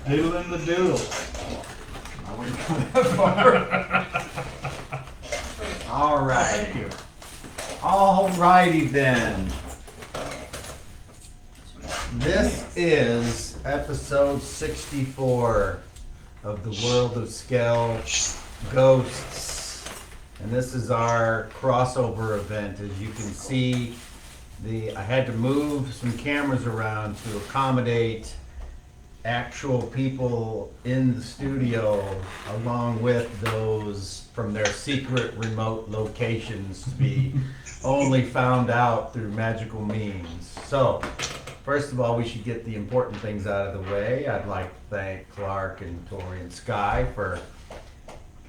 Doodle in the doodle. I wouldn't go that far. All right. All righty then. This is episode 64 of the World of Skell-Ghosts. And this is our crossover event. As you can see, I had to move some cameras around to accommodate actual people in the studio along with those from their secret remote locations to be only found out through magical means. So, first of all, we should get the important things out of the way. I'd like to thank Clark and Tori and Sky for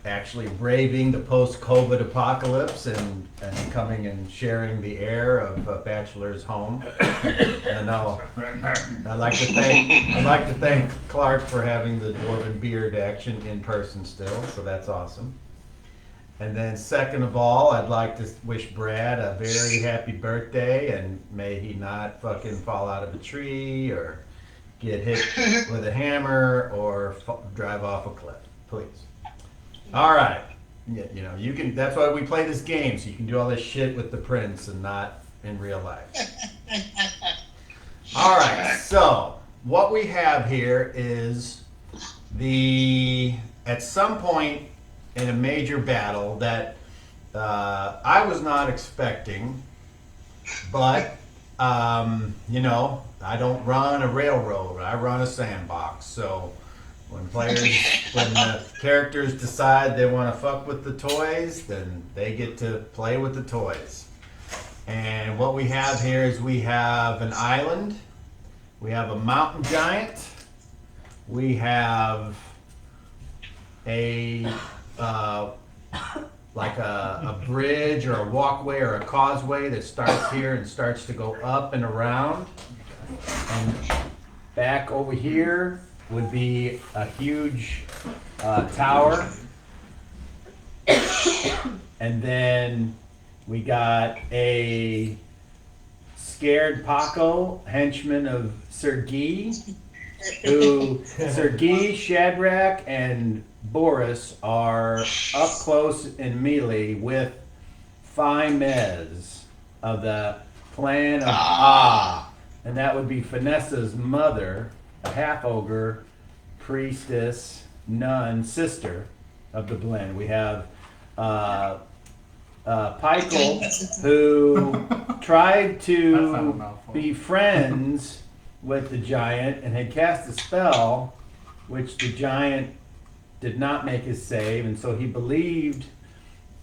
actually braving the post-COVID apocalypse and coming and sharing the air of a bachelor's home. And I'd like to thank Clark for having the dwarven beard action in person still, so that's awesome. And then second of all, I'd like to wish Brad a very happy birthday, and may he not fucking fall out of a tree or get hit with a hammer or drive off a cliff, please. All right, you know, you can. That's why we play this game, so you can do all this shit with the prince and not in real life. All right, so what we have here is at some point in a major battle that I was not expecting, but you know, I don't run a railroad, I run a sandbox, so when the characters decide they want to fuck with the toys, then they get to play with the toys. And what we have here is we have an island, we have a mountain giant, we have a like a bridge or a walkway or a causeway that starts here and starts to go up and around. And back over here would be a huge tower. And then we got a scared Paco, henchman of Sir Guy, Sir Guy, Shadrack, and Boris are up close in melee with Fimez of the clan of and that would be Vanessa's mother, a half-ogre, priestess, nun, sister of the blend. We have Pykel, who tried to be friends with the giant and had cast a spell, which the giant did not make his save, and so he believed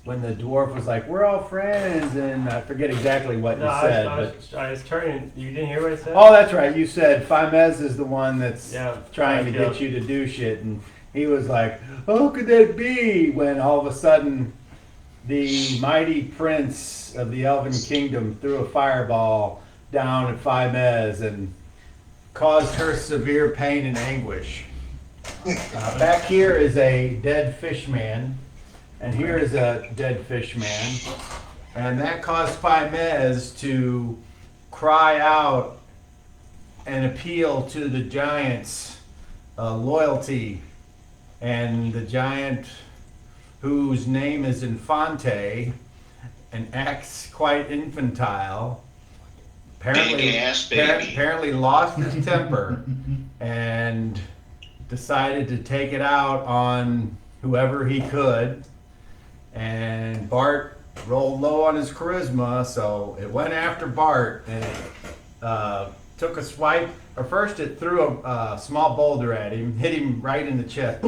when the dwarf was like, "We're all friends," and I forget exactly what you said. I was turning. You didn't hear what I said? Oh, that's right. You said Fimez is the one that's trying to get you to do shit, and he was like, "How could that be?" When all of a sudden, the mighty prince of the Elven Kingdom threw a fireball down at Fimez and caused her severe pain and anguish. Back here is a dead fish man, and here is a dead fish man, and that caused Fimez to cry out and appeal to the giant's loyalty, and the giant, whose name is Infante and acts quite infantile, apparently lost his temper and decided to take it out on whoever he could. And Bart rolled low on his charisma, so it went after Bart, and it took a swipe. Or first it threw a small boulder at him, hit him right in the chest.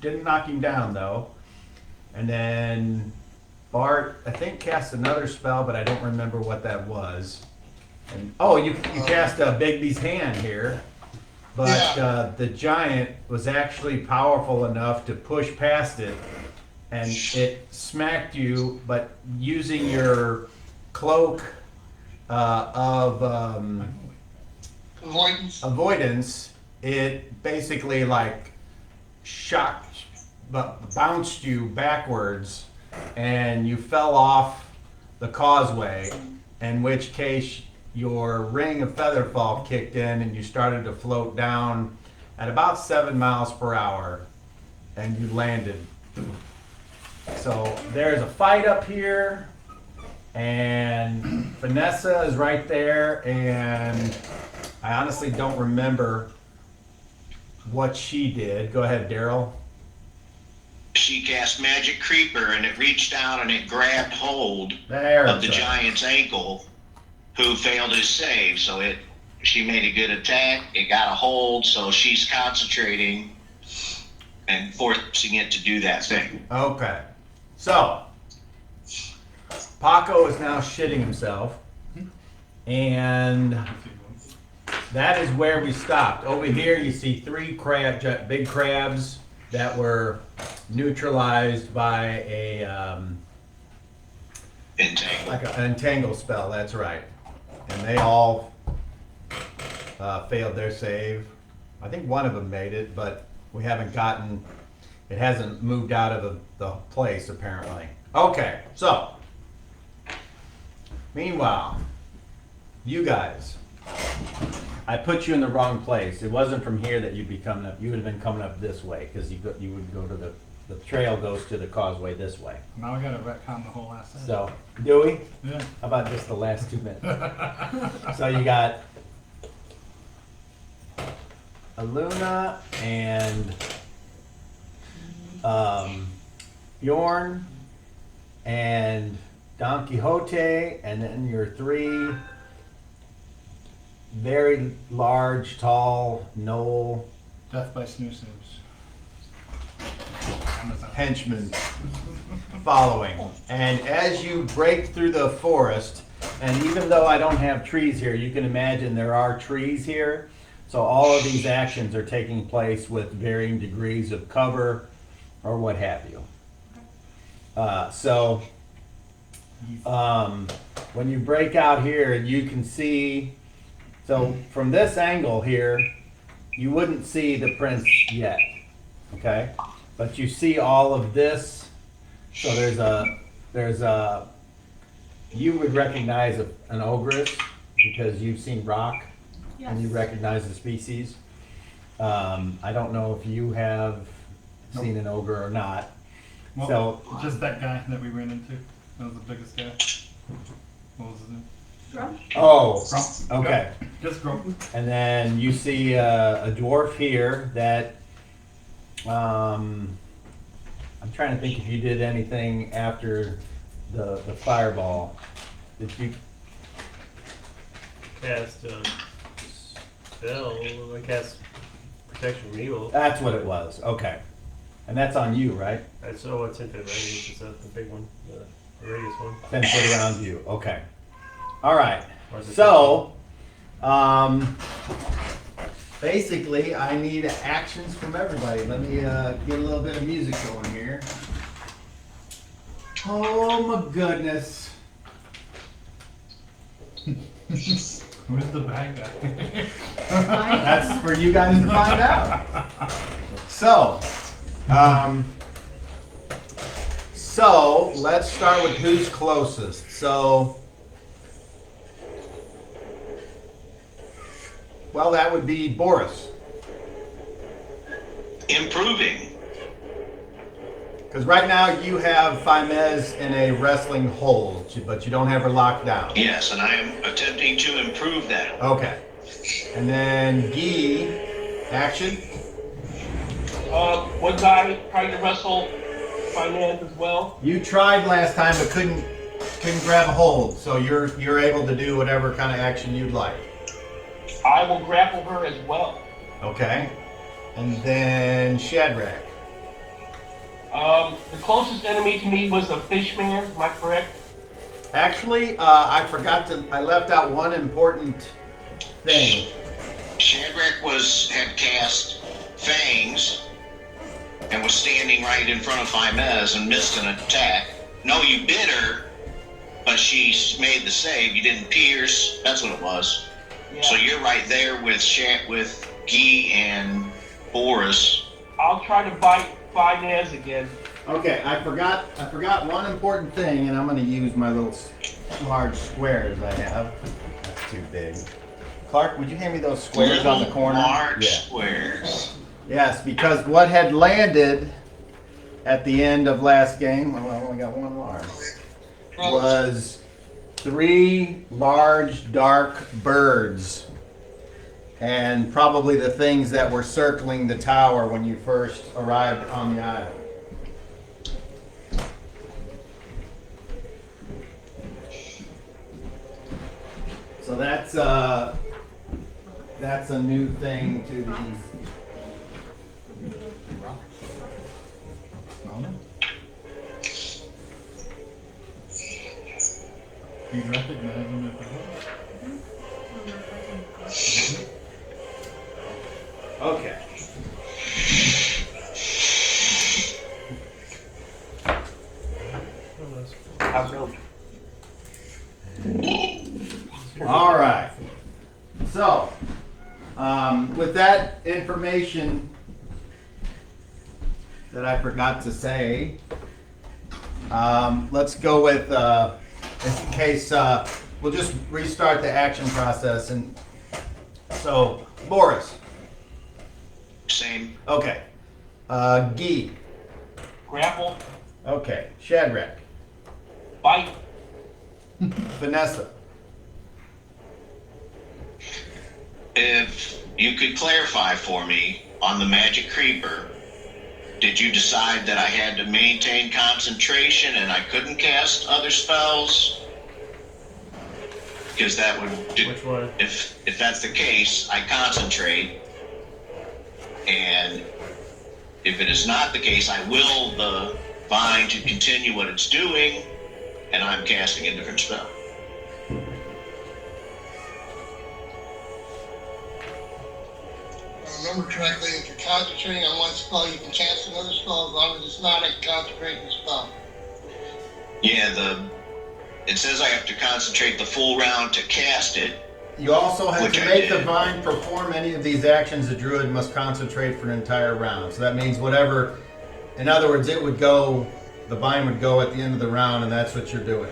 Didn't knock him down though. And then Bart, I think, cast another spell, but I don't remember what that was. And you cast Bigby's hand here. But the giant was actually powerful enough to push past it, and it smacked you, but using your cloak of avoidance, it basically like bounced you backwards, and you fell off the causeway, in which case your ring of featherfall kicked in and you started to float down at about 7 miles per hour and you landed. So there's a fight up here and Vanessa is right there, and I honestly don't remember what she did. Go ahead, Daryl. She cast Magic Creeper, and it reached out and it grabbed hold There's of the giant's ankle, who failed his save. So she made a good attack. It got a hold, so she's concentrating and forcing it to do that thing. Okay. So, Paco is now shitting himself, and that is where we stopped. Over here, you see 3 big crabs that were neutralized by an entangle spell. That's right, and they all failed their save. I think one of them made it, but we haven't gotten. It hasn't moved out of the place apparently. Okay, so meanwhile, you guys, I put you in the wrong place. It wasn't from here that you'd be coming up. You would have been coming up this way because you would go to the trail goes to the causeway this way. Now I gotta retcon the whole last sentence. So, do we? Yeah. How about just the last 2 minutes? So you got Aluna and Bjorn and Don Quixote, and then your 3 very large, tall, knoll Death by snoo-snooze. henchmen following. And as you break through the forest, and even though I don't have trees here, you can imagine there are trees here. So all of these actions are taking place with varying degrees of cover or what have you. When you break out here, you can see, so from this angle here, you wouldn't see the prince yet, okay? But you see all of this. So there's a, you would recognize an ogress because you've seen rock. Yes. And you recognize the species. I don't know if you have seen an ogre or not. Well, So just that guy that we ran into. That was the biggest guy. What was his name? Drum? oh, okay. Yep. Just Grump. And then you see a dwarf here that I'm trying to think if you did anything after the fireball. Did you? Cast spell. I cast protection from evil. That's what it was. Okay. And that's on you, right? That's what's infinite radius. Is that the big one, the radius one? 10 foot around you. Okay. All right. Or is it So, basically, I need actions from everybody. Let me get a little bit of music going here. Oh my goodness. Who's the bad guy? That's for you guys to find out. So, let's start with who's closest. So, well, that would be Boris. Improving. Because right now you have Faimez in a wrestling hold, but you don't have her locked down. Yes, and I am attempting to improve that. Okay. And then Guy, action. One guy trying to wrestle finance as well. You tried last time but couldn't grab a hold, so you're able to do whatever kind of action you'd like. I will grapple her as well. Okay. And then Shadrack. The closest enemy to me was the Fishman, am I correct? Actually, I left out one important thing. Shadrack had cast Fangs and was standing right in front of Faimez and missed an attack. No, you bit her, but she made the save. You didn't pierce. That's what it was. Yeah. So you're right there with Guy and Boris. I'll try to bite finance again. Okay, I forgot one important thing, and I'm going to use my little large squares I have. too big. Clark, would you hand me those squares on the corner? Large Yeah. squares. Yes, because what had landed at the end of last game, well, I only got one large, was 3 large dark birds. And probably the things that were circling the tower when you first arrived on the island. So that's a new thing to these. Do you recognize him at the Okay. All right. So, with that information that I forgot to say, let's go with, in case, we'll just restart the action process. And so, Boris. Same. Okay. Guy. Grapple, Okay. Shadrack. bite, Vanessa. If you could clarify for me on the magic creeper, did you decide that I had to maintain concentration and I couldn't cast other spells? Because that would do, Which one? if that's the case, I concentrate, and if it is not the case, I will the vine to continue what it's doing, and I'm casting a different spell. If I remember correctly, if you're concentrating on one spell, you can cast another spell as long as it's not a concentrating spell. Yeah, it says I have to concentrate the full round to cast it. You also have Which to I make the did. vine perform any of these actions. The druid must concentrate for an entire round. So that means whatever, in other words, it would go, the vine would go at the end of the round, and that's what you're doing.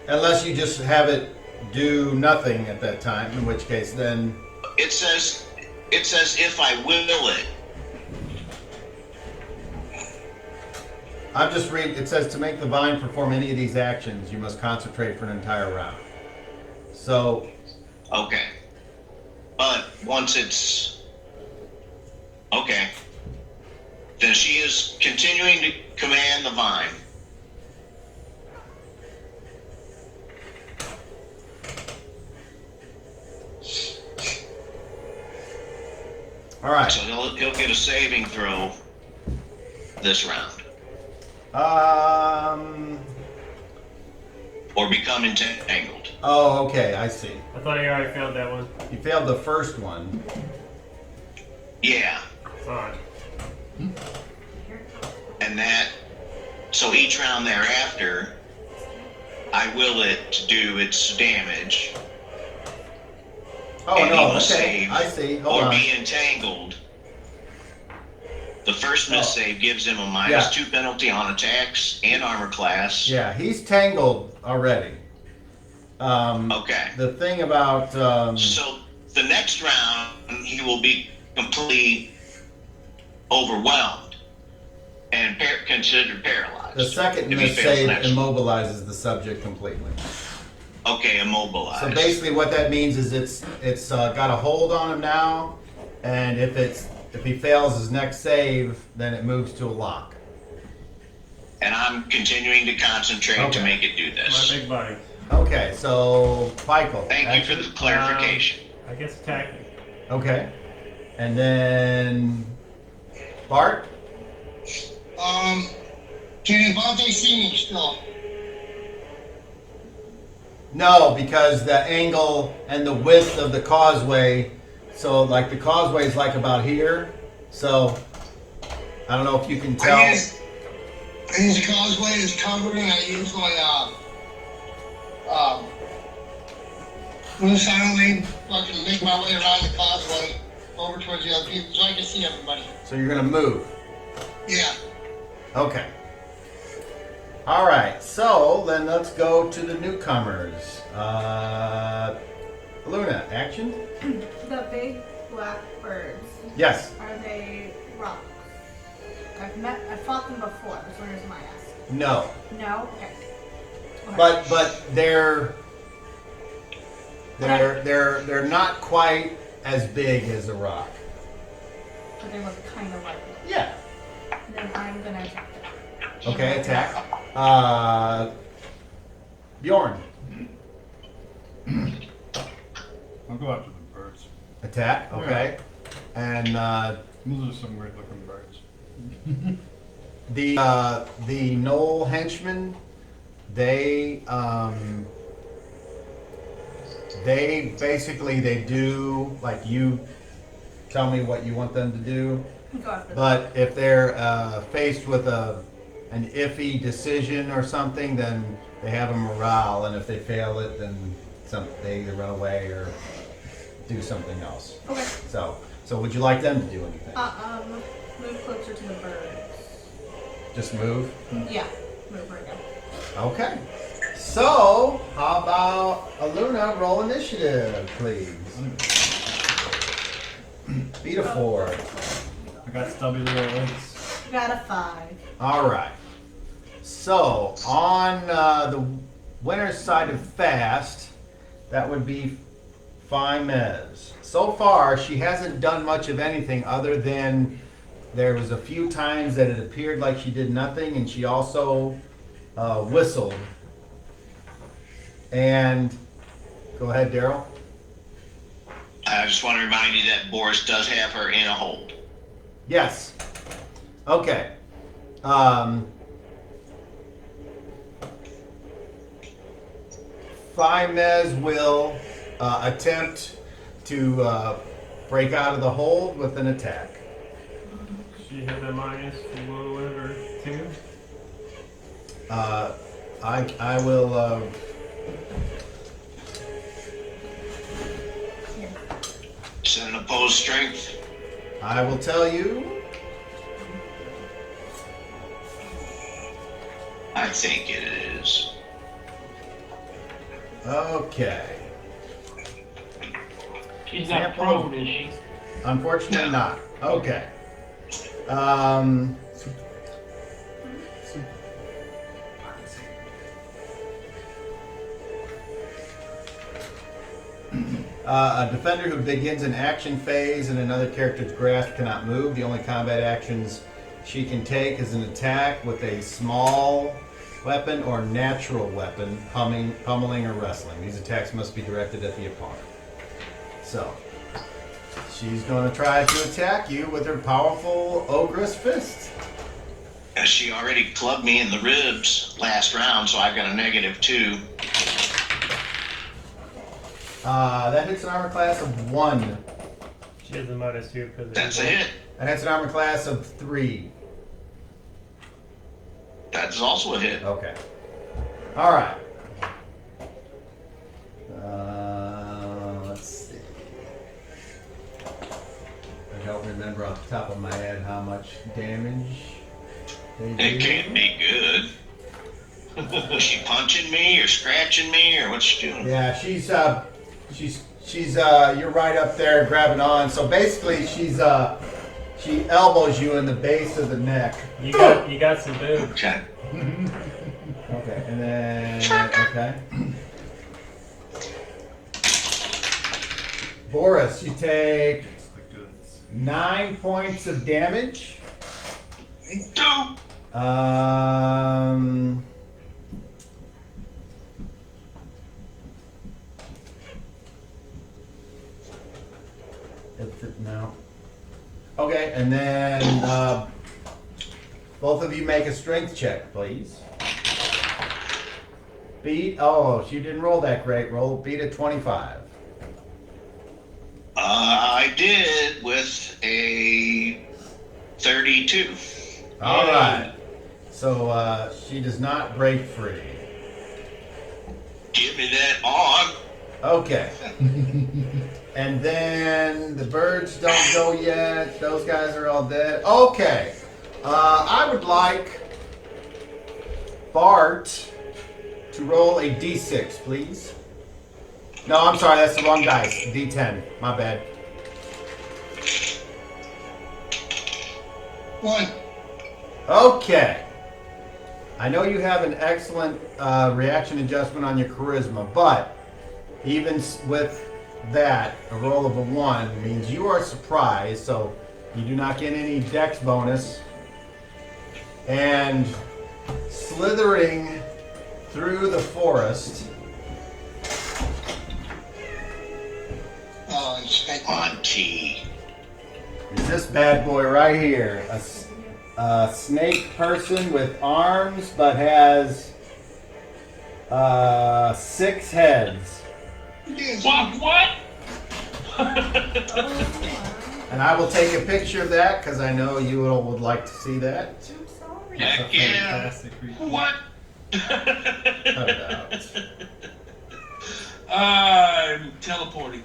Unless you just have it do nothing at that time, in which case then, It says if I will it. I'm just reading, it says to make the vine perform any of these actions, you must concentrate for an entire round. So, Okay. But once it's okay, then she is continuing to command the vine. all right. So he'll get a saving throw this round. Or become entangled. Oh, okay, I see. I thought he already failed that one. You failed the first one. Yeah. Fine. And that, so each round thereafter, I will it to do its damage. Oh, And he no, will okay, save I see. Hold or on. be entangled. The first miss save gives him a -2 penalty on attacks and armor class. Yeah, he's tangled already. Okay. The thing about, So the next round, he will be completely overwhelmed and considered paralyzed. the second if he miss fails save next. immobilizes the subject completely. Okay, immobilized. So basically what that means is it's got a hold on him now, and if he fails his next save, then it moves to a lock. And I'm continuing to concentrate to Okay. make it do My this. big buddy. Okay, so Michael. Thank you for the clarification. I guess attacking. Okay. And then Bart? Can Devontae see me still? No, because the angle and the width of the causeway, so like the causeway is like about here, so I don't know if you can tell. I use the causeway as cover, and I use my move silently, fucking make my way around the causeway over towards the other people so I can see everybody. So you're gonna move. Yeah. Okay. All right, so then let's go to the newcomers. Luna, action? The big black birds, Yes. are they rocks? I've fought them before. I was wondering if I asked. No. No? Okay. But they're not quite as big as a rock. But they look kind of like it. Yeah. Then I'm gonna attack them. Okay, attack. Bjorn, I'll go after the birds. attack. Okay. And Those are some weird looking birds. the Knoll henchmen, they basically they do like you tell me what you want them to do. Go after them. But if they're faced with an iffy decision or something, then they have a morale, and if they fail it, then they either run away or do something else. Okay. So would you like them to do anything? Move closer to the birds. Just move? Yeah. Move right now. Okay. So, how about Aluna, roll initiative, please. Beat a 4. I got stubby little legs. Got a 5. All right. So, on the winner's side of fast, that would be Faimez. So far, she hasn't done much of anything other than there was a few times that it appeared like she did nothing, and she also whistled. And go ahead, Daryl. I just want to remind you that Boris does have her in a hold. Yes. Okay. Faimez will attempt to break out of the hold with an attack. She hit a minus whatever 2. I will. Set an opposed strength. I will tell you. I think it is. Okay. She's not prone, is she? Unfortunately, not. Okay. A defender who begins an action phase in another character's grasp cannot move. The only combat actions she can take is an attack with a small weapon or natural weapon, pummeling or wrestling. These attacks must be directed at the opponent. So, she's going to try to attack you with her powerful ogress fist. She already clubbed me in the ribs last round, so I've got a -2. That hits an armor class of 1. She has a minus 2 because That's a hit. That hits an armor class of 3. That's also a hit. Okay. All right. Let's see. I don't remember off the top of my head how much damage they do. It can't be good. Is she punching me or scratching me or what's she doing? Yeah, she's you're right up there grabbing on. So basically, she elbows you in the base of the neck. You got some boobs. Okay. Okay, and then okay. Boris, you take It's the goods. 9 points of damage. Two. No. Okay, and then both of you make a strength check, please. Oh, she didn't roll that great. Beat a 25. I did with a 32. All right. So she does not break free. Give me that on. Okay. And then the birds don't go yet. Those guys are all dead. Okay. I would like Bart to roll a d6, please. No, I'm sorry, that's the wrong dice. D10. My bad. 1. Okay. I know you have an excellent reaction adjustment on your charisma, but even with that, a roll of a 1 means you are surprised, so you do not get any dex bonus. And slithering through the forest, Oh, it's Auntie. is this bad boy right here. A snake person with arms, but has 6 heads. What? And I will take a picture of that because I know you all would like to see that. I'm sorry. Heck yeah. Fantastic creature. What? Cut it out. I'm teleporting.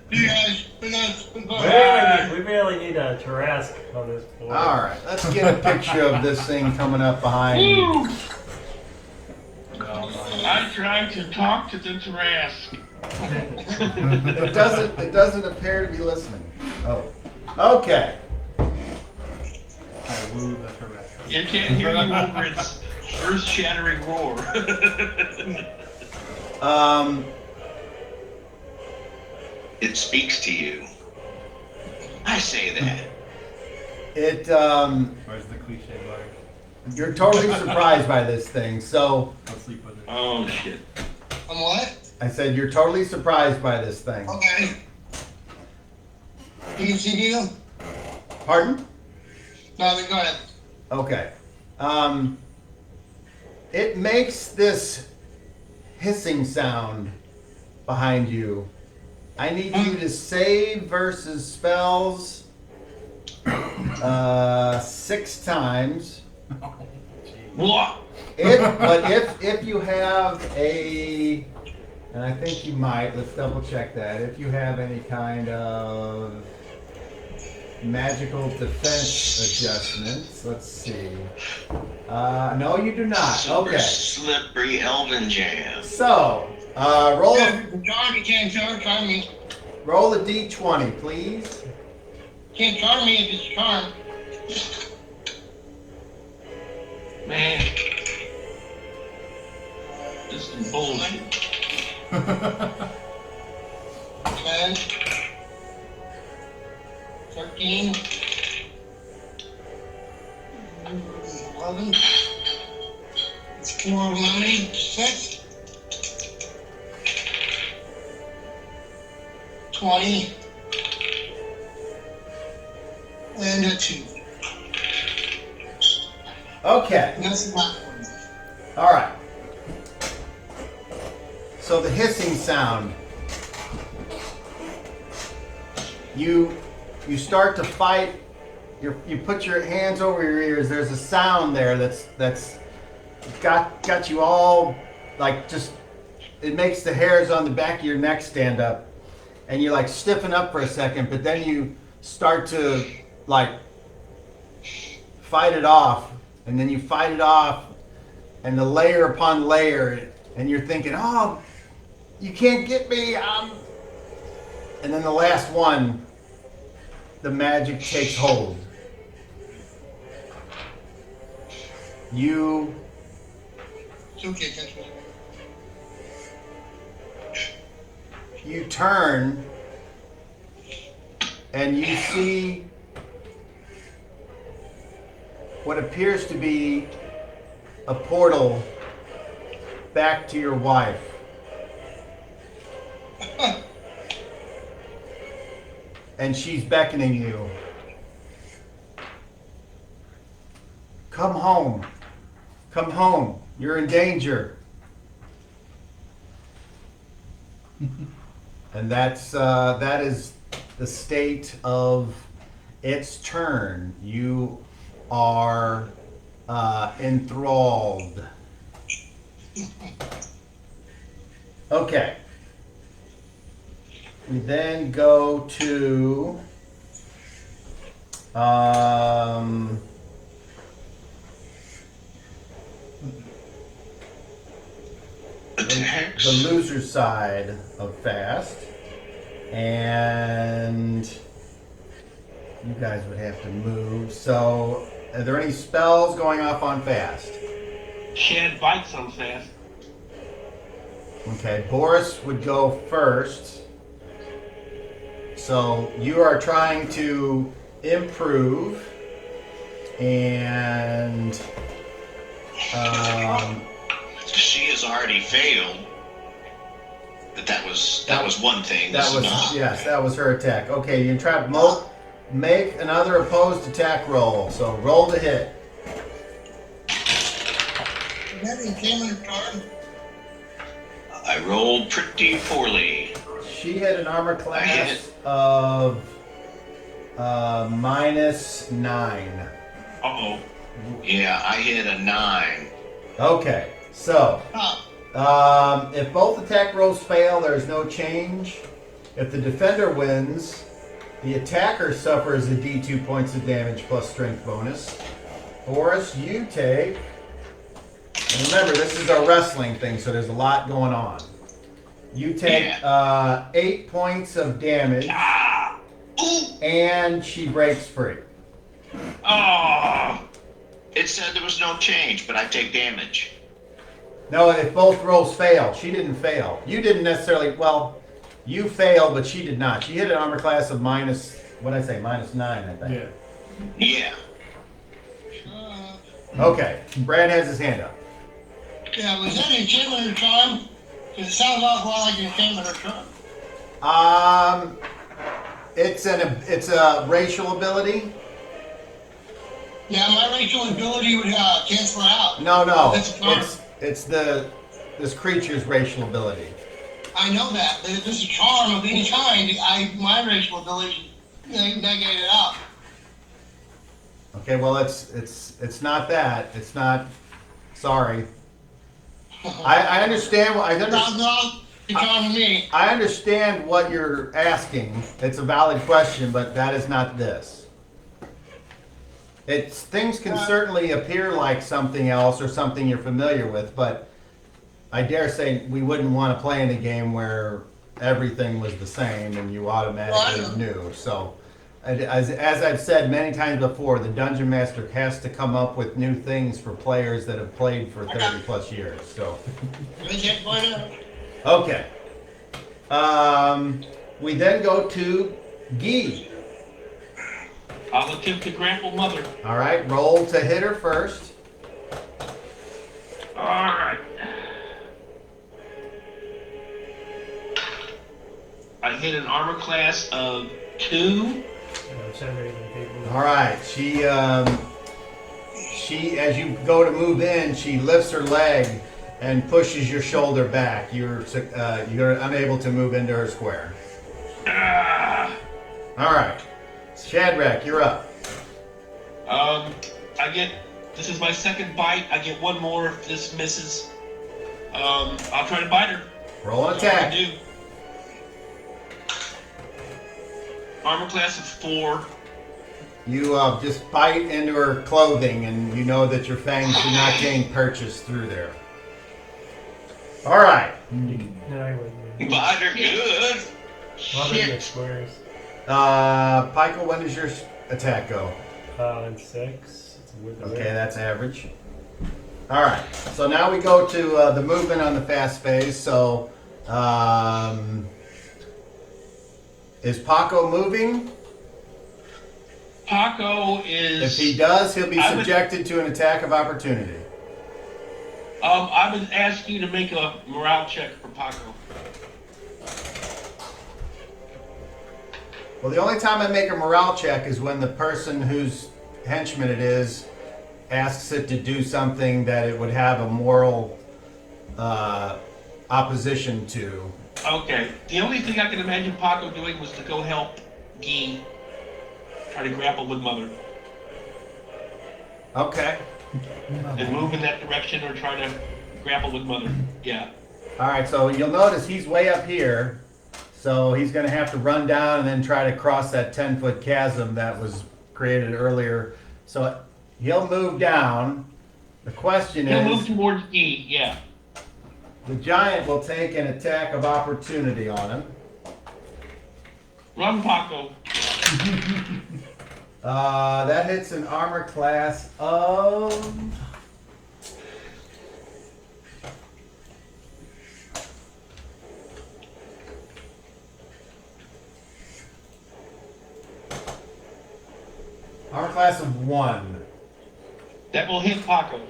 You guys, we're We barely need a Tarrasque on this board. All right, let's get a picture of this thing coming up behind you. Woo! I tried to talk to the Tarrasque. It doesn't appear to be listening. Oh, okay. I woo the Tarrasque. It can't hear you over its earth-shattering roar. It speaks to you. I say that. Where's the cliche line? You're totally surprised by this thing. So I'll sleep with it. Oh, shit. On what? I said you're totally surprised by this thing. Okay. You can see deal? Pardon? No, then go ahead. Okay. It makes this hissing sound behind you. I need you to save versus spells 6 times. What? If you have a, and I think you might, let's double check that. If you have any kind of magical defense adjustments, let's see. No, you do not. Super Okay. slippery elven jam. So, You can't charm me. roll a d20, please. Can't charm me if it's charm. Man. This is bullshit. 10. 13. 11. It's 4 of 9. 6. 20. And a 2. Okay. And that's the last one. All right. So the hissing sound. You start to fight. You put your hands over your ears. There's a sound there that's got you all like just. It makes the hairs on the back of your neck stand up, and you like stiffen up for a second. But then you start to like fight it off, and then you fight it off, and the layer upon layer, and you're thinking, oh, you can't get me. And then the last one, the magic takes hold. You It's okay, catch me. you turn and you see what appears to be a portal back to your wife. And she's beckoning you. Come home. Come home. You're in danger. And that is the state of its turn. You are enthralled. Okay. We then go to Attacks. the loser side of fast. And you guys would have to move. So, are there any spells going off on fast? Shad bites on fast. Okay, Boris would go first. So, you are trying to improve. And She has already failed. But that was one thing. that This was is not. yes, that was her attack. Okay, you try to make another opposed attack roll. So roll to hit. Maybe it came in a turn. I rolled pretty poorly. She had an armor hit class of -9. Uh-oh. Yeah, I hit a 9. Okay, so Oh, if both attack rolls fail, there is no change. If the defender wins, the attacker suffers a D2 points of damage plus strength bonus. Boris, you take. And remember, this is a wrestling thing, so there's a lot going on. You take 8 points of damage, Ooh! and she breaks free. Oh! It said there was no change, but I take damage. No, if both rolls fail, she didn't fail. You didn't necessarily. Well, you failed, but she did not. She hit an armor class of minus. What did I say? -9, I think. Yeah. Yeah. Okay, Brad has his hand up. yeah, was that an achievement or charm? Because it sounds awful like an achievement or charm. It's a racial ability. Yeah, my racial ability would cancel out. No, That's a charm. it's this creature's racial ability. I know that, but if this is a charm of any kind, my racial ability negated it out. Okay, well it's not that. It's not. Sorry. I understand. Sounds not a charm to me. I understand what you're asking. It's a valid question, but that is not this. Things can certainly appear like something else or something you're familiar with, but I dare say we wouldn't want to play in a game where everything was the same and you automatically knew. So, as I've said many times before, the Dungeon Master has to come up with new things for players that have played for 30 plus years. So, okay. We then go to Guy. I'll attempt to grapple Mother. All right, roll to hit her first. Alright. I hit an armor class of 2. All right, she as you go to move in, she lifts her leg and pushes your shoulder back. You're unable to move into her square. Ah. All right, Shadrack, you're up. This is my second bite. I get one more if this misses. I'll try to bite her. Roll an That's what I attack. do. Armor class of 4. You just bite into her clothing, and you know that your fangs do not gain purchase through there. All right. No, I wouldn't. Bite her good. Well, I'm in the squares. Pikel, when does your attack go? 6. It's with the Okay, whip. that's average. All right, so now we go to the movement on the fast phase. So, is Paco moving? Paco is. If he does, he'll be I would- subjected to an attack of opportunity. I would ask you to make a morale check for Paco. Well, the only time I make a morale check is when the person whose henchman it is asks it to do something that it would have a moral opposition to. Okay. The only thing I can imagine Paco doing was to go help Guy try to grapple with Mother Okay. and move in that direction or try to grapple with Mother. Yeah. All right, so you'll notice he's way up here, so he's going to have to run down and then try to cross that 10-foot chasm that was created earlier. So he'll move down. The question He'll move is, towards Guy. Yeah. The giant will take an attack of opportunity on him. Run, Paco. That hits an armor class of... Armor class of 1. That will hit Paco.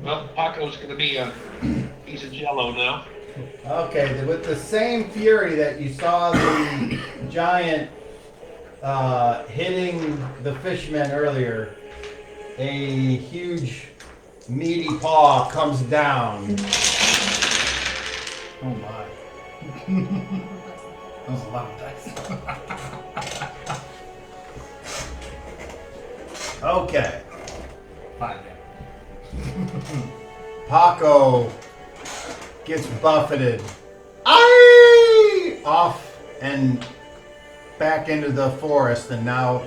Well, Paco's gonna be a piece of jello now. Okay, with the same fury that you saw the giant hitting the fisherman earlier, a huge meaty paw comes down. Oh my. That was a lot of dice. Okay. 5 damage. Paco gets buffeted. Aye! Off and back into the forest, and now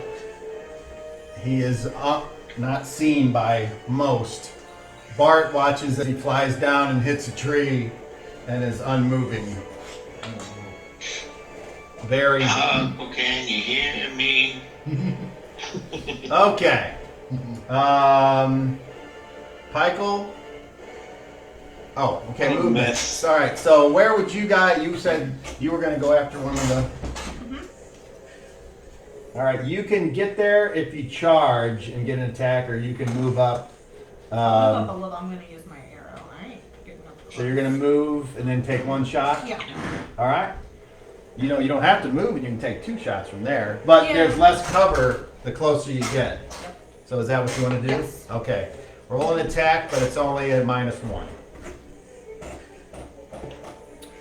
he is up, not seen by most. Bart watches as he flies down and hits a tree and is unmoving. Very. Can you hear me? Okay. Pikel. Oh, okay, movement. All right, so where would you guys, you said you were going to go after one of the... All right, you can get there if you charge and get an attack, or you can move up. Move up a little. I'm gonna use my arrow. I ain't getting up close. So you're going to move and then take one shot? Yeah. All right. You know, you don't have to move, and you can take 2 shots from there. But Yeah. there's less cover the closer you get. Yep. So is that what you want to do? Yes. Okay. Roll an attack, but it's only a -1.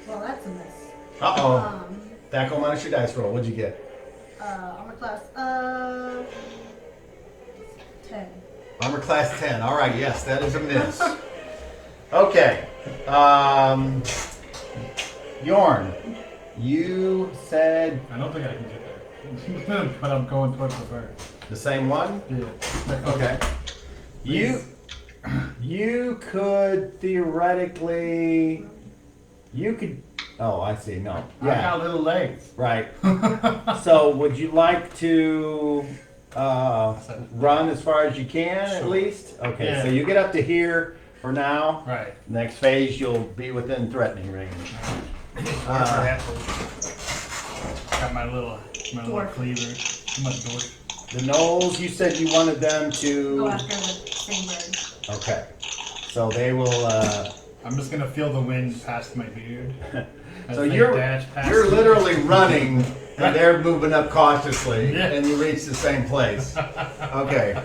Well, that's a miss. Uh-oh. Back on minus your dice roll. What'd you get? Armor class 10. Armor class 10. All right, yes, that is a miss. Okay. Yorn, you said I don't think I can get there. But I'm going towards the bird. the same one? Yeah. Okay. You could theoretically... You could... Oh, I see. No. I got little legs. Right. So would you like to run as far as you can at Sure. least? Okay, Yeah. so you get up to here for now. Right. Next phase, you'll be within threatening range. Got my little Dwarf. cleaver. My dwarf. The gnolls, you said you wanted them Go to... after the same bird. Okay. So they will... I'm just gonna feel the wind past my beard. as So they you're dash past me. literally running, and they're moving up cautiously, Yeah. and you reach the same place. Okay.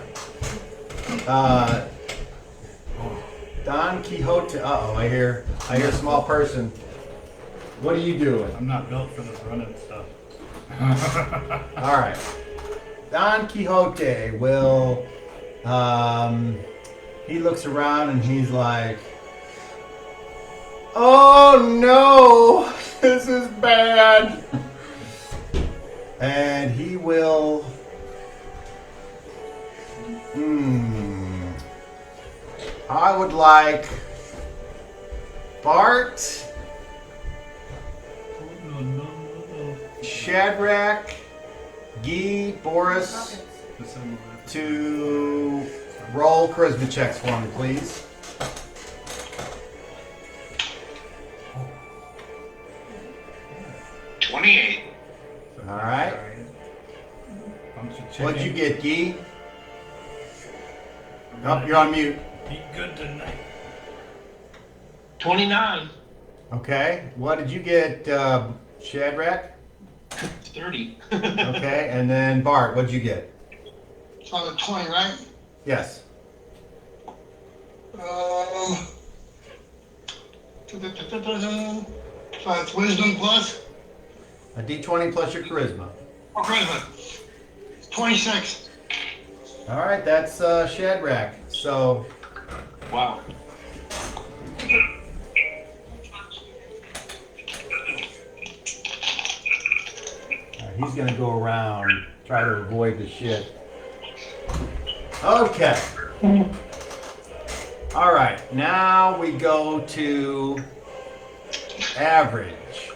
Don Quixote. Uh-oh, I hear a small person. What are you doing? I'm not built for this running stuff. All right. Don Quixote will. He looks around and he's like, "Oh no, this is bad." And he will. I would like Bart, Shadrack, Guy, Boris Rockets. to roll charisma checks for me, please. $28. All right. What'd you get, Guy? Oh, you're on mute. Eat good tonight. 29. Okay. What did you get, Shadrack? 30. Okay. And then Bart, what'd you get? So the 20, right? Yes. So it's wisdom plus A D20 plus your charisma. charisma. 26. All right. That's Shadrack. So Wow. he's going to go around, try to avoid the shit. Okay. All right, now we go to average.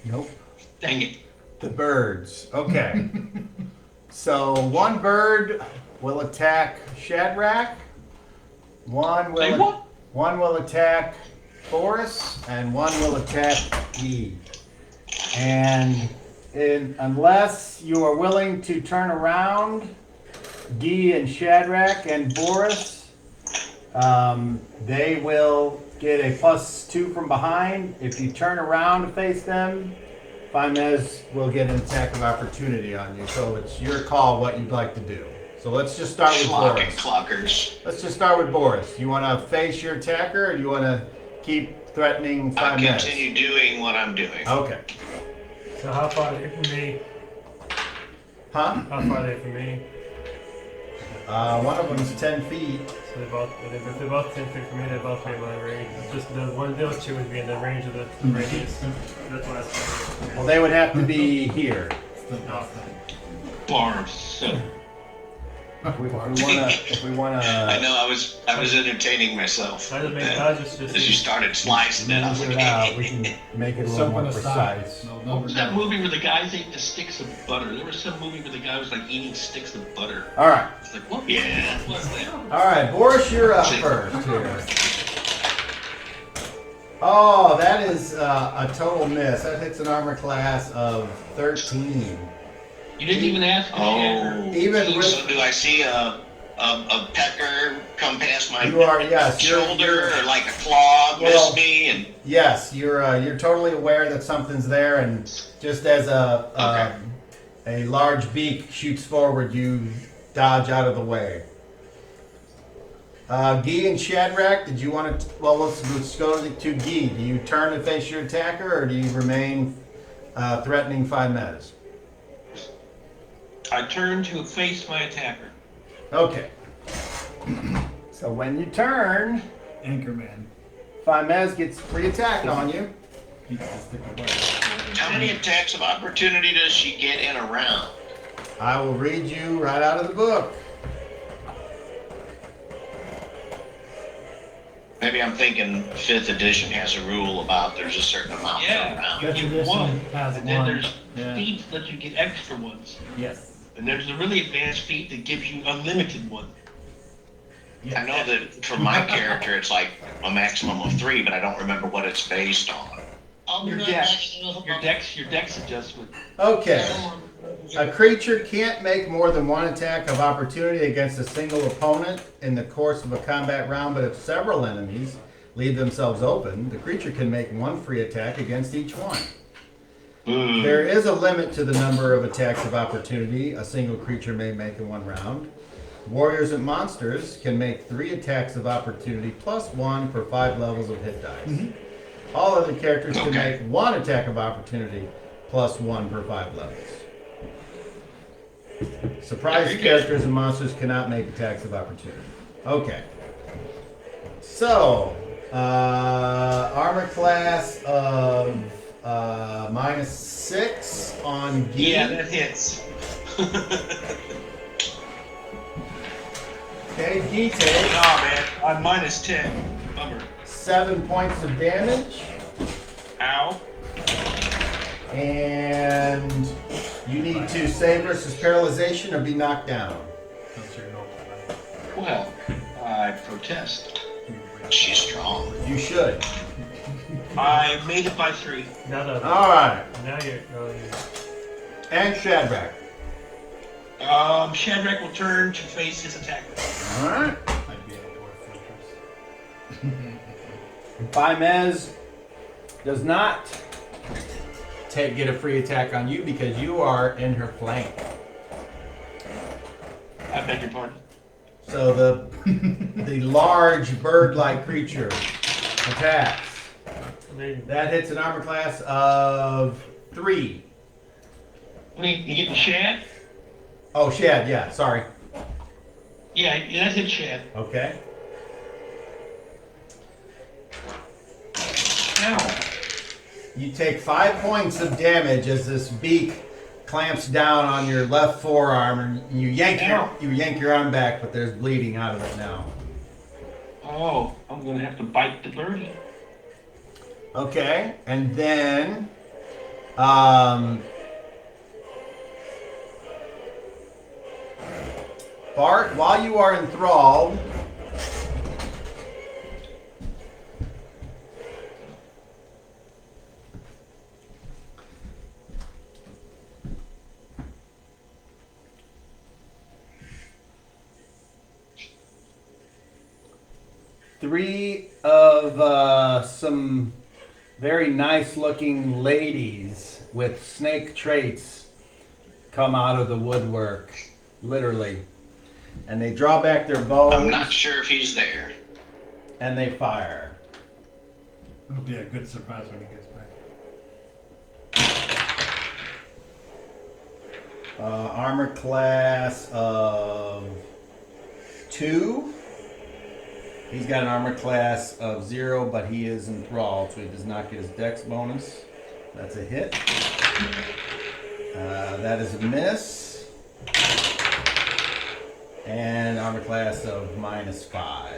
Nope. Dang it. The birds. Okay. So one bird will attack Shadrack. One Say will what? one will attack Boris, and one will attack Guy. And unless you are willing to turn around, Guy and Shadrack and Boris, they will get a +2 from behind. If you turn around to face them, Faimez will get an attack of opportunity on you. So it's your call what you'd like to do. So let's just start with Schlock and Boris. cluckers. Let's just start with Boris. You want to face your attacker, or do you want to keep threatening I'll Faimez? continue doing what I'm doing. Okay. So how far are they from me? Huh? How far are they from me? One of them's 10 feet. So if they're both 10 feet from me, they're both in my range. It's just the one of those two would be in the range of the radius. That's why I said. Well, they would have to be here. Barbs. So, If we wanna, I know I was entertaining myself. I just make just As you started slicing it, I was measure like, it out, we can make it a little more precise. what was that movie where the guys ate the sticks of butter? There was some movie where the guy was like eating sticks of butter. All right. It's like, what? Yeah. What's that? All right, Boris, you're up first here. Oh, that is a total miss. That hits an armor class of 13. You didn't even ask. oh, Even with- so do I see a pecker come past my You are, yes, you're- shoulder, or like a claw Well- miss me, and Yes, you're totally aware that something's there, and just as a large beak shoots forward, you dodge out of the way. Guy and Shadrack, did you want to? Well, let's go to Guy. Do you turn to face your attacker, or do you remain threatening Faimez? I turned to face my attacker. Okay. So when you turn, Anchorman. Faimez gets free attack on you. Keeps the stick away. how many attacks of opportunity does she get in a round? I will read you right out of the book. Maybe I'm thinking 5th edition has a rule about there's a certain amount per Yeah, round. you get one, has and then one. there's Yeah. feats that you get extra ones, Yes. and there's a really advanced feat that gives you unlimited one. I know that for my character it's like a maximum of 3, but I don't remember what it's based on. I'll be Your right dex, back. your dex adjustment. Okay. A creature can't make more than one attack of opportunity against a single opponent in the course of a combat round, but if several enemies leave themselves open, the creature can make one free attack against each one. There is a limit to the number of attacks of opportunity a single creature may make in one round. Warriors and monsters can make 3 attacks of opportunity +1 for 5 levels of hit dice. All other characters can Okay. make 1 attack of opportunity +1 per 5 levels. Surprise Very good. characters and monsters cannot make attacks of opportunity. Okay. So, armor class of -6 on Guy. Yeah, that hits. Okay, Guy takes Oh man, I'm -10. Bummer. 7 points of damage, Ow. and you need to save versus paralyzation or be knocked down. That's your note. Well, I protest. She's strong. You should. I made it by 3. Now that All right, now you're and Shadrack. Shadrack will turn to face his attacker. All right. I'd be at a dwarf fortress. Faimez does not get a free attack on you because you are in her flank. I beg your pardon. So the the large bird-like creature attacks. That hits an armor class of 3. You getting Shad? Oh, Shad, yeah, sorry. Yeah, that hit Shad. Okay. Ow. You take 5 points of damage as this beak clamps down on your left forearm, and you yank your arm back, but there's bleeding out of it now. Oh, I'm gonna have to bite the birdie. Okay, and then Bart, while you are enthralled, three of some very nice looking ladies with snake traits come out of the woodwork, literally. And they draw back their bows. I'm not sure if he's there. And they fire. It'll be a good surprise when he gets back. Armor class of 2. He's got an armor class of 0, but he is enthralled, so he does not get his dex bonus. That's a hit. That is a miss. And armor class of -5.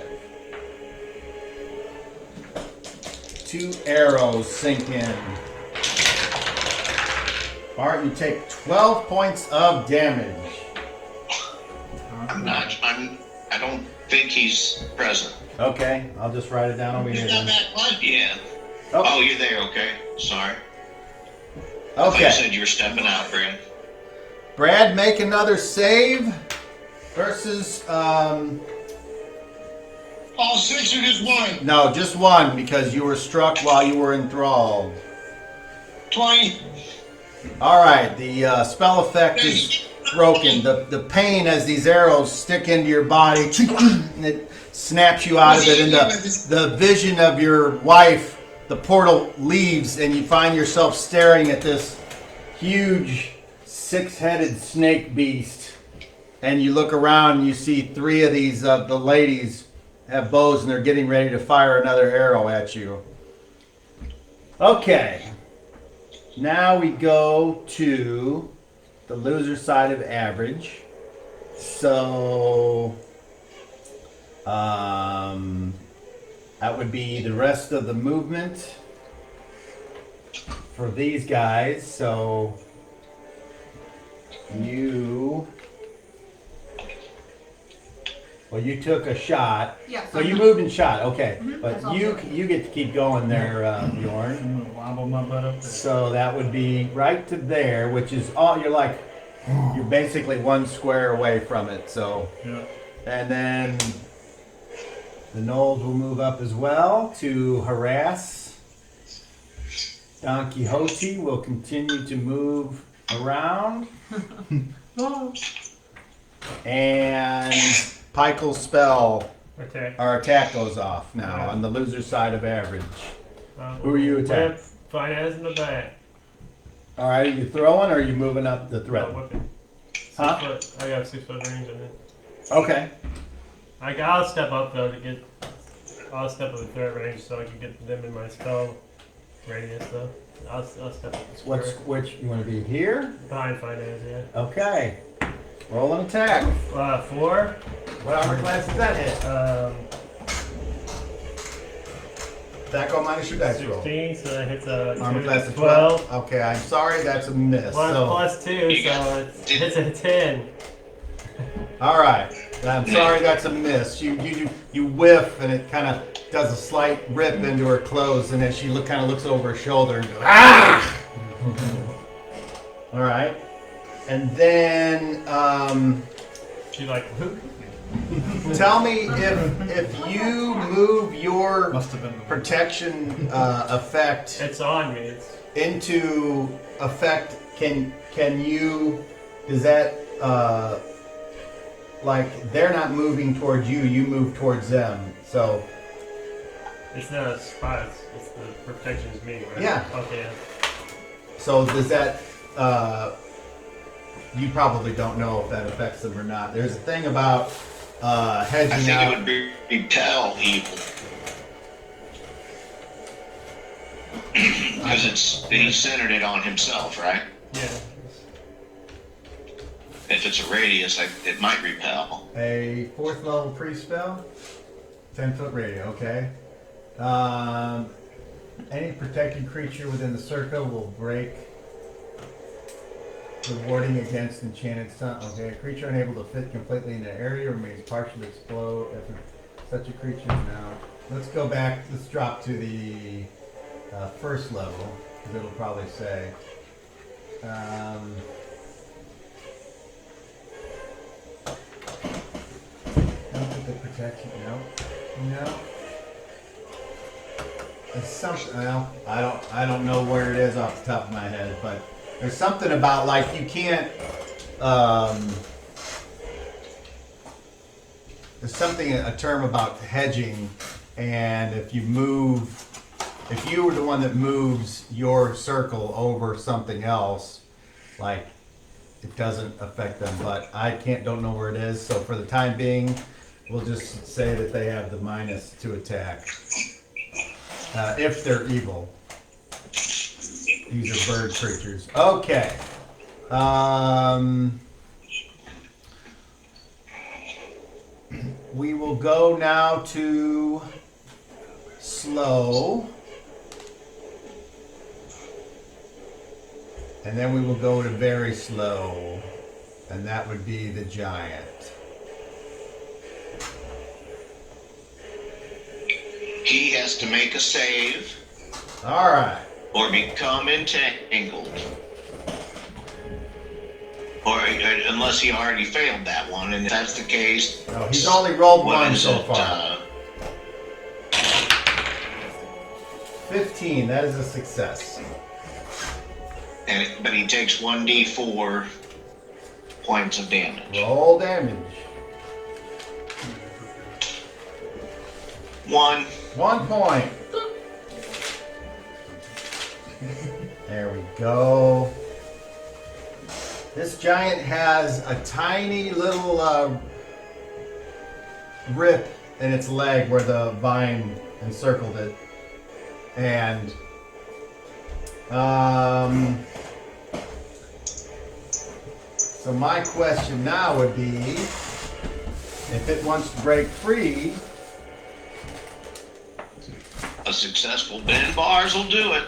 2 arrows sink in. Bart, you take 12 points of damage. I don't think he's present. Okay, I'll just write it down over here. You got that, bud? Yeah. Oh. Oh, you're there. Okay. Sorry. I thought you Okay. said you were stepping out, Brad. Brad, make another save versus All 6 or just 1? no, just 1 because you were struck while you were enthralled. 20. All right, the spell effect is broken. The pain as these arrows stick into your body, and it snaps you out of it. And the vision of your wife, the portal leaves, and you find yourself staring at this huge 6-headed snake beast. And you look around and you see 3 of these the ladies have bows and they're getting ready to fire another arrow at you. Okay. Now we go to the loser side of average. So that would be the rest of the movement for these guys. So you took a shot. Yeah. So you moved and shot, okay. Mhm, But that's all you good. you get to keep going there, Bjorn. I'm gonna wobble my butt up there. So that would be right to there, which is all you're basically 1 square away from it. So Yeah. and then the gnolls will move up as well to harass. Don Quixote will continue to move around. And Pike's spell Attack. or attack goes off now on the loser side of average. Who are you attacking? Fine as in the back. All right, are you throwing or are you moving up the threat? Whipping. Huh? 6 foot. I got 6 foot range in it. Okay. I'll step up though to get. I'll step up the threat range so I can get them in my spell radius though. I'll step up the square. Which you want to be here? Behind fine as, yeah. Okay. Roll an attack. 4. What armor class does that hit? Attack on minus your dice roll. 16, so that hits a Armor class of 12. 12. Okay, I'm sorry, that's a miss. 1 So, plus 2, You so got- it's a 10. all right. I'm sorry, that's a miss. You whiff, and it kind of does a slight rip into her clothes, and then she kind of looks over her shoulder and goes, ah! All right. And then She like, tell me if you move your Must have been the protection effect it's on me. It's into effect, can you, does that like they're not moving towards you, you move towards them, so It's not a spot. It's the protection is me, right? Yeah. Okay. does that you probably don't know if that affects them or not. There's a thing about I hedging think out. it would be tell evil. Because he centered it on himself, right? Yeah. If it's a radius, it might repel. A 4th level pre-spell, 10-foot radius. Okay. Any protected creature within the circle will break the warding against enchanted stun. Okay, a creature unable to fit completely in the area remains partially explode. Such a creature now. Let's go back. Let's drop to the 1st level, because it'll probably say. Don't put the protection. No. There's something. Well, I don't know where it is off the top of my head, but there's something about like you can't. There's something, a term about hedging, and if you were the one that moves your circle over something else, like it doesn't affect them. But I don't know where it is. So for the time being, we'll just say that they have the -2 attack. If they're evil. These are bird creatures. Okay. We will go now to slow. And then we will go to very slow. And that would be the giant. He has to make a save Alright. or become entangled. Or unless he already failed that one, and if that's the case... No, he's only rolled what one is so it, far. 15, that is a success. But he takes 1d4 points of damage. Roll damage. 1. 1 point. There we go. This giant has a tiny little rip in its leg where the vine encircled it. And so my question now would be, if it wants to break free, A successful bend bars will do it.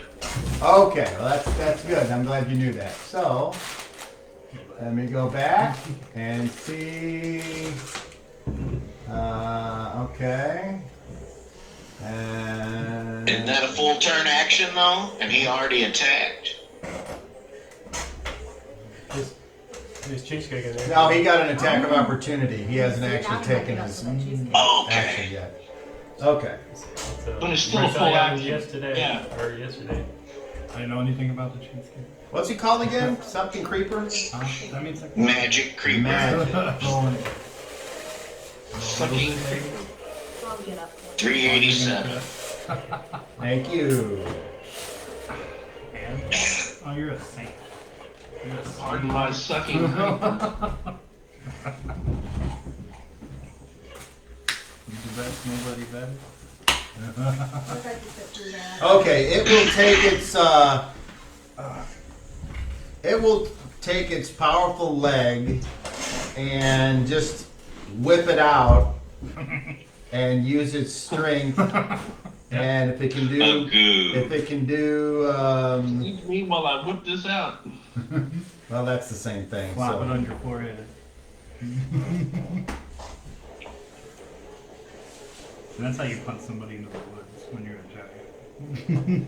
okay, well that's good. I'm glad you knew that. So let me go back and see. Okay. And Isn't that a full turn action though? And he already attacked. There's cheesecake in there. no, he got an attack of opportunity. He hasn't actually taken his action Okay. yet. Okay. So, But it's still a full happened action. yesterday. Yeah. Or yesterday. I didn't know anything about the cheesecake. What's he called again? Something creeper? That means like Magic creeper. Magic. Sucking. I'll get up. 387. Thank you. And? Oh, you're a saint. You're a saint. Pardon my sucking. You the best, nobody better. Okay, it will take its powerful leg and just whip it out and use its strength. And if it can do, Leave me while I whip this out. well, that's the same thing. Slap it So on your forehead. And that's how you punch somebody into the woods when you're a giant.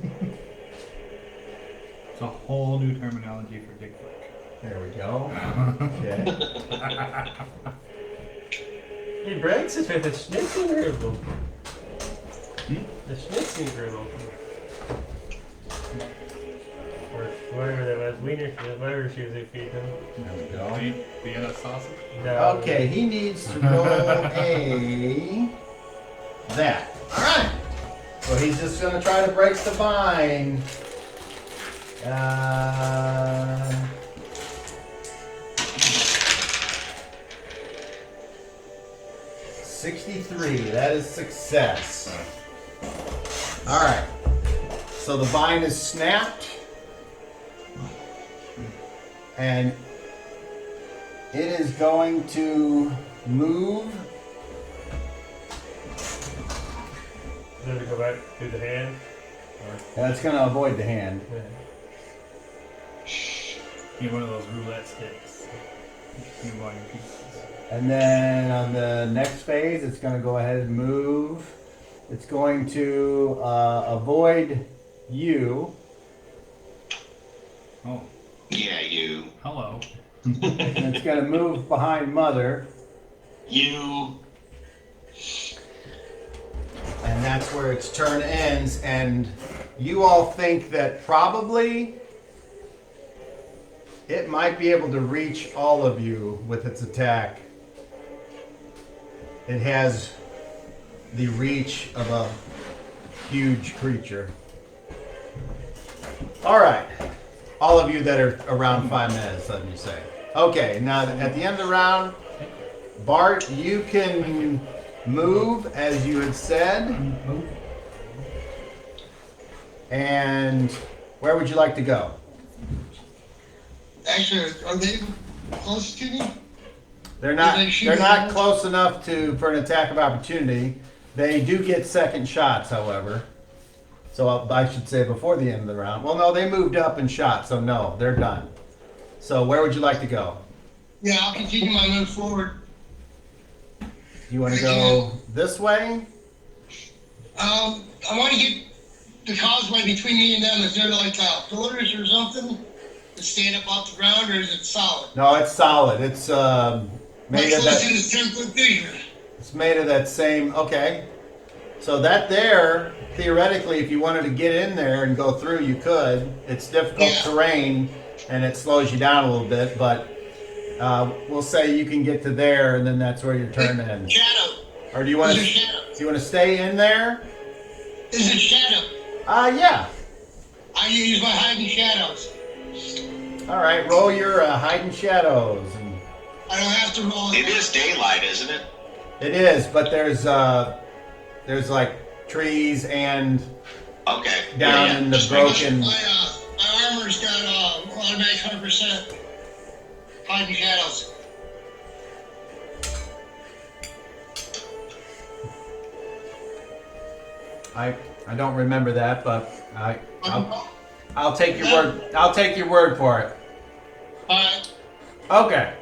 It's a whole new terminology for dick flick. there we go. Okay. He breaks it with a Schnitzelgribble. The Schnitzelgribble. Or whatever that was, whatever she was feeding him. There we go. Vienna sausage? No. Okay, he needs to roll that. All right. So he's just gonna try to break the vine. 63. That is success. All right. so the vine is snapped, and it is going to move. Then we go back through the hand. That's going to avoid the hand. Yeah. Get one of those roulette sticks. You buy your pieces. And then on the next phase, it's going to go ahead and move. It's going to avoid you. Oh, Yeah, you. hello. And it's going to move behind Mother. You. And that's where its turn ends. And you all think that probably it might be able to reach all of you with its attack. It has the reach of a huge creature. All right. All of you that are around 5 minutes, let me say. Okay, now at the end of the round, Bart, you can move as you had said. And where would you like to go? Actually, are they close to me? They're not. Do they shoot They're not at- close enough for an attack of opportunity. They do get second shots, however. So I should say before the end of the round. Well, no, they moved up and shot, so no, they're done. So where would you like to go? Yeah, I'll continue my move forward. You want to go this way? I want to get the causeway between me and them. Is there like pillars or something to stand up off the ground, or is it solid? No, it's solid. It's made Like of close to that. this 10-foot figure. It's made of that same. Okay. So that there, theoretically, if you wanted to get in there and go through, you could. It's difficult Yeah. terrain, and it slows you down a little bit. But we'll say you can get to there, and then that's where your turn ends. Shadow. Or do you want Is to? it shadow? Do you want to stay in there? Is it shadow? Yeah. I use my hiding shadows. All right. Roll your hiding shadows. And I don't have to roll It is daylight, isn't it? it is, but there's like trees and Okay. down Yeah. in the broken. My armor's got automatic 100% hiding shadows. I don't remember that, but I'll take your word. I'll take your word for it. Alright. Okay.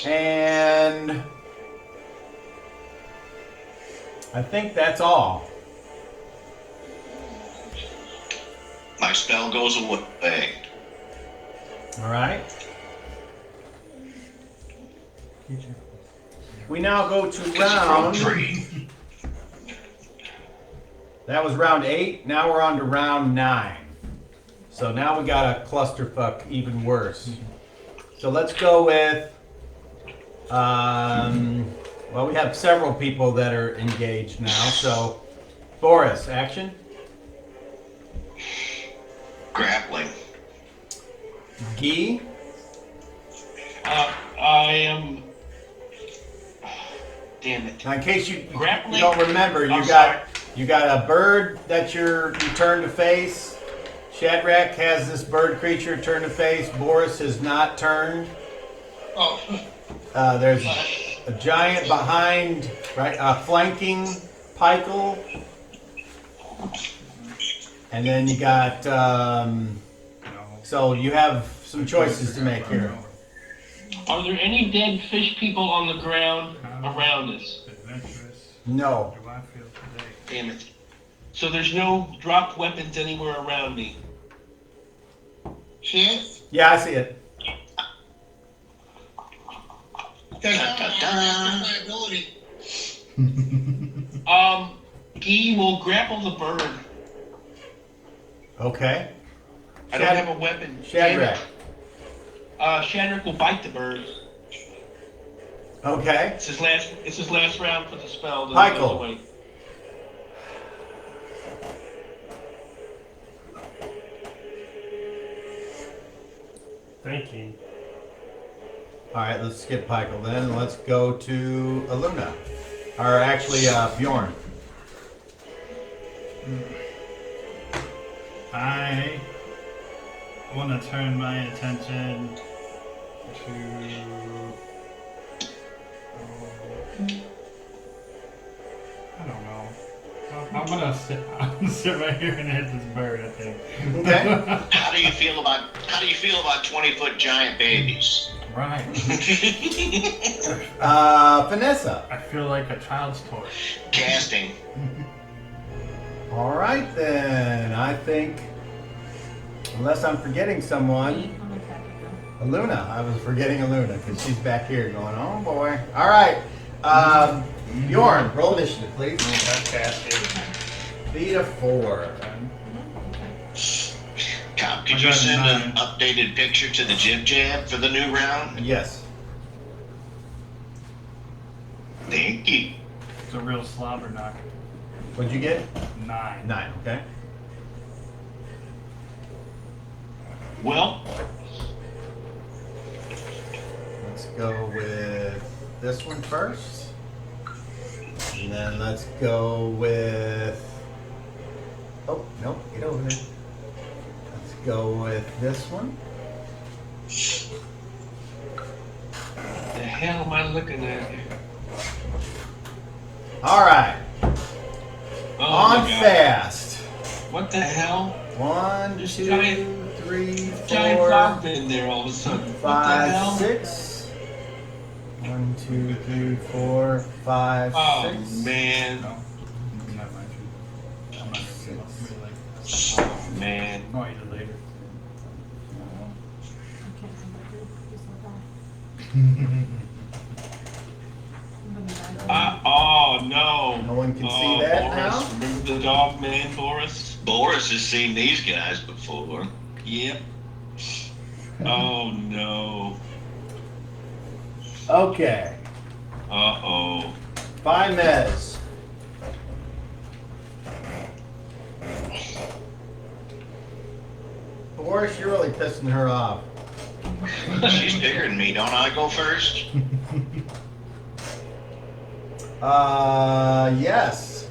And I think that's all. My spell goes away. All right. We now go to It's from round. 3. That was round 8. Now we're on to round 9. So now we got a clusterfuck even worse. So let's go with. Well, we have several people that are engaged now. So, Boris, action. Grappling. Guy. I am. Damn it. Now, in case you Grappling? don't remember, I'm sorry. you got a bird that you turn to face. Shadrack has this bird creature turn to face. Boris is not turned. Oh, There's a giant behind, right? Flanking Pykel. And then you got. So you have some choices to make here. Are there any dead fish people on the ground around us? Adventurous. No. Do I feel today? Damn it. So there's no dropped weapons anywhere around me. shit. Yeah, I see it. That's my ability. Guy will grapple the bird. Okay. I don't have a weapon. Shadrack. Shadrack will bite the bird. Okay. It's his last round for the spell. Then Pykel. he goes away. Thinking. All right, let's skip Pykel then. Let's go to Aluna. Or actually, Bjorn. I want to turn my attention to. I don't know. I'm gonna sit right here and hit this bird. I think. Okay. How do you feel about 20-foot giant babies? Right. Vanessa. I feel like a child's toy. Casting. All right then. I think, unless I'm forgetting someone, Aluna. I was forgetting Aluna because she's back here going, oh boy. All right. Bjorn, roll initiative, please. Beat a 4. Cop, could I you got send 9. an updated picture to the Jib Jab for the new round? Yes. Thank you. It's a real slobber knocker. What'd you get? 9. 9. Okay. Well, Let's go with this one first. And then let's go with. Oh, nope, get over there. Let's go with this one. the hell am I looking at here? All right. Oh On my God. fast. What the hell? 1, There's 2, giant- 3, Giant 4, frog in there all of a sudden. What the 5, hell? 6. 1, 2, 3, 4, 5, Oh 6. man. No. Not my truth. I'm not really like Oh man. I'll eat it later. Oh no. No one can Oh, see that Boris. now? Remember the dog man, Boris? Boris has seen these guys before. Yep. Oh no. Okay. Uh-oh. Mez. Boris, you're really pissing her off. She's bigger than me. Don't I go first? Yes.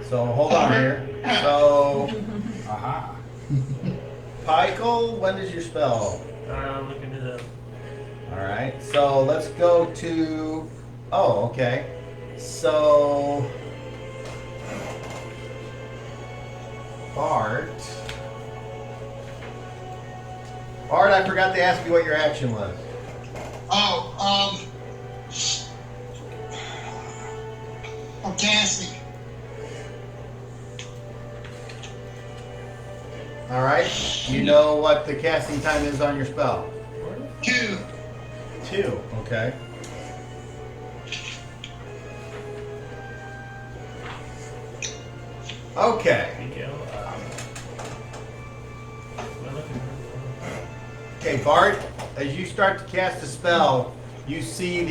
So hold on here. So, Aha. Pykel, when does your spell? I'm looking it up. All right. So let's go to. Oh, okay. So, Bart. Bart, I forgot to ask you what your action was. Oh, I'm casting. All right. You know what the casting time is on your spell? 2. 2. Okay. Okay. Miguel, am I looking for? Okay, Bart. As you start to cast a spell, you see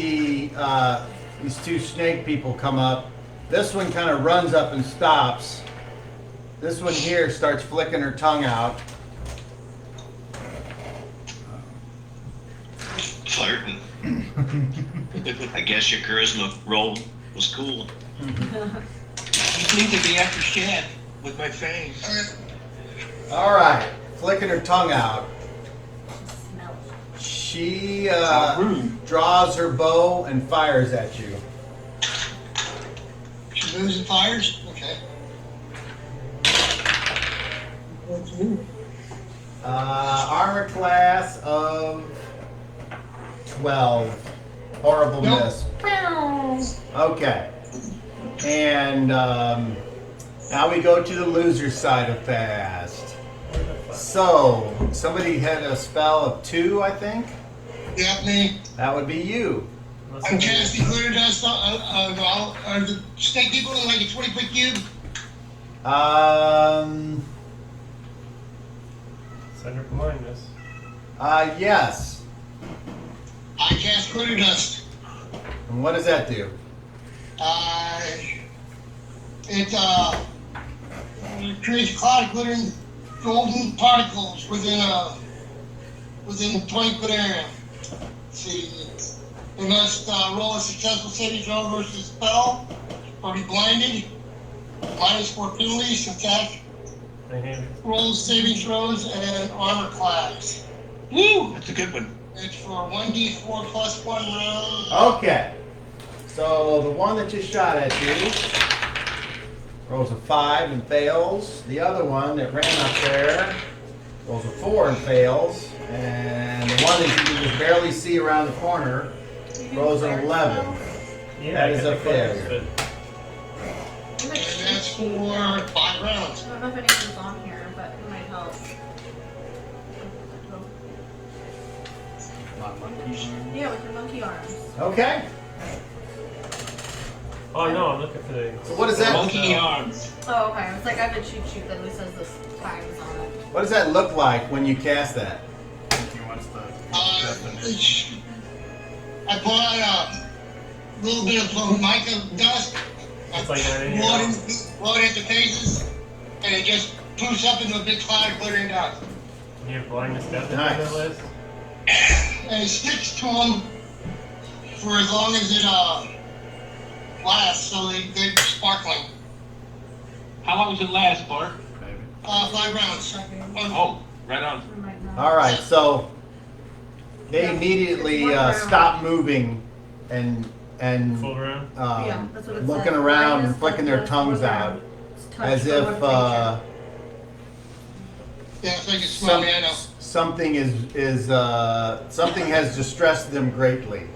these two snake people come up. This one kind of runs up and stops. This one here starts flicking her tongue out. Flirting. I guess your charisma roll was cool. You need to be after Shad with my fangs. All right, flicking her tongue out. Smell it. She How rude. draws her bow and fires at you. She moves and fires? Okay. Armor class of 12. Horrible Nope. miss. Okay. And now we go to the loser side of fast. So, somebody had a spell of 2, I think? Yeah, me. That would be you. I'm casting clear dust. Are the snake people in like a 20-foot cube? Center blindness. Yes. I cast clear dust. And what does that do? It creates a cloud of glittering golden particles within a 20-foot area. Let's see, you must roll a successful saving throw versus spell, or be blinded. -4 penalties, attack. roll saving throws and armor class. Woo! That's a good one. It's for 1d4 plus 1 round. Okay. So the one that just shot at you rolls a 5 and fails. The other one that ran up there rolls a 4 and fails. And the one that you can just barely see around the corner rolls an 11. Yeah, That is a failure. And that's for 5 rounds. I don't know if anything's on here, but it might help. My monkey. Yeah, with your monkey arms. Okay. Oh no, I'm looking for the. So what is that? Monkey arms. Oh, okay. It's like I have a cheat sheet that at least says this times on it. What does that look like when you cast that? Monkey wants the It's- I bought a little bit of mica dust. It's like that in Blow it here. blow it into phases, and it just poofs up into a big cloud of glittering dust. You have blindness death on Nice. that list? And it sticks to them for as long as it lasts, so they're sparkling. How long does it last, Bart? 5 rounds. Oh, right on. We might not. All right. So they immediately stop moving and Full round? Yeah, that's what it looking says. around and Minus flicking their the tongues fourth out round. It's touch as for if one creature. Yeah, so you can smell me, I know. something something has distressed them greatly.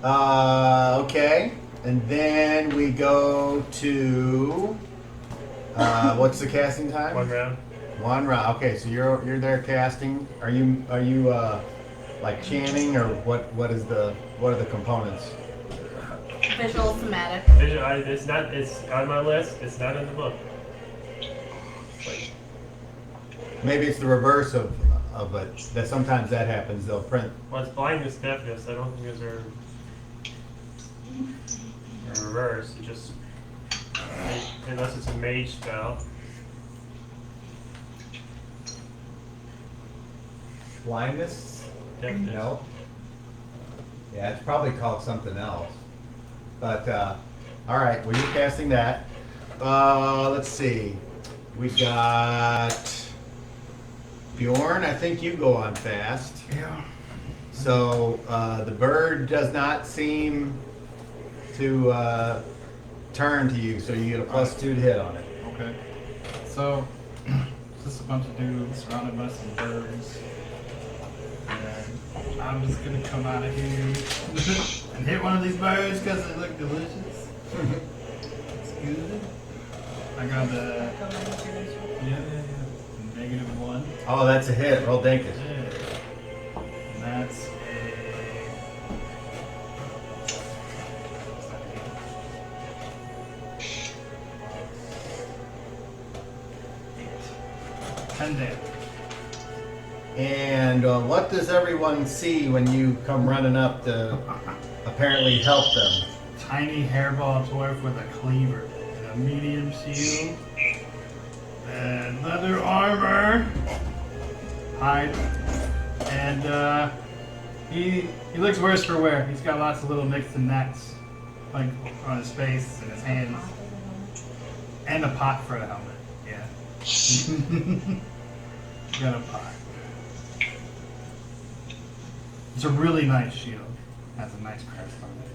Okay, and then we go to what's the casting time? 1 round? 1 round. Okay, so you're there casting. Are you like chanting or what are the components? Visual somatic. It's not. It's on my list. It's not in the book. Maybe it's the reverse of it. That sometimes that happens. They'll print. Well, it's blindness deafness. I don't think those are in reverse. It just unless it's a mage spell. Blindness? Deafness. No. Yeah, it's probably called something else. But all right, well you're casting that. Let's see. We got Bjorn. I think you go on fast. Yeah. So the bird does not seem to turn to you, so you get a +2 to hit on it. Okay. So, just a bunch of dudes surrounded by some birds. And I'm just gonna come out of here and hit one of these birds because they look delicious. It's good. I got the -1. Oh, that's a hit. Roll Dinkus. Yeah. And that's a 10 damage. And what does everyone see when you come running up to apparently help them? Tiny hairball dwarf with a cleaver and a medium shield and leather armor, hide, and he looks worse for wear. He's got lots of little nicks and knacks, like on his face and his hands, and a pot for a helmet. Yeah, got a pot. It's a really nice shield. Has a nice crest on it.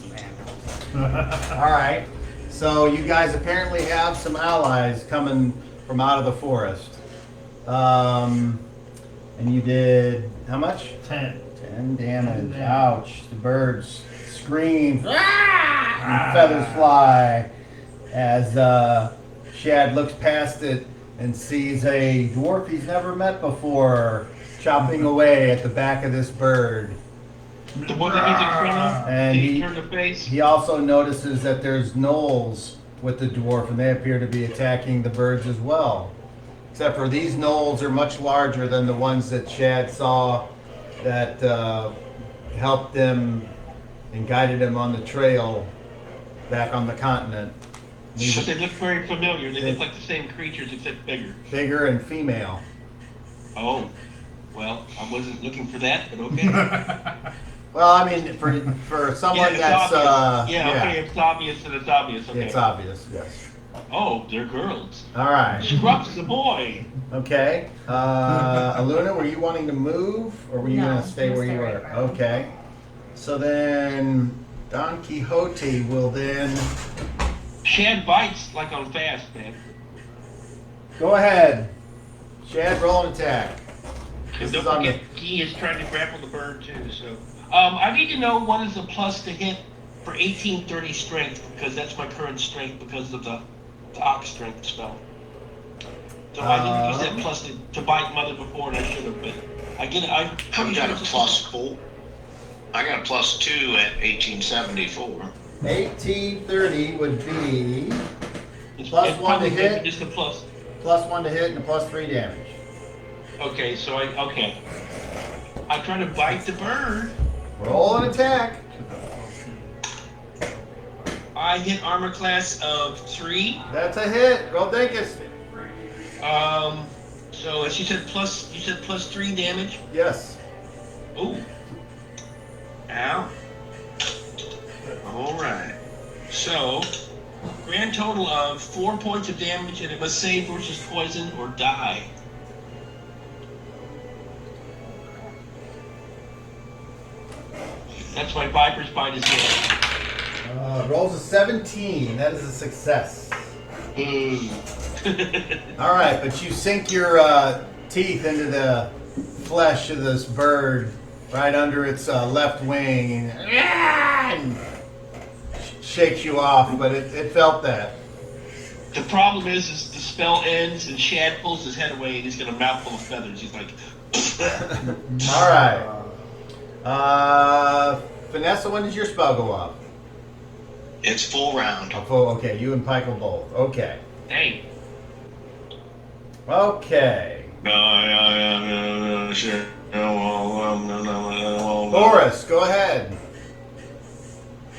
Some handles. All right. So you guys apparently have some allies coming from out of the forest. And you did how much? 10. 10 damage. 10 damage. Ouch. The birds scream. And feathers fly as Shad looks past it and sees a dwarf he's never met before chopping away at the back of this bird. The one that he's in front of? And Did he he- turn the face? He also notices that there's gnolls with the dwarf, and they appear to be attacking the birds as well. Except for these gnolls are much larger than the ones that Shad saw that helped them and guided him on the trail back on the continent. These But are they look very familiar. They look like the same creatures except bigger. bigger and female. Oh, well, I wasn't looking for that, but okay. Well, I mean, for someone it's that's obvious. Okay, it's obvious and it's obvious. Okay. it's obvious, yes. Oh, they're girls. All right. Scrubs is a boy. Okay. Aluna, were you wanting to move, or were you No, going to stay I'm where gonna you stay were? right where I am. Okay. So then Don Quixote will then Shad bites like on fast, man. go ahead. Shad, roll an attack. And This don't is on forget, Guy is trying to grapple the bird too. So, I need to know what is the plus to hit for 1830 strength, because that's my current strength because of the ox strength spell. So I didn't use that plus to bite mother before, and I should have. But I get it. I've got a +4. I got a +2 at 1874. 1830 would be It's, plus it's one to probably hit. Just the plus. +1 to hit and a +3 damage. Okay, so I try to bite the bird. Roll an attack. I hit armor class of 3. That's a hit. Roll Dinkus. So as you said +3 damage. Yes. Ooh. Ow. Alright. So, grand total of 4 points of damage, and it must save versus poison or die. That's why Viper's Bite is good. Rolls a 17. That is a success. Mm. All right, but you sink your teeth into the flesh of this bird right under its left wing and shakes you off, but it felt that. The problem is the spell ends and Shad pulls his head away and he's got a mouthful of feathers. He's like, All right. Vanessa, when does your spell go off? It's full round. Oh, okay, you and Pike will both. Okay. dang. Okay. Sure. Boris, go ahead.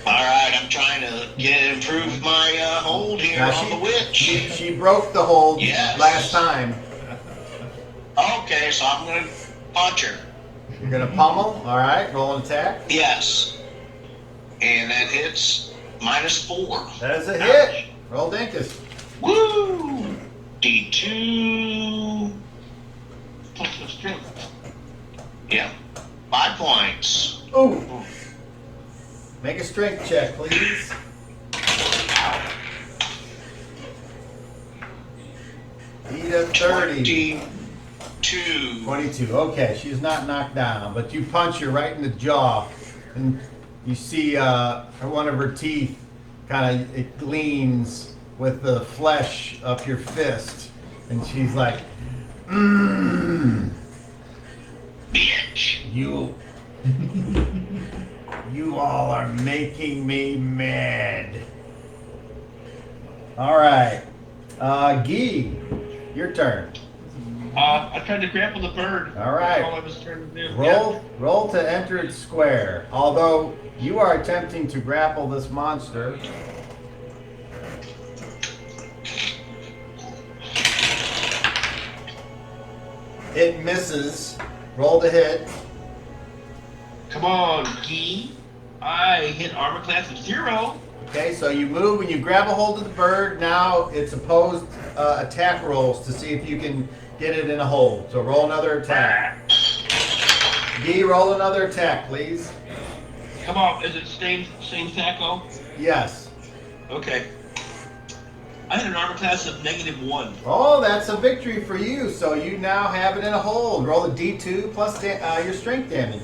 All right, I'm trying to improve my hold here Now, on the witch. She broke the hold Yes. last time. Okay, so I'm gonna punch her. You're gonna pummel. All right, roll an attack. Yes, and that hits -4. That is a hit. Roll Dinkus. Woo! D2. Plus the strength. Yeah, 5 points. Ooh. Make a strength check, please. Beat a 30. 22. 22. Okay, she's not knocked down, but you punch her right in the jaw, and you see one of her teeth kind of it gleams with the flesh up your fist, and she's like, Bitch. You all are making me mad. All right, Guy, your turn. I tried to grapple the bird. All right. That's all I was trying to do. Roll to enter its square. Although you are attempting to grapple this monster. It misses. Roll to hit. Come on, Guy. I hit armor class of 0. Okay, so you move and you grab a hold of the bird. Now it's opposed attack rolls to see if you can get it in a hold. So roll another attack. Guy, roll another attack, please. Come on, is it same tackle? Yes. Okay. I had an armor class of -1. Oh, that's a victory for you. So you now have it in a hold. Roll a D2 plus your strength damage.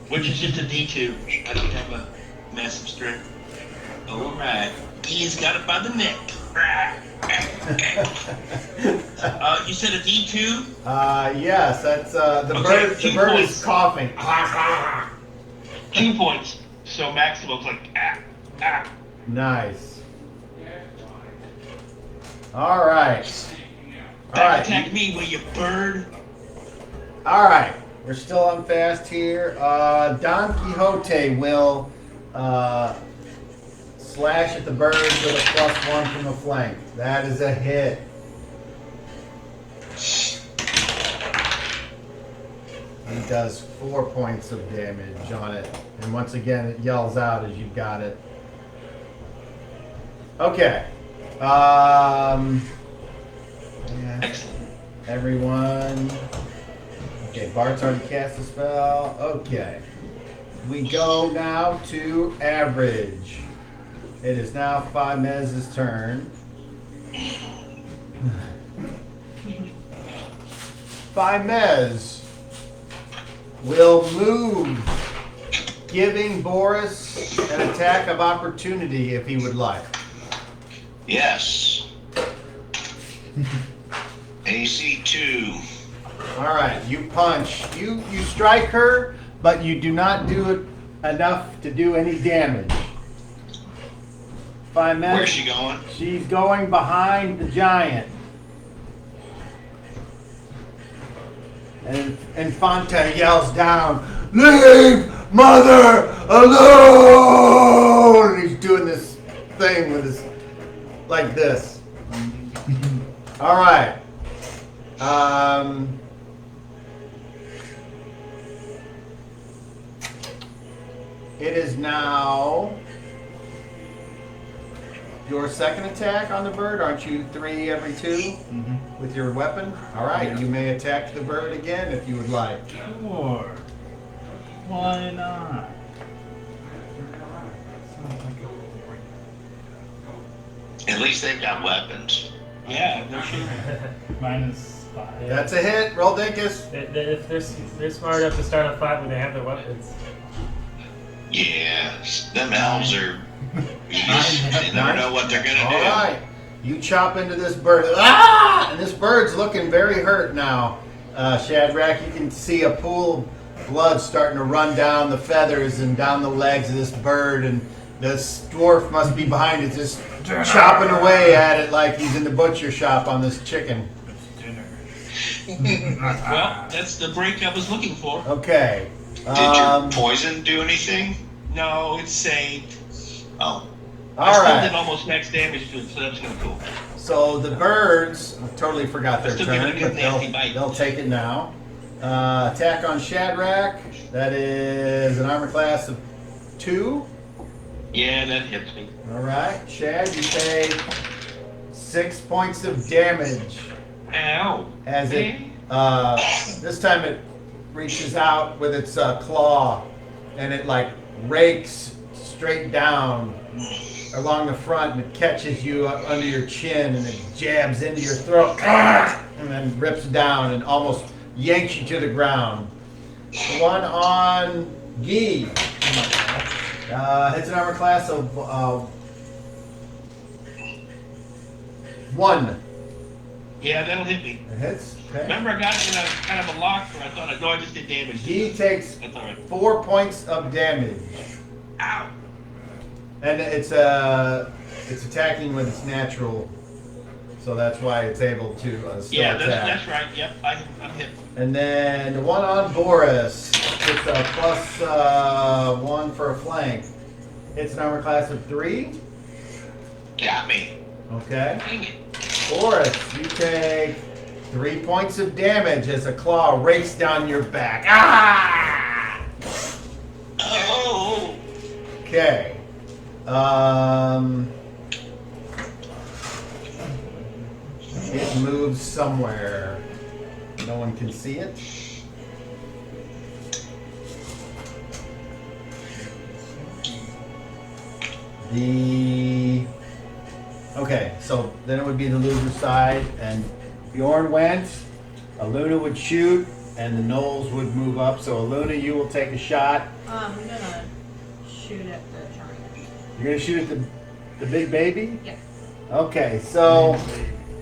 Which is just a D2. I don't have a massive strength. Alright. He's got it by the neck. You said a D2? Yes, that's the Okay, bird. The 2 bird points. is coughing. 2 points. So maximum's like Nice. All right. All right. Attack me, will you, bird? All right. We're still on fast here. Don Quixote will slash at the bird with a +1 from the flank. That is a hit. He does 4 points of damage on it. And once again, it yells out as you got it. Okay. Yeah, Excellent. everyone. Okay, Bart's already cast a spell. Okay. We go now to average. It is now Faimez's turn. Faimez will move, giving Boris an attack of opportunity if he would like. Yes. AC 2. All right, you punch. You strike her, but you do not do it enough to do any damage. Faimez, Where's she going? she's going behind the giant. And Infanta yells down, "Leave Mother alone!" And he's doing this thing with his, like this. All right. It is now your second attack on the bird. Aren't you 3 every 2 with your weapon? All right, you may attack the bird again if you would like. Sure. Why not? At least they've got weapons. Yeah, no shit. -5. That's a hit. Roll Dinkus. If they're smart enough to start a fight when they have their weapons. Yeah, them elves are. You never know what they're gonna All do. right. You chop into this bird. Ah! And this bird's looking very hurt now. Shadrack, you can see a pool of blood starting to run down the feathers and down the legs of this bird. And this dwarf must be behind it, just chopping away at it like he's in the butcher shop on this chicken. Well, that's the break I was looking for. Okay. Did your poison do anything? No, it's saved. Oh. I All still right. did almost max damage to it, so that's kind of cool. So the birds, I totally forgot their Still give it a turn, good but nasty bite. they'll take it now. Attack on Shadrack. That is an armor class of 2. Yeah, that hits me. All right, Shad, you take 6 points of damage Ow. as it. This time it reaches out with its claw, and it like rakes straight down along the front, and it catches you up under your chin, and it jabs into your throat, and then rips down and almost yanks you to the ground. The one on Guy. It's an armor class of 1. Yeah, that'll hit me. It hits. Okay. Remember, I got it in a kind of a lock where I thought, no, I just did damage. He takes That's all right. 4 points of damage, Ow. and it's attacking with its natural, so that's why it's able to still Yeah, attack. that's right. Yep, I'm hit. And then the one on Boris, it's a plus 1 for a flank. It's an armor class of 3. Got me. Okay. Dang it. Boris, you take 3 points of damage as a claw rakes down your back. Ah! Oh. Okay. It moves somewhere. No one can see it. Okay, so then it would be the loser side, and Bjorn went, Aluna would shoot, and the Knolls would move up. So Aluna, you will take a shot. I'm gonna shoot at the giant. You're gonna shoot at the big baby? Yes. Okay, so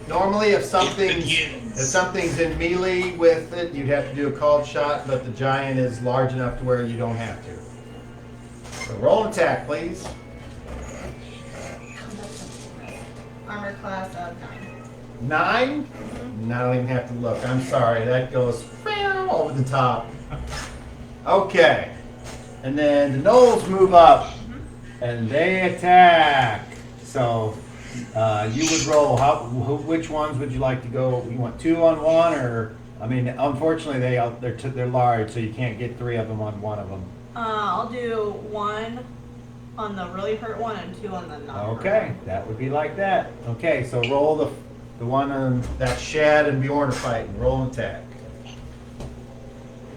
normally if something's in melee with it, you'd have to do a called shot, but the giant is large enough to where you don't have to. So roll an attack, please. Armor class of 9. 9? I don't even have to look. I'm sorry. That goes over the top. Okay. And then the Knolls move up, and they attack. So you would roll. Which ones would you like to go? You want 2 on 1, or I mean, unfortunately they're large, so you can't get 3 of them on one of them. I'll do 1 on the really hurt one and 2 on the not hurt Okay, one. that would be like that. Okay, so roll the one on that Shad and Bjorn are fighting. Roll an attack.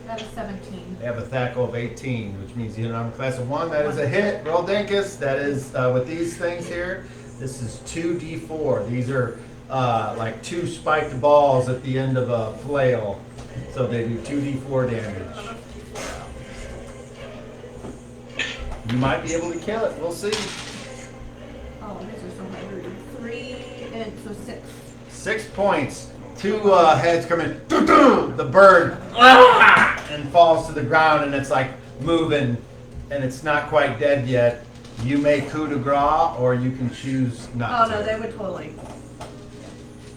That was 17. They have a THAC of 18, which means you hit an armor class of 1. That is a hit. Roll Dinkus. That is, with these things here, this is 2d4. These are like 2 spiked balls at the end of a flail. So they do 2d4 damage. You might be able to kill it. We'll see. Oh, this is so hard. 3 and so 6. 6 points. 2 heads come in. The bird and falls to the ground, and it's like moving, and it's not quite dead yet. You may coup de grace, or you can choose not Oh to. no, they would totally.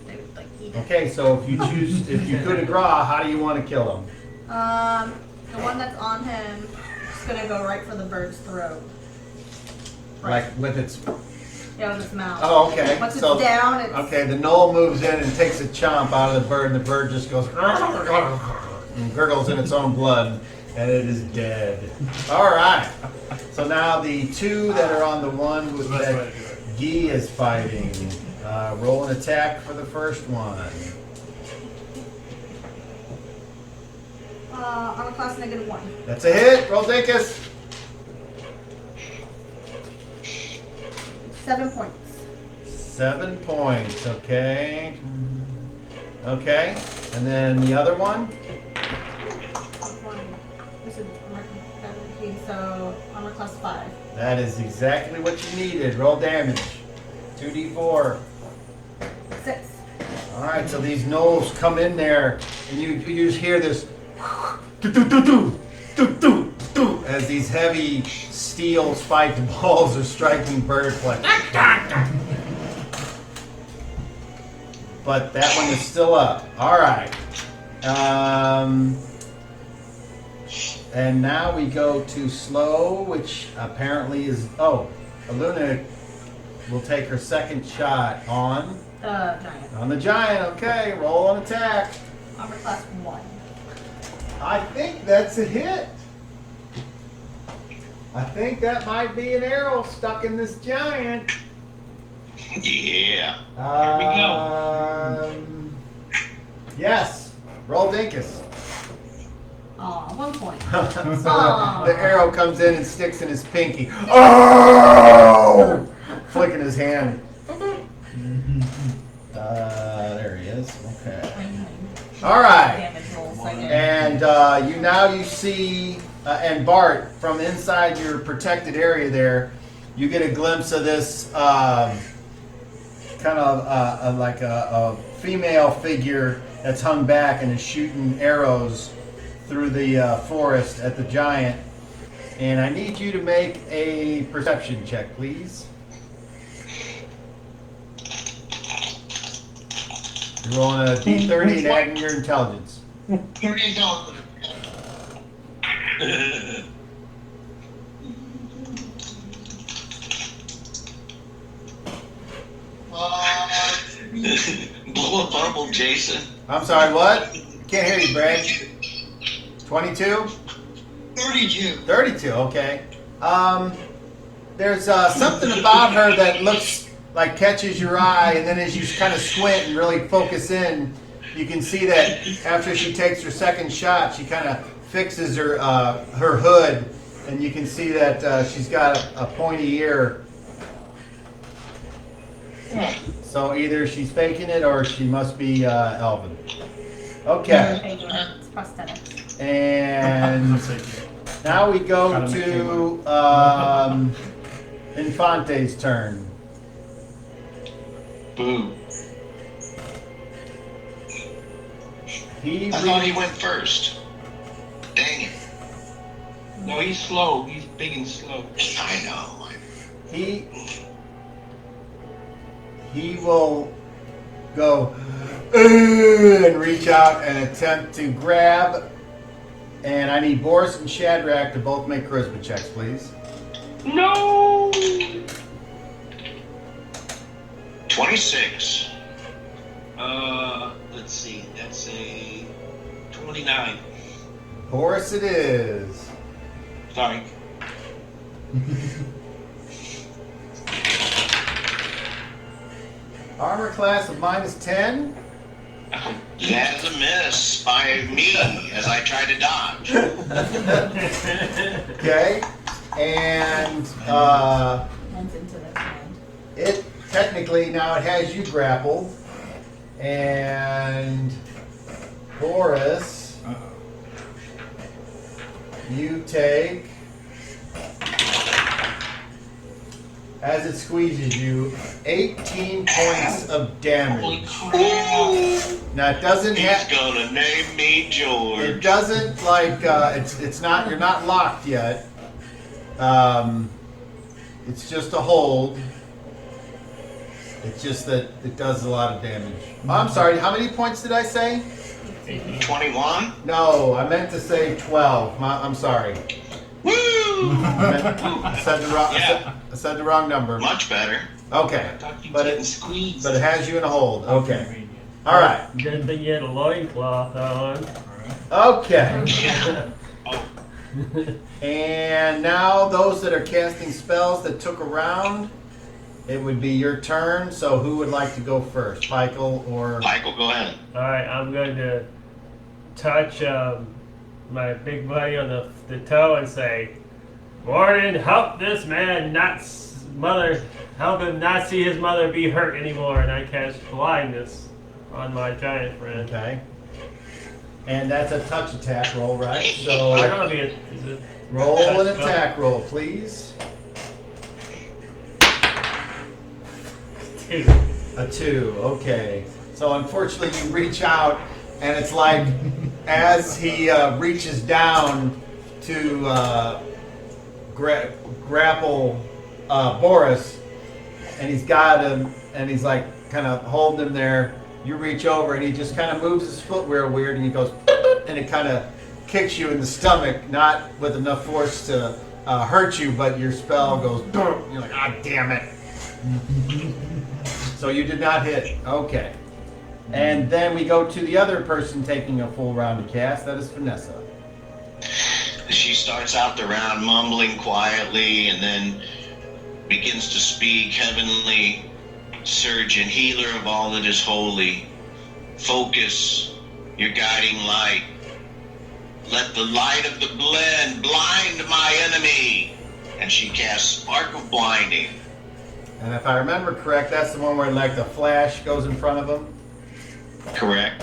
They would like eat it. Okay, so if you choose, if you coup de grace, how do you want to kill him? The one that's on him is gonna go right for the bird's throat. Right. Like with its. Yeah, with its mouth. Oh, okay. Once So- it's down, it's. Okay, the knoll moves in and takes a chomp out of the bird, and the bird just goes and gurgles in its own blood, and it is dead. All right. So now the 2 that are on the one with That's the way that to do it. Guy is fighting. Roll an attack for the first one. Armor class -1. That's a hit. Roll Dinkus. 7 points. 7 points. Okay. Okay. And then the other one. This is armor 17, so armor class 5. That is exactly what you needed. Roll damage. 2d4. 6. All right, so these gnolls come in there, and you just hear this as these heavy steel spiked balls are striking bird flesh. But that one is still up. All right. And now we go to slow, which apparently is Aluna will take her second shot on Giant. the giant. Okay, roll on attack. Armor class 1. I think that's a hit. I think that might be an arrow stuck in this giant. Yeah. Here Yes. Roll Dinkus. Aw, 1 point. So Aw. the arrow comes in and sticks in his pinky. Oh! Flicking his hand. There he is. Okay. All right. Damage rolls, I guess. And you see, and Bart, from inside your protected area there, you get a glimpse of this kind of like a female figure that's hung back and is shooting arrows through the forest at the giant. And I need you to make a perception check, please. You're rolling a d30 and adding your intelligence. 30 intelligence. Blow a bubble, Jason. I'm sorry, what? Can't hear you, Brad. 22? 32. 32, okay. There's something about her that looks like catches your eye, and then as you kind of squint and really focus in, you can see that after she takes her second shot, she kind of fixes her her hood, and you can see that she's got a pointy ear. So either she's faking it or she must be elven. Okay, It's prosthetics. and now we go Gotta make to Infante's turn. Boo. He I thought he went first. Dang it. No, he's slow. He's big and slow. I know. he will go and reach out and attempt to grab. And I need Boris and Shadrack to both make charisma checks, please. No! 26. Let's see. That's a 29. Boris it is. Sorry. Armor class of -10. That is a miss by me as I try to dodge. Okay. And Runs into this hand. it technically now it has you grappled. And Boris, you take, as it squeezes you, 18 points of Holy damage. crap. Now it doesn't He's have. gonna name me It George. doesn't like it's not you're not locked yet. It's just a hold. It's just that it does a lot of damage. Oh, I'm sorry. How many points did I say? 21? No, I meant to say 12. I'm sorry. Woo! I said the wrong. Yeah. I said the wrong number. Much better. Okay, I thought you but getting it squeezed. but it has you in a hold. Okay. All right. Good thing you had a loincloth on. Okay. Yeah. Oh, And now those that are casting spells that took a round, it would be your turn. So who would like to go first, Michael or? Michael, go ahead. Alright, I'm going to touch my big buddy on the toe and say, Warden, help this man help him not see his mother be hurt anymore. And I cast blindness on my giant friend. Okay. And that's a touch attack roll, right? I So don't know if is it roll touch an spell? attack roll, please. 2. A 2. Okay. So unfortunately, you reach out, and it's like as he reaches down to grapple Boris, and he's got him, and he's like kind of holding him there. You reach over, and he just kind of moves his foot real weird, and he goes, and it kind of kicks you in the stomach, not with enough force to hurt you, but your spell goes, you're like, ah, damn it. So you did not hit. Okay. And then we go to the other person taking a full round to cast. That is Vanessa. She starts out the round mumbling quietly and then begins to speak. Heavenly surgeon, healer of all that is holy, focus your guiding light. Let the light of the blend blind my enemy. And she casts Spark of Blinding. And if I remember correct, that's the one where like the flash goes in front of him. Correct.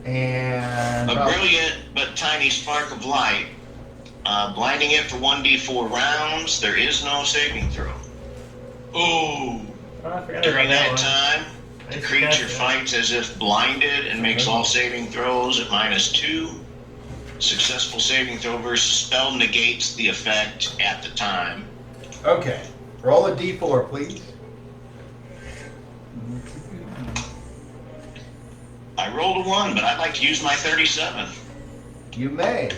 And A brilliant but tiny spark of light, blinding it for 1d4 rounds. There is no saving throw. Ooh. Oh, I forgot During about that one. time, I the just creature cast it. fights as if blinded and makes all saving throws at -2. Successful saving throw versus spell negates the effect at the time. okay. Roll a d4, please. I rolled a 1, but I'd like to use my 37. You may.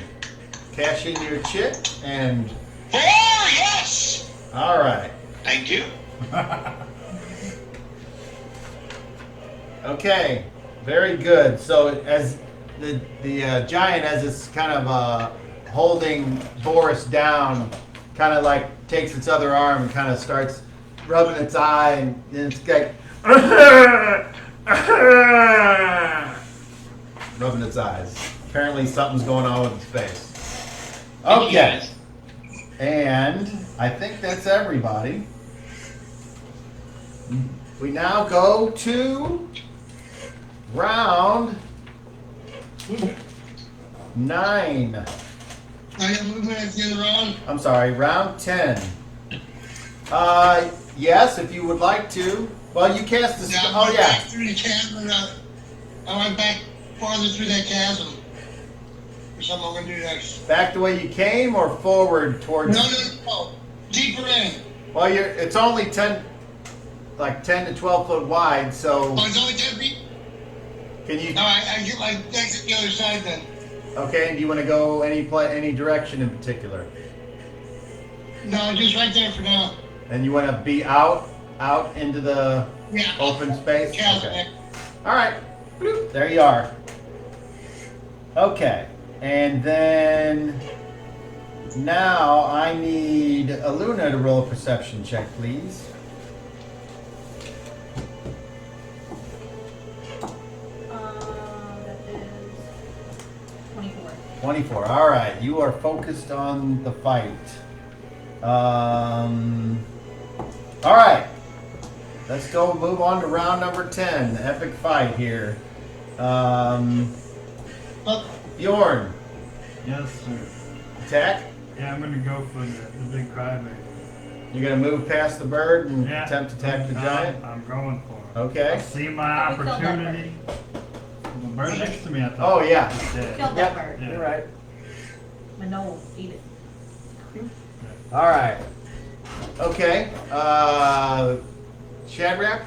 Cash in your chit and 4, yes! all right. Thank you. Okay, very good. So as the giant, as it's kind of holding Boris down, kind of like takes its other arm and kind of starts rubbing its eye, and then it's like rubbing its eyes. Apparently something's going on with its face. Okay, and I think that's everybody. We now go to round 9. I have movement at the end of the round. I'm sorry, round 10. Yes, if you would like to. Well, you cast the. Yeah, Oh, yeah. back through the chasm. I went back farther through that chasm. Or something I'm going to do next. Back the way you came or forward towards. No. Deeper in. Well, it's only 10 to 12 foot wide, so Oh, it's only 10 feet? can you. No, I get my exit the other side then. Okay, and do you want to go any direction in particular? No, just right there for now. And you want to be out into the Yeah. open space? Chasm. Okay. All right. Bloop. There you are. Okay. And then now I need Aluna to roll a perception check, please. 24. All right, you are focused on the fight. All right, let's go move on to round number 10. The epic fight here. Bjorn, Yes, sir. attack. Yeah, I'm gonna go for the big crybaby. You're gonna move past the bird and Yeah. attempt to attack the giant. I'm going for it. Okay. I see my We killed that opportunity. The bird next to me, I thought. Oh, yeah. was dead. Killed Yep. that bird. Yeah. You're right. But no, eat it. All right. Okay. Shadrack.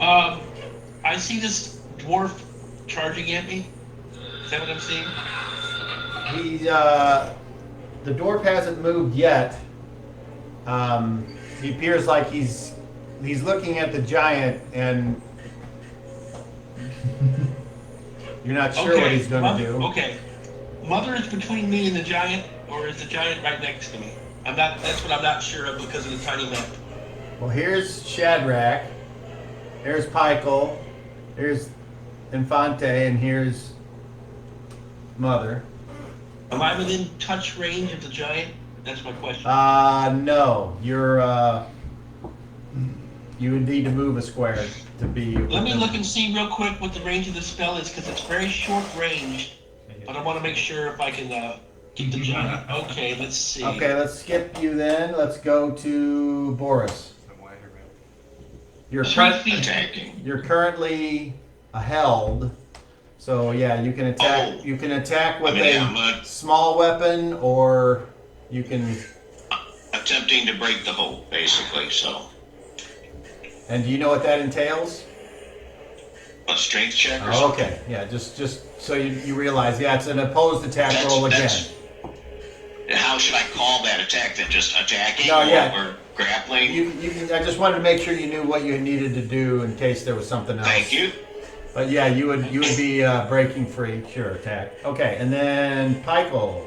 I see this dwarf charging at me. Is that what I'm seeing? He's the dwarf hasn't moved yet. He appears like he's looking at the giant, and you're not sure what he's going to do. Okay. Mother is between me and the giant, or is the giant right next to me? That's what I'm not sure of because of the tiny map. Well, here's Shadrach. Here's Pykel. Here's Infante, and here's Mother. Am I within touch range of the giant? That's my question. No. You would need to move a square to be. Let me look and see real quick what the range of the spell is, because it's very short range. But I want to make sure if I can get the giant. Okay, let's see. Okay, let's skip you then. Let's go to Boris. You're, 3 feet. Attacking. you're currently held, so yeah, you can attack. Oh. You can attack with I'm a small weapon, or you can. attempting to break the hold, basically. So And do you know what that entails? a strength check or Oh, something. okay, yeah, just so you realize, yeah, it's an opposed attack That's- roll again. that's- How should I call that attack? Then just attacking No, yeah. or grappling? You can, I just wanted to make sure you knew what you needed to do in case there was something else. Thank you. But yeah, you would be breaking free. Sure, attack. Okay, and then Pykel.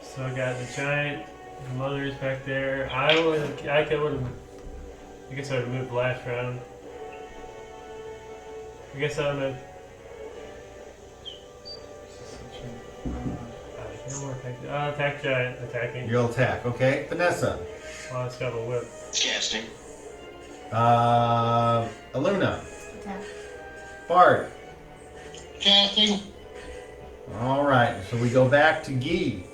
So I got the giant, the mother's back there. I guess I would have moved last round. I guess I'm a. No more attack. Attack giant, attacking. You'll attack. Okay, Vanessa. Well, it's got a whip. Casting. Aluna. Attack. Bart. Casting. All right, so we go back to Guy.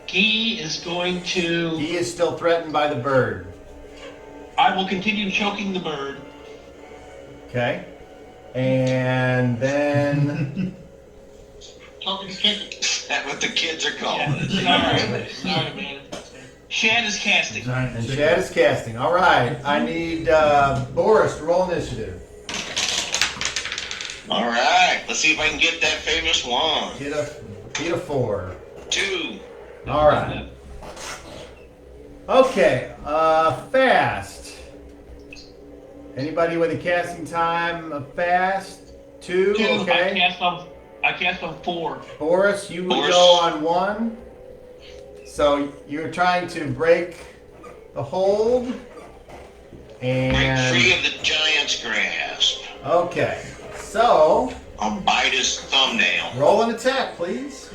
He is going to. He is still threatened by the bird. I will continue choking the bird. Okay, and then Talking to chicken. That's what the kids are calling it. Sorry, man. Shad is casting. Giant and chicken. Chad is casting. All right, I need Boris to roll initiative. All right, let's see if I can get that famous one. Get a 4. 2. All right. Okay, fast. Anybody with a casting time of fast? 2, okay. I cast on 4. Boris, you would Boris. go on 1. So you're trying to break the hold. Break free And of the giant's grasp. okay, so I'll bite his thumbnail. roll an attack, please.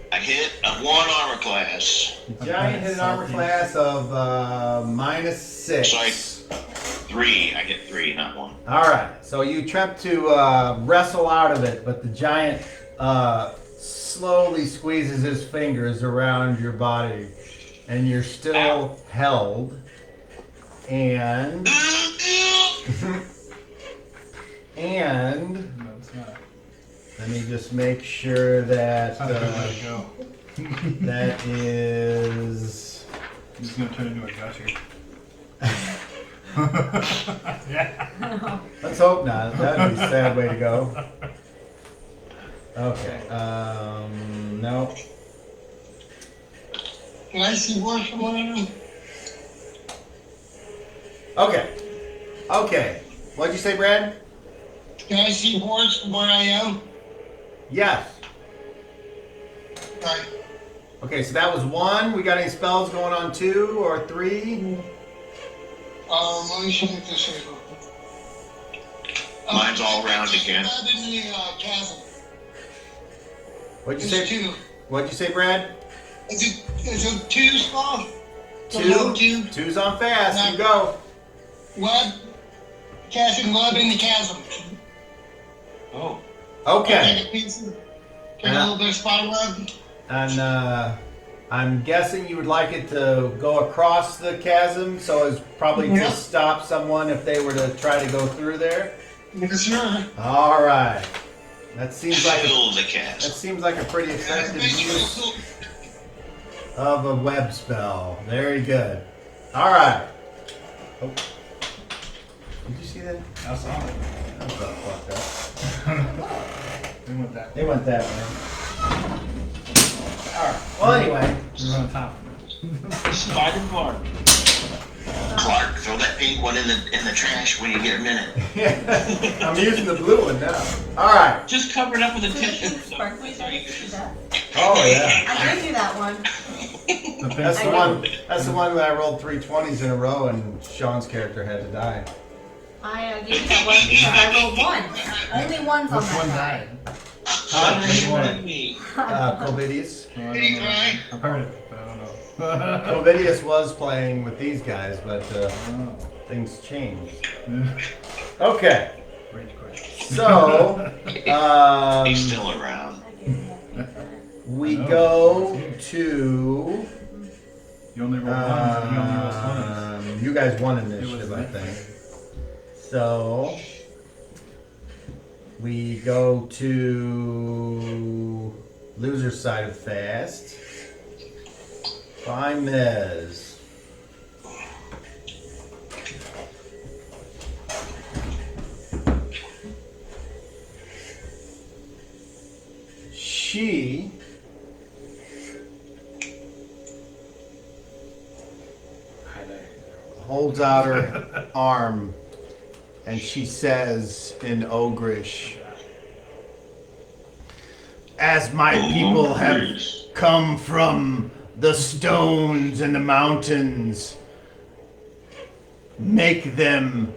I hit a 1 armor class. The giant hit an armor class of -6. So 3. I get 3, not 1. All right, so you attempt to wrestle out of it, but the giant slowly squeezes his fingers around your body, and you're still held. And and No, it's not. let me just make sure that That's not a good way to go. that is. He's gonna turn into a gusher. Yeah. Let's hope not. That'd be a sad way to go. Okay. No. Can I see worse from one of them? Okay. Okay. What'd you say, Brad? Can I see worse from where I am? Yes. Right. Okay, so that was 1. We got any spells going on 2 or 3? Let me check this here. Mine's all round again. Web in the chasm. What'd you There's say? two. What'd you say, Brad? Is it two small? Two. Two. Two's on fast. You go. Web. Casting web in the chasm. Oh. Okay. Take a piece. Take a little bit of spider web. And I'm guessing you would like it to go across the chasm, so as probably Yeah. to stop someone if they were to try to go through there. Yes, sir. All right. That seems like Fill the that cast. seems like a pretty effective That's use basically of a web spell. Very good. All right. Oh. Did you see that? I saw it. That was all fucked up. We went that way. They went that way. All right. Well, anyway. We were on top of it. Spider Clark. Clark, throw that pink one in the trash when you get a minute. I'm using the blue one now. All right. Just cover it up with a tissue. Sparkly, did you see that? Oh yeah. I gave you that one. The pink That's the one. one. That's the one that I rolled 3 20s in a row, and Sean's character had to die. I gave you that one because I rolled one. Only one's on Which that one side. died? Which one? one? Me. Covidius. Oh, I don't Did he know. cry? I've heard it, but I don't know. Covidius was playing with these guys, but Oh. things changed. Okay. Rage quit. So He's still around. I gave you that pizza. we I know. go to. You only rolled ones and he only rolls 20s. You guys won It was initiative, I that think. way. So we go to loser side of fast. Find Mez. She holds out her arm and she says in Ogrish, "As my people have come from the stones and the mountains, make them,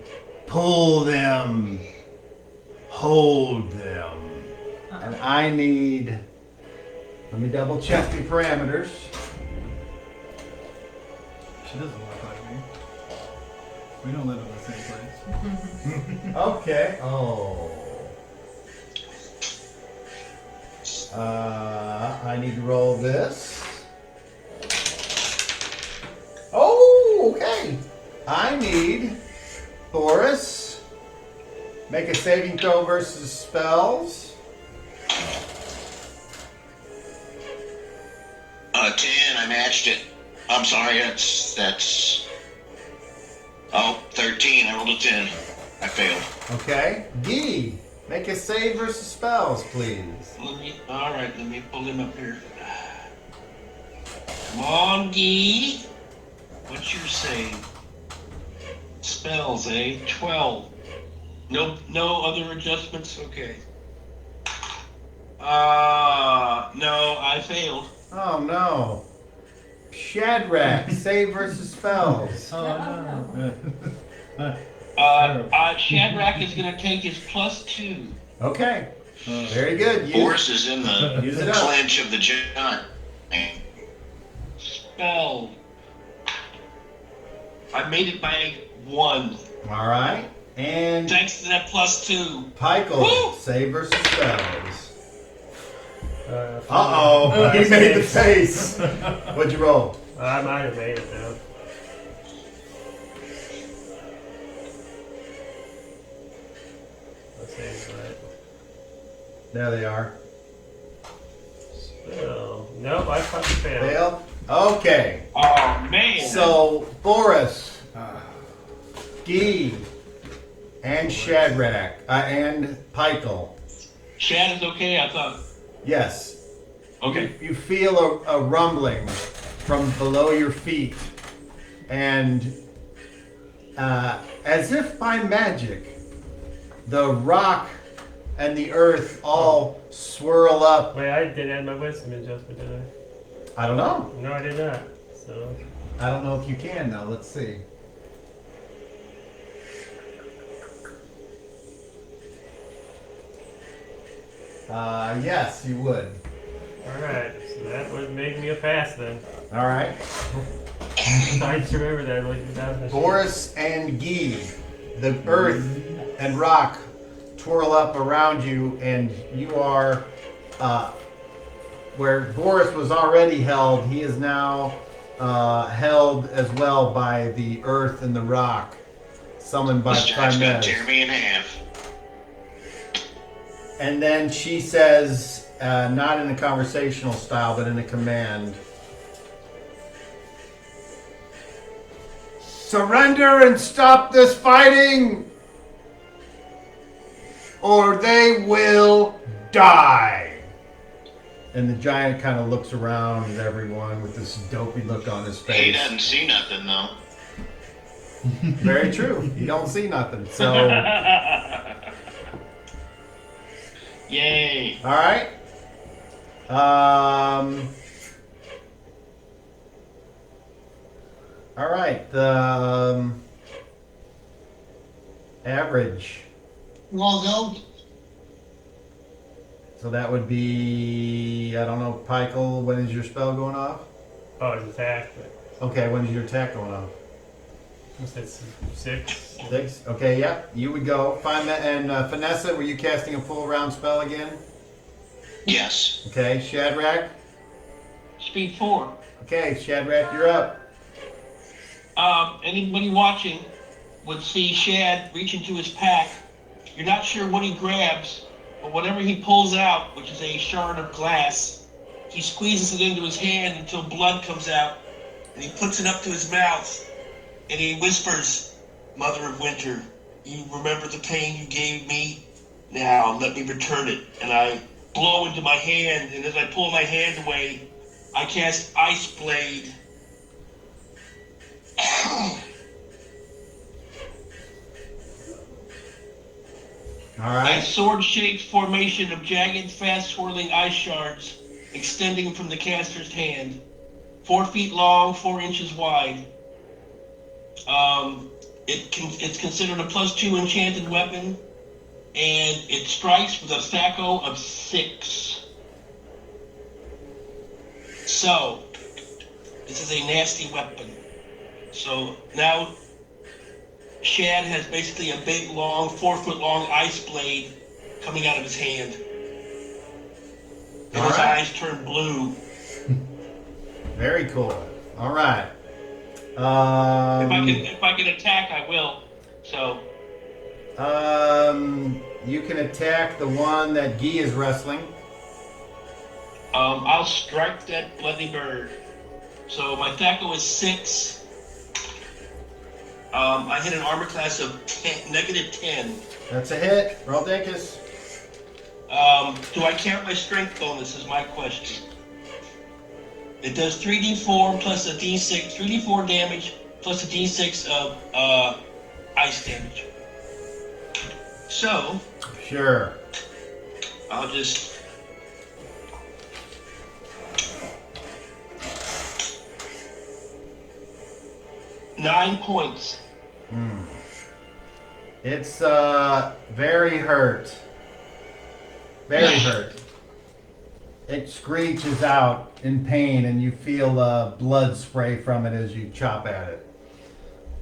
pull them, hold them." And I need, let me double check the parameters. She doesn't look like me. We don't live in the same place. Okay. Oh. I need to roll this. Oh, okay. I need Boris. Make a saving throw versus spells. 10, I matched it. I'm sorry, that's. Oh, 13, I rolled a 10. I failed. Okay. Gee, make a save versus spells, please. Alright, let me pull him up here. Come on, Gee. What's your save? Spells, eh? 12. No other adjustments? Okay. No, I failed. Oh no. Shadrack, save versus spells. Oh, no. Shadrack is gonna take his +2. Okay. Very good. Boris is in the use it up. clinch of the giant. Spell. I made it by 1. All right. And Thanks to that +2. Pikel, Woo! save versus spells. Uh Uh-oh, he made the face. What'd you roll? I might have made it though. Let's see, right. There they are. Spell. Nope, I fucking failed. Fail? Okay. Oh, man. So, Boris, Guy, and Shadrack, and Pikel. Shad is okay, I thought. Yes. Okay. You feel a rumbling from below your feet, and as if by magic, the rock and the earth all swirl up. Wait, I did add my wisdom adjustment, did I don't know. I? No, I did not. So, I don't know if you can now. Let's see. Yes, you would. Alright, so that would make me a pass then. All right. I just remember that. Like, that was Boris and Guy, the earth and rock twirl up around you, and you are where Boris was already held. He is now held as well by the earth and the rock, summoned by This giant's gonna tear Primez. me in half. And then she says, not in a conversational style, but in a command. Surrender and stop this fighting, or they will die. And the giant kind of looks around at everyone with this dopey look on his He face. doesn't see nothing though. Very true. You don't see nothing. So, Yay. all right. All right. The average. Well, no. So that would be, I don't know, Pykel, when is your spell going off? Oh, it's attack, but Okay, when is your attack going off? what's that, 6? 6? Okay, yep, you would go. Fine, and Vanessa, were you casting a full round spell again? Yes. Okay, Shadrack? Speed 4. Okay, Shadrack, you're up. Anybody watching would see Shad reach into his pack. You're not sure what he grabs, but whatever he pulls out, which is a shard of glass, he squeezes it into his hand until blood comes out, and he puts it up to his mouth, and he whispers, "Mother of Winter, you remember the pain you gave me? Now let me return it." And I blow into my hand, and as I pull my hand away, I cast Ice Blade. All A right. sword-shaped formation of jagged, fast-swirling ice shards extending from the caster's hand. 4 feet long, 4 inches wide. It's considered a +2 enchanted weapon, and it strikes with a THAC0 of 6. So, this is a nasty weapon. So now Shad has basically a big, long, 4-foot-long ice blade coming out of his hand. And All his right. eyes turn blue. Very cool. All right. If I can attack, I will. So, You can attack the one that Guy is wrestling. I'll strike that bloody bird. So my THAC0 is 6. I hit an armor class of -10. That's a hit. Roll Dinkus. Do I count my strength bonus is my question. It does 3d4 plus a d6, 3d4 damage plus a d6 of ice damage. So, Sure. I'll just... Nine points. It's very hurt. Very hurt. It screeches out in pain, and you feel blood spray from it as you chop at it.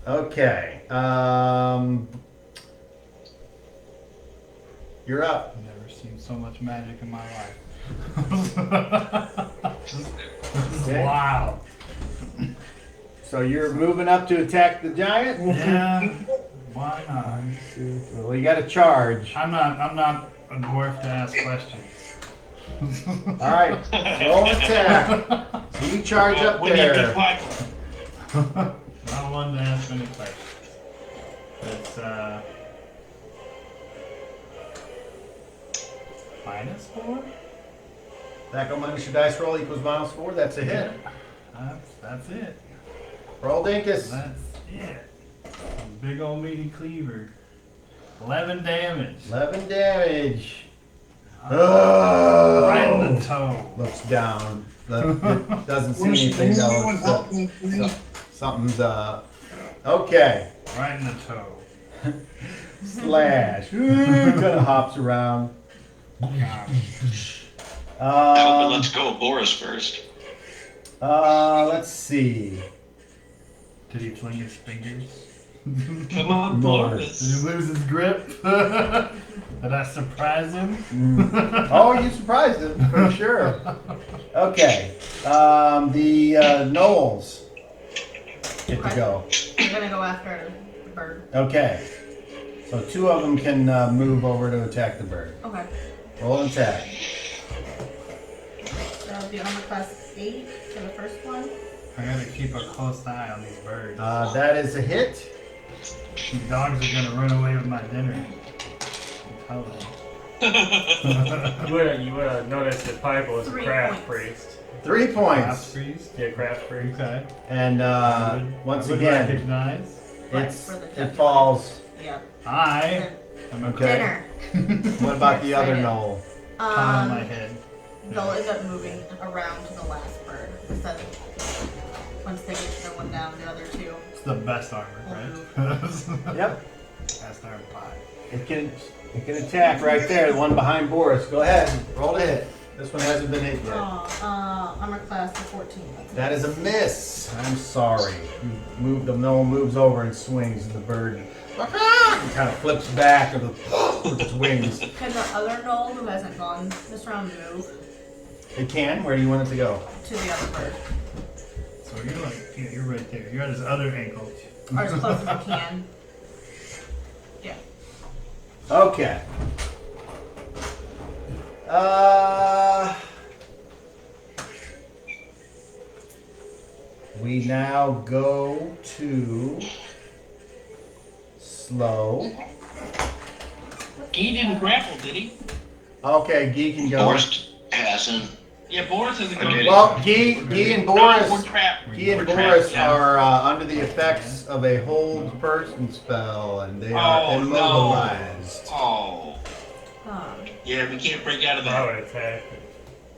Okay. You're up. I've never seen so much magic in my life. Okay. Wow. So you're moving up to attack the giant? Yeah. Why not? Well, you got to charge. I'm not a dwarf to ask questions. All right. Roll attack. So you charge up When you get there. Michael. Not one to ask any questions. It's -4? Back on minus your dice roll equals -4. That's a hit. That's it. Roll Dinkus. That's it. Big old meaty cleaver. 11 damage. 11 damage. Right in the Oh! toe. Looks down. It doesn't see anything though. Something's okay. Right in the toe. Slash. Kind of hops around. Let's go with Boris first. Let's see. Did he fling his fingers? Come on, Did Boris. he lose his grip? Did I surprise him? Oh, you surprised him for sure. Okay. The Knowles get to go. I'm gonna go after the bird. Okay. So 2 of them can move over to attack the bird. Okay. Roll an attack. That would be armor class 8 for the first one. I gotta keep a close eye on these birds. That is a hit. These dogs are gonna run away with my dinner. Tell them. You would have noticed that Piper was a 3 craft points. priest. 3 points. Last freeze. Yeah, craft priest. Okay. And once I would again, recognize. it falls. Yeah. I am a Okay. Dinner. What about the other knoll? pie on my head. They'll end up moving around to the last bird. So once they get the one down, the other 2. It's the best armor, right? Yep. Best armor pie. It can attack right there. The one behind Boris. Go ahead. Roll to hit. This one hasn't been hit yet. Armor class of 14. That is a miss. I'm sorry. The knoll moves over and swings, and the bird kind of flips back with its wings. Can the other knoll who hasn't gone this round move It can. Where do you want it to go? to the other bird? So you're like, yeah, you're right there. You're at his other ankle. Or as close as I can. Yeah. Okay. We now go to slow. He didn't grapple, did he? Okay, Gee can go. Boris hasn't. Yeah, Boris isn't I going did. to. Well, Gee and Boris. We're trapped. He and We're Boris trapped, yeah. are under the effects of a hold person spell, and they are Oh, no. immobilized. Oh. Yeah, we can't break out of I that. would attack.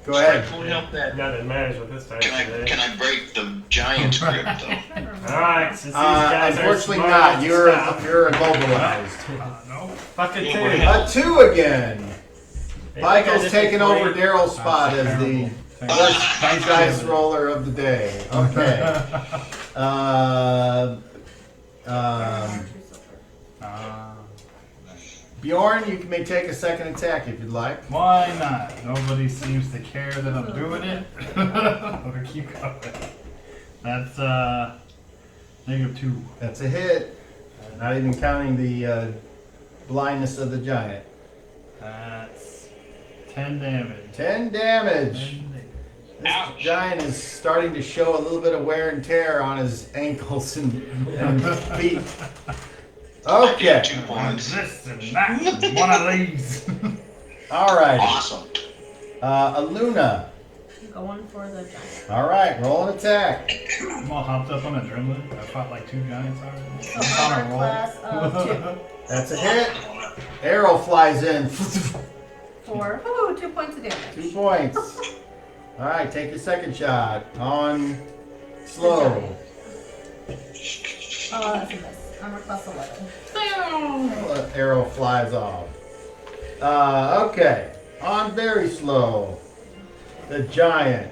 Go ahead. Strike won't help that. Nothing matters with this time today. Can I break the giant's grip though? Alright, since these guys are Unfortunately smart, not. stop. You're immobilized. No. Fucking Yeah, two. we're A 2 again. Michael's taking over Daryl's spot as the dice roller of the day. Okay. Bjorn, you may take a second attack if you'd like. Why not? Nobody seems to care that I'm doing it. Or keep going. That's -2. That's a hit. Not even counting the blindness of the giant. That's 10 damage. 10 damage. This Ouch. giant is starting to show a little bit of wear and tear on his ankles and feet. I Okay. did 2 points. This and that. One of these. All right. Awesome. Aluna. Going for the giant. All right. Roll an attack. I'm all hopped up on adrenaline. I fought like 2 giants already. So I'm on a armor roll. class of 2. That's a hit. Arrow flies in. 4. Ooh, 2 points of damage. 2 points. All right. Take your second shot on slow. Oh, that's a miss. Armor class 11. The arrow flies off. Okay. On very slow. The giant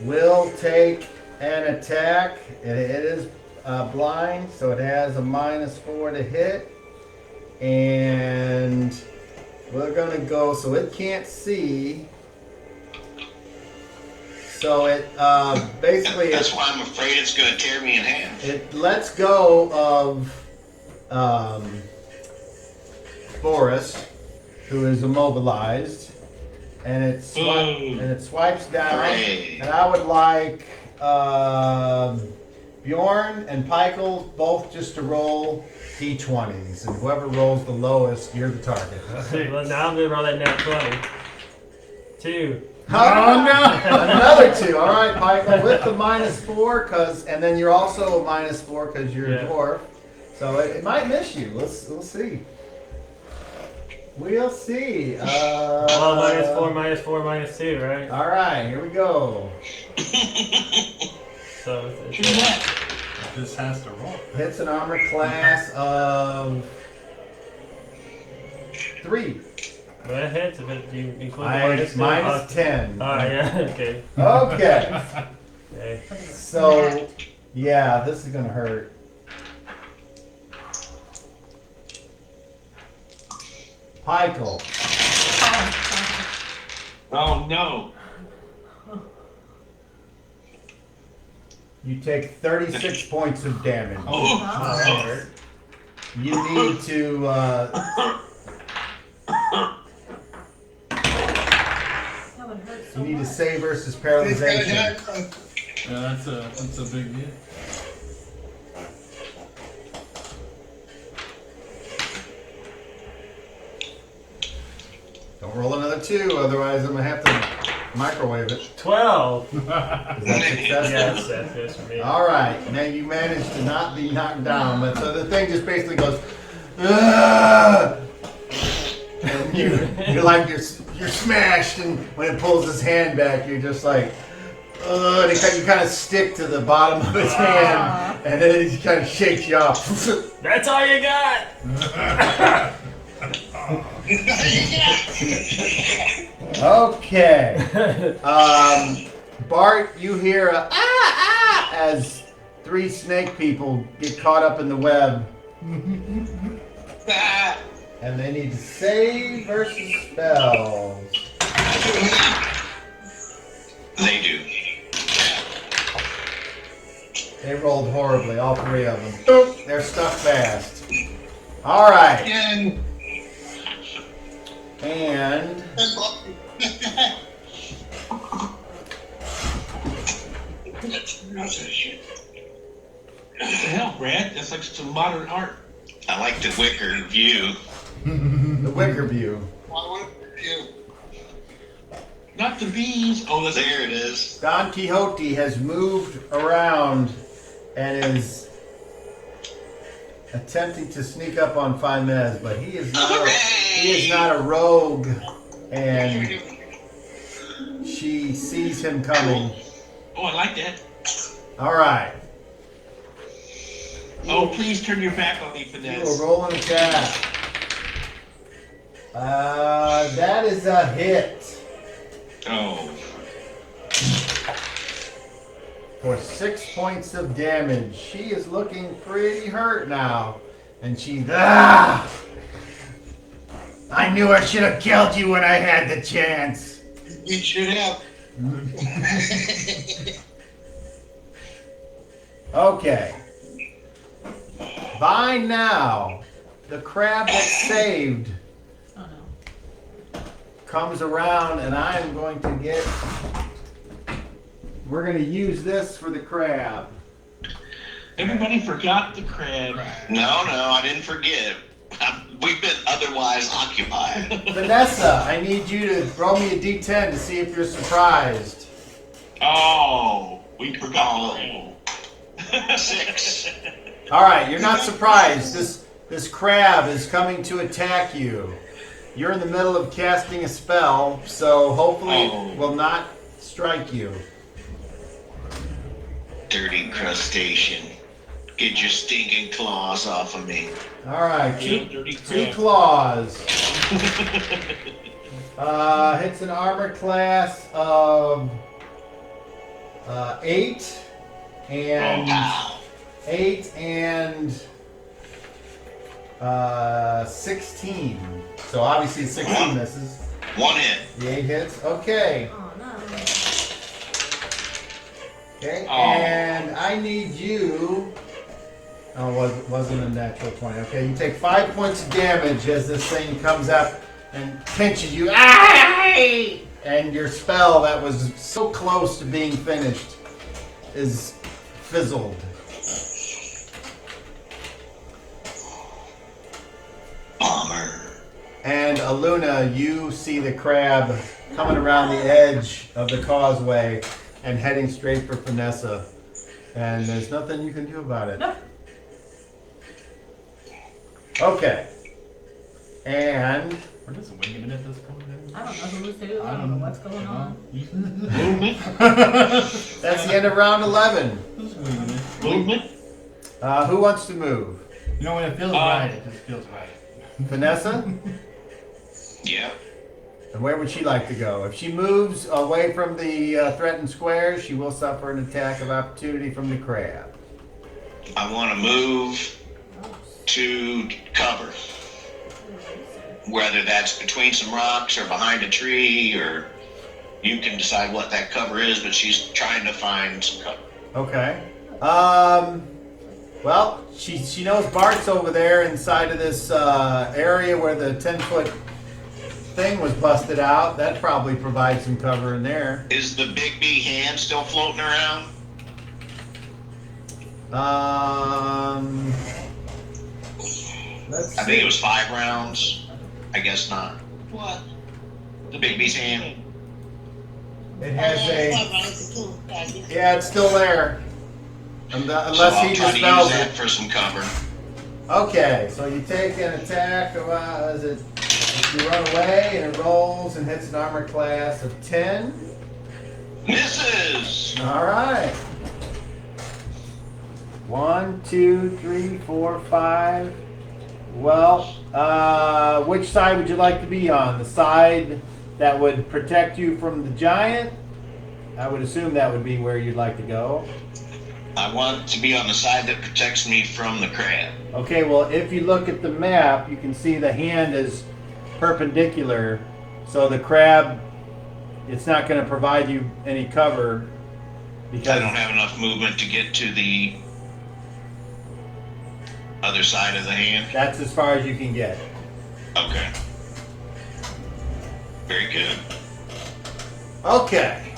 will take an attack. It is blind, so it has a -4 to hit. And we're going to go, so it can't see. So it basically... That's why I'm afraid it's going to tear me in half. It lets go of Boris, who is immobilized, and it swipes down. Hooray. And I would like Bjorn and Peichel both just to roll d20s, and whoever rolls the lowest, you're the target. Well, now I'm gonna roll that net 20. 2. Oh no! Another 2. All right, Peichel, with the -4, and then you're also a -4 because you're a dwarf. So it might miss you. We'll see. We'll see. Well, -4, -2, right? All right, here we go. So it's Who's that? It just has to roll. Hits an armor class of 3. So that hits if it, you include the Minus minus 10. Oh, yeah, okay. Okay. Okay. So, yeah, this is gonna hurt. Michael, Oh no. you take 36 points of damage. Oh. You need to, That would hurt so you need to much. save versus These guys paralyzation. had, Yeah, that's a big hit. Don't roll another 2, otherwise I'm gonna have to microwave it. 12. Is that successful? Yes, that's good for me. All right, now you managed to not be knocked down, but so the thing just basically goes, "Ugh!" And you're like you're smashed, and when it pulls his hand back, you're just like, "Ugh!" And you kind of stick to the bottom of his hand, and then it just kind of shakes you off. That's all you got. Okay, Bart, you hear a as 3 snake people get caught up in the web. And they need to save versus spells. They do. They rolled horribly, all 3 of them. They're stuck fast. All right, and and What the hell, Brad? That's like some modern art. I like the wicker view. the wicker view. Not the bees. Oh, that's There it is. Don Quixote has moved around and is attempting to sneak up on Faimez, but he is not a rogue, and she sees him coming. Oh, I like that. All right, Oh, please turn your back on me, you will Finesse. roll an attack. That is a hit Oh. for 6 points of damage. She is looking pretty hurt now, and she. I knew I should have killed you when I had the chance. you should have. Okay. By now, the crab that saved Oh no. comes around, and I am going to get. We're going to use this for the crab. Everybody forgot the crab. No, I didn't forget. We've been otherwise occupied. Vanessa, I need you to roll me a d10 to see if you're surprised. Oh, we forgot. Oh. 6. All right, you're not surprised. This crab is coming to attack you. You're in the middle of casting a spell, so hopefully it will not strike you. Dirty crustacean. Get your stinking claws off of me. All right, You dirty two crab. claws. Hits an armor class of 8 and Wow. 8 and 16. So obviously 16 misses. 1 hit. The 8 hits. Okay. Oh no. Okay. Oh. And I need you. Oh, wasn't a natural 20. Okay, you take 5 points of damage as this thing comes up and pinches you. Aye! And your spell that was so close to being finished is fizzled. Bomber. And Aluna, you see the crab coming around the edge of the causeway and heading straight for Vanessa. And there's nothing you can do about it. No. Okay. And We're just winging it at this point. I don't know who's who. I don't know what's going on. Movement. that's the end of round 11. Just winging it. Movement. Who wants to move? You know, when it feels right, it just feels right. Vanessa? Yep. And where would she like to go? If she moves away from the threatened square, she will suffer an attack of opportunity from the crab. I want to move to cover. Whether that's between some rocks or behind a tree, or you can decide what that cover is, but she's trying to find some cover. Okay. Well, she knows Bart's over there inside of this area where the 10-foot thing was busted out. That probably provides some cover in there. Is the Big B hand still floating around? Let's I think see. it was 5 rounds. I guess not. What? The Big B's hand. It has yeah, it's still there. Unless So I'll he try to use dispels that it. for some cover. Okay, so you take an attack of, is it, you run away and it rolls and hits an armor class of 10. Misses! All right. 1, 2, 3, 4, 5. Well, which side would you like to be on? The side that would protect you from the giant? I would assume that would be where you'd like to go. I want to be on the side that protects me from the crab. Okay, well, if you look at the map, you can see the hand is perpendicular, so the crab, it's not going to provide you any cover because I don't have enough movement to get to the other side of the hand. that's as far as you can get. Okay. Very good. Okay.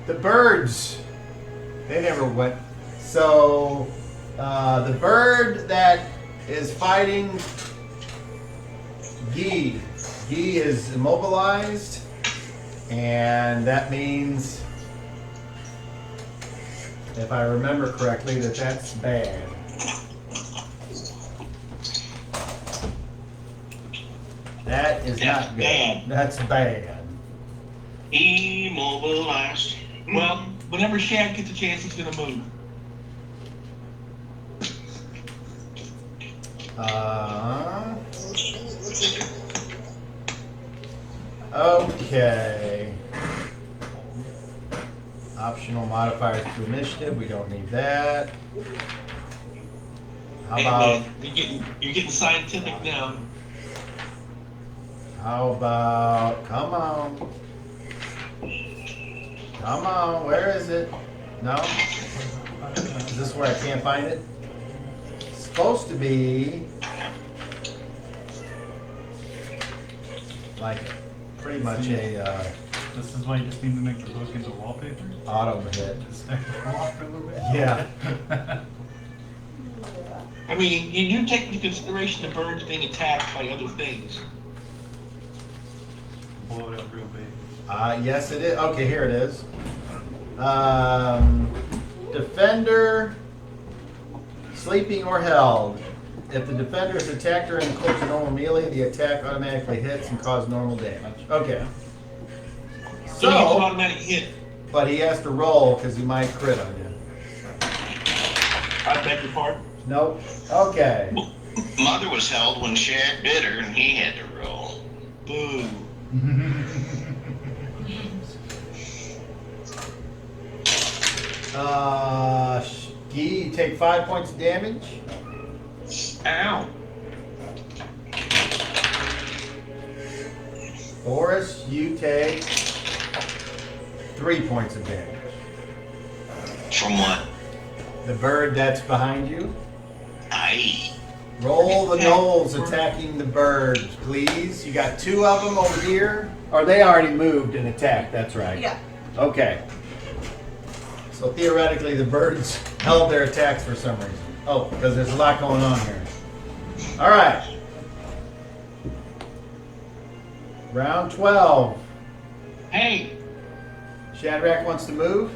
The birds, they never went. So, the bird that is fighting Guy is immobilized, and that means, if I remember correctly, that's bad. That is That's not good. bad. That's bad. Immobilized. Well, whenever Shad gets a chance, he's gonna move. Okay. Optional modifiers to initiative. We don't need that. How Hey, about? man, you're getting scientific now. How about? Come on. Come on. Where is it? No. Is this where I can't find it? It's supposed to be like pretty much a This is why you just need to make the book into wallpaper? auto hit. Just make it go off for a little bit? Yeah. I mean, you do take into consideration the birds being attacked by other things. Blow it up real big. Yes, it is. Okay, here it is. Defender, sleeping or held. If the defender is attacked during the course of normal melee, the attack automatically hits and causes normal damage. Okay. So he gets an So, automatic hit. but he has to roll because he might crit on you. I beg your pardon. Nope. Okay. Mother was held when Shad bit her, and he had to roll. Boo. Guy, you take 5 points of damage. Ow. Boris, you take 3 points of damage. From what? The bird that's behind you. Aye. Roll the gnolls attacking the birds, please. You got 2 of them over here. Or they already moved and attacked, that's right. Yeah. Okay. So theoretically, the birds held their attacks for some reason. Oh, because there's a lot going on here. All right. Round 12. Hey, Shadrack wants to move.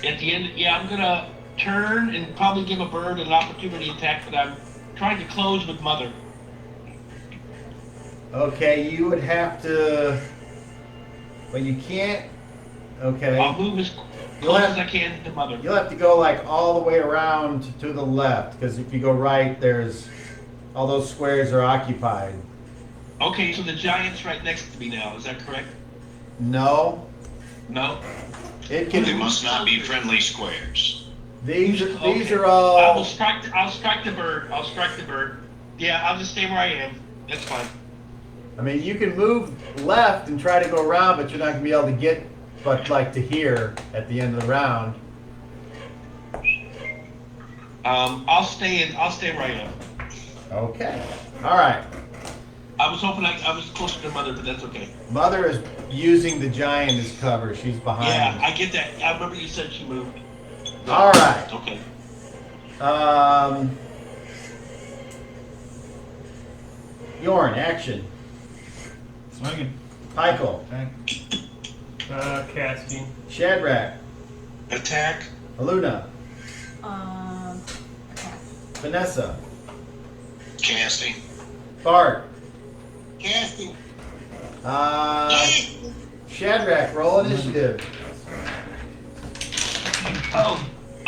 at the end, yeah, I'm gonna turn and probably give a bird an opportunity attack, but I'm trying to close with Mother. Okay, you would have to, but you can't. Okay. I'll move as You'll close have- as I can to Mother. You'll have to go like all the way around to the left, because if you go right, there's All those squares are occupied. Okay, so the giant's right next to me now. Is that correct? No, No. it They can. must not be friendly squares. These Okay. are I will all. strike. I'll strike the bird. I'll strike the bird. Yeah, I'll just stay where I am. That's fine. I mean, you can move left and try to go around, but you're not gonna be able to get, but like to here at the end of the round. I'll stay in. I'll stay where I am. Okay. All right. I was hoping I was closer to Mother, but that's okay. Mother is using the giant as cover. She's behind. Yeah, I get that. I remember you said she moved. All right. Okay. Bjorn, action. Swinging. Michael, Attack. Casting. Shadrack, Attack. Aluna, Attack. Vanessa, Casting. Bart, Casting. Shadrack, roll initiative.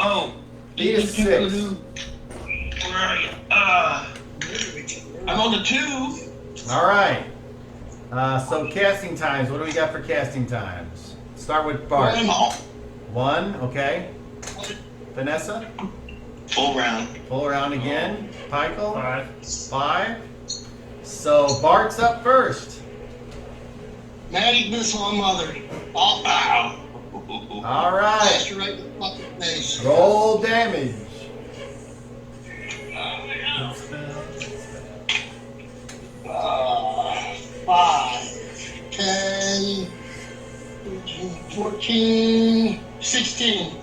Oh. Beat a 6. Where are you? I'm on the 2. All right. So casting times. What do we got for casting times? Start with Bart. 1, okay. Vanessa, Full round. full round again. Michael, 5. 5. So Bart's up first. Magic missile on Mother. Off. Ow. All right. Blast her right in the fucking face. Roll damage. Good spell. 5, 10, 14, 16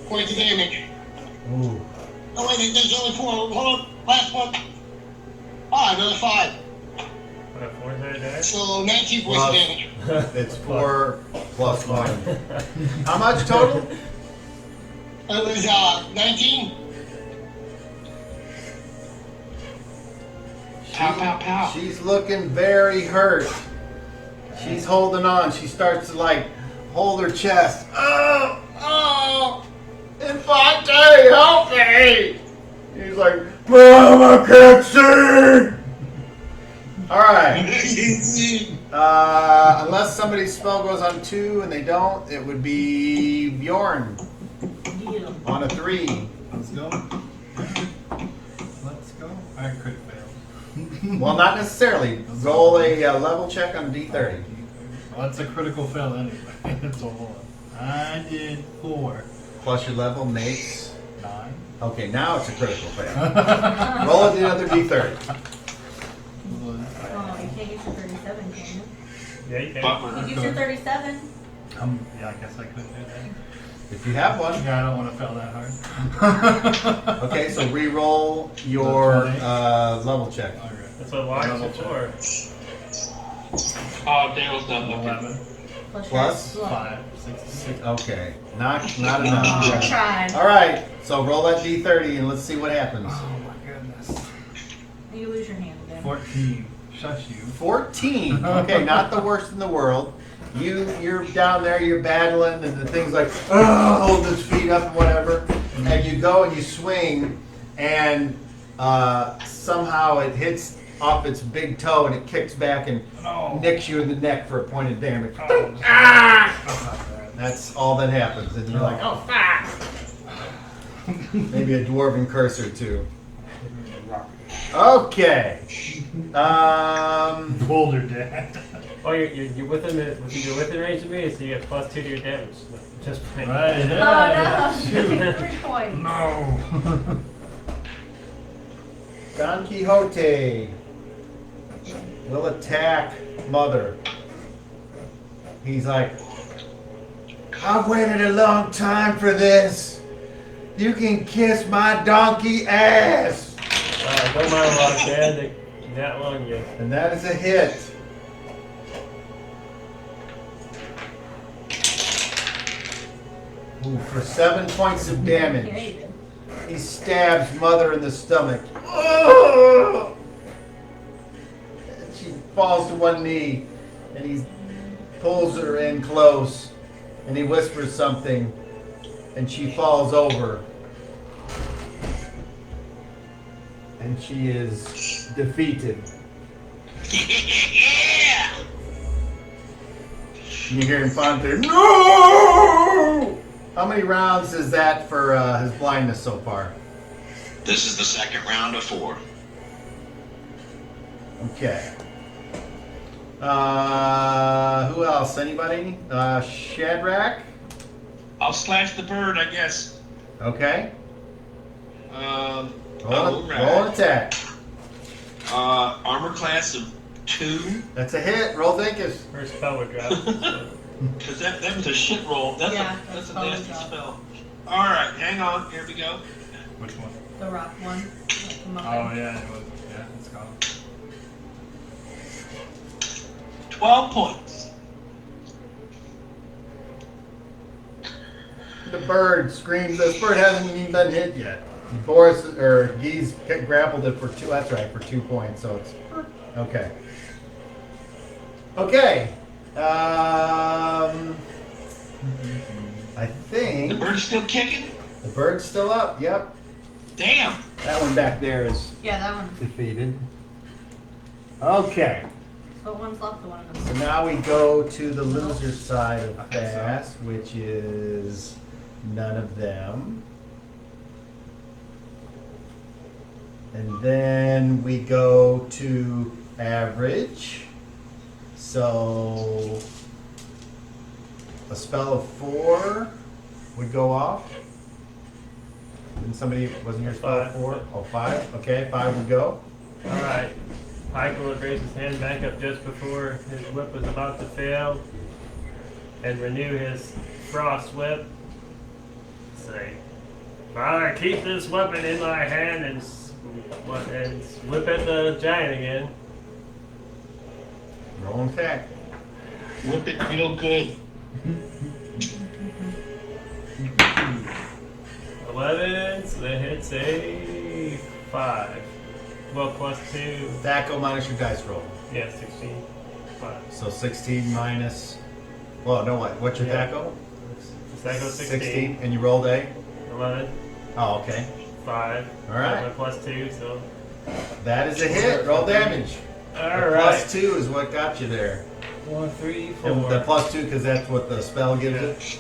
points of damage. Ooh. Oh wait, there's only 4. Hold on, last one. Another 5. What, 4 sided dice? So 19 points of damage. It's 4 plus 1. How much total? It was 19. Pow, pow, pow. She's looking very hurt. She's holding on. She starts to like hold her chest. Oh, Infante, help me! He's like, Mom, I can't see! Alright. Unless somebody's spell goes on 2 and they don't, it would be Bjorn Yeah. on a 3. Let's go. Let's go. I could fail. Well, not necessarily. Roll a level check on D30. Well, that's a critical fail anyway. So hold on. I did 4. Plus your level makes. 9. Okay, now it's a critical fail. Roll the other D30. Oh, you can't use your 37, can you? Yeah, you can. Bummer. You use your 37. Yeah, I guess I could do that. If you have one. Yeah, I don't want to fail that hard. Okay, so re-roll your Okay. level check. Okay. That's what locks it for. Oh, Dale's not looking. 11. Plus? your 5. 6. Okay, not You enough. tried. All right, so roll that D30 and let's see what happens. Oh my goodness. You lose your hand then. 14. Shush you. 14. Okay, not the worst in the world. You're down there, you're battling, and the thing's like, hold his feet up and whatever. And you go and you swing, and somehow it hits off its big toe and it kicks back and No. nicks you in the neck for a point of damage. Oh, Ah! That's all that happens, and you're like, oh fuck! Maybe a dwarven curse or two. Okay. Boulder Dad. Oh, you're within range of me, so you get +2 to your damage. Just plain. Right. Oh Yeah. no! 3 points. No. Don Quixote will attack Mother. He's like, I've waited a long time for this. You can kiss my donkey ass. Don't mind rock, Dad. That long, you. And that is a hit. Ooh, for 7 points of damage. Yeah, you did. He stabs Mother in the stomach. Oh! And she falls to one knee, and he pulls her in close, and he whispers something, and she falls over. And she is defeated. Yeah! You hear him find there. No! How many rounds is that for his blindness so far? This is the second round of 4. Okay. Who else? Anybody? Shadrack? I'll slash the bird, I guess. Okay. All Roll right. attack. Armor class of 2. That's a hit. Roll Dinkus. Her spell would drop. Because that was a shit roll. That's Yeah, a that's nasty spell. spell. All right, hang on. Here we go. Which one? The rock one. Like the muffin. Oh yeah, it was. Yeah, it's gone. 12 points. The bird screams. This bird hasn't even been hit yet. Boris or Geese grappled it for 2. That's right, for 2 points. So it's okay. Okay. I think The bird's still kicking? the bird's still up. Yep. Damn. That one back there is Yeah, that one. defeated. Okay. So what one's left? The one in So the now we go to the loser side of fast, which is none of them. And then we go to average. So a spell of 4 would go off. And somebody, wasn't your spell of 4? Oh, 5? Okay, 5 would go. Alright. Pike will raise his hand back up just before his whip was about to fail and renew his frost whip. Say, Father, keep this weapon in my hand and whip at the giant again. Roll and attack. Whip it real good. 11, so that hits a 5. 12 plus 2, Thaco minus your dice roll. yeah, 16. 5. So 16 minus. Well, no, what? What's your Yeah. Thaco? That goes 16. And you rolled a? 11, Oh, okay. 5. All right. 11 plus 2, so. That is a hit. Roll damage. The Alright. plus 2 is what got you there. 1, 3, 4. And the plus 2 because that's what the spell gives Yeah. it.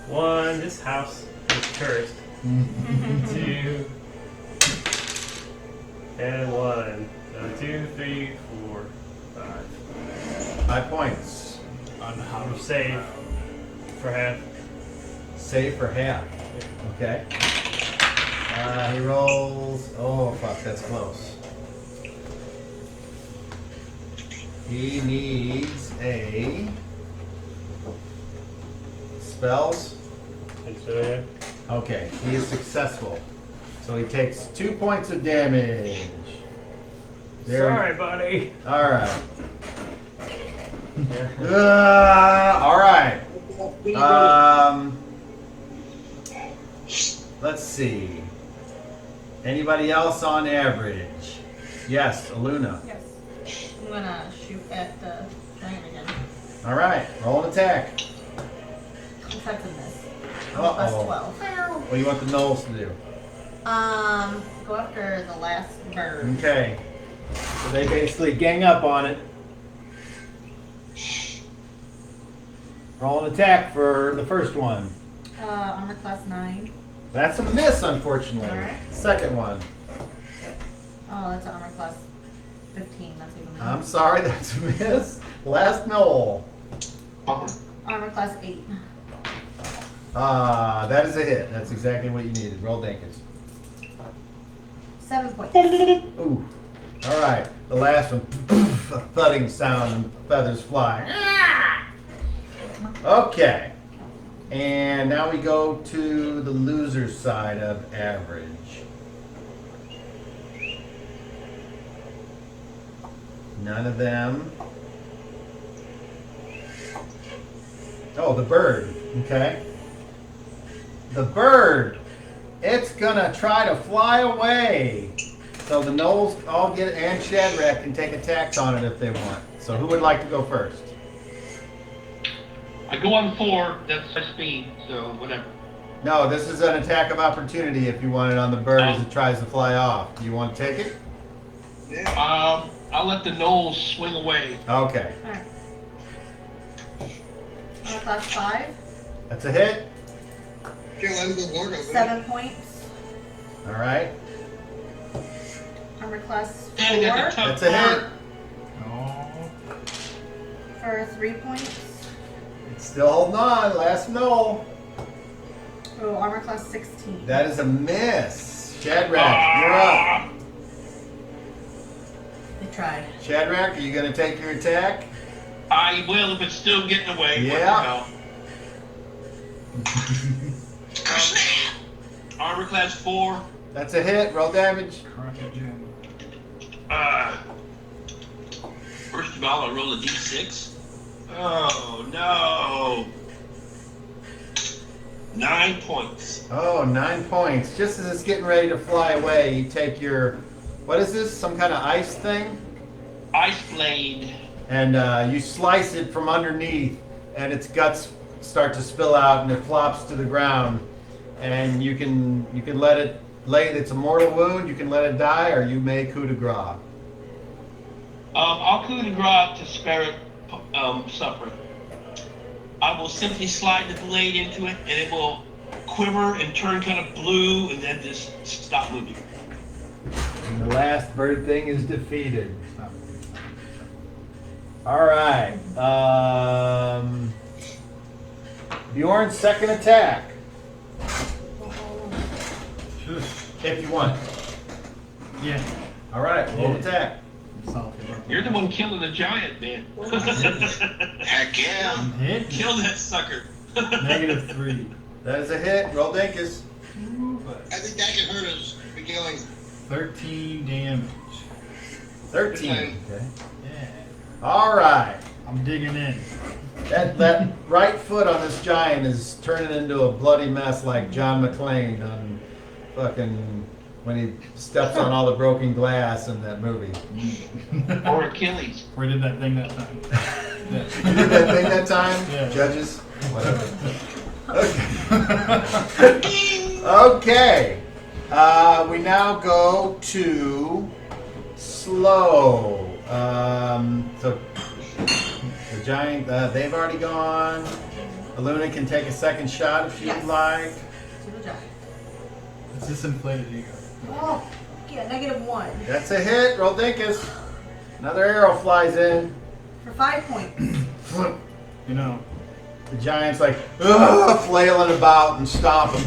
1. This house is cursed. 2. And 1. So 2, 3, 4, 5. 5 points. On the I'm house. safe for half. Save for half. Okay. He rolls. Oh, fuck, that's close. He needs a. Spells. And so, yeah. Okay, he is successful. So he takes 2 points of damage. Sorry, buddy. All right. Yeah. All right. Let's see. Anybody else on average? Yes, Aluna. Yes. I'm gonna shoot at the giant again. All right, roll an attack. Attack in this. Uh-oh. Plus 12. What do you want the Knolls to do? Go after the last bird. Okay. So they basically gang up on it. Roll an attack for the first one. Armor class 9. That's a miss, unfortunately. All right. Second one. Oh, that's armor class 15. That's even better. I'm sorry, that's a miss. Last Knoll. Armor class 8. That is a hit. That's exactly what you needed. Roll Dankers. 7 points. Ooh. All right. The last one. A thudding sound and feathers flying. Okay. And now we go to the loser side of average. None of them. Oh, the bird. Okay. The bird. It's gonna try to fly away. So the Knolls all get, and Shadrack can take attacks on it if they want. So who would like to go first? I go on 4. That's my speed, so whatever. No, this is an attack of opportunity if you want it on the bird as it tries to fly off. Do you want to take it? I'll let the Knowles swing away. Okay. Alright. Armor class 5. That's a hit. Can't let him go Lord over 7 points. All right. Armor class 4 And I got the tough That's a hit. part. Oh. for 3 points. It's still holding on. Last no. Oh, armor class 16. That is a miss. Shadrack, you're up. They tried. Shadrack, are you going to take your attack? I will if it's still getting away. Yeah. Armor class 4. That's a hit. Roll damage. Crush it, Jim. First of all, I roll a d6. Oh, no. 9 points. Oh, 9 points. Just as it's getting ready to fly away, you take your, what is this? Some kind of ice thing? Ice blade. And you slice it from underneath, and its guts start to spill out, and it flops to the ground. And you can let it lay. It's a mortal wound. You can let it die, or you may coup de grace. I'll coup de grace to spare it suffering. I will simply slide the blade into it, and it will quiver and turn kind of blue, and then just stop moving. And the last bird thing is defeated. All right. Bjorn's second attack, if you want. Yeah. All right, roll attack. You're the one killing the giant, man. Heck yeah. I'm hit. Kill that sucker. -3. That is a hit. Roll dinkus. I think that can hurt us beginning. 13 damage. 13. Okay. Okay. Yeah. All right. I'm digging in. That right foot on this giant is turning into a bloody mess like John McClane on fucking when he steps on all the broken glass in that movie. Or Achilles. We did that thing that time. You did that thing that time? Yeah. Judges? Whatever. Okay. We now go to slow. So the giant, they've already gone. Aluna can take a second shot if she would Yes. like. To the giant. It's this inflated ego. Oh, yeah, -1. That's a hit. Roll dinkus. Another arrow flies in. For 5 points. You know, The giant's like, ugh, flailing about and stomping.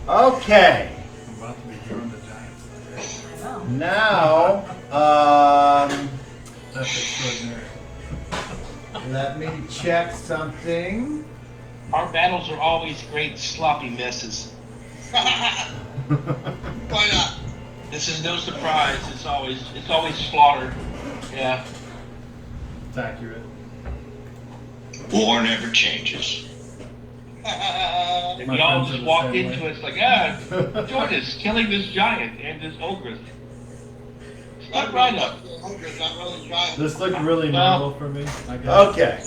Okay. I'm about to be doing the giants. I know. Now, That's extraordinary. let me check something. Our battles are always great sloppy messes. Why not? This is no surprise. It's always slaughter. Yeah. It's accurate. War never changes. And My we all friends are just the walked same into way. it. It's like, join us, killing this giant and this ogress. Stuck right up. Ogre's not really giant. This looked really Well- normal for me, I guess. Okay.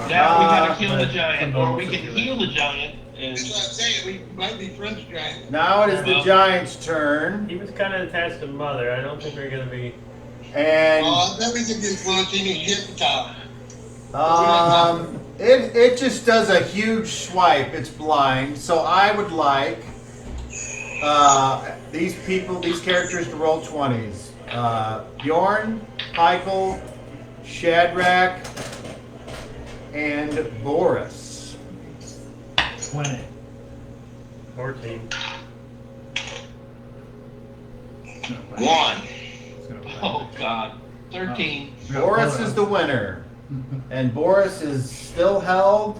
Now we gotta kill the but giant, some or we can situation. heal the giant. That's And what I'm saying. We might be friends, giant. Now it is the giant's turn. He was kind of attached to Mother. I don't think we're gonna be. And Then we can influence him and get the top. it just does a huge swipe. It's blind. So I would like these characters to roll 20s. Bjorn, Heikel, Shadrack, and Boris. 20. 14. One. It's gonna oh god, 13. We got Boris Boris. is the winner. And Boris is still held,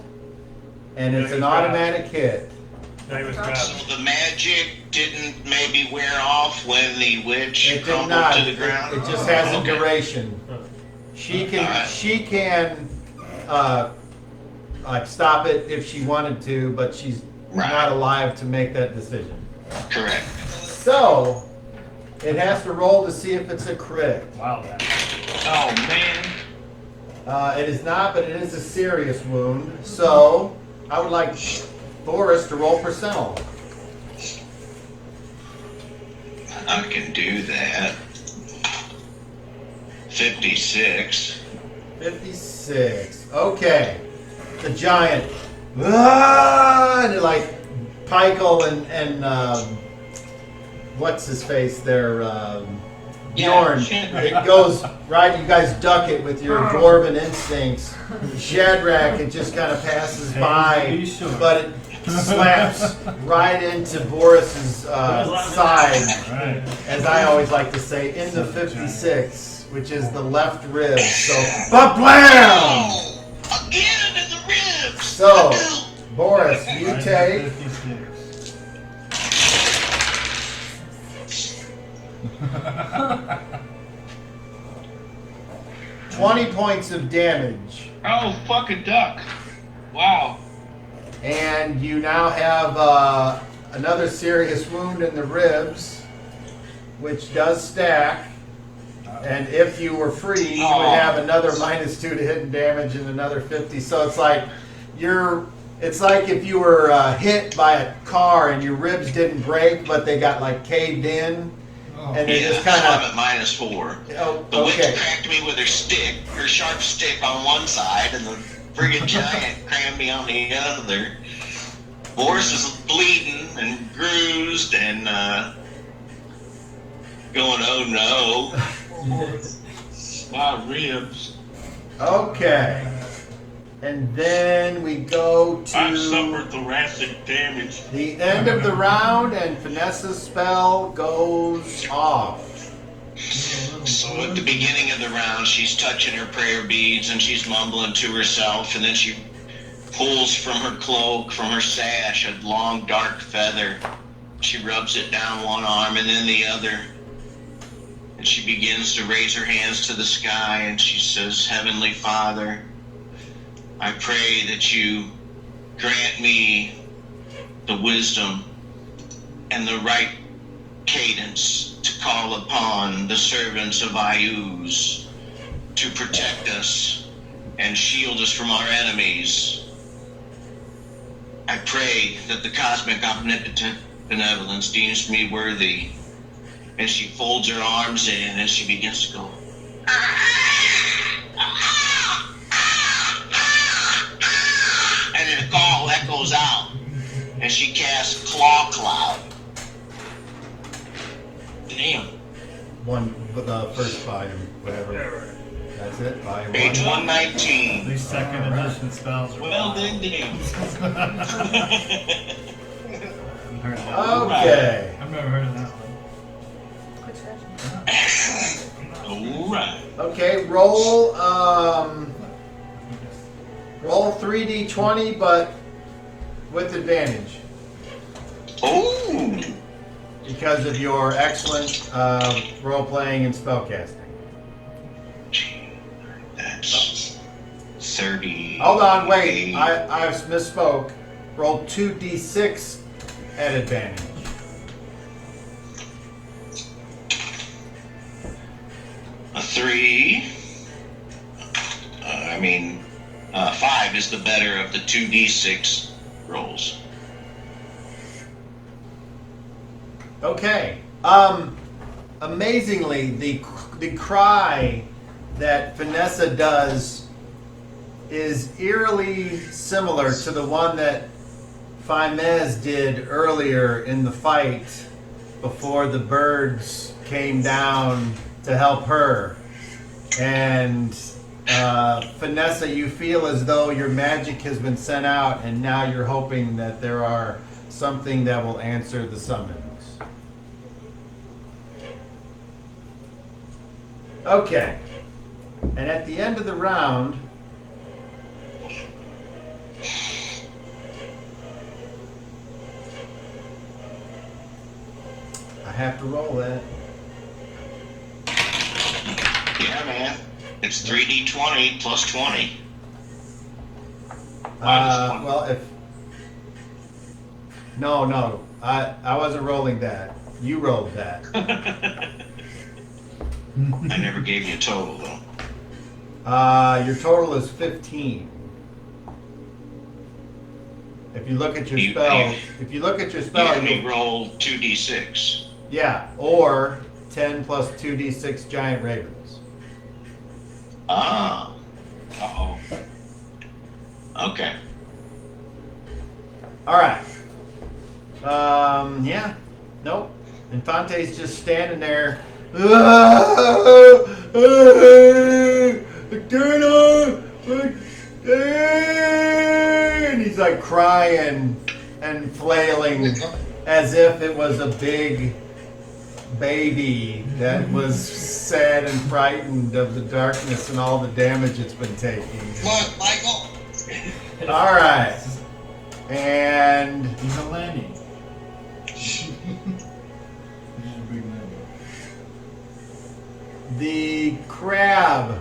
and it's Yeah, an he's grabbed. automatic hit. No, he was So grabbed. the magic didn't maybe wear off when the witch It did crumbled not. to the ground? It just has a Okay. duration. She can Alright. like stop it if she wanted to, but she's Right. not alive to make that decision. Correct. So it has to roll to see if it's a crit. Wow, that. Oh man. It is not, but it is a serious wound. So I would like Boris to roll percentile. I can do that. 56. 56. Okay. The giant. And like Pykel and what's his face there? Bjorn. Shadrack. It goes right. You guys duck it with your dwarven instincts. Shadrack, it just kind of passes by, but it slaps right into Boris's side, Right. as I always like to say, in the 56, which is the left rib. So, ba-blam! Oh! Again in the ribs! So, Boris, you Right, take 56. 20 points of damage, Oh, fuck a duck. Wow. and you now have another serious wound in the ribs, which does stack. And if you were free, you would have another -2 to hidden damage and another 50. So it's like it's like if you were hit by a car and your ribs didn't break, but they got like caved in, and they Yeah, just so kind I'm of. at -4. Oh, The witch okay. cracked me with her sharp stick on one side, and the friggin' giant crammed me on the other. Boris is bleeding and bruised and going, oh no. Wow, ribs. Okay. And then we go I to suffered thoracic damage. the end of the round, and Vanessa's spell goes off. So at the beginning of the round, she's touching her prayer beads and she's mumbling to herself, and then she pulls from her cloak, from her sash, a long dark feather. She rubs it down one arm and then the other. And she begins to raise her hands to the sky and she says, Heavenly Father, I pray that you grant me the wisdom and the right cadence to call upon the servants of Ayuz to protect us and shield us from our enemies. I pray that the cosmic omnipotent benevolence deems me worthy. And she folds her arms in and she begins to go. And then it all echoes out. And she casts Claw Cloud. Damn. The first volume, whatever. That's it, volume Page 1. 119. These second edition spells are Well then, damn. I've heard of that. Okay. I've never heard of that one. Quick scratch. Alright. Okay, roll 3d20, but with advantage Oh! because of your excellent role playing and spellcasting. That's 30. Hold on, wait. I misspoke. Roll 2d6 at advantage. A 3. 5 is the better of the 2d6 rolls. Okay. Amazingly, the cry that Vanessa does is eerily similar to the one that Faimez did earlier in the fight before the birds came down to help her. And Vanessa, you feel as though your magic has been sent out, and now you're hoping that there are something that will answer the summons. Okay. And at the end of the round, I have to roll that. Yeah, man. It's 3d20 plus 20. Well, if no, I wasn't rolling that. You rolled that. I never gave you a total, though. Your total is 15. If you look at your You- spell, you- if you look at your You spell, have me you roll 2d6. yeah, or 10 plus 2d6 giant ravens. Ah. Uh-oh. Okay. All right. Yeah. Nope. Infante's just standing there. And he's like crying and flailing as if it was a big baby that was sad and frightened of the darkness and all the damage it's been taking. Come on, Michael. All right. And He's a Lenny. He's a big Lenny. the crab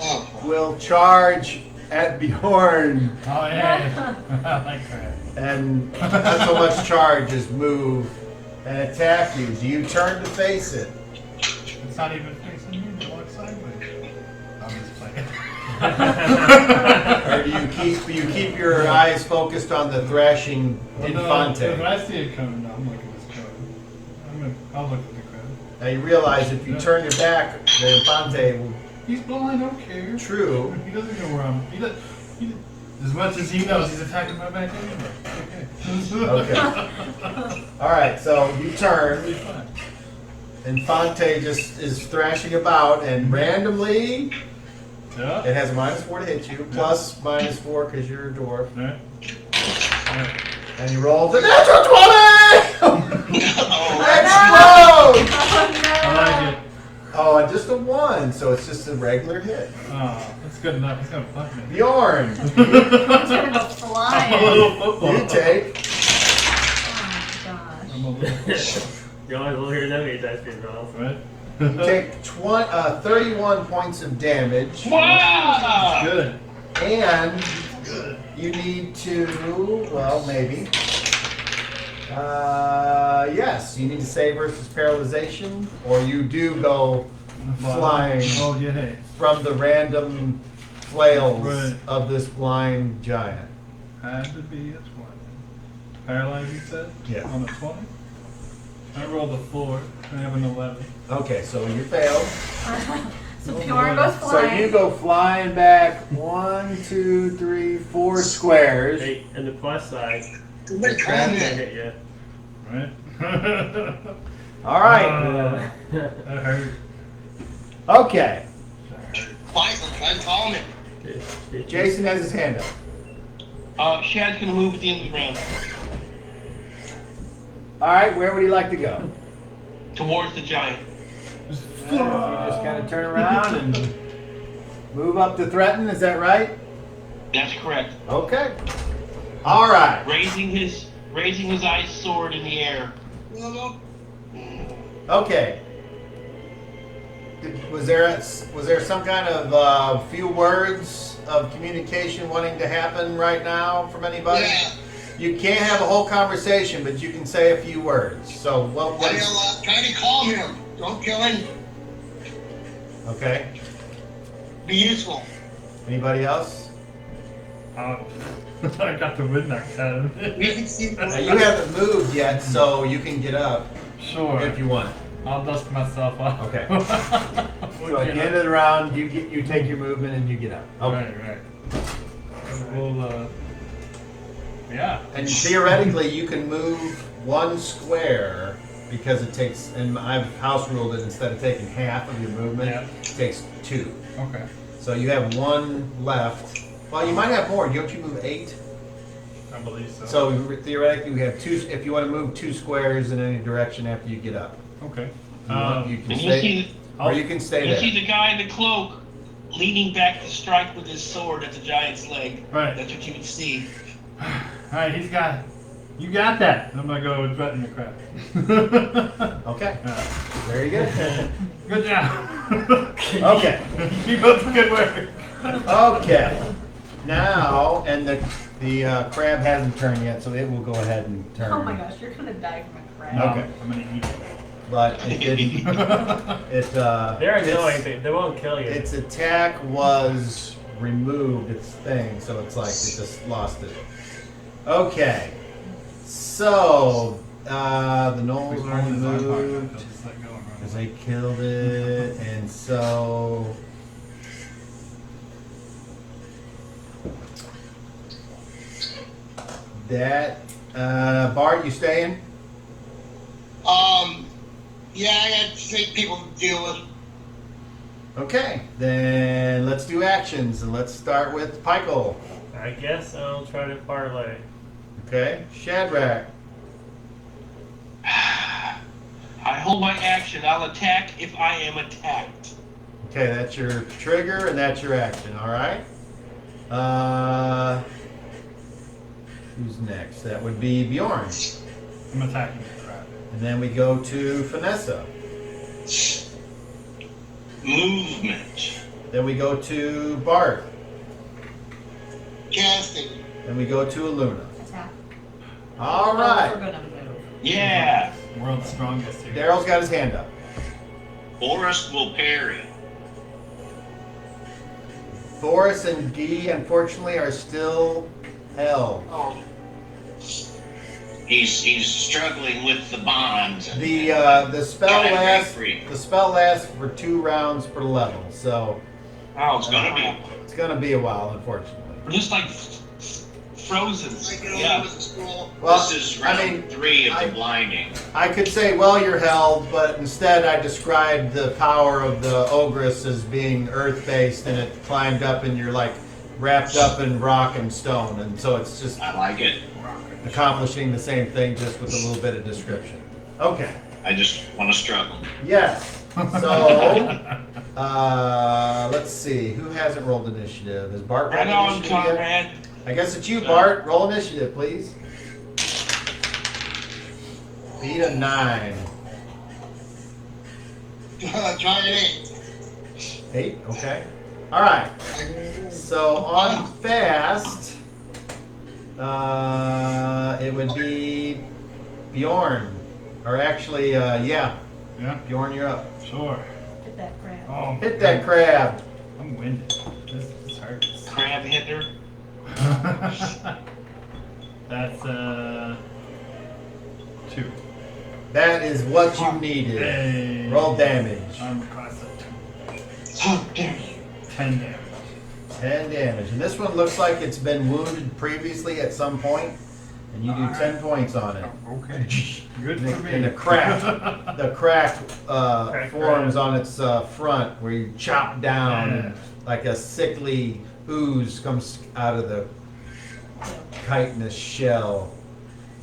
Oh, will charge at Bjorn Oh yeah. I like that. and not so much charge as move and attack you. Do you turn to face it? It's not even facing you. It walks sideways. I'm just playing. Or do you keep your eyes focused on the thrashing If Infante? I see it coming, I'm looking at this crowd. I'll look at the crowd. Now you realize if you turn your back, the Infante will. He's blind. I don't care. True. He doesn't know where I'm. As much as he knows, he's attacking my back anyway. Okay. Okay. All right. So you turn. He's fine. Infante just is thrashing about, and randomly Yeah. it has a -4 to hit you, plus -4 because you're a dwarf. Right. Right. And he rolls a natural 20! Oh, Explode! Oh no! I like it. Oh, and just a 1, so it's just a regular hit. Oh, that's good enough. He's gonna fuck me. Bjorn, It's gonna go I'm a flying. little football. you take Oh gosh. I'm a little football. You always will hear them eat ice cream rolls. Right? you take 31 points of damage, Wow! Good. and Good. you need to, well, maybe. Yes, you need to save versus paralyzation, or you do go flying Oh, yeah. Hey. from the random flails Right. of this blind giant. Had to be a 20. Paralyzed, you said? Yeah. On a 20? I rolled a 4. I have an 11. Okay, so you failed. So Bjorn goes So flying. you go flying back 1, 2, 3, 4 squares. Hey, and the plus side, good the crab can comment. hit you. Right? All right. That hurt. Okay. Michael, try to call him. Jason has his hand up. Shad's gonna move at the end of the round All right, where would he like to go? towards the giant. You just kind of turn around and move up to threaten. Is that right? That's correct. Okay. All right. Raising his ice sword in the air. No. Okay. Was there some kind of few words of communication wanting to happen right now from anybody? Yeah. You can't have a whole conversation, but you can say a few words. So what? I'll try to calm him. Don't kill him. Okay. Be useful. Anybody else? I got the wind knocked out of We me. can see. Now, you haven't moved yet, so you can get up Sure. if you want. I'll dust myself off. Okay. So at the end of the round, you take your movement and you get up. Okay. Right. We'll, yeah. And theoretically, you can move 1 square because it takes, and I've house ruled it, instead of taking half of your movement, Yeah. it takes 2. Okay. So you have 1 left. Well, you might have more. Don't you move 8? I believe so. So theoretically, we have 2. If you want to move 2 squares in any direction after you get up, Okay. you can And stay, or you can stay you see there. the guy in the cloak leaning back to strike with his sword at the giant's leg. Right. That's what you would see. Alright, he's got it. You got that. I'm gonna go threaten the crap. Okay. Alright. Very good. Good job. Okay. Keep up the good work. Okay. Now, and the crab hasn't turned yet, so it will go ahead and turn. Oh my gosh, you're gonna die from a crab. Okay. I'm gonna eat it. But it didn't. They're annoying. They won't kill you. Its attack was removed its thing, so it's like it just lost it. Okay. So, the Knolls are removed because they killed it, and so that Bart, you staying? Yeah, I got 6 people to deal with. Okay, then let's do actions, and let's start with Pykel. I guess I'll try to parlay. Okay, Shadrack. I hold my action. I'll attack if I am attacked. Okay, that's your trigger, and that's your action, alright? Who's next? That would be Bjorn. I'm attacking the crap. And then we go to Vanessa. Movement. Then we go to Bart. Casting. Then we go to Aluna. Attack. All We're right. gonna move. Yeah. World's strongest here. Daryl's got his hand up. Forrest will parry. Forrest and Guy, unfortunately, are still held. Oh. He's struggling with the bonds. The spell Gotta break lasts. free. The spell lasts for 2 rounds per level, so Oh, It's gonna be. it's gonna be a while, unfortunately. We're just like frozen. I get over Yeah. with the school. Well, This is round I mean, 3 of I- the blinding. I could say, well, you're held, but instead I described the power of the ogress as being earth-based, and it climbed up, and you're like wrapped up in rock and stone, and so it's just I like it. accomplishing the same thing, just with a little bit of description. Okay. I just want to struggle. Yes. So, let's see. Who hasn't rolled initiative? Is Bart Right rolled on, initiative yet? Conrad. I guess it's you, Bart. Roll initiative, please. Beat a 9. Try it 8, okay. All right. So on fast, it would be Bjorn. Or actually, yeah, Yeah, Bjorn, you're up. sure. Get that crap. Oh, Hit that crab. I'm winded. This hurts. Crab hitter. That's 2. That is what you needed. Hey. Roll damage. Armor class of 2. How dare you? 10 damage. 10 damage. And this one looks like it's been wounded previously at some point, and you do 10 points on it. Okay. Good And for the, me. and the crack forms on its front where you chop down, and like a sickly ooze comes out of the chitinous shell.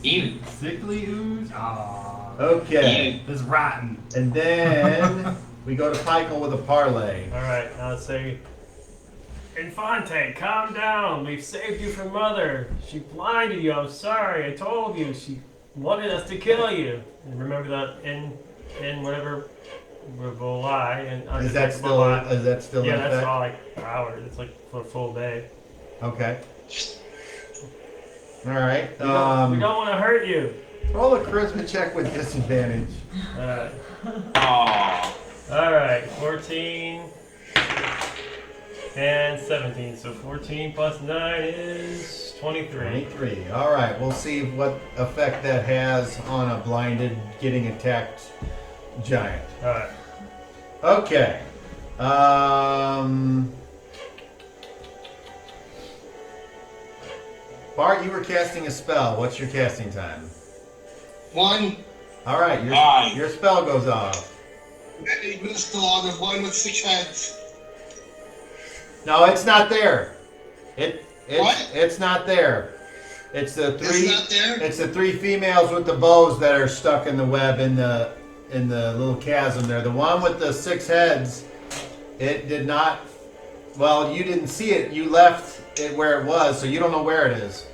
Eat it. Sickly ooze? Aww. Okay. This is rotten. And then we go to Pykel with a parlay. Alright, I'll say, Infante, calm down. We've saved you from Mother. She blinded you. I'm sorry. I told you. She wanted us to kill you. And remember that in whatever will lie. And Is that still lie. in Yeah, that's effect? all like hours. It's like for a full day. Okay. All right. We don't want to hurt you. Roll a charisma check with disadvantage. Alright. Aww. Alright, 14 and 17. So 14 plus 9 is 23. 23. All right. We'll see what effect that has on a blinded, getting attacked giant. Alright. Okay. Bart, you were casting a spell. What's your casting time? 1. All right. Nine. Your spell goes off. You missed the log of 1 with 6 heads. No, it's not there. What? It's not there. It's the three. It's not there? It's the 3 females with the bows that are stuck in the web in the little chasm there. The one with the 6 heads, it did not. Well, you didn't see it. You left it where it was, so you don't know where it is.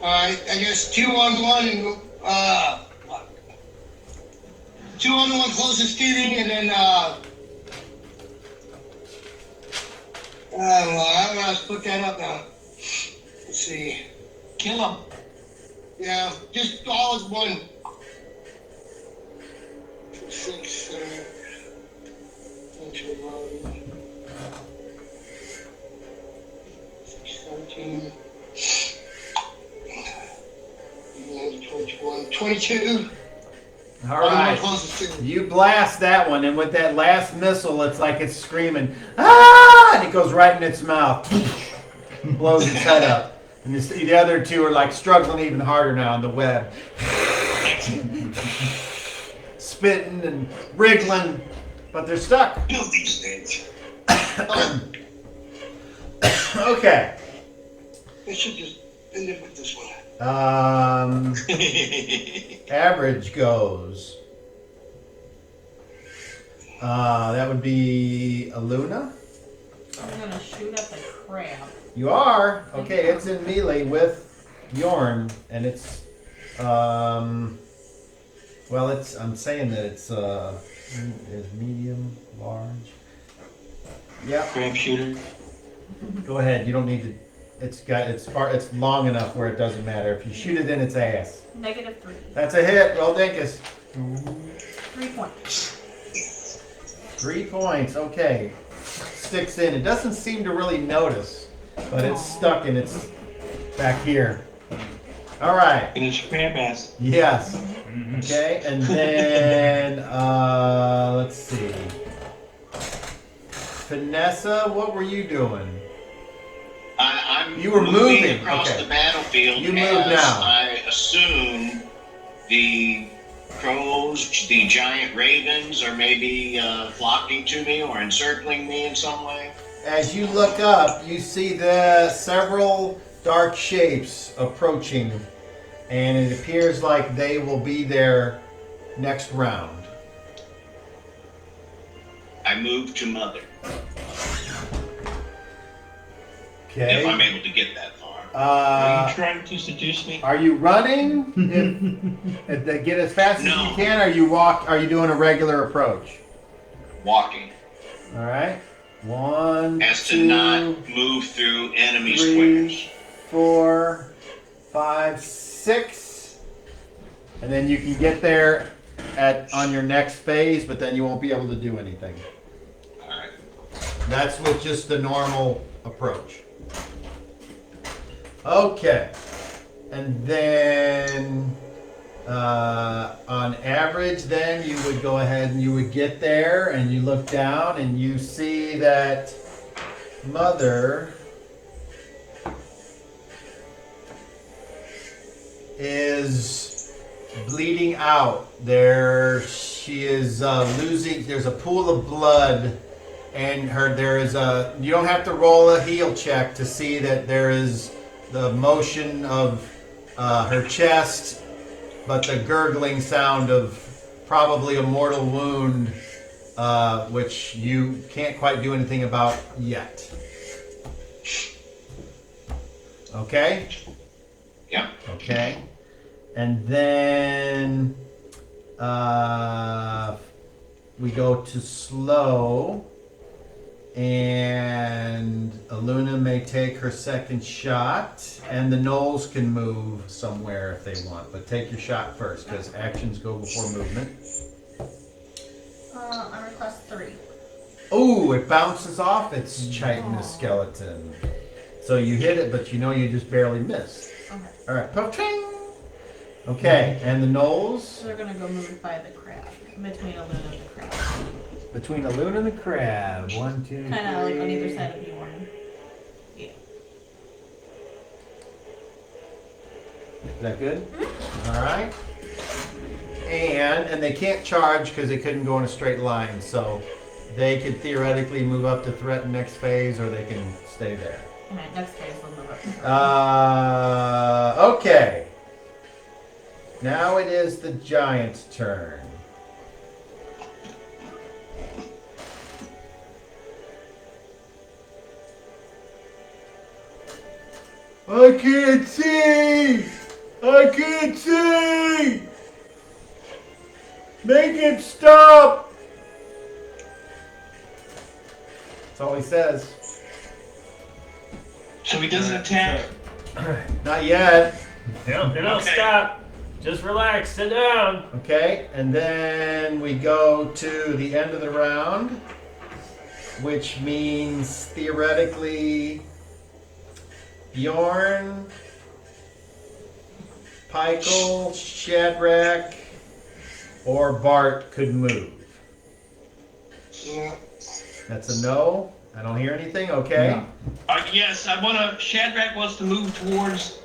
Alright, I guess 2 on 1 and 2 on the one closest to me, and then I don't know. I don't know how to split that up now. Let's see. Kill him. Yeah, just all as 1. 6, 7, 8, 9, 10, 11. 19, 21, 22. All right. Closest to. You blast that one, and with that last missile, it's like it's screaming, ah! And it goes right in its mouth. Blows its head up. And the other two are like struggling even harder now on the web. Spitting and wriggling, but they're stuck. Build these things. Okay. I should just end it with this one. Average goes. That would be Aluna. I'm gonna shoot at the crab. You are? Okay, it's in melee with Bjorn, and it's, well, it's, I'm saying that it's medium, large. Yep. Crab shooter. Go ahead, you don't need to, it's long enough where it doesn't matter. If you shoot it in its ass. -3. That's a hit, roll dinkus. 3 points. 3 points, okay. Sticks in. It doesn't seem to really notice, but it's stuck and it's back here. All right. And it's crab ass. Yes. Okay, and then let's see. Vanessa, what were you doing? I'm You were moving, across okay. the battlefield. You move as now. I assume the crows, the giant ravens, are maybe flocking to me or encircling me in some way. As you look up, you see the several dark shapes approaching, and it appears like they will be there next round. I move to Mother, Okay. if I'm able to get that far. Are you trying to seduce me? Are you running? If they get as fast as No. you can, or you walk? Are you doing a regular approach? Walking. All right. 1, As to 2, not move through enemy 3, squares. 4, 5, 6, and then you can get there on your next phase, but then you won't be able to do anything. Alright. That's with just the normal approach. Okay, and then on average, then you would go ahead and you would get there, and you look down and you see that Mother is bleeding out. She is losing. There's a pool of blood, and you don't have to roll a heal check to see that there is the motion of her chest, but the gurgling sound of probably a mortal wound, which you can't quite do anything about yet. Okay? Yep. Okay. And then we go to slow, and Aluna may take her second shot, and the gnolls can move somewhere if they want, but take your shot first because actions go before movement. I request 3. Oh, it bounces off its chitinous skeleton. So you hit it, but you just barely missed. Okay. All right, puff-ching. Okay, and the gnolls? So they're gonna go move by the crab. Between Aluna and the crab. Between the loon and the crab. 1, 2, 3. Kinda like on either side of Bjorn. Yeah. Is that good? All right. And they can't charge because they couldn't go in a straight line, so they could theoretically move up to threaten next phase, or they can stay there. Alright, next phase we'll move up. Okay. Now it is the giant's turn. I can't see! I can't see! Make it stop! That's all he says. So he doesn't attack. Not yet. It'll stop. Just relax. Sit down. Okay, and then we go to the end of the round, which means theoretically Bjorn, Pykel, Shadrack, or Bart could move. Yeah. That's a no. I don't hear anything. Okay. No. Yes, Shadrach wants to move towards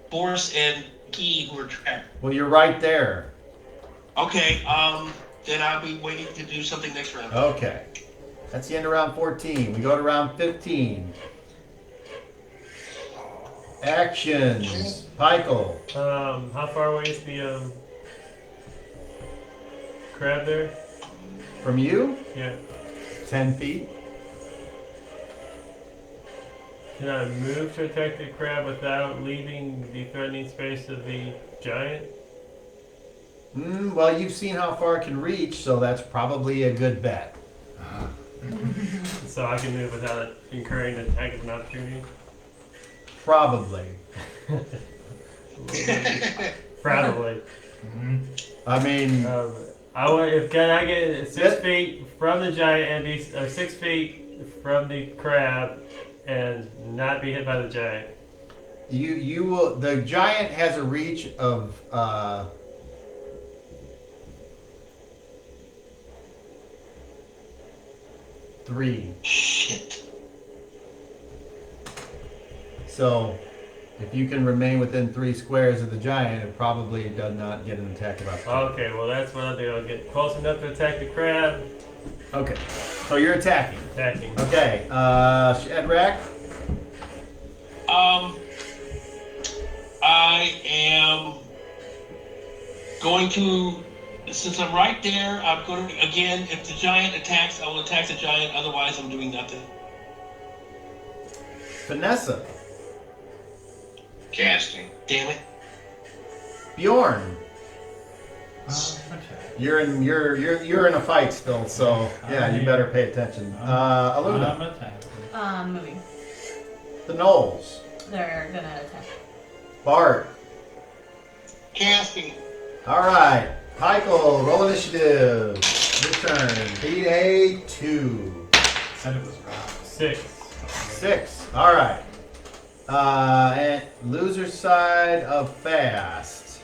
Boris and Key, who are trapped. Well, you're right there. Okay, then I'll be waiting to do something next round. Okay. That's the end of round 14. We go to round 15. Actions. Pykel. How far away is the crab there? From you? Yeah. 10 feet. Can I move to attack the crab without leaving the threatening space of the giant? Well, you've seen how far it can reach, so that's probably a good bet. So I can move without it incurring an attack of an opportunity? Probably. Probably. I mean, Can I get 6 feet from the giant and be 6 feet from the crab and not be hit by the giant? you will. The giant has a reach of 3. Shit. So, if you can remain within 3 squares of the giant, it probably does not get an attack of opportunity. Okay, well that's what I'll do. I'll get close enough to attack the crab. Okay. So you're attacking. Attacking. Okay. Shadrack. I am going to, since I'm right there, I'm going to, again, if the giant attacks, I will attack the giant, otherwise I'm doing nothing. Vanessa. Casting. Damn it. Bjorn. Okay. You're in a fight still, so yeah, you better pay attention. Aluna. I'm attacking. Moving. The Knolls. They're gonna attack. Bart. Casting. All right. Pykel, roll initiative. Your turn. Beat a 2. Said it was rough. 6. 6. All right. And loser side of fast.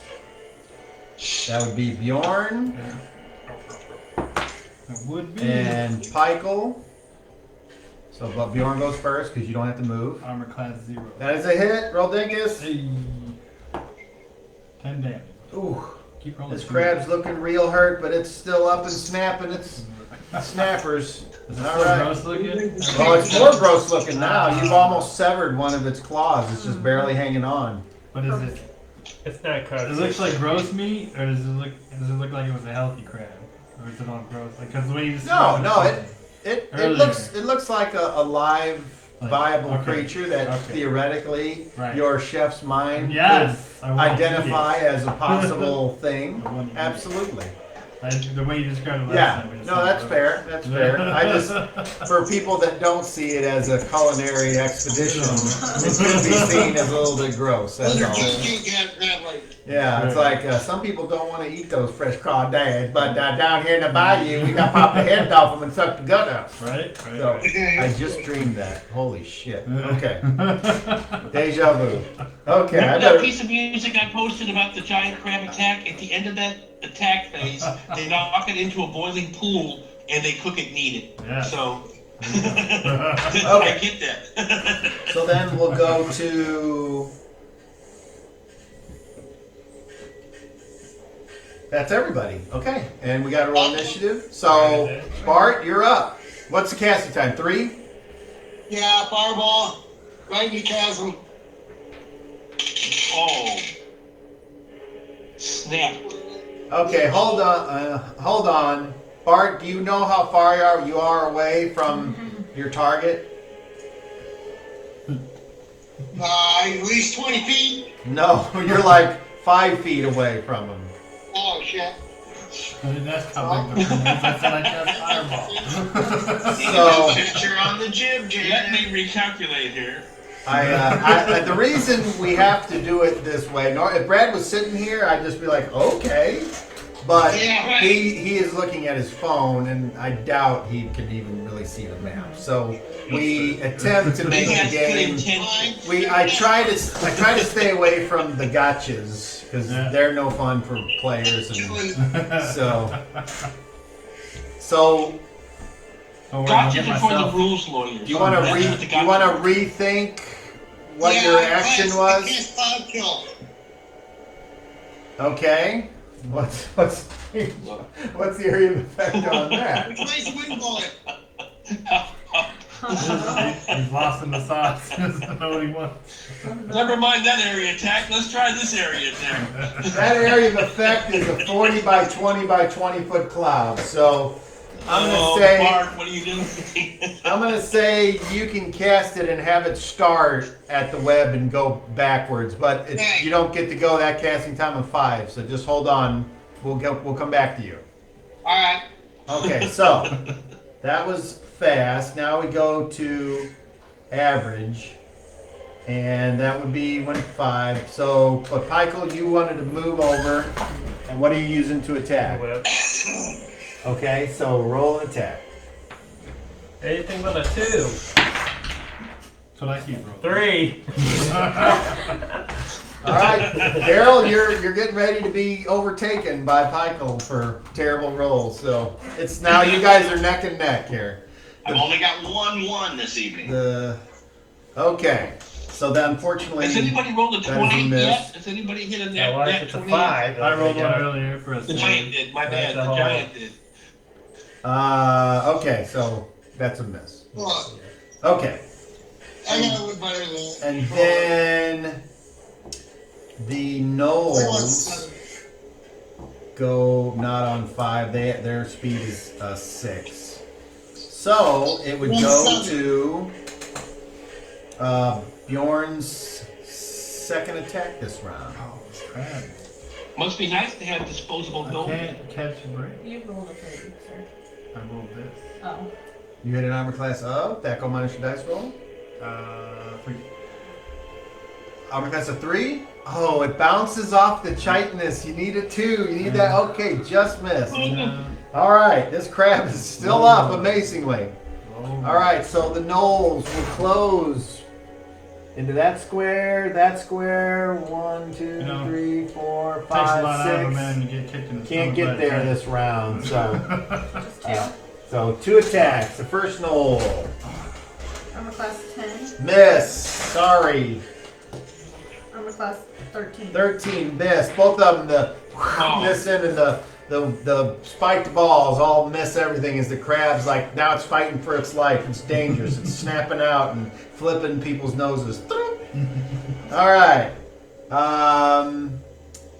That would be Bjorn It would be. and Pykel. So, but Bjorn goes first because you don't have to move. Armor class 0. That is a hit. Roll dingus. Hey. 10 damage. Ooh, Keep rolling. this crab's looking real hurt, but it's still up and snapping its snappers. Is it All still right. gross looking? Well, it's more gross looking now. You've almost severed one of its claws. It's just barely hanging on. What is it? It's not cut. Does it look like gross meat, or does it look like it was a healthy crab, or is it all gross? Like, because the way you described It Earlier. looks like a live, Like, viable okay. creature that Okay. theoretically Right. your chef's mind Yes, I could want to identify eat it. as a possible thing. I want to eat it. Absolutely. The way you described it last Yeah. time. it just No, sounded that's gross. fair. That's fair. I just, for people that don't see it as a culinary expedition, it could be seen as a little bit gross. That's Under all. cheesecake crab like. Yeah, it's like some people don't want to eat those fresh crawdads, but down here in the bayou, we got pop the head off them and suck the gut out. Right? So, Right. I just dreamed that. Holy shit. Okay. Deja vu. Okay, I Remember that better. piece of music I posted about the giant crab attack? At the end of that attack phase, they knock it into a boiling pool and they cook it kneaded. Yeah. So, Okay. I get that. So then we'll go to. That's everybody. Okay. And we got to roll initiative. So, Bart, you're up. What's the casting time? 3? Yeah, fireball. Right in the chasm. Oh. Snap. Okay, hold on. Hold on. Bart, do you know how far you are away from your target? At least 20 feet. No, you're like 5 feet away from him. Oh, shit. That's how big the room is. I said I cast fireball. So, Picture on the jib, Let Jan. me recalculate here. the reason we have to do it this way, if Brad was sitting here, I'd just be like, okay. But Yeah, right. he is looking at his phone, and I doubt he can even really see the map. So we attempt to make He the has good game. intentions. I try to stay away from the gotchas because Yeah. they're no fun for players, and so Don't worry, I'll Gotchas get are for the myself. rules lawyers. do you want to That's what the rethink what Yeah, your I action cast- I was? cast cloud kill. Okay. What's the area of effect on that? Which way's the wind blowing? He's lost in the sauce. Doesn't know what he wants. Never mind that area attack. Let's try this area attack. That area of effect is a 40 by 20 by 20 foot cloud. So I'm Bart, what are you doing? gonna say you can cast it and have it start at the web and go backwards, but you don't get to go that casting time of 5. So just hold on. We'll come back to you. All right. Okay, so that was fast. Now we go to average, and that would be 1-5. So, but Michael, you wanted to move over, and what are you using to attack? Whip. Okay, so roll an attack. Anything but a 2. That's what I keep rolling. 3. All right, Daryl, you're getting ready to be overtaken by Michael for terrible rolls. So it's now you guys are neck and neck here. I've only got 1-1 this evening. Okay, so then unfortunately. Has anybody rolled a That is a 20 miss. yet? Has anybody hit a Now, net, what if net it's a 20? 5? I rolled one earlier for a The giant did. My bad. That's The a giant did. Okay, so that's a miss. Look, Okay, I got a wood better than that. and then the Knolls go not on 5. Their speed is 6. So it would go to Bjorn's second attack this round. Oh, crap. Must be nice to have disposable I gold. can't catch a break. You rolled a 3, sir. I rolled this. Oh. You hit an armor class of Thaco minus your dice roll. 3. Armor class of 3. Oh, it bounces off the chitinous. You need a 2. You need that. Okay, just missed. All right, this crab is still up amazingly. All right, so the Knolls will close into that square. 1, 2, You know, 3, 4, Takes a lot 5, out of a 6. man to get kicked in the Can't stomach get by a there cat. this round. So, Just 2. so 2 attacks. The first Knoll Armor class 10. miss. Sorry. Armor class 13. 13 miss. Both of them the missing and the spiked balls all miss everything as the crab's like now it's fighting for its life. It's dangerous. It's snapping out and flipping people's noses. All right.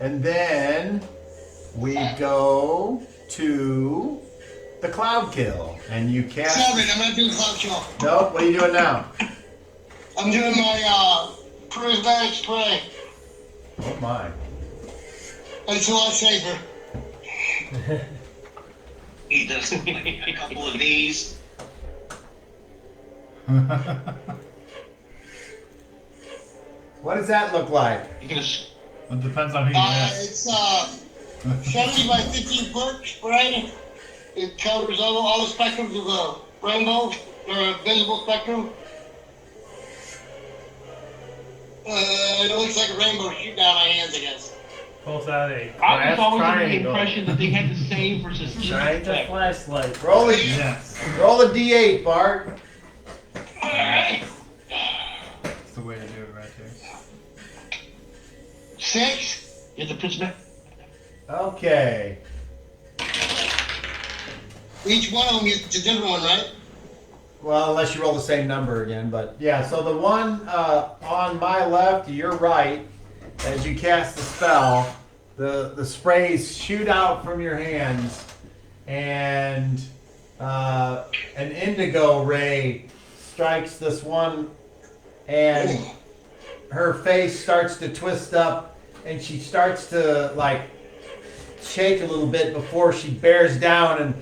And then we go to the cloud kill, and you cast. 7, I'm not doing cloud kill. Nope. What are you doing now? I'm doing my charismatic spray. Oh my. It's a lot safer. He does like a couple of these. What does that look like? You're gonna s- It depends on who you ask. It's 70 by 15 foot spray. It covers all the spectrums of the rainbow, or visible spectrum. It looks like a rainbow shooting out of my hands, I guess. Pulls out a I was glass always under the triangle. impression that they had to save versus just Shines a attack. flashlight. Roll a Yes. roll a d8, Bart. Alright. That's the way to do it right there. 6. You're the prisoner. Okay. Each one of them gets a different one, right? Well, unless you roll the same number again, but yeah. So the one on my left, to your right, as you cast the spell, the sprays shoot out from your hands, and an indigo ray strikes this one, and her face starts to twist up, and she starts to like shake a little bit before she bears down and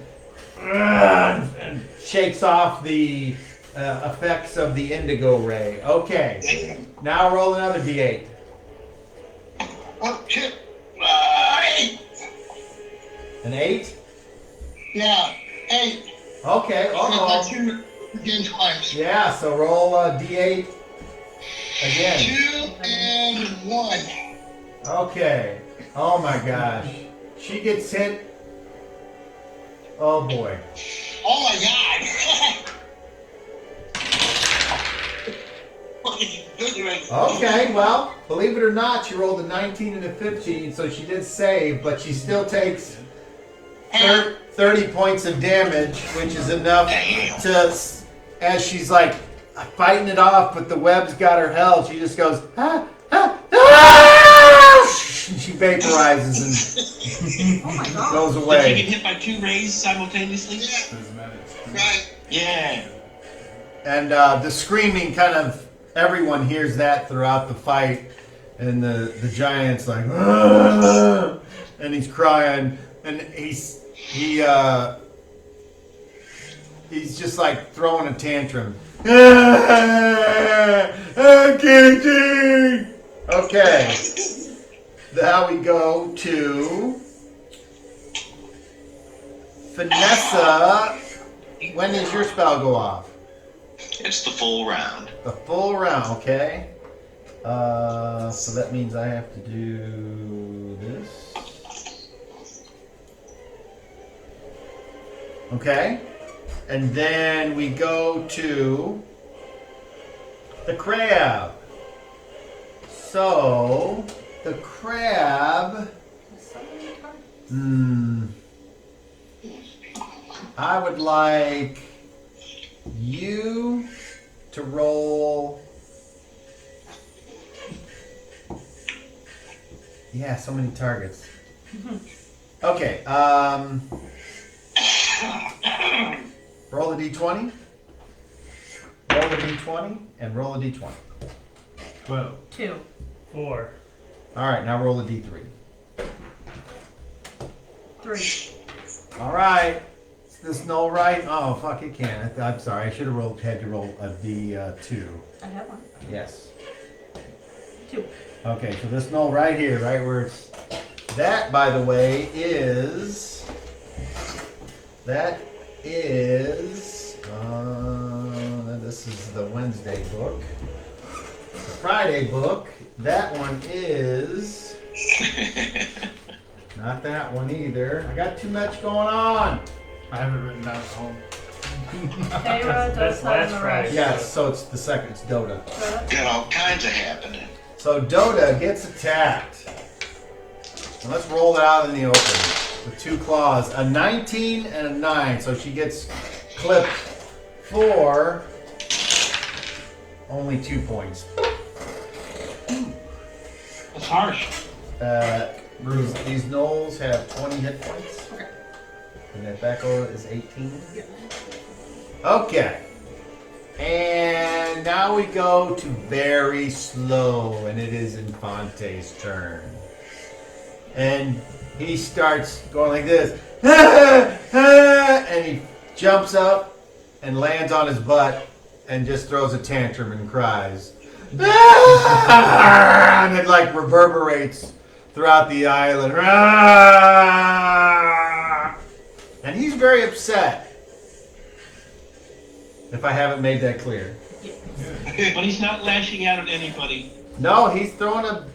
shakes off the effects of the indigo ray. Okay, now roll another d8. Oh, shit. An 8? Yeah, 8. Okay, My uh-oh. 2 again twice. Yeah, so roll a D8 again. 2 and 1. Okay. Oh my gosh. She gets hit. Oh boy. Oh my god! What did you do? Okay, well, believe it or not, she rolled a 19 and a 15, so she did save, but she still takes 30 points of damage, which is enough to, as she's like fighting it off, but the web's got her held, she just goes, ah, ah, ah! She vaporizes Oh my and god. goes Did she away. get hit by 2 rays simultaneously? Right. Yeah. And the screaming kind of, everyone hears that throughout the fight. And the giant's like, "Argh!" And he's crying. And he's just like throwing a tantrum. Okay. Now we go to Vanessa. When does your spell go off? It's the full round. The full round, okay. So that means I have to do this. Okay. And then we go to the crab. So, the crab... I would like you to roll... Yeah, so many targets. Okay, roll a d20. Roll a d20 and roll a d20. 12. 2. 4. Alright, now roll a d3. 3. Alright. Is this null right? Oh, fuck, it can. I'm sorry, I should have had to roll a d2. I have one. Yes. 2. Okay, so this null right here, right where it's... That, by the way, is... That is... this is the Wednesday book. The Friday book, that one is... Not that one either. I got too much going on. I have it written down at home. Tara That's does last have Friday. Yes, so it's the second, it's Dota. Got all kinds of happening. So Dota gets attacked. And let's roll it out in the open with 2 claws. A 19 and a 9, so she gets clipped for only 2 points. That's harsh. These gnolls have 20 hit points. Okay. And that Becco is 18. Okay. And now we go to very slow, and it is Infante's turn. And he starts going like this. And he jumps up and lands on his butt and just throws a tantrum and cries. And it like reverberates throughout the island. And he's very upset. If I haven't made that clear. But he's not lashing out at anybody. No, he's throwing a...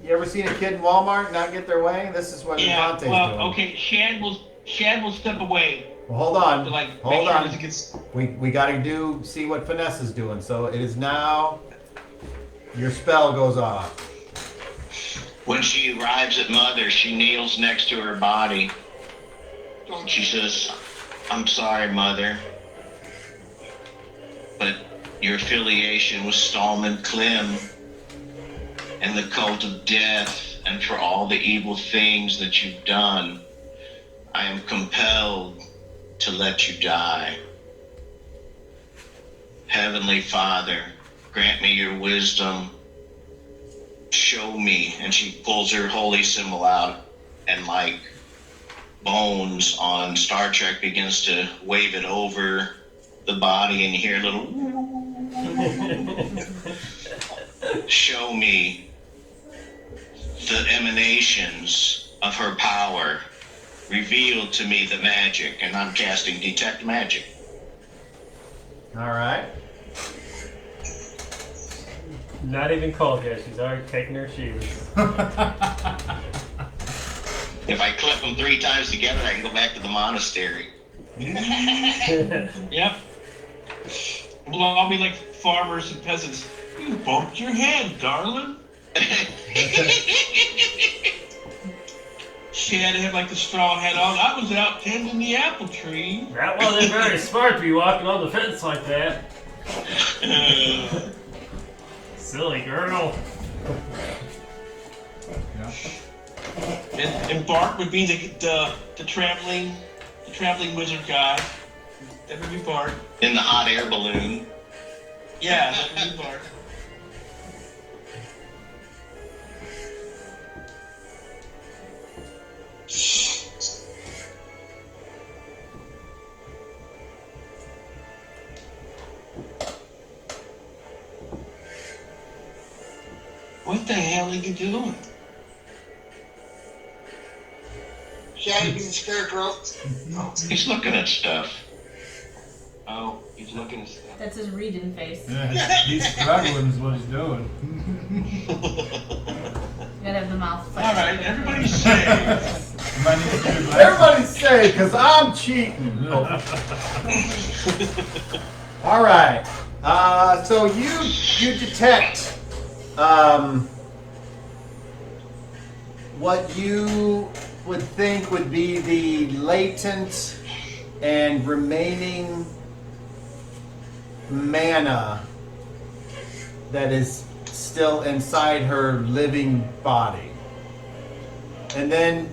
You ever seen a kid in Walmart not get their way? This is what Yeah, Infante's well, doing. okay, Shad will step away Well, hold on. to like Hold make sure on. that it gets. We gotta see what Vanessa's doing. So it is now... Your spell goes off. When she arrives at Mother, she kneels next to her body. She says, "I'm sorry, Mother, but your affiliation with Stallman Klim and the cult of death, and for all the evil things that you've done, I am compelled to let you die. Heavenly Father, grant me your wisdom. Show me." And she pulls her holy symbol out, and like Bones on Star Trek begins to wave it over the body, and you hear a little show me the emanations of her power revealed to me the magic, and I'm casting Detect Magic. All right. Not even cold yet. She's already taking her shoes. If I clip them 3 times together, I can go back to the monastery. Yep. We'll all be like farmers and peasants. You bumped your head, darling. She had to have like the straw hat on. I was out tending the apple tree. That wasn't very smart to be walking on the fence like that. Silly girl. Yeah. And Bart would be the traveling wizard guy. That would be Bart. In the hot air balloon. Yeah, that would be Bart. What the hell are you doing? Shady being the scarecrow. He's looking at stuff. Oh, he's looking at stuff. That's his reading face. You Yeah, he's struggling is what he's doing. gotta have the mouth. All right, everybody say. Everybody say, because I'm cheating. All right. So you detect what you would think would be the latent and remaining mana that is still inside her living body. And then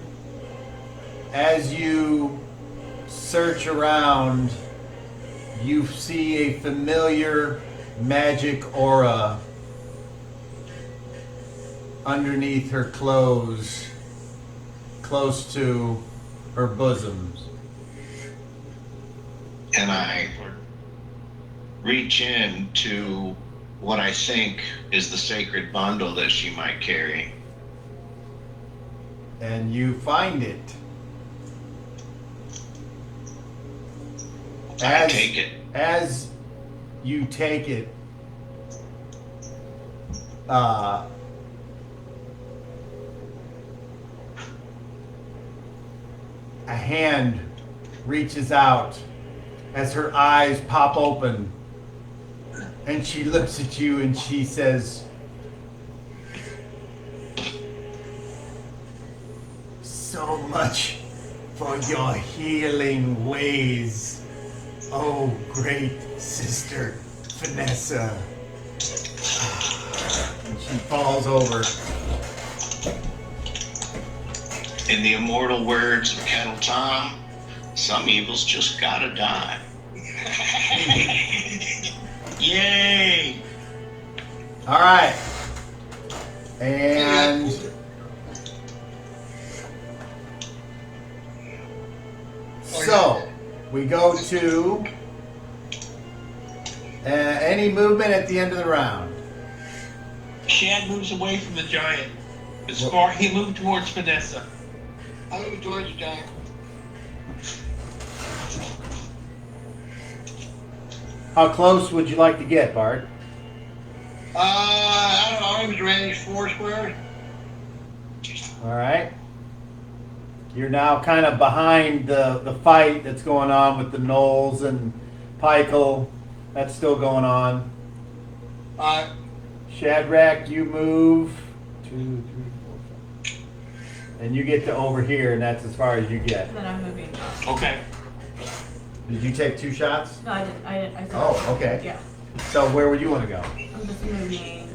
as you search around, you see a familiar magic aura underneath her clothes, close to her bosoms. And I reach in to what I think is the sacred bundle that she might carry. And you find it. I take it. As you take it, a hand reaches out as her eyes pop open, and she looks at you and she says, "So much for your healing ways, oh great sister Vanessa." And she falls over. In the immortal words of Kettle Tom, some evils just gotta die. Yay! All right. And so we go to any movement at the end of the round. Shad moves away from the giant. As far he moved towards Vanessa. I move towards the giant. How close would you like to get, Bart? I don't know, arm's range 4 squares. All right. You're now kind of behind the fight that's going on with the Knolls and Peichel. That's still going on. Shadrack, you move 2, 3, 4, 5. And you get to over here, and that's as far as you get. And then I'm moving. Okay. Did you take 2 shots? No, I didn't. I said, Oh, okay. Yeah. So where would you want to go? I'm just moving,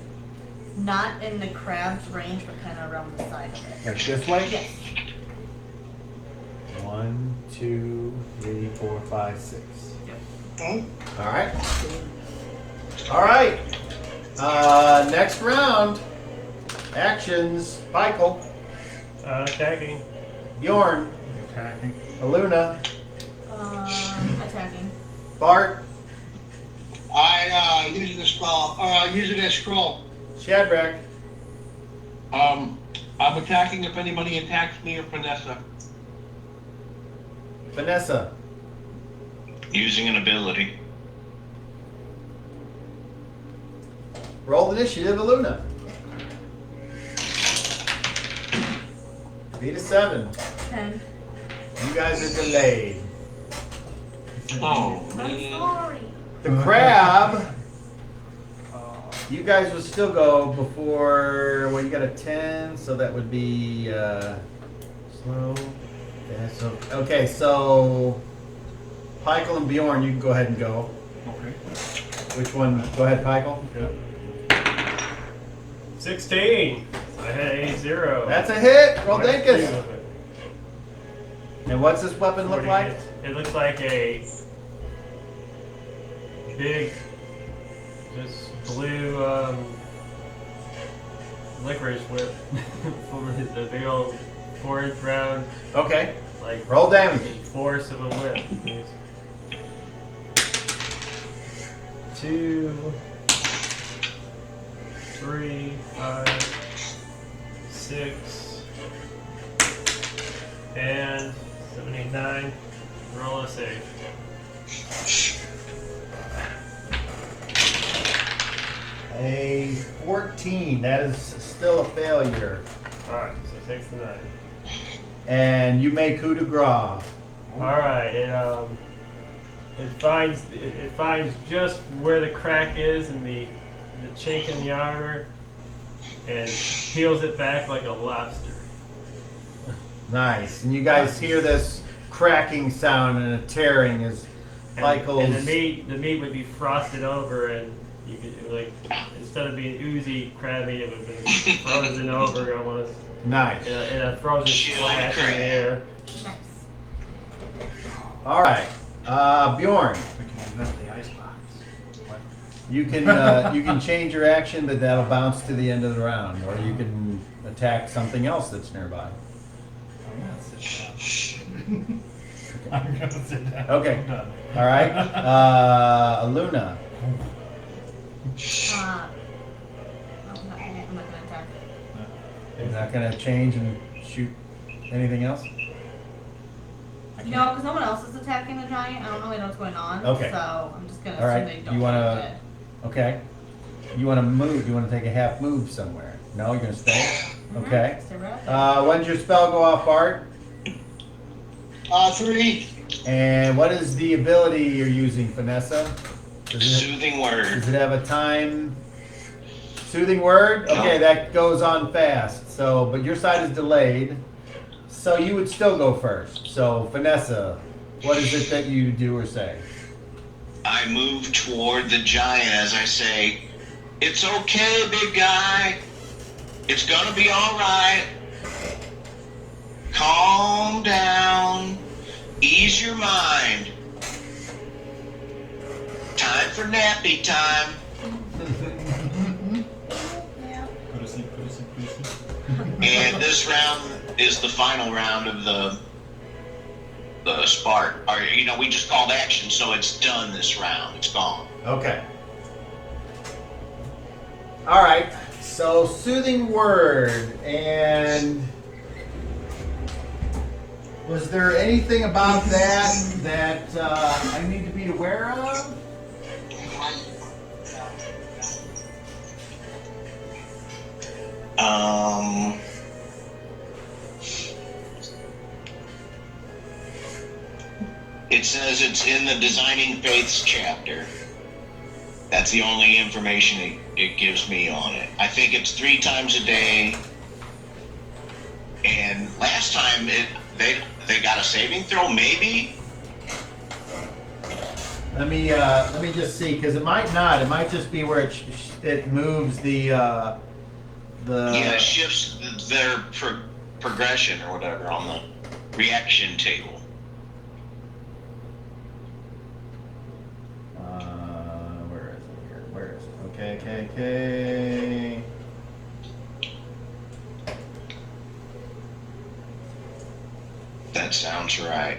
not in the crab's range, but kind of around the side of it. Like this way? Yes. 1, 2, 3, 4, 5, 6. Yep. All right. All right. Next round. Actions. Michael. Attacking. Bjorn. Attacking. Aluna. Attacking. Bart. I using a spell, using a scroll. Shadrack. I'm attacking if anybody attacks me or Vanessa. Vanessa. Using an ability. Roll initiative, Aluna. Beat a 7. 10. You guys are delayed. Oh, I'm man. sorry. The crab, you guys will still go before, well, you got a 10, so that would be slow. Yeah, so, okay, so Pykel and Bjorn, you can go ahead and go. Okay. Which one? Go ahead, Pykel. Yeah. 16. So I had a 0. That's a hit. Roll Minus Dinkus. 2 of it. And what's this weapon look 40 like? hits. It looks like a big, just blue licorice whip. The big old 4-inch round, Okay. like Roll damage. force of a whip. 2, 3, 5, 6, and 7, 8, 9. Roll a save. A 14. That is still a failure. Alright, so 6 to 9. And you make coup de grace. Alright, it finds just where the crack is in the chink in the armor and peels it back like a lobster. Nice. And you guys hear this cracking sound and a tearing as Pykel's... And the meat would be frosted over, and you could, like, instead of being oozy crab meat, it would be frozen over almost Nice. in a frozen Chili splash in the crab. air. Nice. All right. Bjorn, We can invent the icebox. What? you can change your action, but that'll bounce to the end of the round, or you can attack something else that's nearby. I'm gonna sit down. I'm gonna sit down. Okay. I'm done. All right. Aluna. I'm not gonna attack. You're not going to change and shoot anything else? No, because no one else is attacking the giant. I don't really know what's going on. Okay. So I'm just gonna All right. assume they don't You want wanna- to. Okay. You want to move? You want to take a half move somewhere? No, you're going to stay? Okay. Stay right there. When's your spell go off, Bart? 3. And what is the ability you're using, Vanessa? Soothing word. Does it have a time? Soothing word? Okay, No. that goes on fast. So, but your side is delayed. So you would still go first. So, Vanessa, what is it that you do or say? I move toward the giant as I say, "It's okay, big guy. It's gonna be all right. Calm down. Ease your mind. Time for nappy time." Yeah. Put us in, put us in, put us in. And this round is the final round of the spark. Or, we just called action, so it's done this round. It's gone. Okay. All right. So, soothing word. And was there anything about that I need to be aware of? It says it's in the Designing Faiths chapter. That's the only information it gives me on it. I think it's 3 times a day. And last time they got a saving throw, maybe? Let me just see, because it might not. It might just be where it moves the Yeah, it shifts their progression or whatever on the reaction table. Where is it here? Where is it? Okay. That sounds right.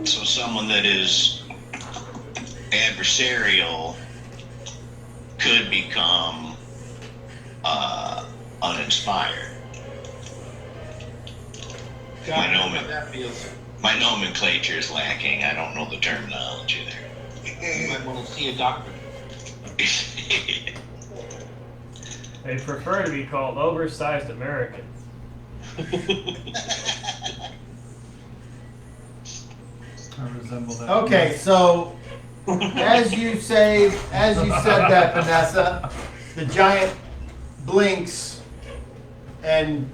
So someone that is adversarial could become uninspired. My How nomen- that feels. My nomenclature is lacking. I don't know the terminology You might want to see a doctor. there. They prefer to be called oversized Americans. I resemble that. Okay, so as you said that, Vanessa, the giant blinks and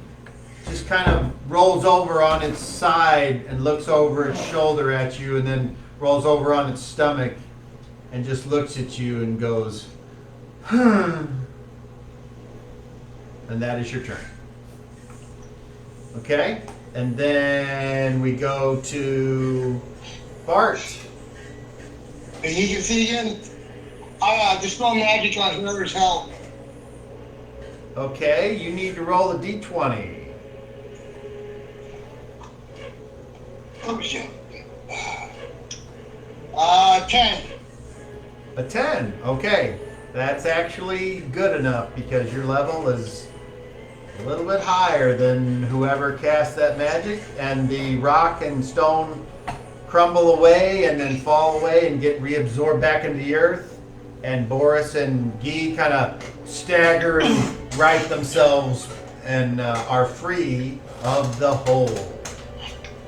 just kind of rolls over on its side and looks over its shoulder at you, and then rolls over on its stomach and just looks at you and goes, and that is your turn. Okay? And then we go to Bart. And you can see again, I dispel magic on whoever's held. Okay, you need to roll a d20. Oh shit. 10. A 10. Okay, that's actually good enough because your level is a little bit higher than whoever cast that magic, and the rock and stone crumble away and then fall away and get reabsorbed back into the earth, and Boris and Guy kind of stagger and right themselves and are free of the hole.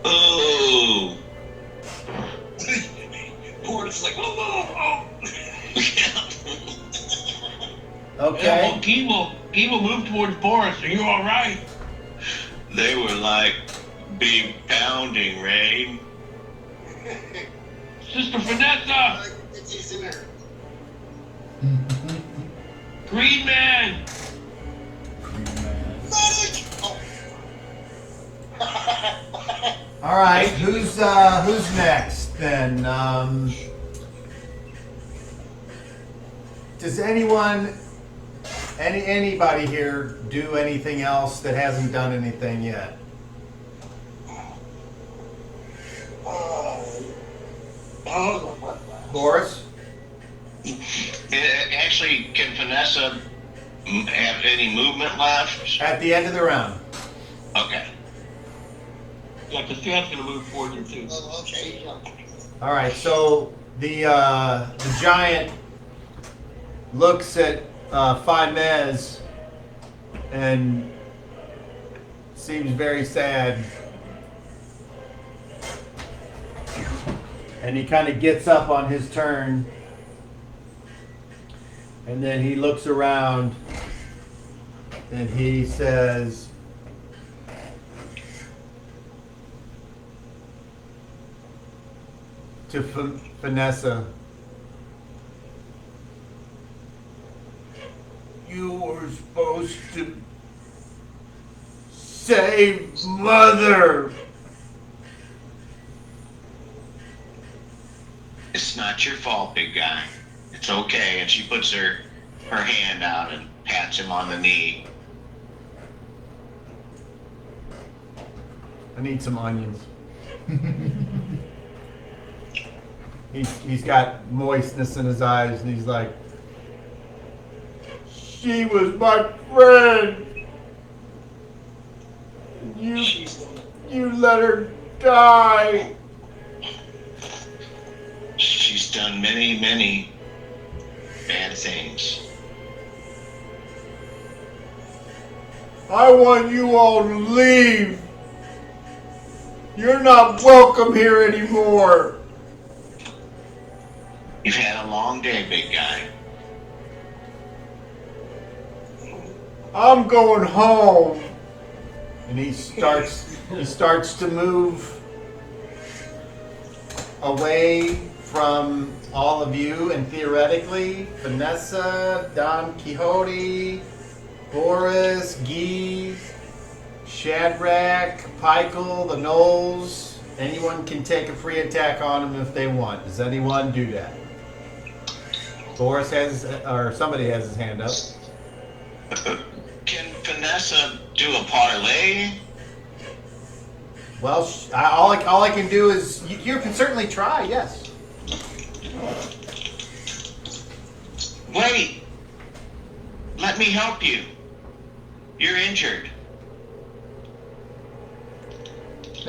Oh. Boris like, oh. Okay. Guy will move towards Boris. Are you all right? They were like big pounding rain. Sister Vanessa! It's in there. Green Man! Magic! Oh. All right, who's next then? Does anybody here do anything else that hasn't done anything yet? Boris? Actually, can Vanessa have any movement left? At the end of the round. Okay. Yeah, because Sam's going to move forward here too. Oh, okay. All right, so the giant looks at Faimez and seems very sad. And he kind of gets up on his turn, and then he looks around and he says, to Vanessa, you were supposed to save Mother. It's not your fault, big guy. It's okay. And she puts her hand out and pats him on the knee. I need some onions. He's got moistness in his eyes, and he's like, she was my friend. You let her die. She's done many, many bad things. I want you all to leave. You're not welcome here anymore. You've had a long day, big guy. I'm going home. And he starts to move away from all of you, and theoretically, Vanessa, Don Quixote, Boris, Guy, Shadrack, Pikel, the Knolls, anyone can take a free attack on him if they want. Does anyone do that? Boris has, or somebody has his hand up. Can Vanessa do a parlay? Well, all I can do is, you can certainly try, yes. Wait! Let me help you. You're injured.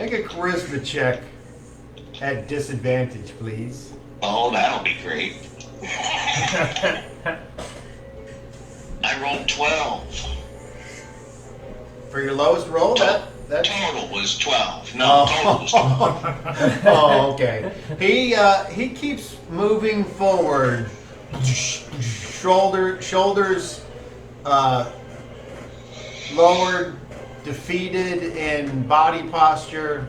Make a charisma check at disadvantage, please. Oh, that'll be great. I rolled 12. For your lowest roll, that's Total was 12. No, total was 12. oh, okay. He keeps moving forward. Shoulders lowered, defeated in body posture,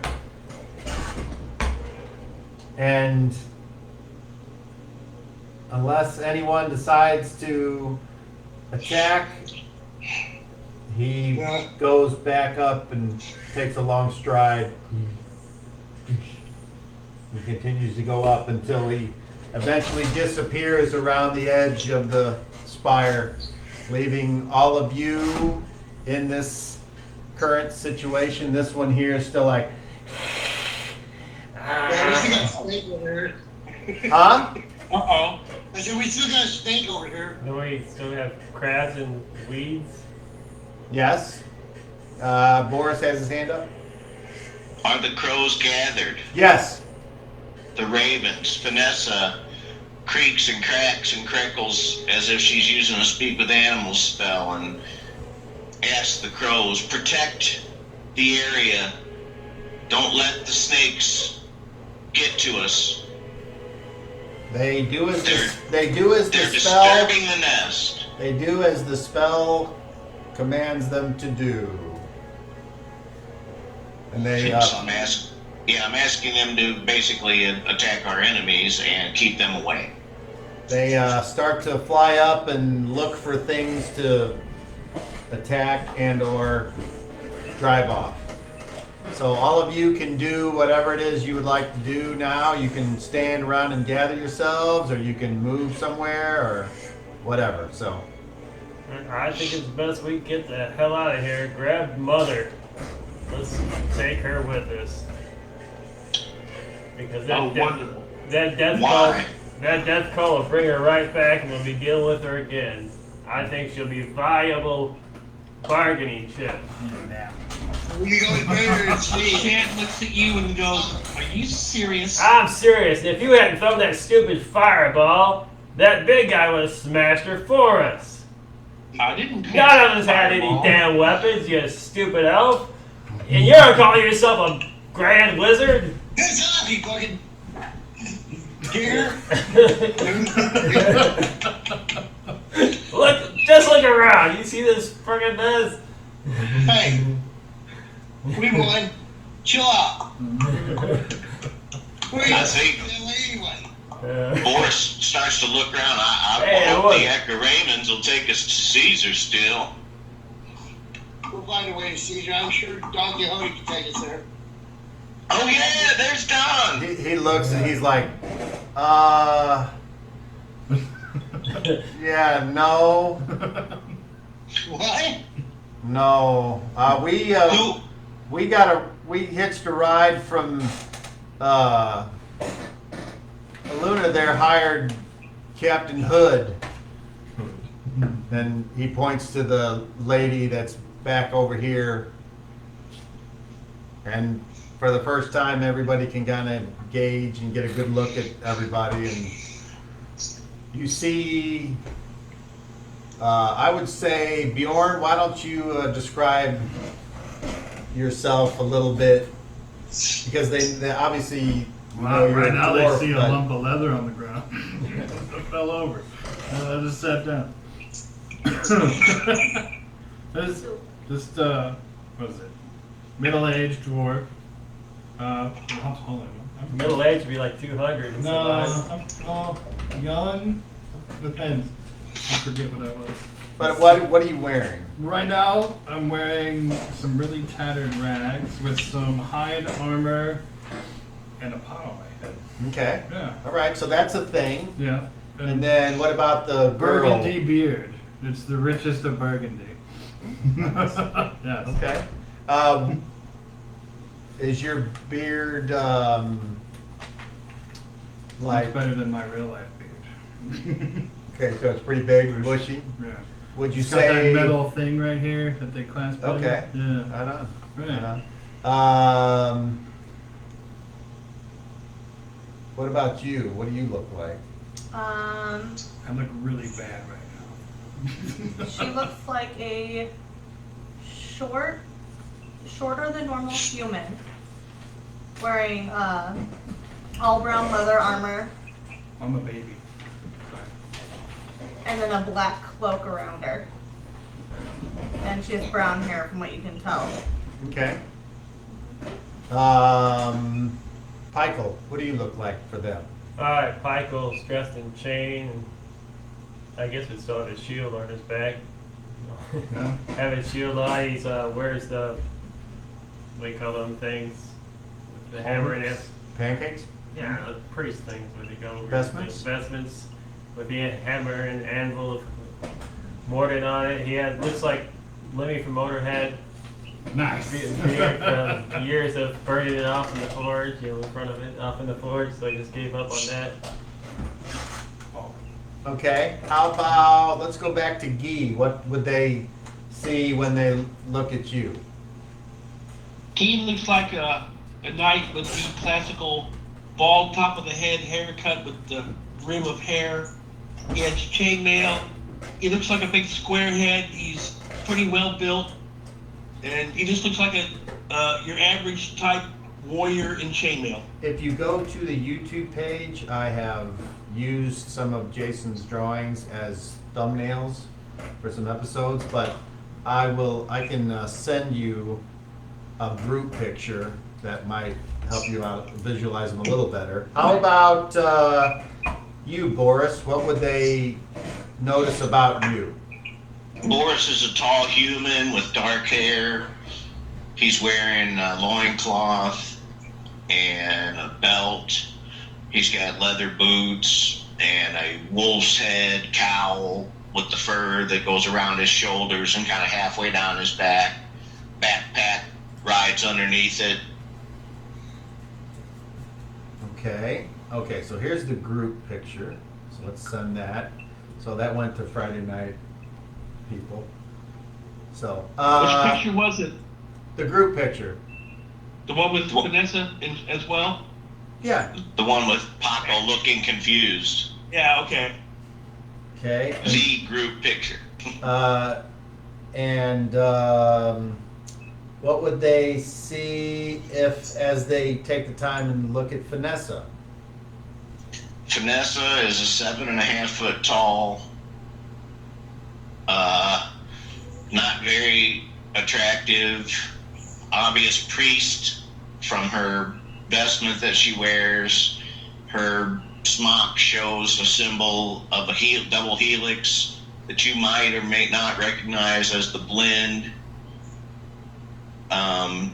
and unless anyone decides to attack, he goes back up and takes a long stride. He continues to go up until he eventually disappears around the edge of the spire, leaving all of you in this current situation. This one here is still like, Yeah, we still got a snake over here. huh? Uh-oh. I said, we still got a snake over here. Do we still have crabs and weeds? Yes. Boris has his hand up. Are the crows gathered? Yes. The ravens. Vanessa creaks and cracks and crackles as if she's using a speak with animals spell and asks the crows, protect the area. Don't let the snakes get to us. They do as They're the spell. disturbing the nest. They do as the spell commands them to do. And they So I'm asking them to basically attack our enemies and keep them away. they start to fly up and look for things to attack and or drive off. So all of you can do whatever it is you would like to do now. You can stand around and gather yourselves, or you can move somewhere, or whatever. So I think it's best we get the hell out of here. Grab Mother. Let's take her with us. Because Wonderful. that death Why? call will bring her right back, and we'll be dealing with her again. I think she'll be viable bargaining chip. We go to bed and sleep. Shant looks at you and goes, are you serious? I'm serious. And if you hadn't thrown that stupid fireball, that big guy would have smashed her for us. I didn't catch None of us the had any fireball. damn weapons, you stupid elf. And you're calling yourself a grand wizard? Piss off, you fucking deer. Just look around. You see this friggin' mess? Hey, we won. Chill out. Where are you I think- anyway? Boris starts to look around. I Hey, hope look. the Eckeramans will take us to Caesar still. We'll find a way to Caesar. I'm sure Don Quixote can take us there. Oh yeah, there's Don. he looks and he's like, yeah, no, What? no. Who? We hitched a ride from Luna there hired Captain Hood. Then he points to the lady that's back over here. And for the first time, everybody can kind of gauge and get a good look at everybody. And you see, I would say, Bjorn, why don't you describe yourself a little bit? Because they obviously know you're Right a now dwarf, they see a but- lump of leather on the ground. I fell over. I just sat down. Just what is it? Middle-aged dwarf. Hold on. Middle age would be like 200. And No, something. I'm young. Depends. I forget what I was. But what are you wearing? Right now, I'm wearing some really tattered rags with some hide armor and a pot on my head. Okay. Yeah. All right. So that's a thing. Yeah. And then what about the girl? Burgundy beard. It's the richest of Burgundy. Yes. Okay. Is your beard Much like? better than my real life beard. Okay, so it's pretty big and bushy. Yeah. Would you It's got that say? metal thing right here that they clasp. in. Okay. Yeah. Right on. Right. Right on. What about you? What do you look like? I look really bad right now. She looks like a shorter than normal human, wearing all brown leather armor I'm a baby. and then a black cloak around her. And she has brown hair from what you can tell. Okay. Michael, what do you look like for them? Alright, Michael's dressed in chain, and I guess we still have his shield on his back. Yeah. Have his shield on, he's wears the, what do you call them things? The hammer and it. Pancakes? Yeah, the priest things where they go. Vestments? Vestments with the hammer and anvil of Morden on it. He looks like Lemmy from Motorhead. Nice. Years of burning it off in the forge, in front of it, off in the forge, so I just gave up on that. Okay. How about, let's go back to Guy. What would they see when they look at you? He looks like a knight with the classical bald top of the head haircut with the rim of hair. He has chainmail. He looks like a big square head. He's pretty well built. And he just looks like your average type warrior in chainmail. If you go to the YouTube page, I have used some of Jason's drawings as thumbnails for some episodes, but I can send you a group picture that might help you out visualize them a little better. How about you, Boris? What would they notice about you? Boris is a tall human with dark hair. He's wearing a loincloth and a belt. He's got leather boots and a wolf's head cowl with the fur that goes around his shoulders and kind of halfway down his back. Backpack rides underneath it. Okay, so here's the group picture. So let's send that. So that went to Friday night people. So, Which picture was it? the group picture. The one with Vanessa as well? Yeah. The one with Paco looking confused. Yeah, okay. Okay. The group picture. And what would they see as they take the time and look at Vanessa? Vanessa is a 7.5 foot tall, not very attractive, obvious priest from her vestment that she wears. Her smock shows a symbol of a double helix that you might or may not recognize as the blend.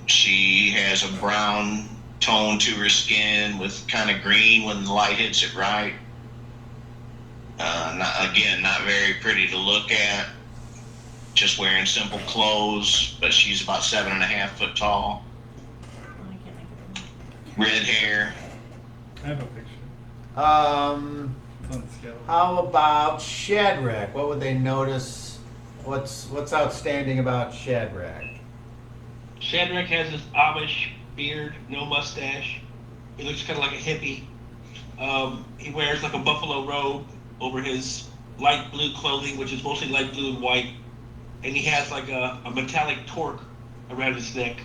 She has a brown tone to her skin with kind of green when the light hits it right. Not very pretty to look at. Just wearing simple clothes, but she's about 7.5 foot tall. Red hair. I have a picture. Um, It's on the scale. how about Shadrack? What would they notice? What's outstanding about Shadrack? Shadrach has this Amish beard, no mustache. He looks kind of like a hippie. He wears like a buffalo robe over his light blue clothing, which is mostly light blue and white. And he has like a metallic torque around his neck.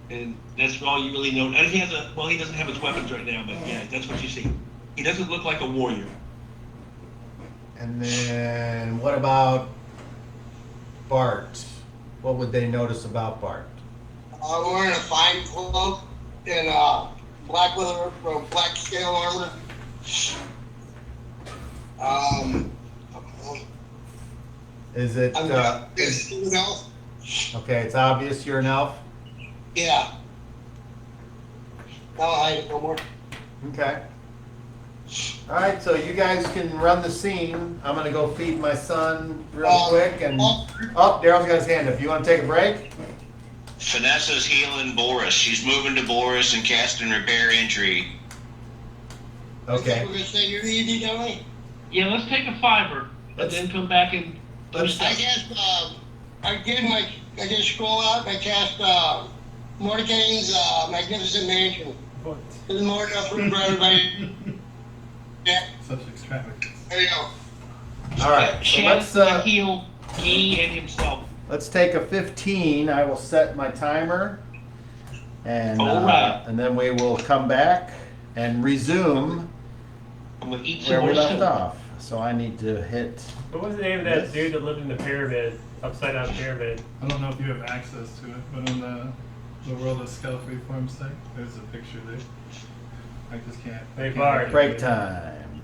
And that's all you really know. And he doesn't have his weapons right now, but yeah, that's what you see. He doesn't look like a warrior. And then what about Bart? What would they notice about Bart? I'm wearing a fine cloak and black leather, black scale armor. Is it I'm this an elf. okay? It's obvious you're an elf. Yeah. I'll hide it no more. Okay. All right, so you guys can run the scene. I'm gonna go feed my son real quick, and Daryl's got his hand up. You want to take a break? Vanessa's healing Boris. She's moving to Boris and casting repair entry. Okay. We're gonna say you're easy, don't we? Yeah, let's take a fiver, but then come back and do Let's- stuff. I guess I just scroll out and I cast Mordecai's magnificent mansion. What? There's more enough room for everybody. Yeah, Such extravagance. there you go. All right, so Chance heal Guy and himself. let's take a 15. I will set my timer, and All right. and then we will come back and resume I'm gonna eat some where we more left soup. off. So I need to hit. What was the name of that dude that lived in the pyramid, upside down pyramid? I don't know if you have access to it, but on the World of Skull Freeform site, there's a picture there. I just can't. Hey, I can't Bart. get it. Break time.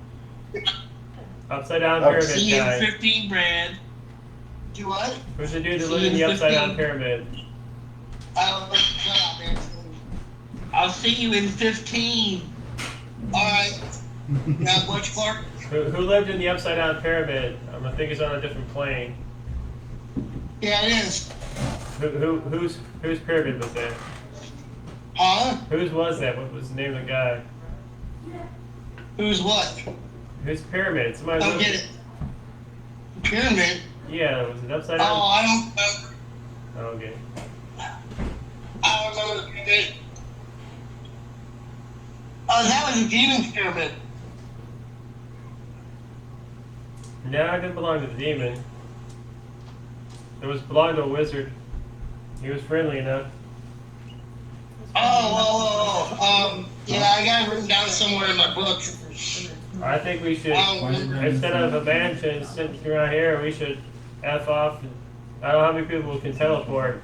Upside down Oh, pyramid See you in guy. 15, Brad. Do what? Who's the dude that See lived you in the in upside down 15. pyramid? I don't know. Shut up, man. I'll see you in 15. Alright. Now, Butch Clark? Who lived in the upside down pyramid? I think it's on a different plane. Yeah, it is. Whose pyramid was that? Huh? Whose was that? What was the name of the guy? Who's what? Whose pyramid? Somebody I don't lived- get it. Pyramid? Yeah, was it upside down? Oh, I don't remember. Oh, okay. I don't remember the pyramid. Oh, that was a demon's pyramid. No, it didn't belong to the demon. It was belonged to a wizard. He was friendly enough. Yeah, I got it written down somewhere in my book. I think we should, Um, instead of a mansion sitting around here, we should F off. I don't know how many people can teleport.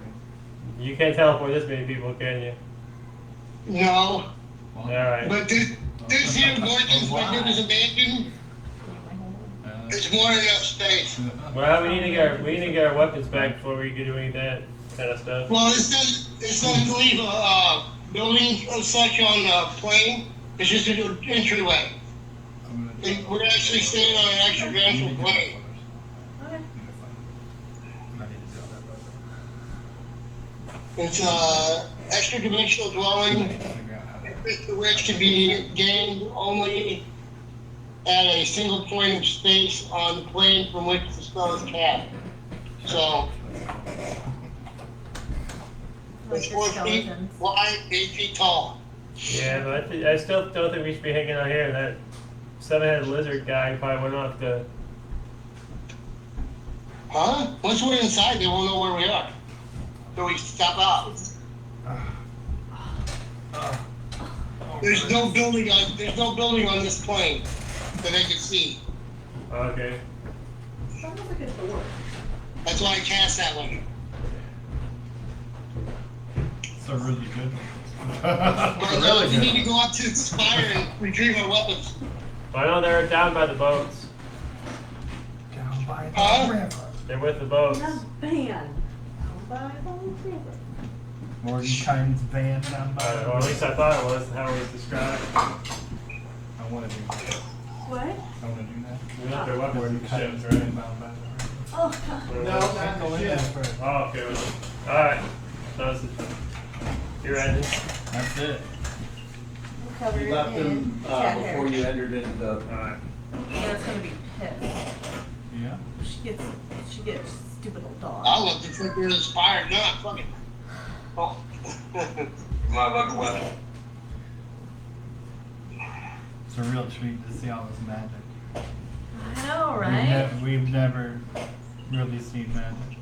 You can't teleport this many people, can you? No, Alright. but this here Morgan's magnificent mansion is more than enough space. Well, we need to get our weapons back before we can do any of that kind of stuff. Well, it doesn't leave a building of such on the plane. It's just an entryway. We're actually staying on an extra-dimensional plane. It's a extra-dimensional dwelling, which can be gained only at a single point of space on the plane from which the spell is cast. So, it's 4 feet Skeletons. wide, 8 feet tall. Yeah, but I still don't think we should be hanging out here. That seven-headed lizard guy probably went off to. Huh? Once we're inside, they won't know where we are. So we stop out. There's no building on this plane that they can see. Okay. Sounds like a door. That's why I cast that one. So really good. But we need to go up to the spire and retrieve our weapons. I know they're down by the boats. Down by the Huh? river. They're with the boats. Van. By the river. Mordenkainen's van down by the Or at river. least I thought it was how it was described. I want to do that. What? I want to do that. We left their weapons in the ships, Mordenkainen's right? van down by the river. Oh, No, not Go in there first. Oh, okay. Alright. That was you're right. That's it. covered You left in them cat before hair. you entered into the. Alright. That's gonna be pissed. Yeah. She gets stupid little dog. I'll look to think we're inspired. No, fuck it. Oh. Motherfucker weapon. It's a real treat to see all this magic. I know, right? We've never really seen magic.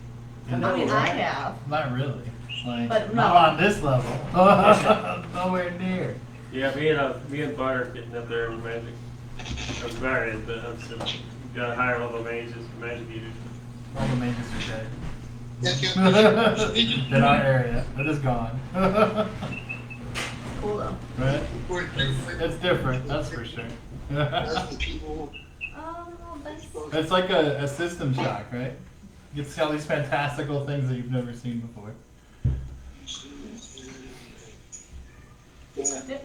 I mean, I have. Not really. Like, But not no. on this level. Nowhere near. Yeah, me and Bart are getting up there with magic. I'm married, but I'm still got higher level mages, magic users. All the mages are dead. Yes, yes. In our area. It is gone. Cool though. Right? We're different. It's different, that's for sure. That's the people. Oh, that's It's like a system shock, right? You get to see all these fantastical things that you've never seen before. different.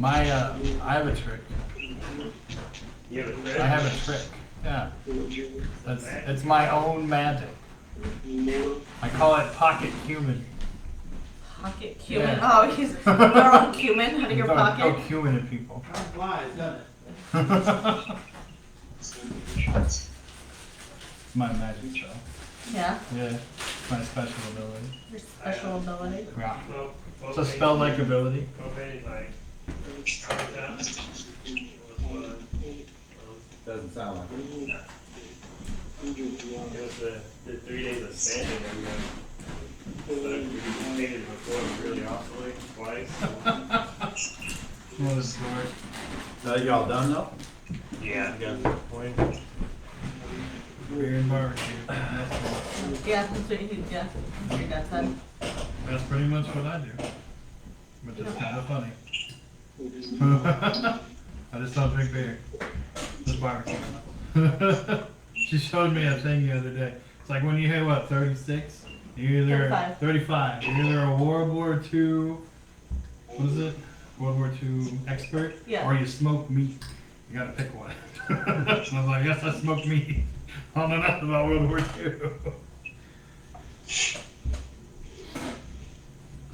I have a trick. You have a trick? I have a trick. Yeah. It's my own magic. I call it pocket human. Pocket cumin. Yeah. Oh, he's throwing cumin out of your Don't pocket. Go human at people. My magic spell. Yeah. Yeah. My special ability. Your special ability. Yeah. Well, It's a spell-like ability. Okay, like. Doesn't sound like it. It was the 3 days of standing and then we painted before really awfully twice. What a story. So y'all done though? Yeah, I got the point. Beer and barbecue. Yeah, that's what you, yeah. That's what your dad said. That's pretty much what I do. But it's kind of funny. I just don't drink beer. Just barbecue. She showed me a thing the other day. It's like when you hit what, 36? You're either 35. You're either a World War II, what is it? World War II expert, Yeah. or you smoke meat. You gotta pick one. I was like, yes, I smoke meat. I don't know nothing about World War II.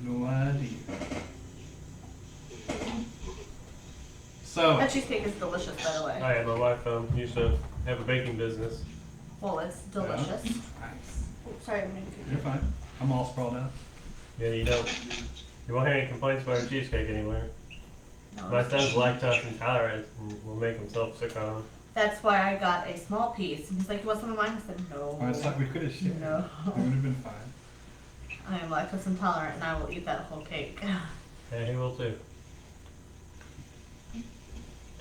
No idea. So, That cheesecake is delicious, by the way. I had my wife used to have a baking business. Well, it's delicious. nice. Oops, sorry, I'm You're fine. I'm all sprawled out. Yeah, you don't. You won't hear any complaints about a cheesecake anywhere. no, My son's lactose intolerant and will make himself sick on them. That's why I got a small piece. And he's like, you want some of mine? I said, no. Oh, it's like we could have shared. No. It would have been fine. I am lactose intolerant and I will eat that whole cake. Yeah, he will too.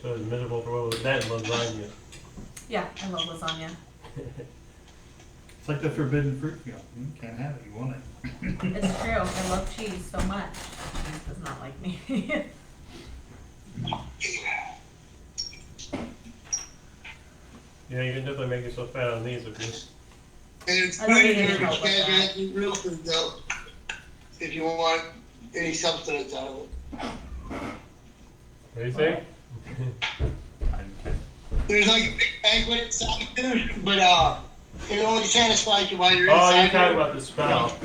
So it's miserable for what that and lasagna. Yeah, I love lasagna. It's like the forbidden fruit. You can't have it. You want it. It's true. I love cheese so much. Cheese does not like me. Yeah, you can definitely make yourself fat on these if you. And it's I don't pretty need good any help for with that. Shadrack real food though. If you want any substance out of it. What do you say? There's like a big banquet inside there, but it only satisfies you while you're Oh, inside. you're talking about the spell.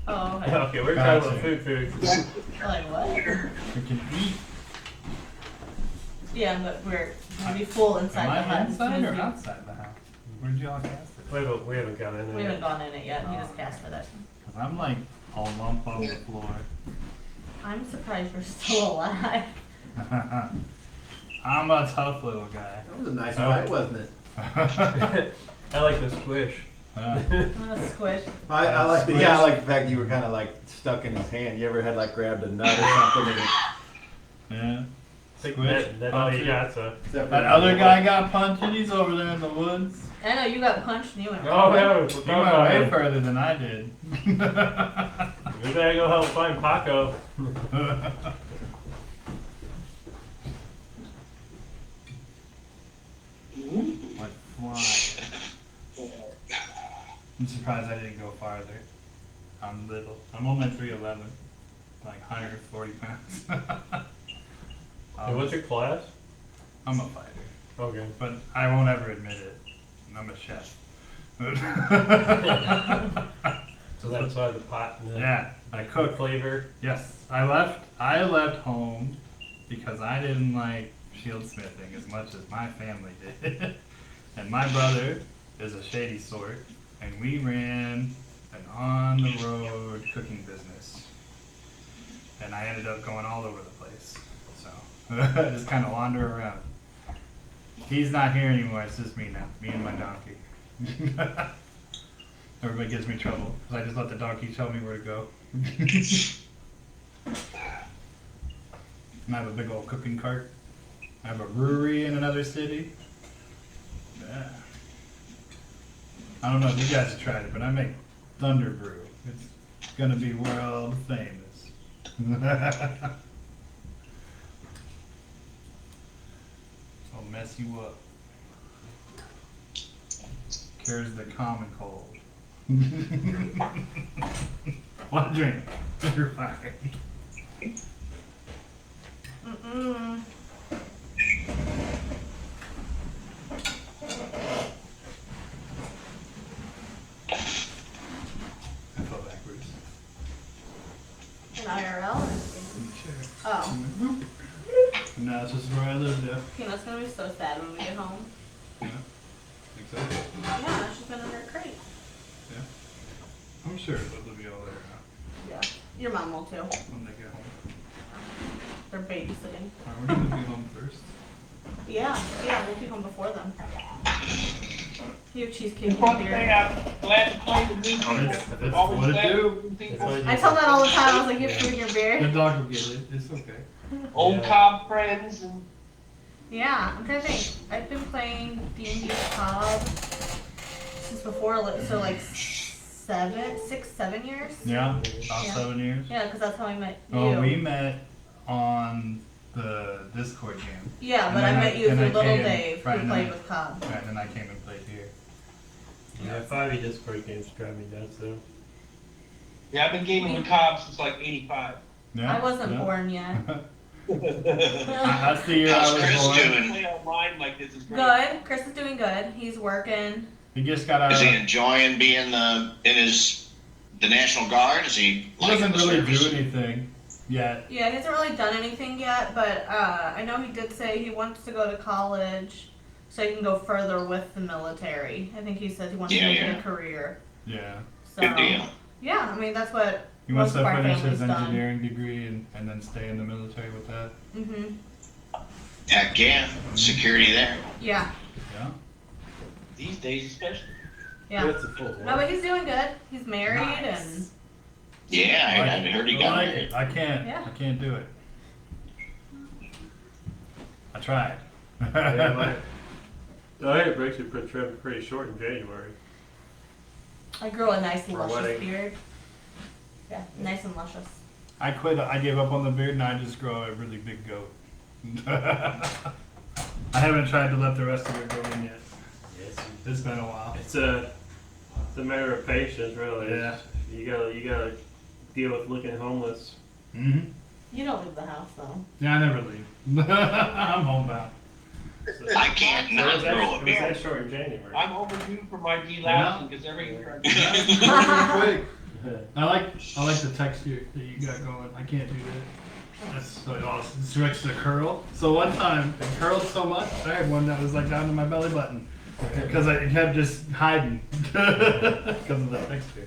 Oh, okay. Okay, we're talking about food. Yeah. Like what? We can eat. Yeah, but we're gonna be full inside Am the I hut. inside or outside the house? Where'd y'all cast it? We haven't got in We there haven't yet. gone in it yet. He just cast for that. 'Cause I'm like all lump on the floor. I'm surprised you're still alive. I'm a tough little guy. That was a nice fight, wasn't it? I like the squish. Oh, squish. I like the yeah, I like the fact you were kind of like stuck in his hand. You ever had like grabbed a nut or something? Yeah. That all you got, so. That other guy got punched and he's over there in the woods. I know you got punched and you went. Oh, yeah. He went way further than I did. We better go help find Paco. Like fly. I'm surprised I didn't go farther. I'm little. I'm only 3'11", like 140 pounds. Hey, what's your class? I'm a fighter, Okay. but I won't ever admit it. I'm a chef. So that's why the pot and the Yeah, I cook. flavor. Yes, I left home because I didn't like shieldsmithing as much as my family did. And my brother is a shady sort, and we ran an on-the-road cooking business. And I ended up going all over the place. So, I just kind of wander around. He's not here anymore, it's just me now, me and my donkey. Everybody gives me trouble, because I just let the donkey tell me where to go. And I have a big old cooking cart. I have a brewery in another city. Yeah. I don't know if you guys have tried it, but I make Thunder Brew. It's gonna be world famous. I'll mess you up. Cures the common cold. One drink. You're fine. Mm-mm. I fell backwards. In IRL? Sure. Oh. And now this is where I live now. Peanut's gonna be so sad when we get home. Yeah. Exactly. Yeah, she's been under a crate. Yeah. I'm sure they'll be all there Yeah. Your mom will too. when they get home. They're babysitting. We're gonna be home first. Yeah, we'll be home before them. You have cheesecake It's and one thing beer. I'm glad to play the new people. That's Always what it glad do. to meet That's people. what it I tell that all the time. I was like, you have food and your The beer. dog will get it. It's okay. Old Yeah. Cobb friends and Yeah, I'm trying to think. I've been playing D&D with Cobb since before, so like 7 years. Yeah, about Yeah. 7 years. Yeah, because that's how I met you. Oh, we met on the Discord game. Yeah, And but then I met you then through I Little came- Dave, right, who and played then- with Cobb. Right, and then I came and played here. Yeah, 5e Discord games drive me nuts though. yeah, I've been gaming with Cobb since like '85. Yeah, I wasn't yeah. born yet. That's the year How's I was Chris born. doing? Play online like this is great. Good. Chris is doing good. He's working. He just got Is he out. enjoying being the National Guard? Is he He liking doesn't the really service? do anything yet. Yeah, he hasn't really done anything yet, but I know he did say he wants to go to college so he can go further with the military. I think he said he wants to make it a career. Yeah. So, Good deal. Yeah, I mean, that's what He wants most of to our finish family's his done. engineering degree and then stay in the military with that. Mm-hmm. Heck yeah, security there. Yeah, Yeah. These days especially. yeah. That's a full one. No, but he's doing good. He's married Nice. Yeah, I heard he I got like married. it. I can't. Yeah. I can't do it. I tried. Yeah, I had actually pretty short in January. and I grew a nice For a luscious wedding. beard. Yeah, nice and luscious. I quit. I gave up on the beard and I just grow a really big goat. I haven't tried to let the rest of it grow in yet. Yes. It's been a while. It's a matter of patience, really. Yeah. You gotta deal with looking homeless. Mm-hmm. You don't leave the house though. Yeah, I never leave. I'm homebound. I can't So not was that, grow a was beard. that short in January? I'm overdue for my delousing because every year Quick. I like the texture that you got going. I can't do that. That's so awesome. It stretches the curl. So one time it curled so much, I had one that was like down to my belly button because it kept just hiding because of the texture.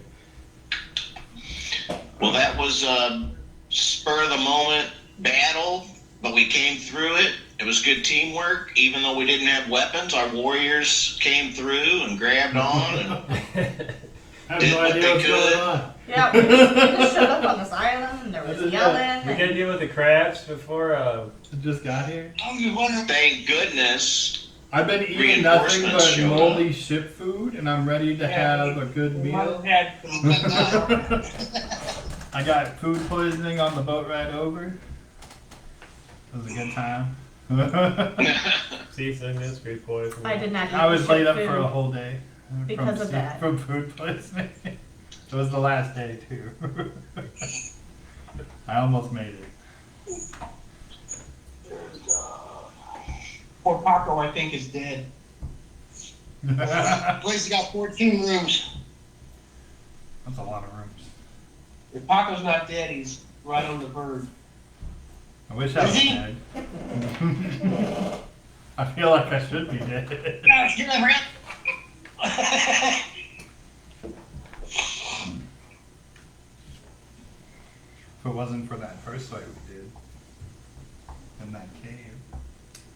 Well, that was a spur of the moment battle, but we came through it. It was good teamwork. Even though we didn't have weapons, our warriors came through and grabbed on. And I have Did no what idea they what's could. going on. Yeah, we just showed up on this island and there was That's it. yelling. We gotta deal with the crabs before. It just got here. I'm just wondering. thank goodness. I've been eating nothing Reinforcements but showed moldy ship food, and I'm ready to have a good we might meal. have had some I got food poisoning on the boat ride over. It was a good time. Season is food poisoning. I did not eat I was the laid ship up food. for a whole day. Because of that. From food poisoning. It was the last day too. I almost made it. poor Paco, I think, is dead. The place has got 14 rooms. That's a lot of rooms. If Paco's not dead, he's right on the verge. I wish I was Is he? dead. I feel like I should be dead. Ah, shit, I forgot. If it wasn't for that first fight we did in that cave,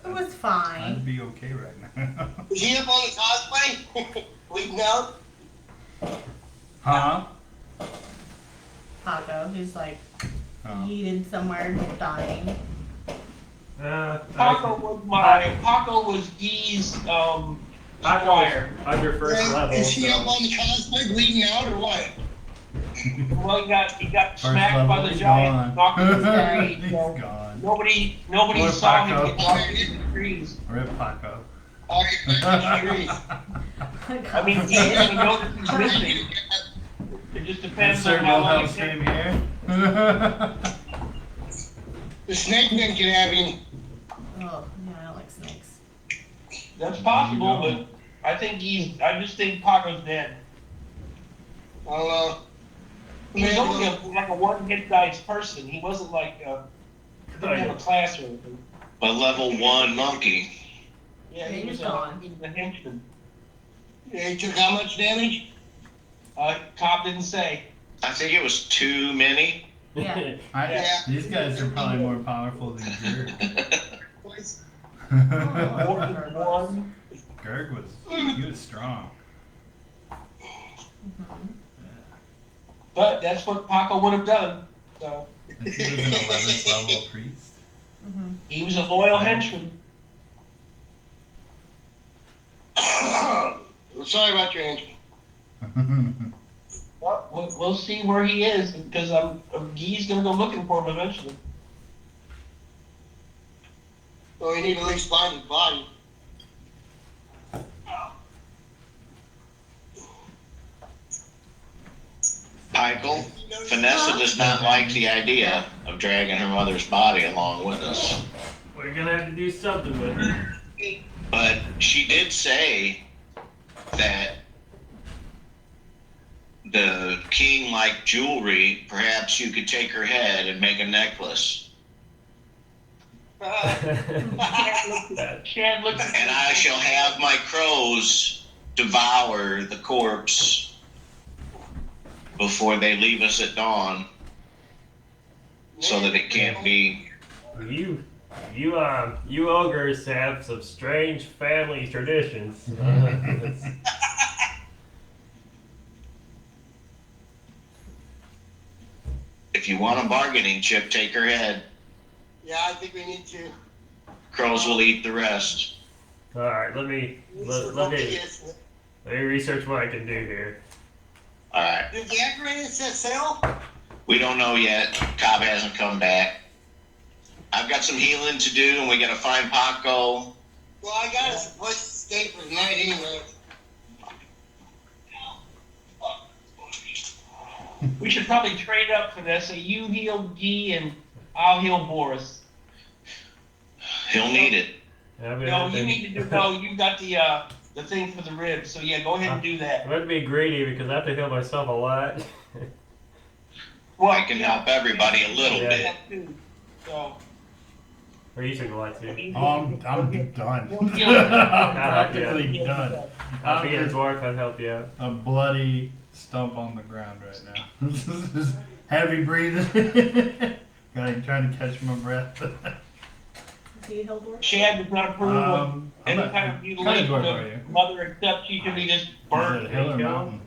It was I'd fine. be okay right now. Is he up on the cosplay? Bleeding out? Huh? Paco, he's like Oh. yeeted somewhere dying. Paco was Gee's squire. On your first level. Is he up So. on the cosplay bleeding out or what? Well, he got First smacked by level, the he's giant, gone. knocked his tree. He's gone. Nobody Poor saw him Paco. get knocked into the trees. Rip Paco. Oh, you're back in the trees. I mean, he didn't even know that he's missing. It just depends Sir on how long Wilhelm it takes. came here. The snake man can have him. Oh, yeah, I don't like snakes. That's possible, There you but I just think Paco's dead. I'll, He was only like a one-hit-dice person. He wasn't like, he didn't have a class or anything. A level 1 monkey. Yeah, He's he was gone. a henchman. he took how much damage? Cobb didn't say. I think it was too many. Yeah. Yeah. These guys are probably more powerful than Gerg. One. Gerg was strong. But that's what Paco would have done. So And he was an 11th level priest. he was a loyal henchman. Sorry about your answer. Well, we'll see where he is because Guy's gonna go looking for him eventually. Well, we need to at least find his body. Michael, Vanessa does not like the idea of dragging her mother's body along with us. We're gonna have to do something with it. But she did say that the king liked jewelry. Perhaps you could take her head and make a necklace. Chad looks And I shall have my crows devour the corpse before they leave us at dawn, so that it can't be. You ogres have some strange family traditions. If you want a bargaining chip, take her head. Yeah, I think we need to. Crows will eat the rest. All right, let me research what I can do here. All right. Did the activator set sail? We don't know yet. Cobb hasn't come back. I've got some healing to do, and we gotta find Paco. Well, I got us a place to stay for the night anyway. We should probably trade up, Vanessa. You heal Guy and I'll heal Boris. He'll need it. No, you need to do. No, you got the thing for the ribs. So yeah, go ahead and do that. I'm gonna be greedy because I have to heal myself a lot. Well, I can help everybody a little Yeah. bit. So Or you should like to. I'm done. Yeah. Practically done. I'll be a I'm dwarf. I'd help you out. a bloody stump on the ground right now. Just heavy breathing. Trying to catch my breath. Do you help work? Chad does not approve of any kind of kind of mutilation dwarf of are you? mother except she can be just Is burnt. it hill or Kill? mountain?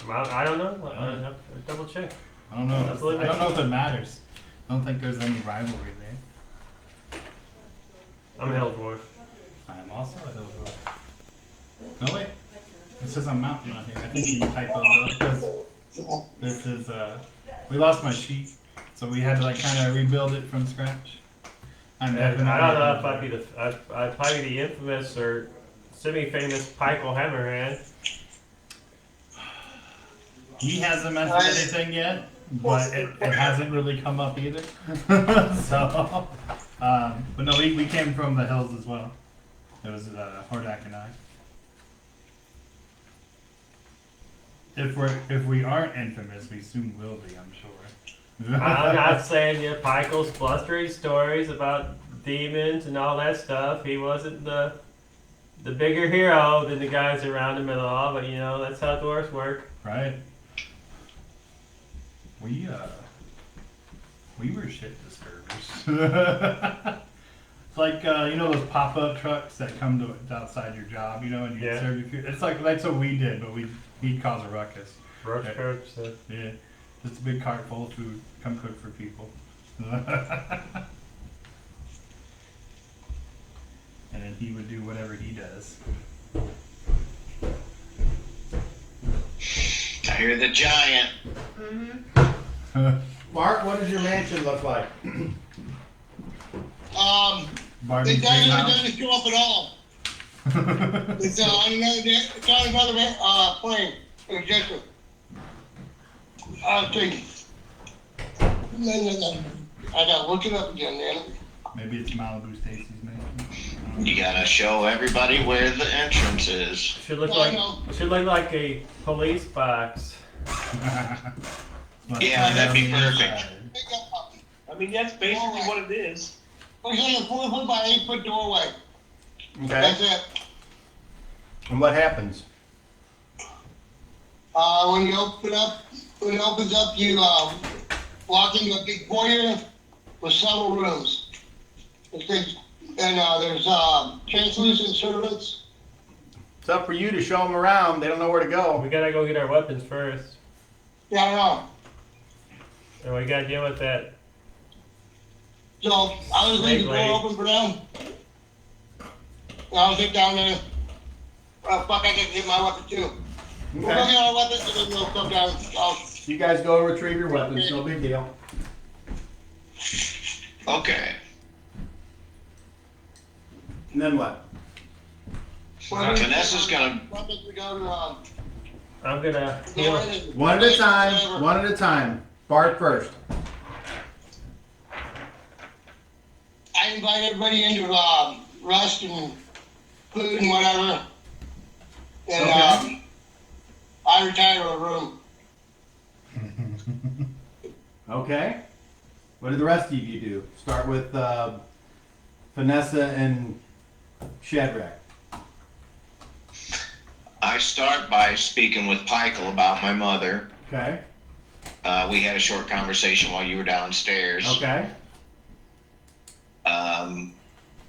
I don't know. I'll have to double check. I don't know. I Absolutely. don't know if it matters. I don't think there's any rivalry there. I'm a hell dwarf. I'm also a hill dwarf. No wait. It says I'm mountain on here. I think you typed over because this is we lost my sheet, so we had to like kind of rebuild it from scratch. I don't know if I'd probably be the infamous or semi-famous Michael Hammerhand. He hasn't mentioned anything yet, but it hasn't really come up either. So, but no, we came from the hills as well. It was Hordak and I. If we aren't infamous, we soon will be, I'm sure. I'm not saying you Michael's blustery stories about demons and all that stuff. He wasn't the bigger hero than the guys around him at all, but you know, that's how dwarves work. Right. We were shit disturbers. It's like you know those pop-up trucks that come to outside your job, you know, and you Yeah. serve your food. It's like that's what we did, but he'd cause a ruckus. Roach Yeah. coach, so. Yeah, just a big cart full of food. Come cook for people. And then he would do whatever he does. I hear the giant. Mark, what does your mansion look like? Barbie The guy dream house. doesn't show up at all. It's on another plane. Ejector. Thing. No. I gotta look it up again, man. Maybe it's Malibu Stacy's mansion. You gotta show everybody where the entrance is. Should look Well, I like know. a police box. Yeah, that'd be perfect. I mean, that's basically what it is. Looks like a 4-foot by 8-foot doorway. Okay. That's it. And what happens? When it opens up, you walk into a big foyer with several rooms. There's translucent servants. It's up for you to show them around. They don't know where to go. We gotta go get our weapons first. Yeah, I know. And we gotta deal with that. So I was leaving the door open for them. And I'll get down there. Fuck, I can get my weapon too. We'll go get our weapons and then we'll come down. You guys go retrieve your weapons. No big deal. Okay. And then what? Vanessa's gonna. Weapons, we go to, I'm gonna heal. One at a time. One at a time. Bart first. I invite everybody into rest and food and whatever. And Okay. I retire to a room. Okay. What do the rest of you do? Start with Vanessa and Shadrack. I start by speaking with Pikel about my mother. Okay. We had a short conversation while you were downstairs. Okay.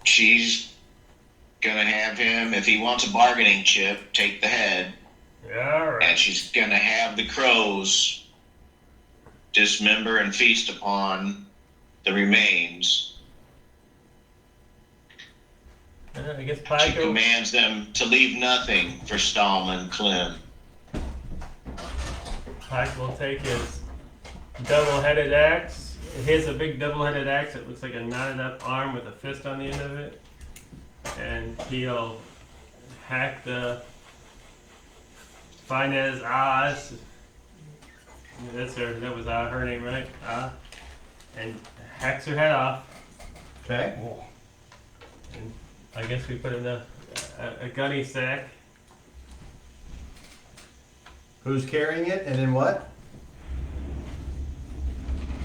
She's gonna have him, if he wants a bargaining chip, take the head. Yeah, alright. And she's gonna have the crows dismember and feast upon the remains. I guess She Pico. commands them to leave nothing for Stallman Klim. Pike will take his double-headed axe. He has a big double-headed axe that looks like a knotted up arm with a fist on the end of it. And he'll hack the Finez Oz. That was her name, right? And hacks her head off. Okay. And I guess we put in a gunny sack. Who's carrying it and then what?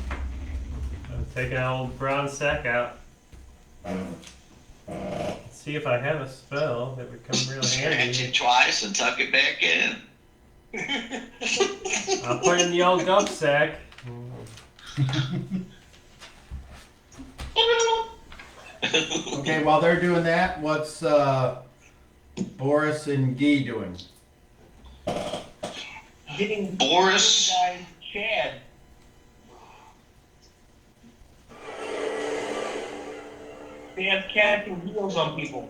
I'm taking an old brown sack out. Let's see if I have a spell that would come real Scratch handy. it twice and tuck it back in. I'll put it in the old gump sack. Okay, while they're doing that, what's Boris and Guy doing? Getting Boris. guy Chad. They have casting heals on people.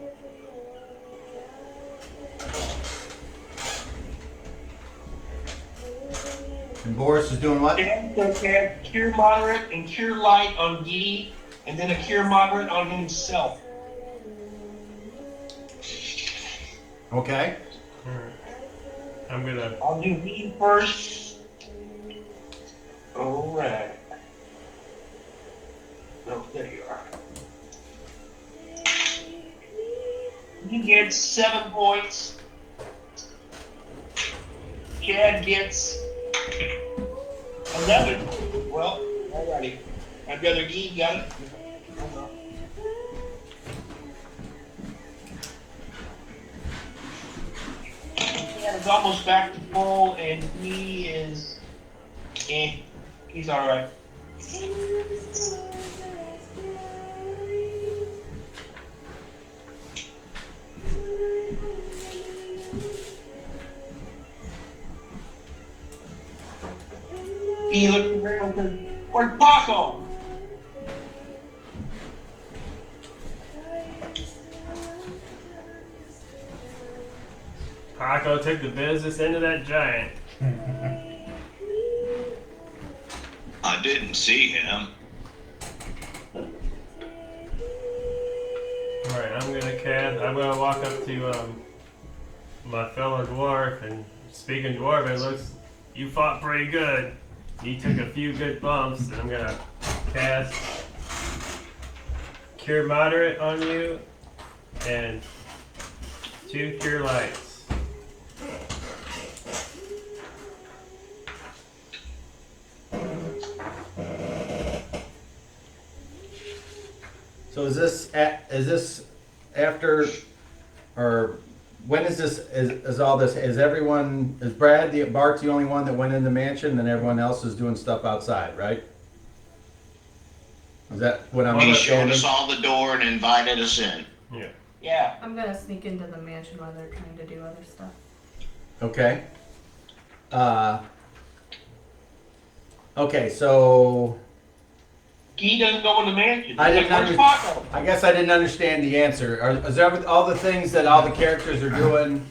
And Boris is doing what? Chad does have cure moderate and cure light on Gee, and then a cure moderate on himself. Okay. I'm gonna. I'll do Gee first. Alright. Oh, there you are. He gets 7 points. Chad gets 11. Well, alrighty. My brother Gee got it. Chad is almost back to full, and he is. He's alright. He looked around and said, "Where's Paco?" Paco took the business into that giant. I didn't see him. Alright, I'm gonna walk up to my fellow dwarf and speaking dwarven, you fought pretty good. You took a few good bumps, and I'm gonna cast Cure Moderate on you and 2 Cure Lights. So is this after or when is this? Is all this? Is Bart's the only one that went in the mansion, and everyone else is doing stuff outside, right? Is that what I'm He showed understanding? us all the door and invited us in. Yeah. I'm gonna sneak into the mansion while they're trying to do other stuff. Okay. Okay, so He doesn't go in the mansion. I He's didn't like, where's Paco? I guess I didn't understand the answer. Is all the things that all the characters are doing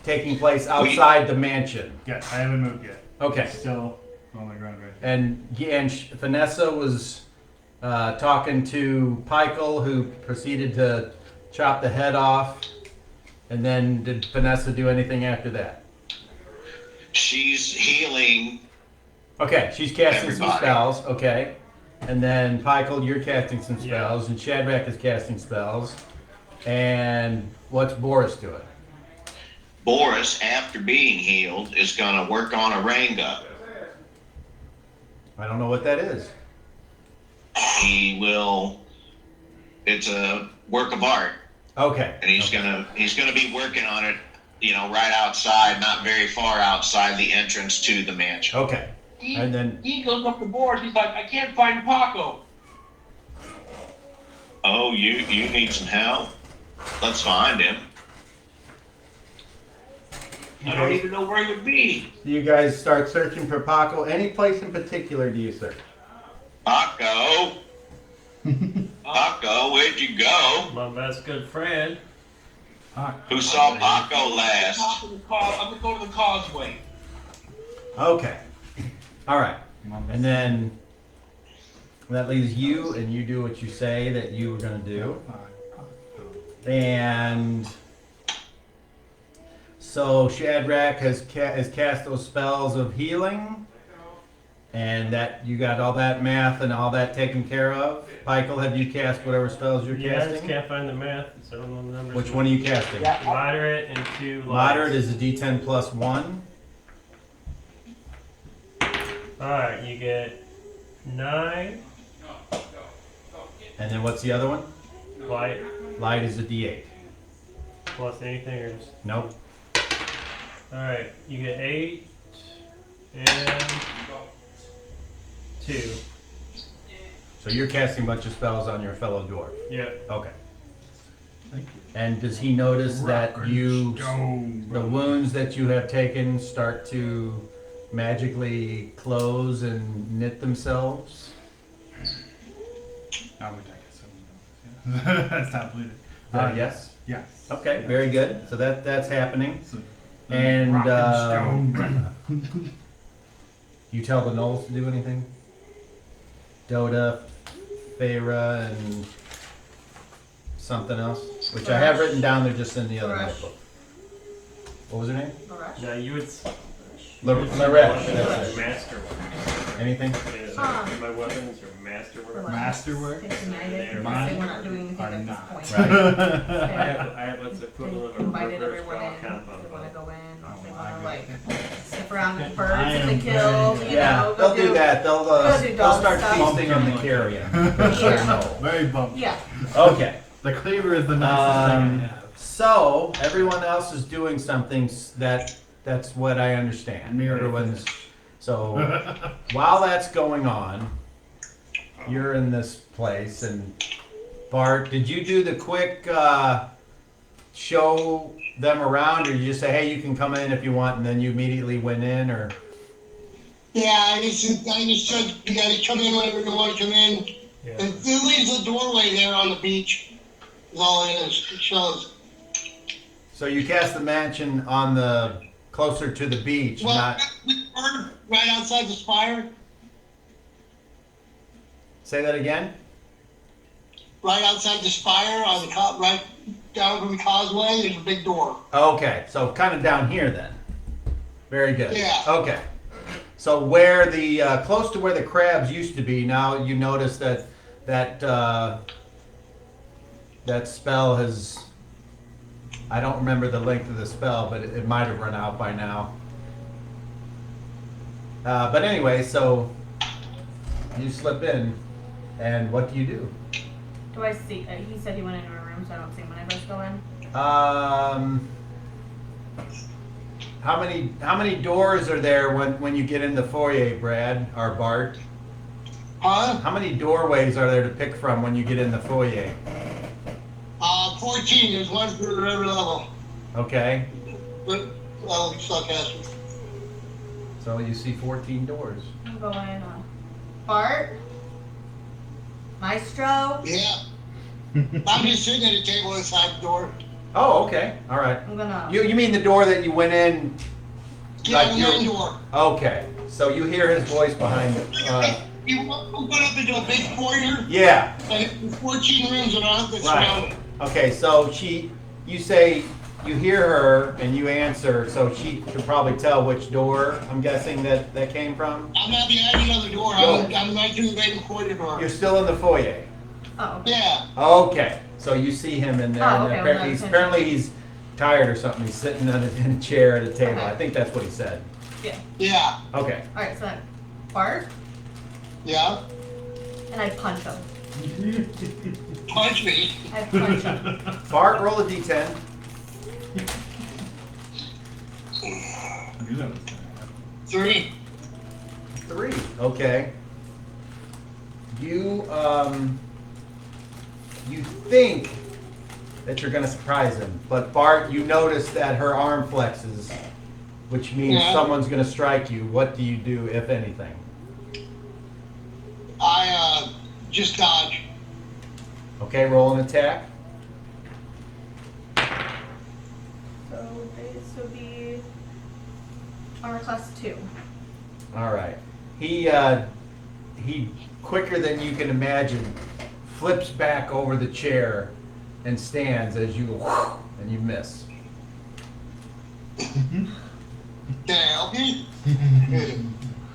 taking place outside the mansion? Yeah, I haven't moved yet. Okay. Still on the ground right. And Vanessa was talking to Pikel, who proceeded to chop the head off. And then did Vanessa do anything after that? She's healing. Okay, she's casting some Everybody. spells. Okay. And then Pikel, you're casting some Yeah. spells. And Shadrack is casting spells. And what's Boris doing? Boris, after being healed, is going to work on a Ranga. I don't know what that is. He will. It's a work of art, Okay. and he's gonna be working on it. Right outside, not very far outside the entrance to the mansion. Okay. And then He goes up to Boris. He's like, I can't find Paco. Oh, you need some help? Let's find him. I don't even know where he would be. do you guys start searching for Paco? Any place in particular do you search? Paco, Paco, where'd you go? My best good friend. Who saw Paco last? I'm gonna go to the causeway. Okay. All right. And then that leaves you, and you do what you say that you were going to do. And so Shadrach has cast those spells of healing, and that you got all that math and all that taken care of. Pikel, have you cast whatever spells you're Yeah, I just casting? can't find the math, so I don't know the numbers. Which one are you casting? Moderate and 2 light. Moderate is a D10 plus 1. Alright, you get 9 And then what's the other one? light Light is a D8. plus anything or just. Nope. Alright, you get 8 and 2. So you're casting a bunch of spells on your fellow dwarf. Yeah. Okay. And does he notice that the wounds that you have taken start to magically close and knit themselves? That's not bleeding. Yes? Yes. Okay, very good. So that's happening. So, And rock and stone. you tell the gnolls to do anything? Dota, Feyre, and something else? Which I have written down, they're just in the other Barash. notebook. What was her name? Barash? Now you would. Laresh, that's it. Masterwork. Anything? My weapons are masterwork. Masterwork? It's united. Mine Say we're not doing anything are at not. this point. I have what's equivalent of a Invited reverse everyone draw in. If compound. they want to go in, or if they Oh, want to my like stick around with I birds am that they kill. very- You Yeah, know, they'll go do that. go do They'll dog start stuff. feasting on the carrion. Yeah. Very bumpy. Yeah. Okay. The cleaver is the nicest thing I have. So everyone else is doing something that's what I understand. Mirror Everyone's so while that's going on, you're in this place, and Bart, did you do the quick show them around, or you just say, hey, you can come in if you want, and then you immediately went in, or? Yeah, I just said you guys come in whenever you want to come in. Yeah. And it leaves the doorway there on the beach. Is all it is. It shows. So you cast the mansion on the closer to the beach, Well, not right outside the spire. say that again. Right outside the spire on the right down from the causeway. There's a big door. Okay, so kind of down here then. Very good. Yeah. Okay. So where the close to where the crabs used to be, now you notice that that spell has. I don't remember the length of the spell, but it might have run out by now. But anyway, so you slip in, and what do you do? Do I see? He said he went into a room, so I don't see him when I first go in. How many doors are there when you get in the foyer, Brad or Bart? Huh? How many doorways are there to pick from when you get in the foyer? 14. There's one for every level. Okay. But, well, sarcastic. So you see 14 doors. I'm going Bart? Maestro? Yeah. I'm just sitting at a table inside the door. Oh, okay. All right. I'm gonna. You mean the door that you went in? Yeah, the you're- main door. Okay. So you hear his voice behind it. You open up into a big corridor, Yeah. and there's 14 rooms around that Right. surround it. Okay. So you say you hear her and you answer, so she could probably tell which door I'm guessing that came from. I'm not behind another door. I'm right through the main corridor. You're still in the foyer. Oh, okay. Yeah. Okay. So you see him in there. Oh, and okay, well, apparently he's tired or something. He's sitting in a chair at a table. Okay. I think that's what he said. Yeah. Yeah. Okay. Alright, so then Bart, Yeah. and I punch him. Punch me. I punch him. Bart, roll a d10. You know. 3. 3. Okay. You you think that you're gonna surprise him, but Bart, you notice that her arm flexes, which means Yeah. someone's gonna strike you. What do you do, if anything? I just dodge. Okay, roll an attack. So this would be armor class 2. All right. He quicker than you can imagine flips back over the chair and stands as you and you miss. Can I help you?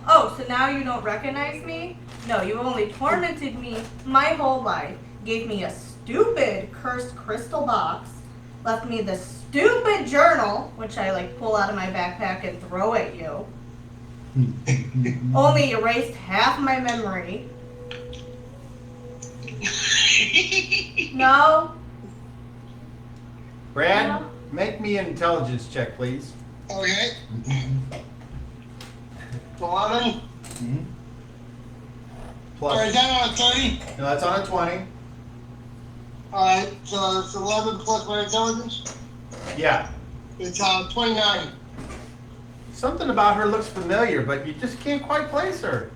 Oh, so now you don't recognize me? No, you only tormented me my whole life. Gave me a stupid cursed crystal box. Left me the stupid journal, which I like pull out of my backpack and throw at you. Only erased half my memory. No? Brad, Yeah. make me an intelligence check, please. Okay. 11. Or is Plus, that on a 30? no, that's on a 20. Alright, so it's 11 plus my intelligence. Yeah. It's 29. Something about her looks familiar, but you just can't quite place her.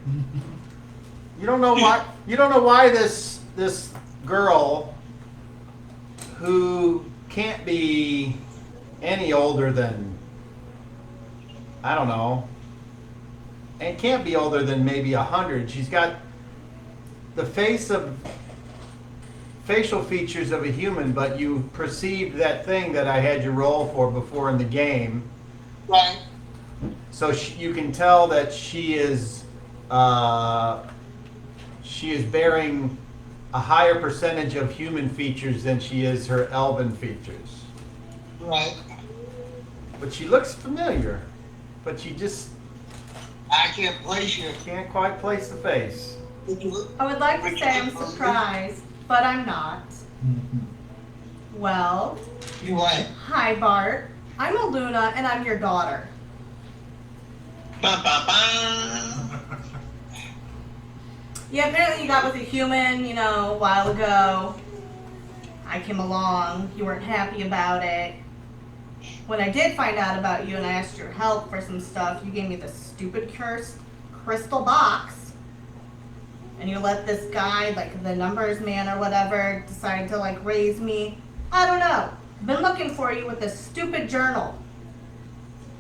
You don't know why. You don't know why this girl, who can't be any older than, I don't know, and can't be older than maybe 100. She's got the facial features of a human, but you perceived that thing that I had you roll for before in the game. Right. So you can tell that she is bearing a higher percentage of human features than she is her elven features. Right. But she looks familiar, but you just I can't place you. can't quite place the face. I would like to say I'm surprised, but I'm not. Well, You what? hi Bart. I'm Aluna and I'm your daughter. Ba, ba, ba. Yeah, apparently you got with a human, a while ago. I came along. You weren't happy about it. When I did find out about you and I asked your help for some stuff, you gave me this stupid cursed crystal box. And you let this guy, like the numbers man or whatever, decide to raise me. I don't know. I've been looking for you with this stupid journal.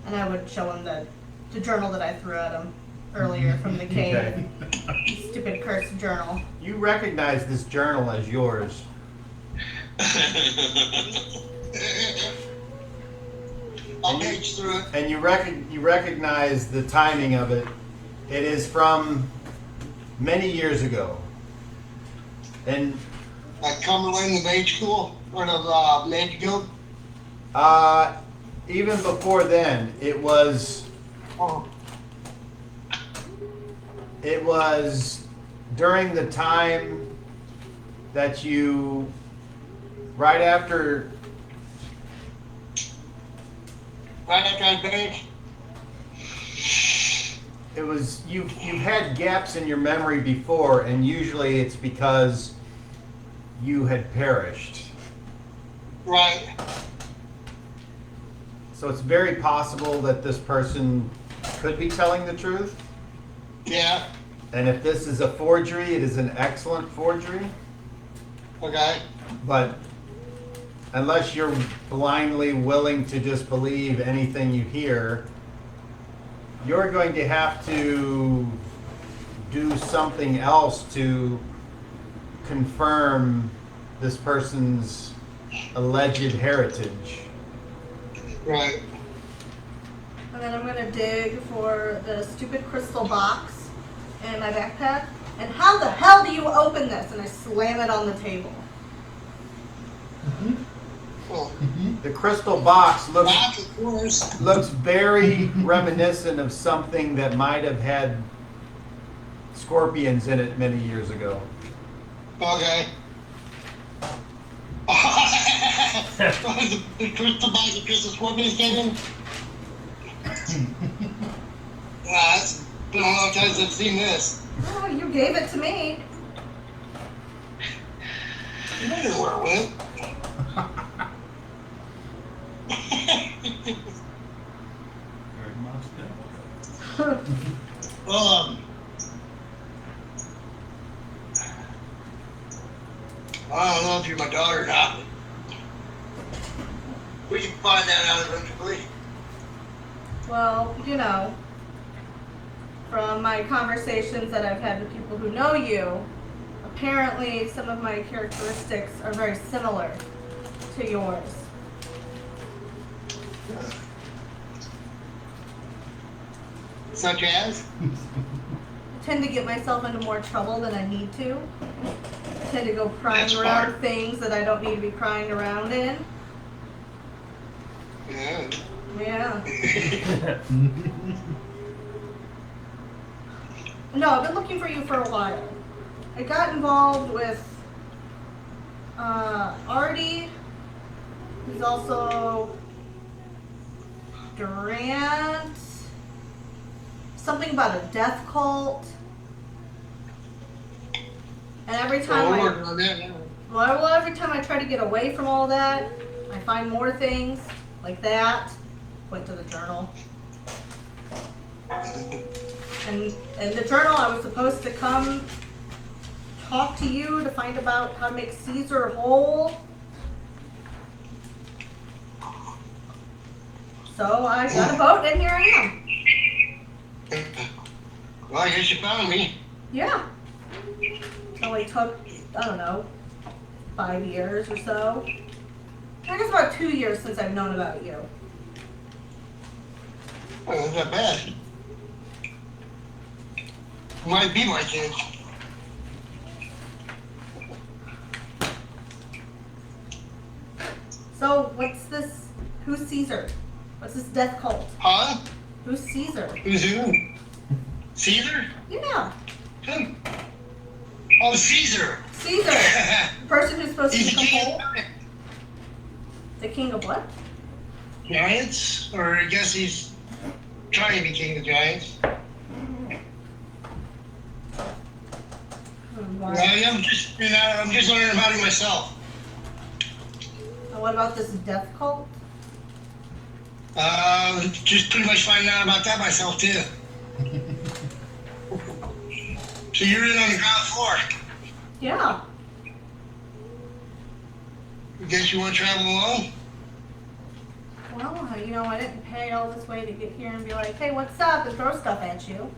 And I would show him the journal that I threw at him earlier from the cave. Okay. Stupid cursed journal. You recognize this journal as yours. I'll page through it. And you recognize the timing of it. It is from many years ago. And At Cumberland, the mage school, or the mage guild. even before then, it was Oh, during the time that right after Right after I vanished? It was you've had gaps in your memory before, and usually it's because you had perished. Right. So it's very possible that this person could be telling the truth. Yeah. And if this is a forgery, it is an excellent forgery. Okay. But unless you're blindly willing to just believe anything you hear, you're going to have to do something else to confirm this person's alleged heritage. Right. And then I'm gonna dig for the stupid crystal box in my backpack. And how the hell do you open this? And I slam it on the table. Well, The crystal box lots of course. looks very reminiscent of something that might have had scorpions in it many years ago. Okay. The crystal box of crystal scorpions came in? Wow, it's been a long time since I've seen this. Oh, you gave it to me. You know where it went. Very much. Well, I don't know if you're my daughter or not, but we can find that out eventually. Well, you know, from my conversations that I've had with people who know you, apparently some of my characteristics are very similar to yours. Such as? I tend to get myself into more trouble than I need to. I tend to go prying That's around smart. things that I don't need to be prying around in. Yeah. Yeah. No, I've been looking for you for a while. I got involved with Artie. He's also Durant. Something about a death cult. And every time We're working on that now. well, every time I try to get away from all that, I find more things like that. Went to the journal. And in the journal, I was supposed to come talk to you to find about how to make Caesar whole. So I got a boat, and here I am. Well, I guess you found me. Yeah. It only took, I don't know, 5 years or so. I guess about 2 years since I've known about you. Oh, that's not bad. Might be my kid. So what's this? Who's Caesar? What's this death cult? Huh? Who's Caesar? Who's who? Caesar? Yeah, Who? Oh, Caesar. Caesar. The person who's supposed to He's the become king whole. of The king of what? giants, or I guess he's trying to be king of giants. Why? Well, I'm just learning about it myself. And what about this death cult? Just pretty much finding out about that myself too. So you're in on the ground floor. Yeah. Guess you want to travel alone? Well, you know, I didn't pay all this way to get here and be like, hey, what's up? And throw stuff at you.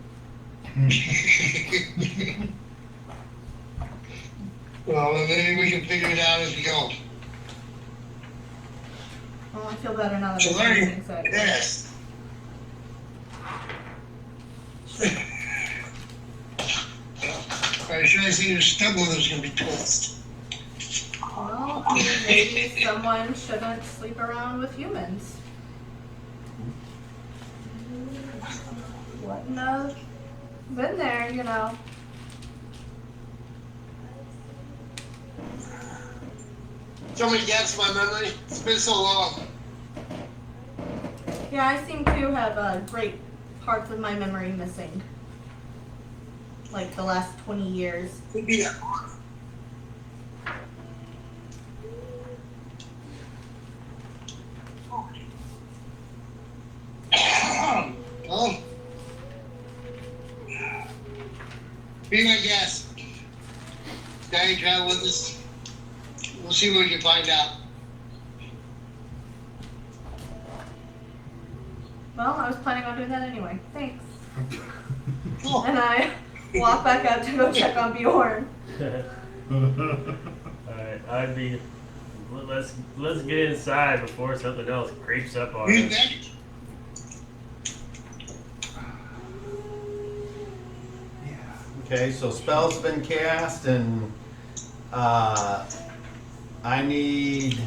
Well, maybe we can figure it out as we go. Well, I feel better now that So I'm learning, saying so. yes. I sure see your stepmother's was gonna be twist. Well, maybe someone shouldn't sleep around with humans. Wouldn't have been there, you know. So many gaps in my memory. It's been so long. Yeah, I seem to have great parts of my memory missing. Like the last 20 years. Could be that. Well, be my guest. Now you travel with us. We'll see what we can find out. Well, I was planning on doing that anyway. Thanks. Cool. And I walk back out to go check on Bjorn. Alright, I'd be. Let's get inside before something else creeps up on You us. bet. Okay, so spell's been cast, and I need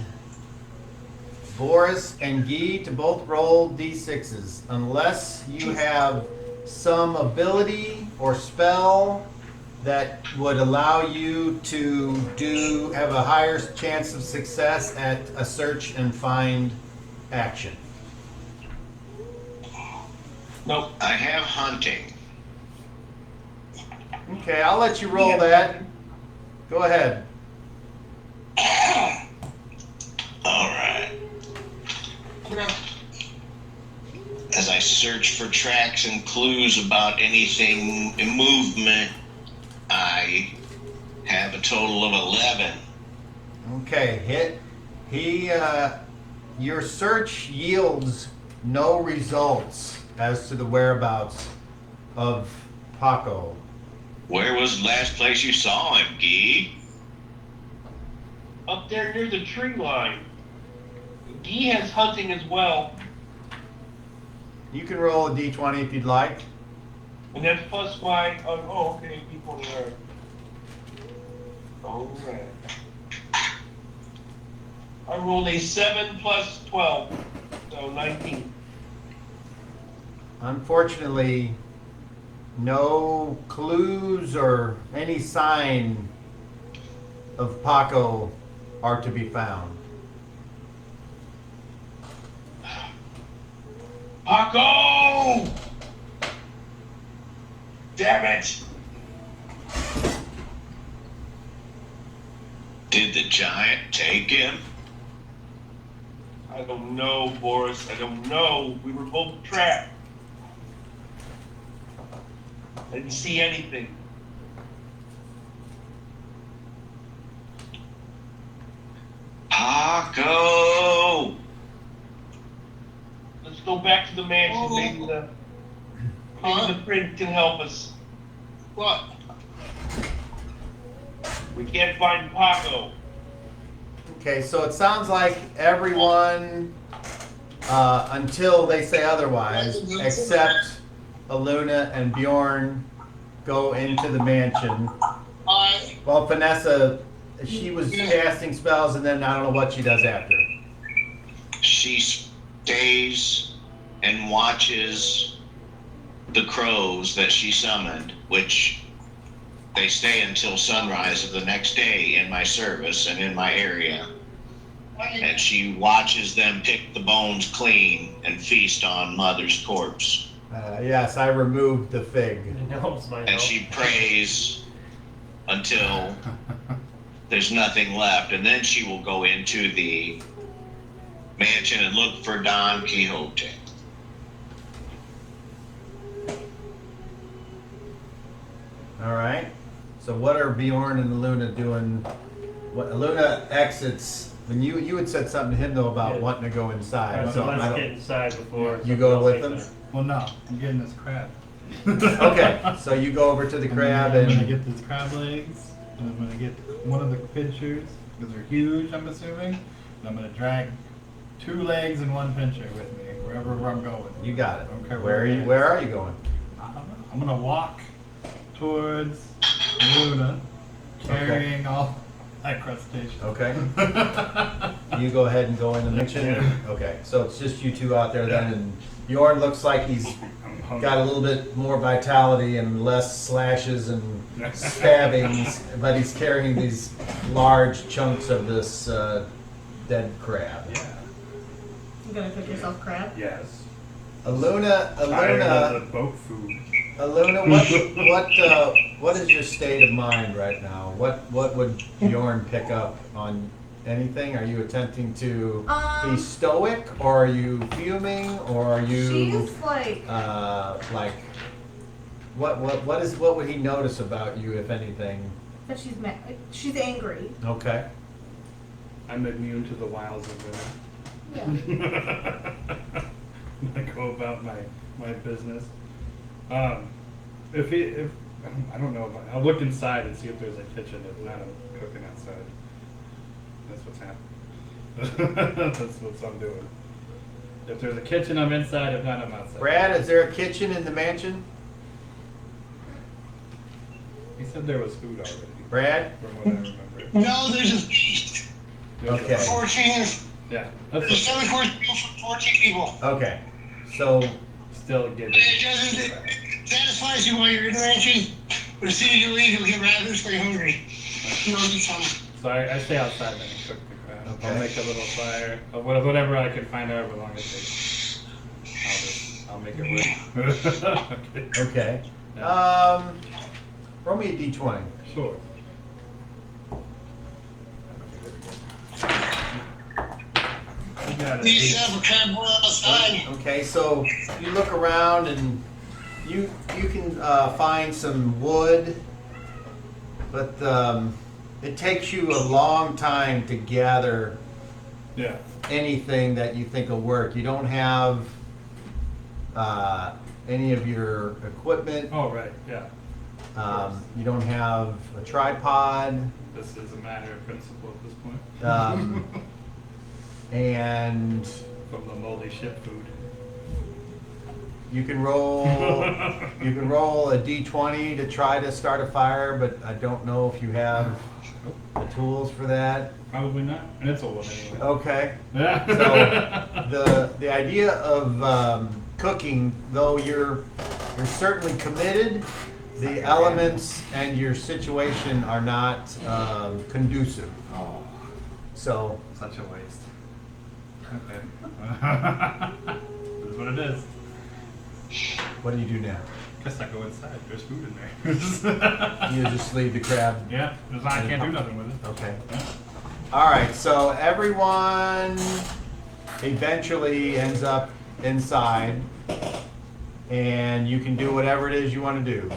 Boris and Guy to both roll d6s, unless you have some ability or spell that would allow you to have a higher chance of success at a search and find action. Nope. I have hunting. Okay, I'll let you roll that. Go ahead. All right. As I search for tracks and clues about anything in movement, I have a total of 11. Okay, your search yields no results as to the whereabouts of Paco. Where was the last place you saw him, Guy? Up there near the tree line. Guy has hunting as well, You can roll a d20 if you'd like. and that's plus my. Oh, okay, people there. Alright. I rolled a 7 plus 12, so 19. Unfortunately, no clues or any sign of Paco are to be found. Paco! Damn it! Did the giant take him? I don't know, Boris. I don't know. We were both trapped. I didn't see anything. Paco! Let's go back to the mansion. Oh. Maybe Huh? the prince can help us. What? We can't find Paco. Okay, so it sounds like everyone, until they say otherwise, except Aluna and Bjorn, go into the mansion. I Well, Vanessa, she was casting spells, and then I don't know what she does after. She stays and watches the crows that she summoned, which they stay until sunrise of the next day in my service and in my area. And she watches them pick the bones clean and feast on Mother's corpse. Yes, I removed the fig. It helps my And help. she prays until there's nothing left. And then she will go into the mansion and look for Don Quixote. All right. So what are Bjorn and Aluna doing? What Aluna exits. When you had said something to him though about Yeah. wanting to go inside. Alright, So so I let's don't- get inside before. You go something with else them? takes Well, no, I'm getting this crab. Okay, so you go over to the crab I'm gonna and get these crab legs, and I'm gonna get one of the pinchers because they're huge. I'm assuming, and I'm gonna drag 2 legs and 1 pincher with me wherever I'm going. you got it. Okay, Where are it you? is. Where are you going? I don't know. I'm gonna walk towards Luna, carrying all that crustacean. Okay. You go ahead and go in the mansion. Okay, so it's just you two out there then, and Bjorn looks like he's got a little bit more vitality and less slashes and stabbings, but he's carrying these large chunks of this dead crab. Yeah. You gonna cook yourself crab? Yes. Aluna, boat food. what is your state of mind right now? What would Bjorn pick up on anything? Are you attempting to be stoic, or are you fuming, or are you She's like what would he notice about you, if anything? that she's mad. She's angry. Okay. I'm immune to the wiles of women. Yeah. I go about my business. If I don't know, I'll look inside and see if there's a kitchen. If not, I'm cooking outside. That's what's happening. That's what I'm doing. If there's a kitchen, I'm inside. If not, I'm outside. Brad, is there a kitchen in the mansion? He said there was food already. Brad? From what I remember. No, there's a feast. Okay. 14. Yeah, There's that's 7 course meal for 14 people. Okay. So still getting. It satisfies you while you're in the mansion, but as soon as you leave, you'll get ravenously hungry. You'll eat something. So I stay outside then and cook the crab. Okay. I'll make a little fire. Whatever I can find, however long it takes. I'll make it work. okay. Yeah. Roll me a d20. Sure. You got You it. set up a crab boil outside. Okay, so you look around and you can find some wood, but it takes you a long time to gather Yeah. anything that you think will work. You don't have any of your equipment. Oh, right. Yeah. You don't have a tripod. This is a matter of principle at this point. And From the moldy ship food. you can roll a d20 to try to start a fire, but I don't know if you have the tools for that. Probably not. And it's a woman anyway. Okay. Yeah. So the idea of cooking, though you're certainly committed, the elements and your situation are not conducive. Oh, So such a waste. Okay. That's what it is. what do you do now? Guess I go inside. There's food in there. You just leave the crab. Yeah. I can't do nothing with it. Okay. Yeah. All right. So everyone eventually ends up inside, and you can do whatever it is you want to do.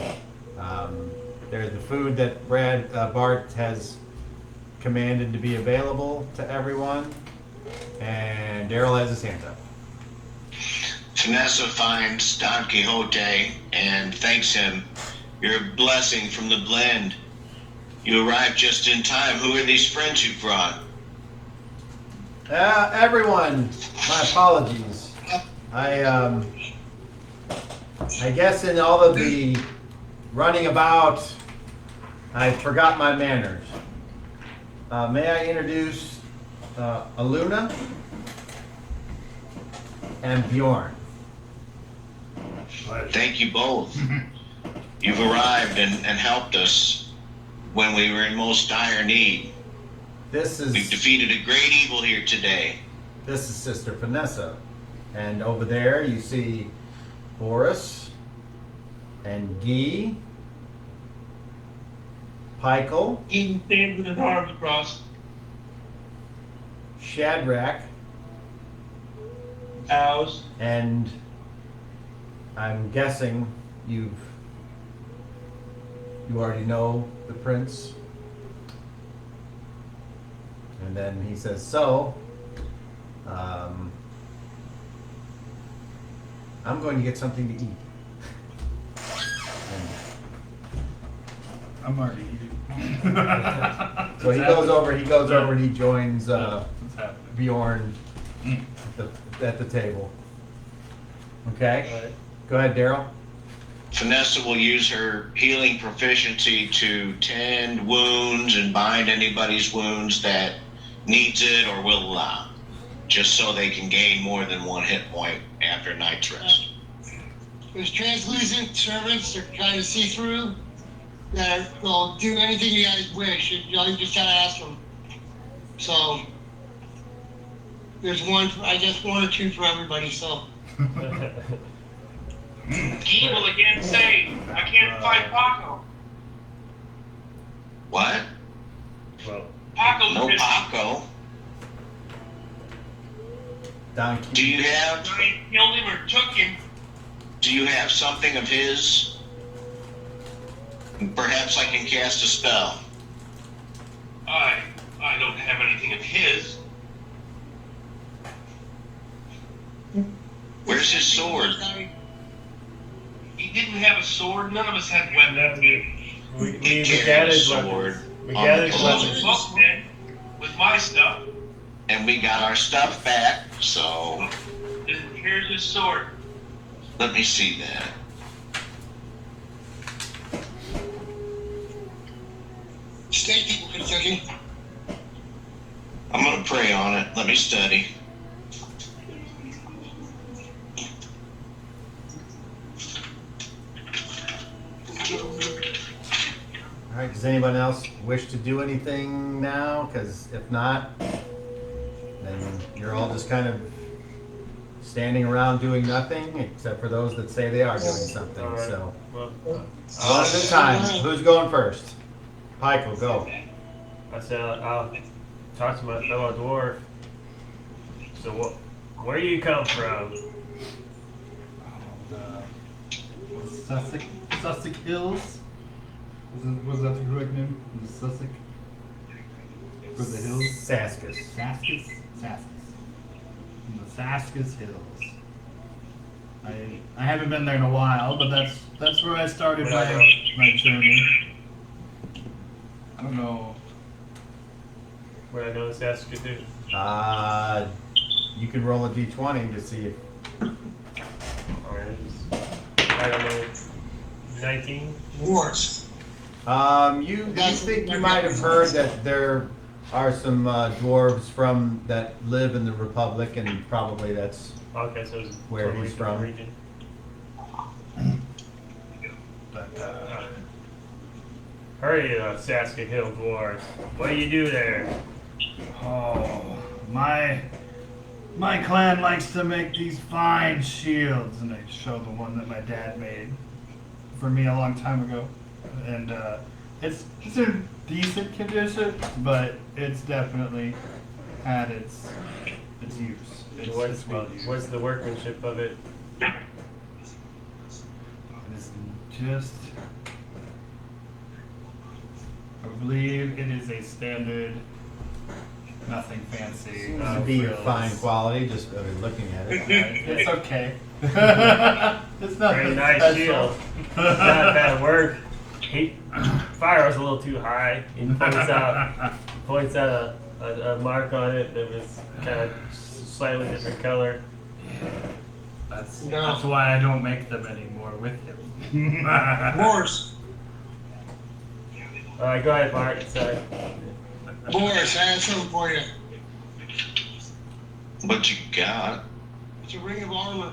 There's the food that Bart has commanded to be available to everyone, and Daryl has his hand up. Vanessa finds Don Quixote and thanks him. You're a blessing from the blend. You arrived just in time. Who are these friends you brought? Everyone, my apologies. I guess in all of the running about, I forgot my manners. May I introduce Aluna and Bjorn? Thank you both. You've arrived and helped us when we were in most dire need. This We've is defeated a great evil here today. Sister Vanessa, and over there you see Boris and Guy, Pikel, He stands with his arms crossed. Shadrack, Bows. and I'm guessing you already know the prince. And then he says, so, I'm going to get something to eat. I'm already eating. So he goes over and he joins What's happening? Bjorn Mm. at the table. Okay? Alright. Go ahead, Daryl. Vanessa will use her healing proficiency to tend wounds and bind anybody's wounds that needs it or will allow, just so they can gain more than 1 hit point after a night's rest. There's translucent servants they're trying to see through that will do anything you guys wish. You just gotta ask them. So there's one or two for everybody. So Evil again saying, I can't find Paco. What? Well, Paco's No missing. Paco. Donkey. Do you have Johnny killed him or took him. something of his? Perhaps I can cast a spell. I don't have anything of his. Where's his sword? He didn't have a sword. None of us had weapons. we He carried gathered a sword weapons. We on gathered the I closet. weapons. was then with my stuff. And we got our stuff back, so And here's his sword. let me see that. State people, Kentucky. I'm gonna pray on it. Let me study. All right, does anyone else wish to do anything now? Because if not, then you're all just kind of standing around doing nothing, except for those that say they are doing something. All right. So Well, one at a time. Who's going first? Pike will go. I said I'll talk to my fellow dwarf. So where do you come from? Sussex Hills? Was that the correct name? The Sussex? For the hills? Saskus. Saskus? Saskus. From the Saskus Hills. I haven't been there in a while, but that's where I started my journey. I don't know. Where I know this ask you to. You can roll a d20 to see if. Alright. I don't know. 19? Wars. You think you might have heard that there are some dwarves from that live in the Republic, and probably that's Okay, so it's Where totally he's different from. Region. But Hurry, Saska Hill dwarves. What do you do there? oh, my clan likes to make these fine shields, and I show the one that my dad made for me a long time ago, and it's in decent condition, but it's definitely had its use. It's well used. What's the workmanship of it? It's just, I believe it is a standard, nothing fancy. seems to be frills. fine quality, just looking at it. It's okay. It's not Very that nice special. shield. Not bad work. Fire was a little too high. He points out a mark on it that was kind of slightly different color. That's why I don't make them anymore with him. Wars. Go ahead, Mark. Sorry. Boris, I have something for you. What you got? It's a ring of armor.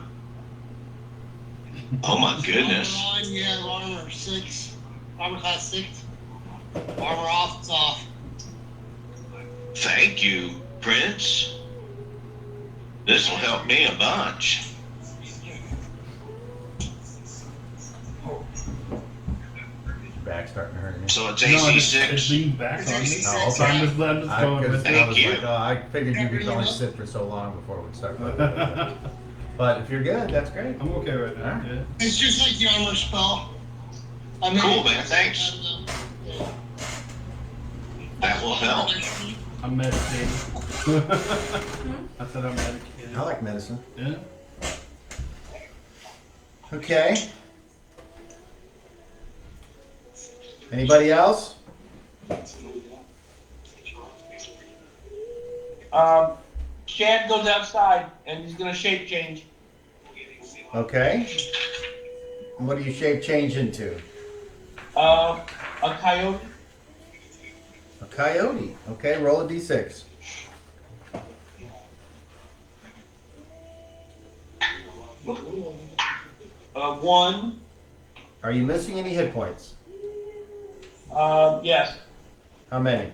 Oh my goodness. Armor on, you have armor 6. Armor class 6. Armor off, it's off. Thank you, Prince. This will help me a bunch. Back starting to hurt me. So it's No, AC it's 6. leaned back It's on me. AC So six, I'm yeah. just going with I was it. Thank you. like, oh, I figured you could only sit for so long before we start. But if you're good, that's great. I'm okay right now. Alright. Yeah. It's just like the armor spell. I mean, Cool, man. Thanks. Yeah. That will help. I'm meditating. I said I'm medicated. I like medicine. Yeah. Okay. Anybody else? Shad goes outside and he's gonna shape change. Okay. What do you shape change into? A coyote. A coyote. Okay, roll a d6. One. Are you missing any hit points? Yes. How many?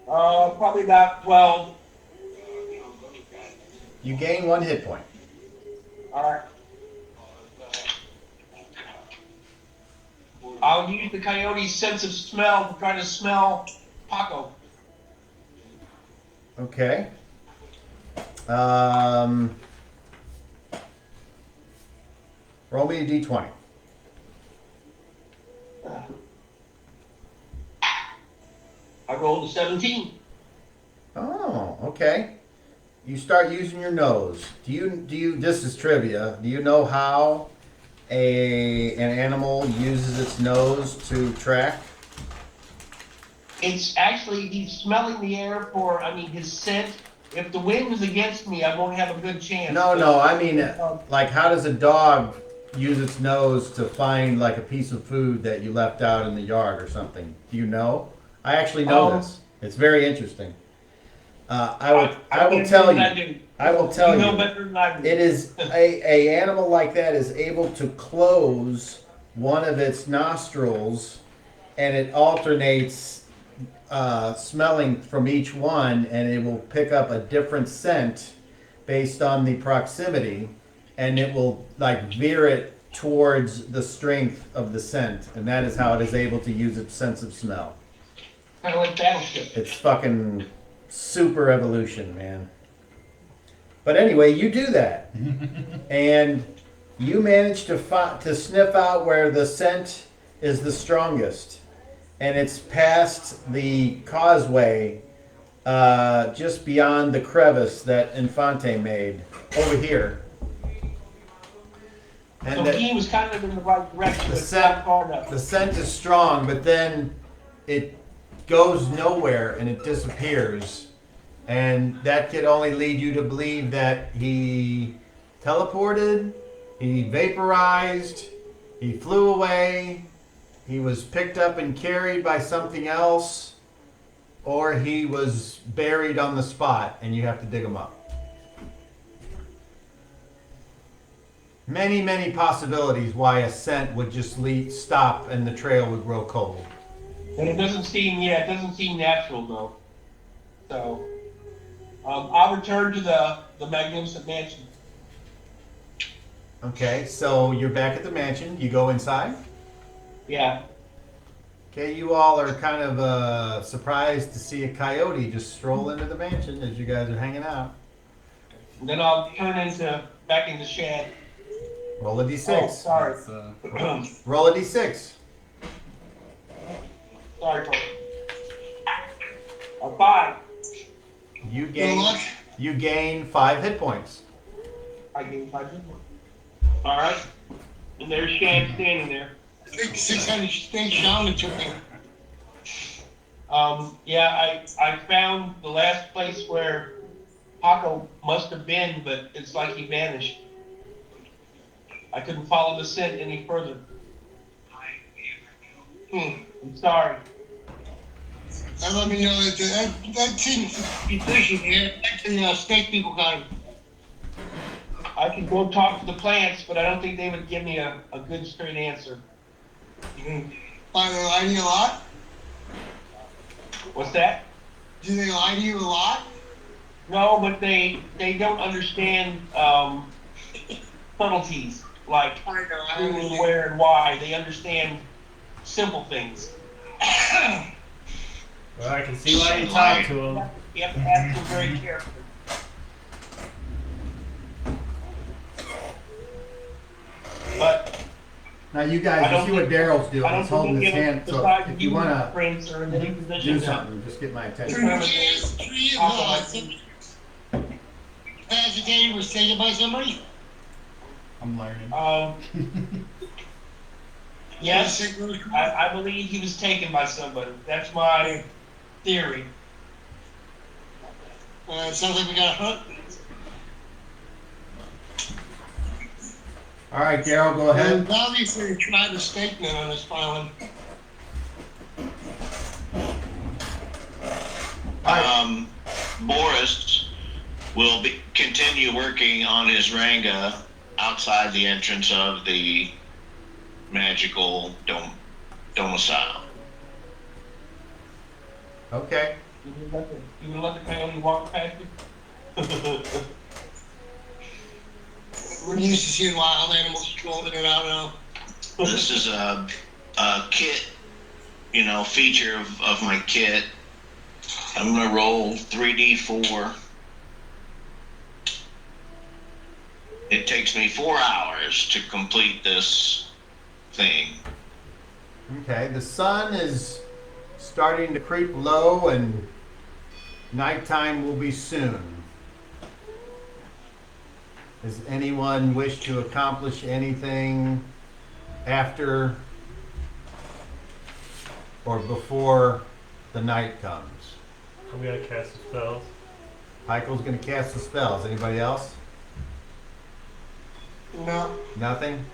Probably about 12. You gain 1 hit point. All right. I'll use the coyote's sense of smell to try to smell Paco. Okay. Roll me a d20. I rolled a 17. Oh, okay. You start using your nose. Do you this is trivia. Do you know how an animal uses its nose to track? It's actually, he's smelling the air for, his scent. If the wind is against me, I won't have a good chance. No, I mean, like, how does a dog use its nose to find, like, a piece of food that you left out in the yard or something? Do you know? I actually know this. It's very interesting. I will tell you. I will tell You know you. better than I do. It is a animal like that is able to close one of its nostrils, and it alternates smelling from each one, and it will pick up a different scent based on the proximity, and it will like veer it towards the strength of the scent, and that is how it is able to use its sense of smell. Kind of like Battleship. It's fucking super evolution, man. But anyway, you do that, and you manage to sniff out where the scent is the strongest, and it's past the causeway, just beyond the crevice that Infante made over here. And So he was kind of in the right direction. the but scent, not far enough. the scent is strong, but then it goes nowhere and it disappears. And that could only lead you to believe that he teleported, he vaporized, he flew away, he was picked up and carried by something else, or he was buried on the spot and you have to dig him up. Many, many possibilities why a scent would just stop and the trail would grow cold. And it doesn't seem natural though. So, I'll return to the magnificent mansion. Okay, so you're back at the mansion. You go inside. Yeah. Okay, you all are kind of surprised to see a coyote just stroll into the mansion as you guys are hanging out. And then I'll turn back into Shad. Roll a d6. Oh, sorry. Roll a d6. Sorry, Tony. A 5. You Good gain luck. 5 hit points. I gave 5 people. All right. And there's Shad standing there. I think 600 things shaman took me. Yeah, I found the last place where Paco must have been, but it's like he vanished. I couldn't follow the scent any further. I'm sorry. That let me know that seems to be fishing here. Actually, snake people got him. I could go talk to the plants, but I don't think they would give me a good straight answer. Why, they lie to you a lot? What's that? Do they lie to you a lot? No, but they don't understand subtleties like I know, I who, understand. where, and why. They understand simple things. Well, I can see why you talk to him. You have to ask them very carefully. But Now you I guys, you don't see what think- Daryl's doing. I don't He's holding think his any hand. of us, So besides if you you, want to prints are in any position do now. something, just get my attention. Three agitated was taken by somebody? I'm learning. Yes, I believe he was taken by somebody. That's my theory. It sounds like we got a hunt. All right, Daryl, go ahead. And obviously, tried the snake man on this island. Boris will continue working on his Ranga outside the entrance of the magical domicile. Okay. You gonna let the coyote walk past you? We're used to seeing wild animals going in and out now. This is a kit, feature of my kit. I'm gonna roll 3d4. It takes me 4 hours to complete this thing. Okay, the sun is starting to creep low and nighttime will be soon. Does anyone wish to accomplish anything after or before the night comes? I'm gonna cast the spells. Michael's going to cast the spells. Anybody else? No. Nothing?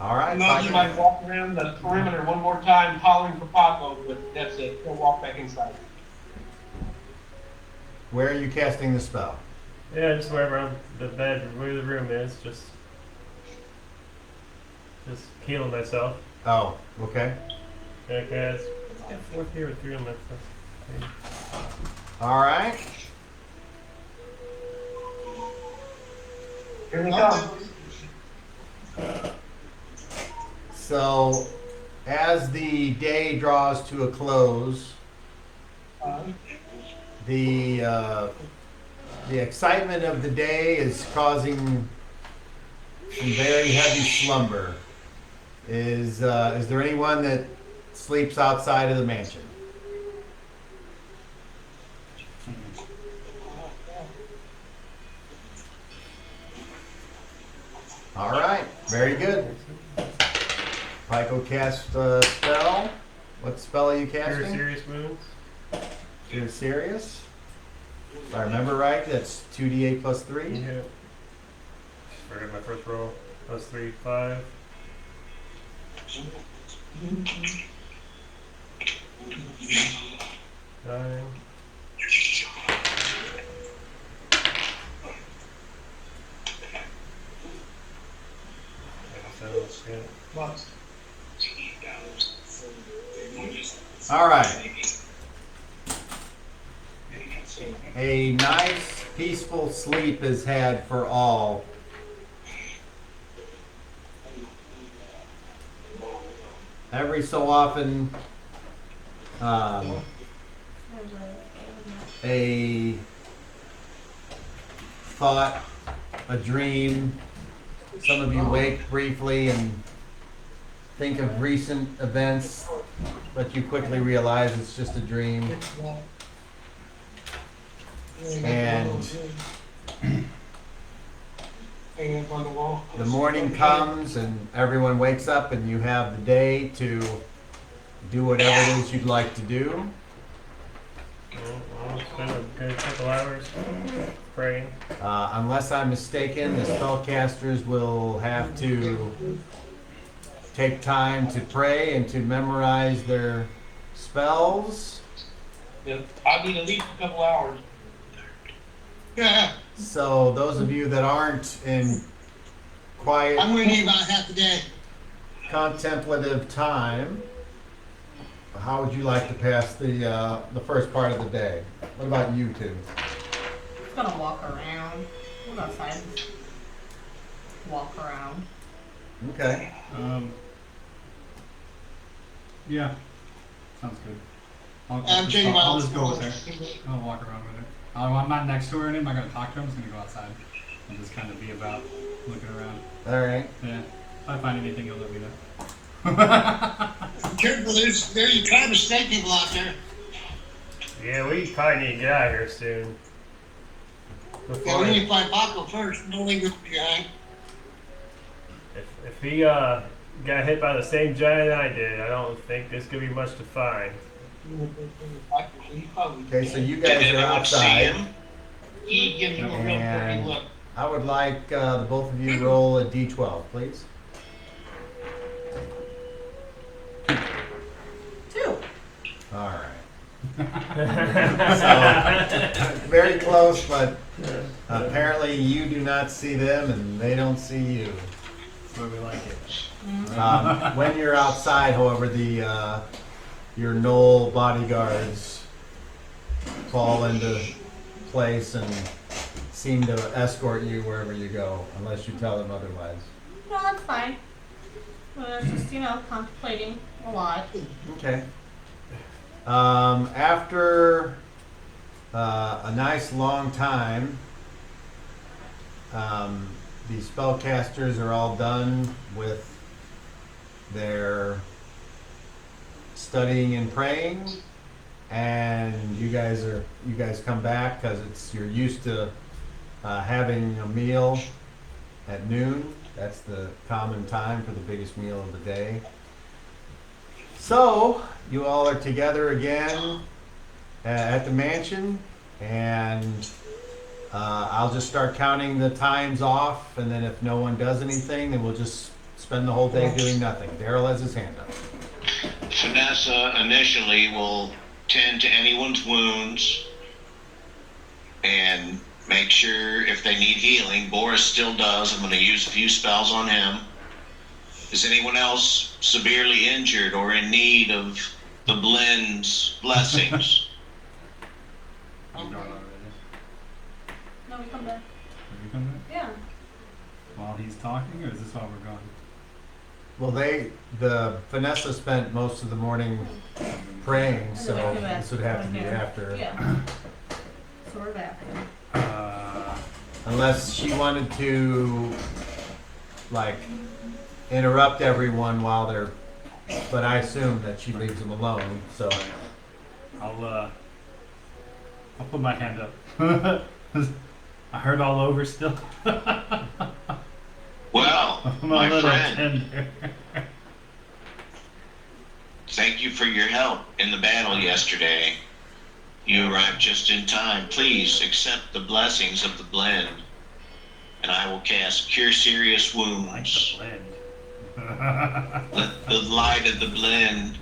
All right. No, You Michael. might walk around the perimeter one more time, hollering for Paco, but that's it. He'll walk back inside. Where are you casting the spell? Yeah, just wherever the bed, where the room is, just healing myself. Oh, okay. Yeah, cast. I got 4 here with 3 on my stuff. All right. Here we come. So, as the day draws to a close, the excitement of the day is causing some very heavy slumber. Is there anyone that sleeps outside of the mansion? All right, very good. Pico cast a spell. What spell are you Cure casting? serious wounds. Cure serious. If I remember right, that's 2d8 plus 3. Yeah. Forgot my first roll. Plus 3, 5. Nine. All right. A nice, peaceful sleep is had for all. Every so often, a thought, a dream. Some of you wake briefly and think of recent events, but you quickly realize it's just a dream. And the morning comes and everyone wakes up and you have the day to do whatever it is you'd like to do. I'll spend a good couple hours praying. Unless I'm mistaken, the spellcasters will have to take time to pray and to memorize their spells. Yeah, I need at least a couple hours. Yeah, So those of you that aren't in quiet, I'm gonna need about half a day. contemplative time, how would you like to pass the first part of the day? What about you two? Just gonna walk around. Go outside. Walk around. Okay. Yeah. Sounds good. I'm checking my I'll just go with own her. I'll walk around with her. I'm not next to her and I'm not going to talk to her. I'm just going to go outside and just kind of be about looking around. All right. Yeah. If I find anything, you'll let me know. Careful, there's you trying to snake people out there. Yeah, we probably need to get out of here soon. Yeah, we need to find Paco first. No linger behind. If he got hit by the same giant I did, I don't think there's gonna be much to find. Okay, so you Did guys are anyone see outside. him? He gives you a real dirty And look. I would like the both of you to roll a d12, please. 2. All right. So, very close, but apparently you do not see them and they don't see you. That's why we like it. When you're outside, however, your Knoll bodyguards fall into place and seem to escort you wherever you go, unless you tell them otherwise. No, that's fine. It's just, contemplating a lot. Okay. After a nice long time, the spellcasters are all done with their studying and praying, and you guys come back because you're used to having a meal at noon. That's the common time for the biggest meal of the day. So you all are together again at the mansion, and I'll just start counting the times off, and then if no one does anything, then we'll just spend the whole day doing nothing. Daryl has his hand up. Vanessa initially will tend to anyone's wounds and make sure if they need healing. Boris still does. I'm going to use a few spells on him. Is anyone else severely injured or in need of the blend's blessings? You gone already? No, we come back. Have you come back? Yeah. While he's talking, or is this while we're gone? Well, Vanessa spent most of the morning praying, so this would have to be after. Yeah. So we're back. Unless she wanted to, interrupt everyone while they're, but I assume that she leaves them alone, so. I'll put my hand up. I hurt all over still. Well, I'm my a little friend, tender. thank you for your help in the battle yesterday. You arrived just in time. Please accept the blessings of the blend, and I will cast Cure Serious I like Wounds. the blend. Let the light of the blend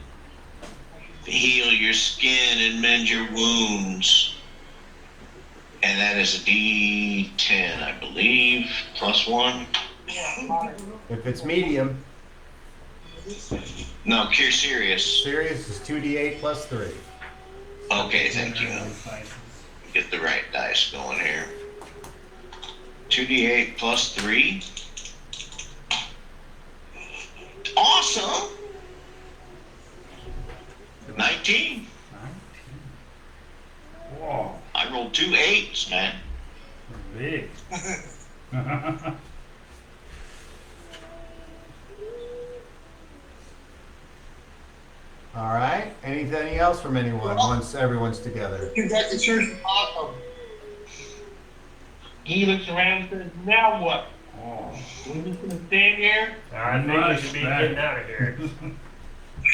heal your skin and mend your wounds. And that is a D10, I believe, +1. If it's medium, No, Cure Serious. serious is 2d8 plus 3. Okay, thank you. Spices. Get the right dice going here. 2d8 plus 3. Awesome! 19. Whoa, I rolled 2 8s, man. big. All right. Anything else from anyone once everyone's together? Get back to church and awesome. He looks around and says, now what? Oh. We're just gonna stand here? I think we should be getting out of here.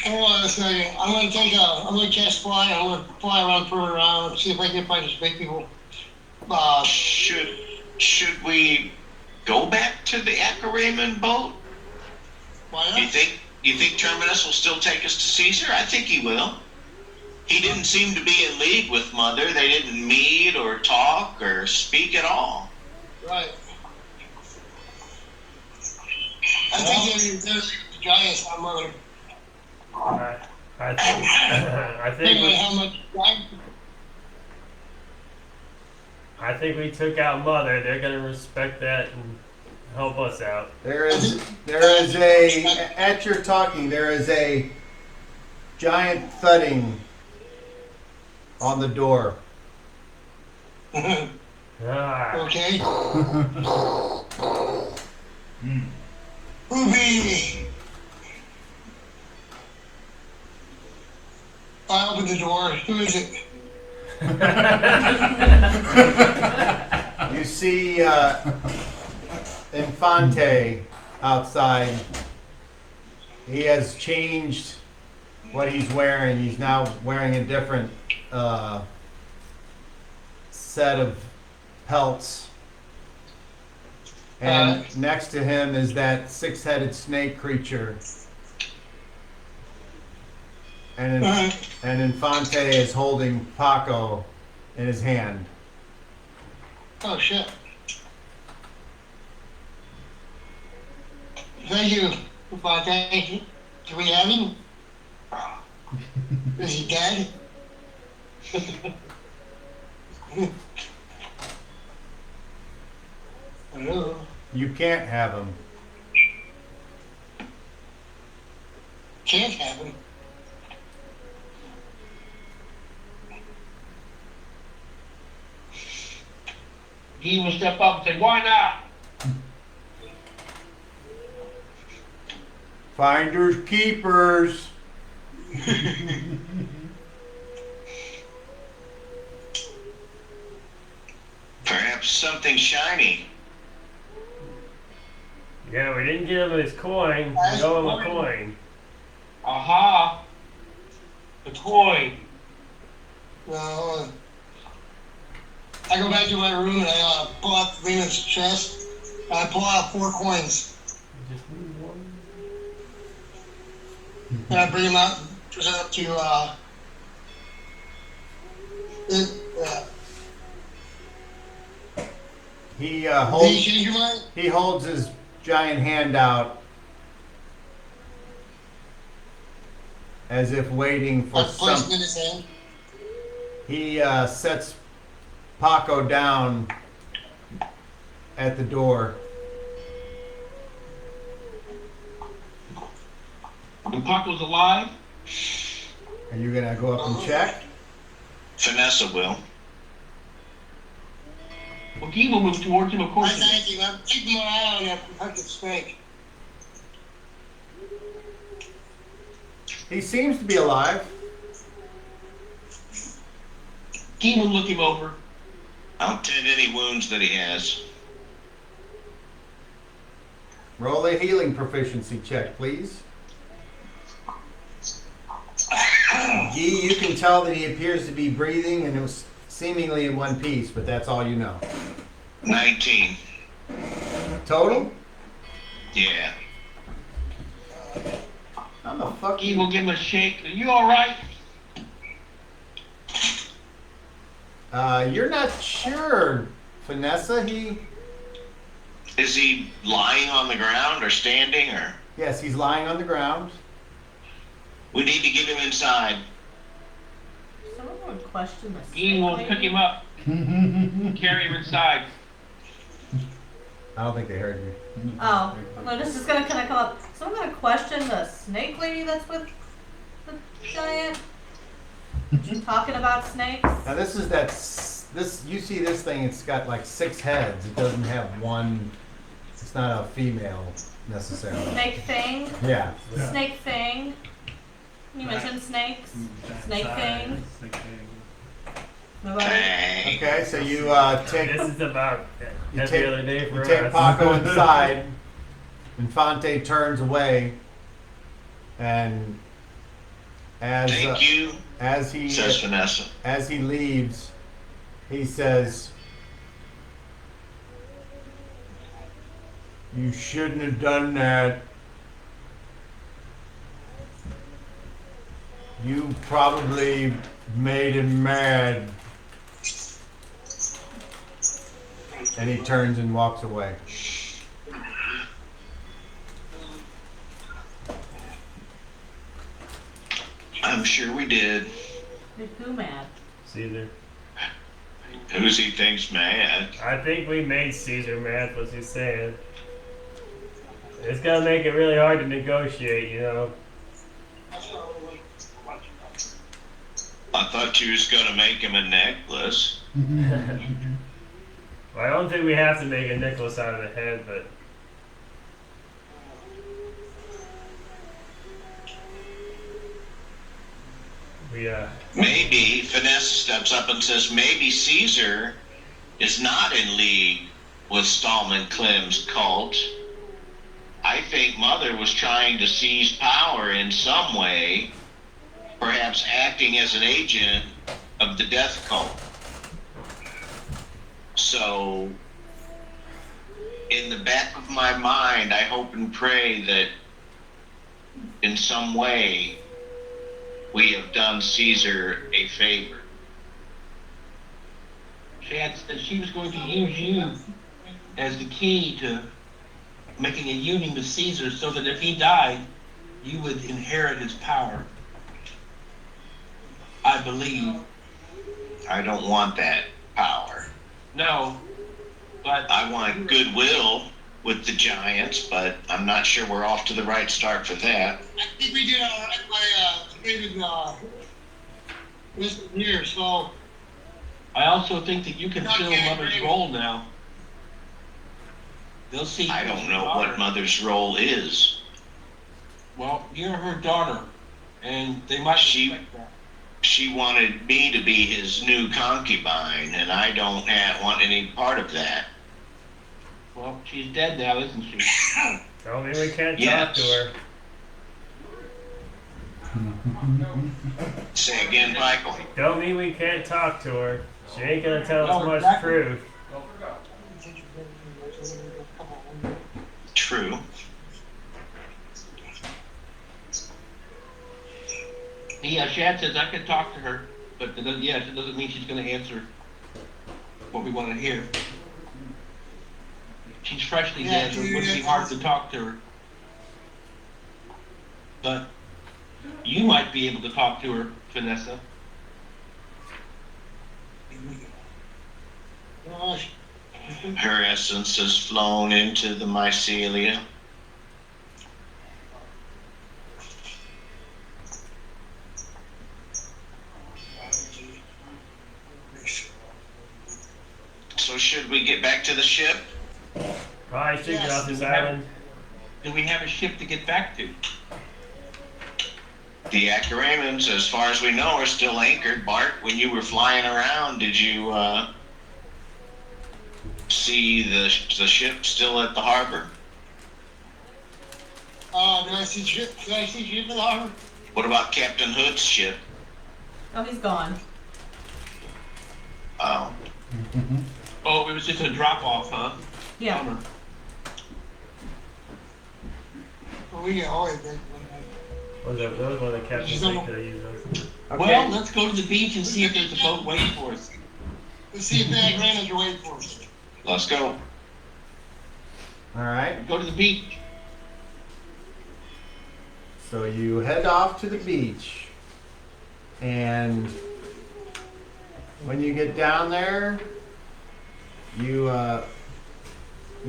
Hold on a second. I'm gonna cast fly. I'm gonna fly around, turn around, see if I can find some big people. Should we go back to the Acaraman boat? Why You not? think Terminus will still take us to Caesar? I think he will. He didn't seem to be in league with Mother. They didn't meet or talk or speak at all. Right. I think they're the giants, our mother. I think Anyway, how much giant? I think we took out Mother. They're gonna respect that and help us out. There is a, at your talking, there is a giant thudding on the door. Ah, Okay. Ruby! I open the door. Who is it? You see Infante outside. He has changed what he's wearing. He's now wearing a different set of pelts. And next to him is that six-headed snake creature. And Infante is holding Paco in his hand. Oh, shit. Thank you. Thank you. Do we have him? Is he dead? Hello. You can't have him. Can't have him. He will step up and say, why not? Finders keepers. Perhaps something shiny. Yeah, we didn't give him his coin. We owe him a coin. Aha. The coin. Well, I go back to my room and I pull out Lena's chest and I pull out 4 coins. Just need one. And I bring them out and present them to, He did you holds. change your mind? He holds his giant hand out as if waiting for I placed them something. in his hand. He sets Paco down at the door. And Paco's alive? Are you gonna go up and check? Vanessa will. Well, Guy will move towards him, of I course. thank you. I'm keeping my eye on that fucking snake. He seems to be alive. Guy will look him over. I'll tend any wounds that he has. Roll a healing proficiency check, please. Guy, you can tell that he appears to be breathing and it was seemingly in one piece, but that's all you know. 19. Total? Yeah. How the fuck? Guy will give him a shake. Are you alright? You're not sure, Vanessa. Is he lying on the ground or standing or? Yes, he's lying on the ground. We need to get him inside. Someone would question this. Guy will pick him up. Carry him inside. I don't think they heard you. Oh, well, this is gonna kind of come up. Someone gonna question the snake lady that's with the giant? Talking about snakes? Now this is this. You see this thing? It's got like 6 heads. It doesn't have one. It's not a female necessarily. Snake thing? Yeah. Snake thing? You mentioned snakes? Snake thing? Snake thing. Nobody? Dang. Okay, so you take This is about You every take- other day for you us. take Paco inside. Infante turns away, and Thank you, as he says Vanessa. as he leaves, he says, "You shouldn't have done that. You probably made him mad." And he turns and walks away. I'm sure we did. Made who mad? Caesar. Who's he thinks mad? I think we made Caesar mad, what's he saying? It's gonna make it really hard to negotiate, you know. I thought you was gonna make him a necklace. Well, I don't think we have to make a necklace out of the head, but we Maybe Vanessa steps up and says, maybe Caesar is not in league with Stallman Klim's cult. I think Mother was trying to seize power in some way, perhaps acting as an agent of the death cult. So, in the back of my mind, I hope and pray that in some way we have done Caesar a favor. Chad said she was going to use you as the key to making a union with Caesar so that if he died, you would inherit his power. I believe. I don't want that power. No, But I want goodwill with the Giants, but I'm not sure we're off to the right start for that. I think we did all right by David this year, so I also think that you can Not fill getting Mother's ready. role now. They'll see. I don't know what Mother's role is. Well, you're her daughter, and they might She- respect that. She wanted me to be his new concubine, and I don't want any part of that. Well, she's dead now, isn't she? Don't mean we can't talk Yes. to her. Say again, Michael. Don't mean we can't talk to her. She ain't gonna tell us No, much exactly. truth. True. Yeah, Shad says I can talk to her, but it doesn't mean she's going to answer what we want to hear. She's freshly Yeah, dead, so it wouldn't be hard to talk to her. But you might be able to talk to her, Vanessa. Her essence has flown into the mycelia. So should we get back to the ship? Probably should get Yes, off this we have- island. Do we have a ship to get back to? The Acaramans, as far as we know, are still anchored. Bart, when you were flying around, did you see the ship still at the harbor? did I see ship? Did I see ship in the harbor? What about Captain Hood's ship? Oh, he's gone. Oh, Oh, it was just a drop off, huh? Yeah. Bummer. Well, we get always been. That was one of the captains She's they on- could have used us. Well, let's go to the beach and see if there's a boat waiting for us. Let's see if the Agranas are waiting for us. let's go. All right. Go to the beach. So you head off to the beach, and when you get down there, you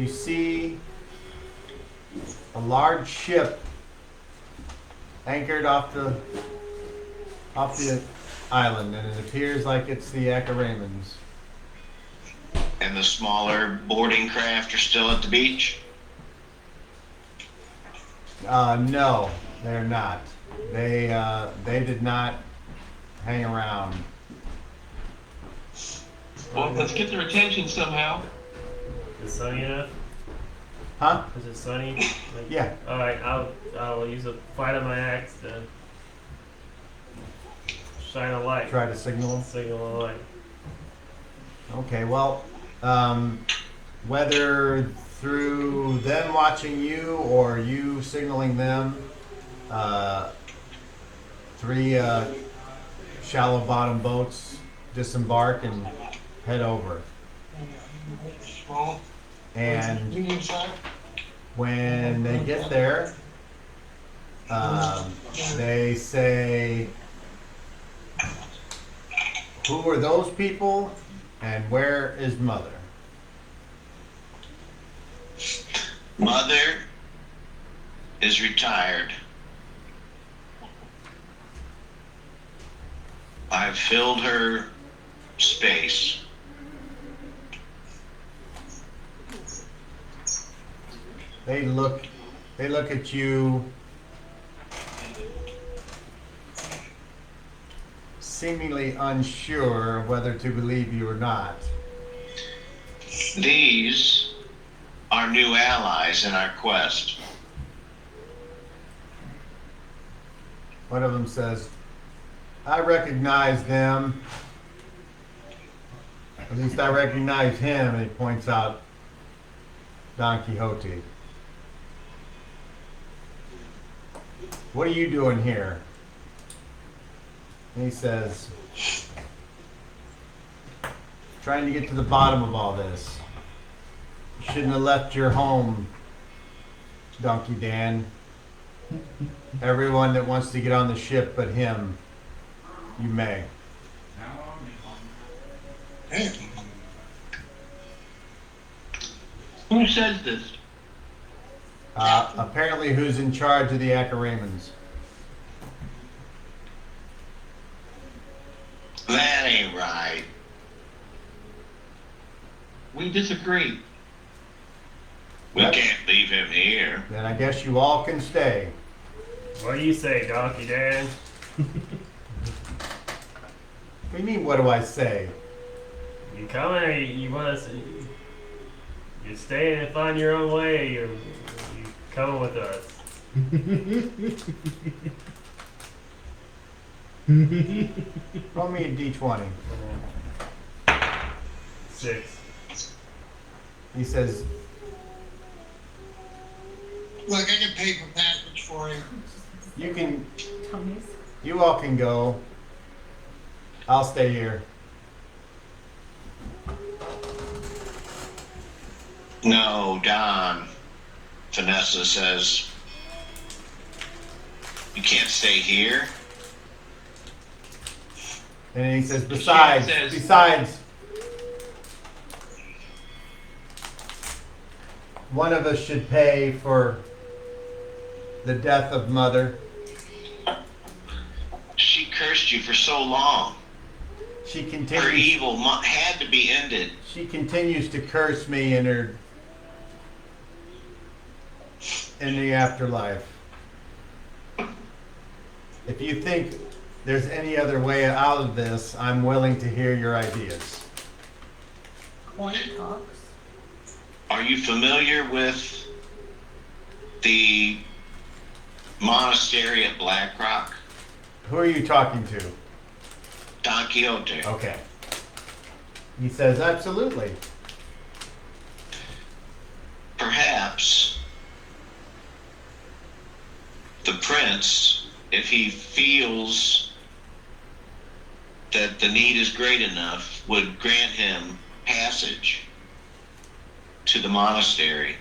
see a large ship anchored off the island, and it appears like it's the Acaramans. And the smaller boarding craft are still at the beach? No, they're not. They did not hang around. Well, let's get their attention somehow. Is it sunny enough? Huh? Is it sunny? Like, Yeah. all right, I'll use a flight of my axe to shine a light. Try to signal. Signal a light. Okay, well, whether through them watching you or you signaling them, three shallow bottom boats disembark and head over. Well, And you need side. when they get there, they say, "Who are those people, and where is Mother?" Mother is retired. I've filled her space. They look at you, seemingly unsure of whether to believe you or not. These are new allies in our quest. One of them says, "I recognize them. At least I recognize him," and he points out Don Quixote. "What are you doing here?" And he says, "Trying to get to the bottom of all this. You shouldn't have left your home, Donkey Dan. Everyone that wants to get on the ship but him, you may." Damn. Who says this? Apparently, who's in charge of the Acaramans? That ain't right. We disagree. We Yep. can't leave him here. Then I guess you all can stay. What do you say, Donkey Dan? What do you mean, what do I say? You coming or you want us? You staying and find your own way, or you coming with us? Roll me a d20. 6. He says, Look, I can pay for passage for you. Tummies. you all can go. I'll stay here. No, Don. Vanessa says, you can't stay here. And then he says, besides, one of us should pay for the death of Mother. She cursed you for so long. She Her continues. evil had to be ended. She continues to curse me in the afterlife. If you think there's any other way out of this, I'm willing to hear your ideas. Coin talks. Are you familiar with the monastery at Black Rock? Who are you talking to? Don Quixote. Okay. He says, absolutely. Perhaps the prince, if he feels that the need is great enough, would grant him passage to the monastery,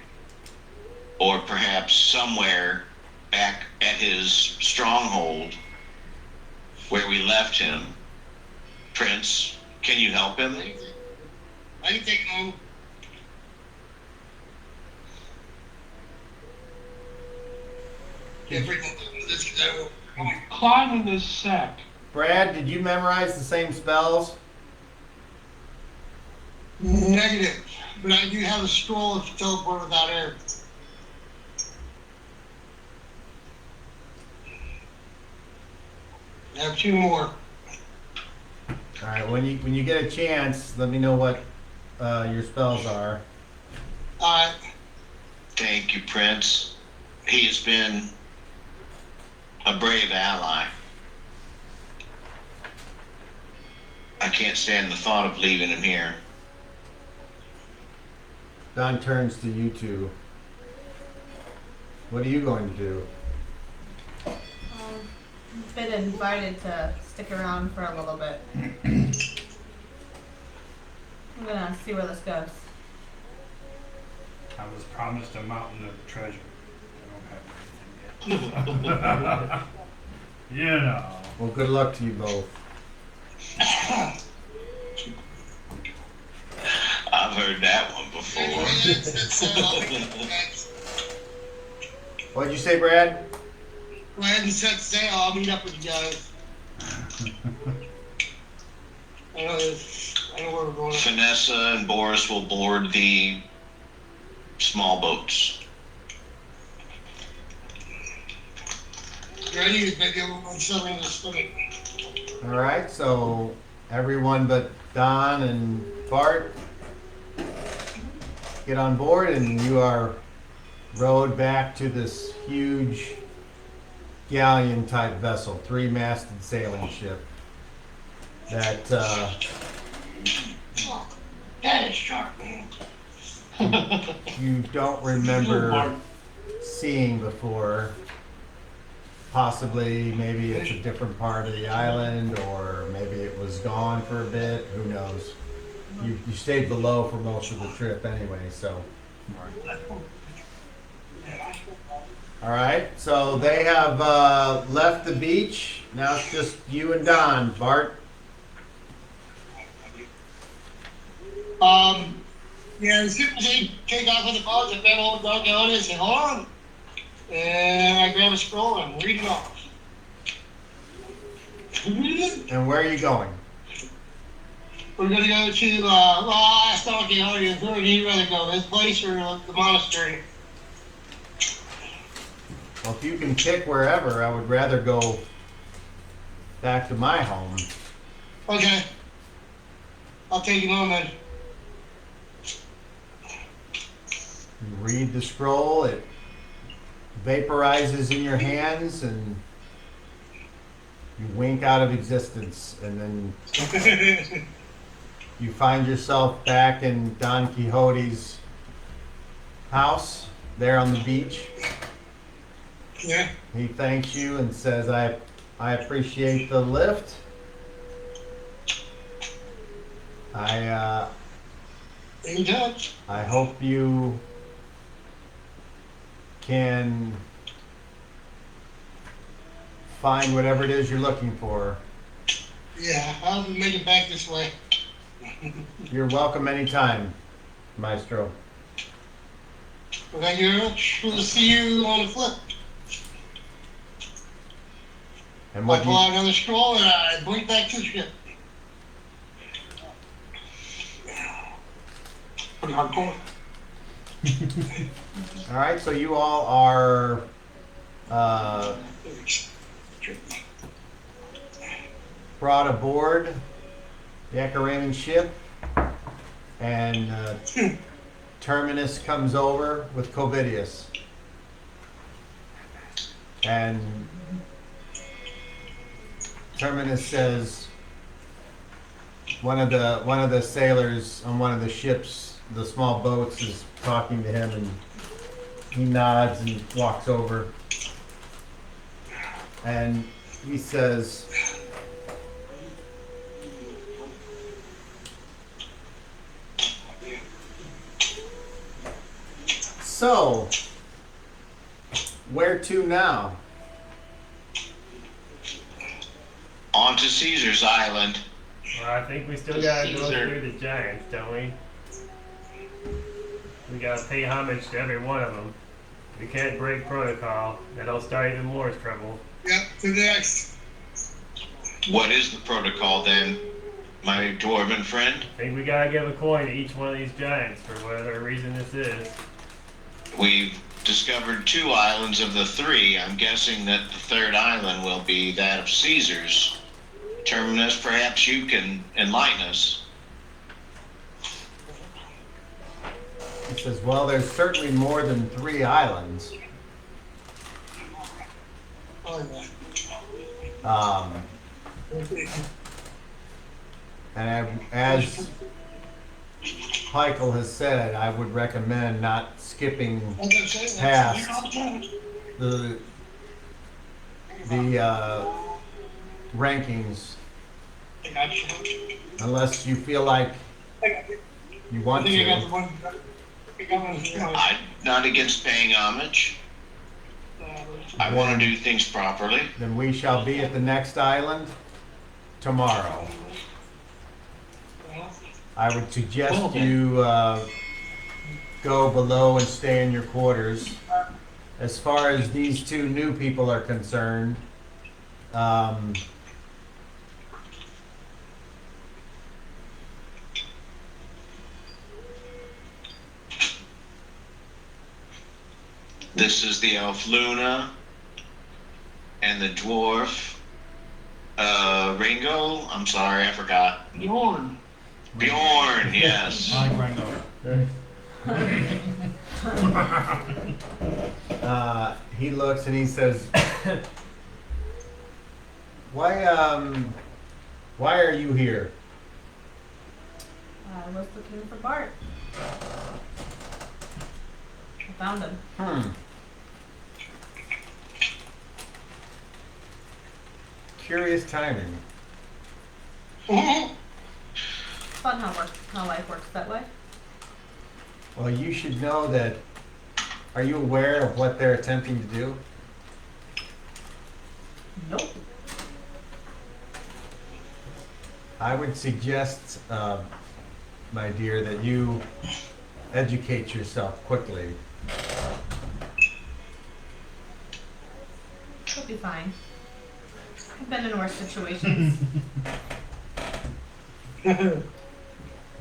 or perhaps somewhere back at his stronghold where we left him. Prince, can you help him? I can take him. Can't freaking do this because Climb in this sack. Brad, did you memorize the same spells? Negative, but I do have a scroll of teleport without air. I have 2 more. All right. When you get a chance, let me know what your spells are. Alright. Thank you, Prince. He has been a brave ally. I can't stand the thought of leaving him here. Don turns to you two. What are you going to do? I've been invited to stick around for a little bit. I'm gonna see where this goes. I was promised a mountain of treasure. I don't have anything yet. You know. Well, good luck to you both. I've heard that one before. What'd you say, Brad? Go ahead and set sail. I'll meet up with you guys. I know where we're going. Vanessa and Boris will board the small boats. Yeah, I need to make everyone settling this thing. All right. So everyone but Don and Bart get on board, and you are rowed back to this huge galleon-type vessel, 3-masted sailing ship that That is sharp. you don't remember seeing before. Possibly, maybe it's a different part of the island, or maybe it was gone for a bit. Who knows? You stayed below for most of the trip anyway, so. All right, so they have left the beach. Now it's just you and Don. Bart? Yeah, as soon as they take off with the boat, I grab old Don Quixote and say, hold on. And I grab a scroll and read it off. And where are you going? We're gonna go to, well, I asked Don Quixote, where would you rather go, this place or the monastery? Well, if you can pick wherever, I would rather go back to my home. Okay. I'll take him on then. You read the scroll, it vaporizes in your hands, and you wink out of existence, and then you find yourself back in Don Quixote's house, there on the beach. Yeah. He thanks you and says, I appreciate the lift. In touch. I hope you can find whatever it is you're looking for. Yeah, I'll make it back this way. You're welcome anytime, Maestro. Well, thank you very much. We'll see you on the flip. And I what pull you, out another scroll and I blink back to the ship. Pretty hardcore. all right, so you all are brought aboard the Echaraman ship, and Terminus comes over with Covidius. And Terminus says, one of the sailors on one of the ships, the small boats, is talking to him, and he nods and walks over, and he says, so, where to now? On to Caesar's Island. Well, I think we still gotta go through the giants, don't we? We gotta pay homage to every one of them. We can't break protocol. That'll start even more trouble. Yep, to the next. What is the protocol then, my dwarven friend? I think we gotta give a coin to each one of these giants for whatever reason this is. We've discovered 2 islands of the 3. I'm guessing that the 3rd island will be that of Caesar's. Terminus, perhaps you can enlighten us. He says, well, there's certainly more than 3 islands. Oh, yeah. And as Michael has said, I would recommend not skipping past the rankings unless you feel like you want to. I'm not against paying homage. I want to do things properly. Then we shall be at the next island tomorrow. I would suggest you go below and stay in your quarters. As far as these 2 new people are concerned, This is the elf Luna and the dwarf Ringo. I'm sorry, I forgot. Bjorn. Bjorn, yes. I like Ringo. he looks and he says, why are you here? I was looking for Bart. I found him. Curious timing. It's fun how life works that way. Well, you should know that. Are you aware of what they're attempting to do? Nope. I would suggest, my dear, that you educate yourself quickly. It'll be fine. I've been in worse situations.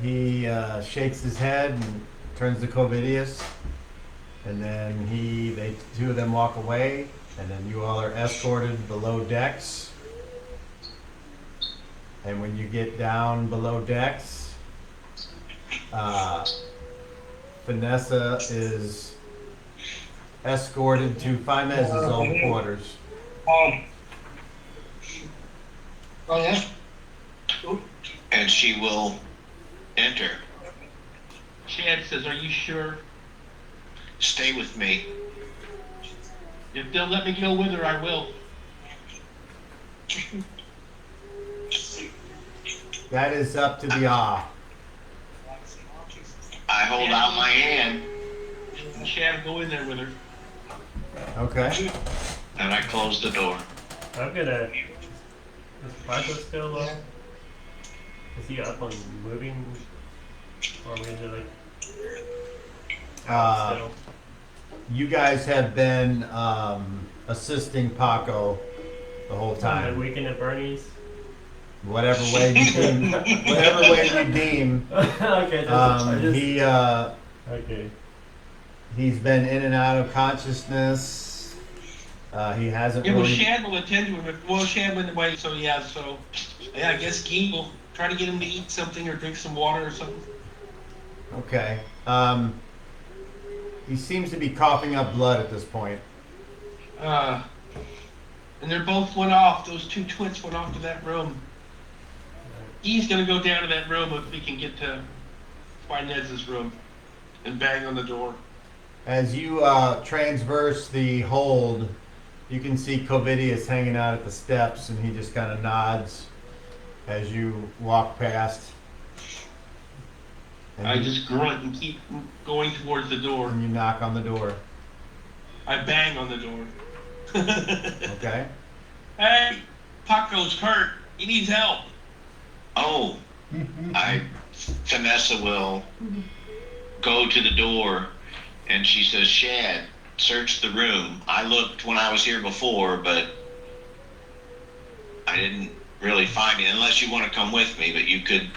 He shakes his head and turns to Covidius, and then they two of them walk away, and then you all are escorted below decks. And when you get down below decks, Vanessa is escorted to Fimez's old quarters. Oh yeah. And she will enter. Chad says, "Are you sure? Stay with me. If they'll let me go with her, I will." That is up to the I hold out my hand Chad will go in there with her. Okay. and I close the door. I'm gonna. Is Paco still up? Is he up on moving? Or are we gonna like. Still? You guys have been assisting Paco the whole Like time. Weekend at Bernie's? Whatever way you deem. Whatever way you deem. Okay, just. Okay. He's been in and out of consciousness. He hasn't Yeah, well, really. Shad will attend to him. Well, Shad went away, so yeah, I guess Gee will try to get him to eat something or drink some water or something. Okay. He seems to be coughing up blood at this point. And they're both went off. Those two twins went off to that room. He's gonna go down to that room if we can get to Finez's room and bang on the door. As you transverse the hold, you can see Covidius hanging out at the steps, and he just kind of nods as you walk past. And I just grunt and keep going towards the door. and you knock on the door. I bang on the door. Okay. Hey, Paco's hurt. He needs help. Oh, Vanessa will go to the door and she says, Shad, search the room. I looked when I was here before, but I didn't really find it unless you want to come with me, but you could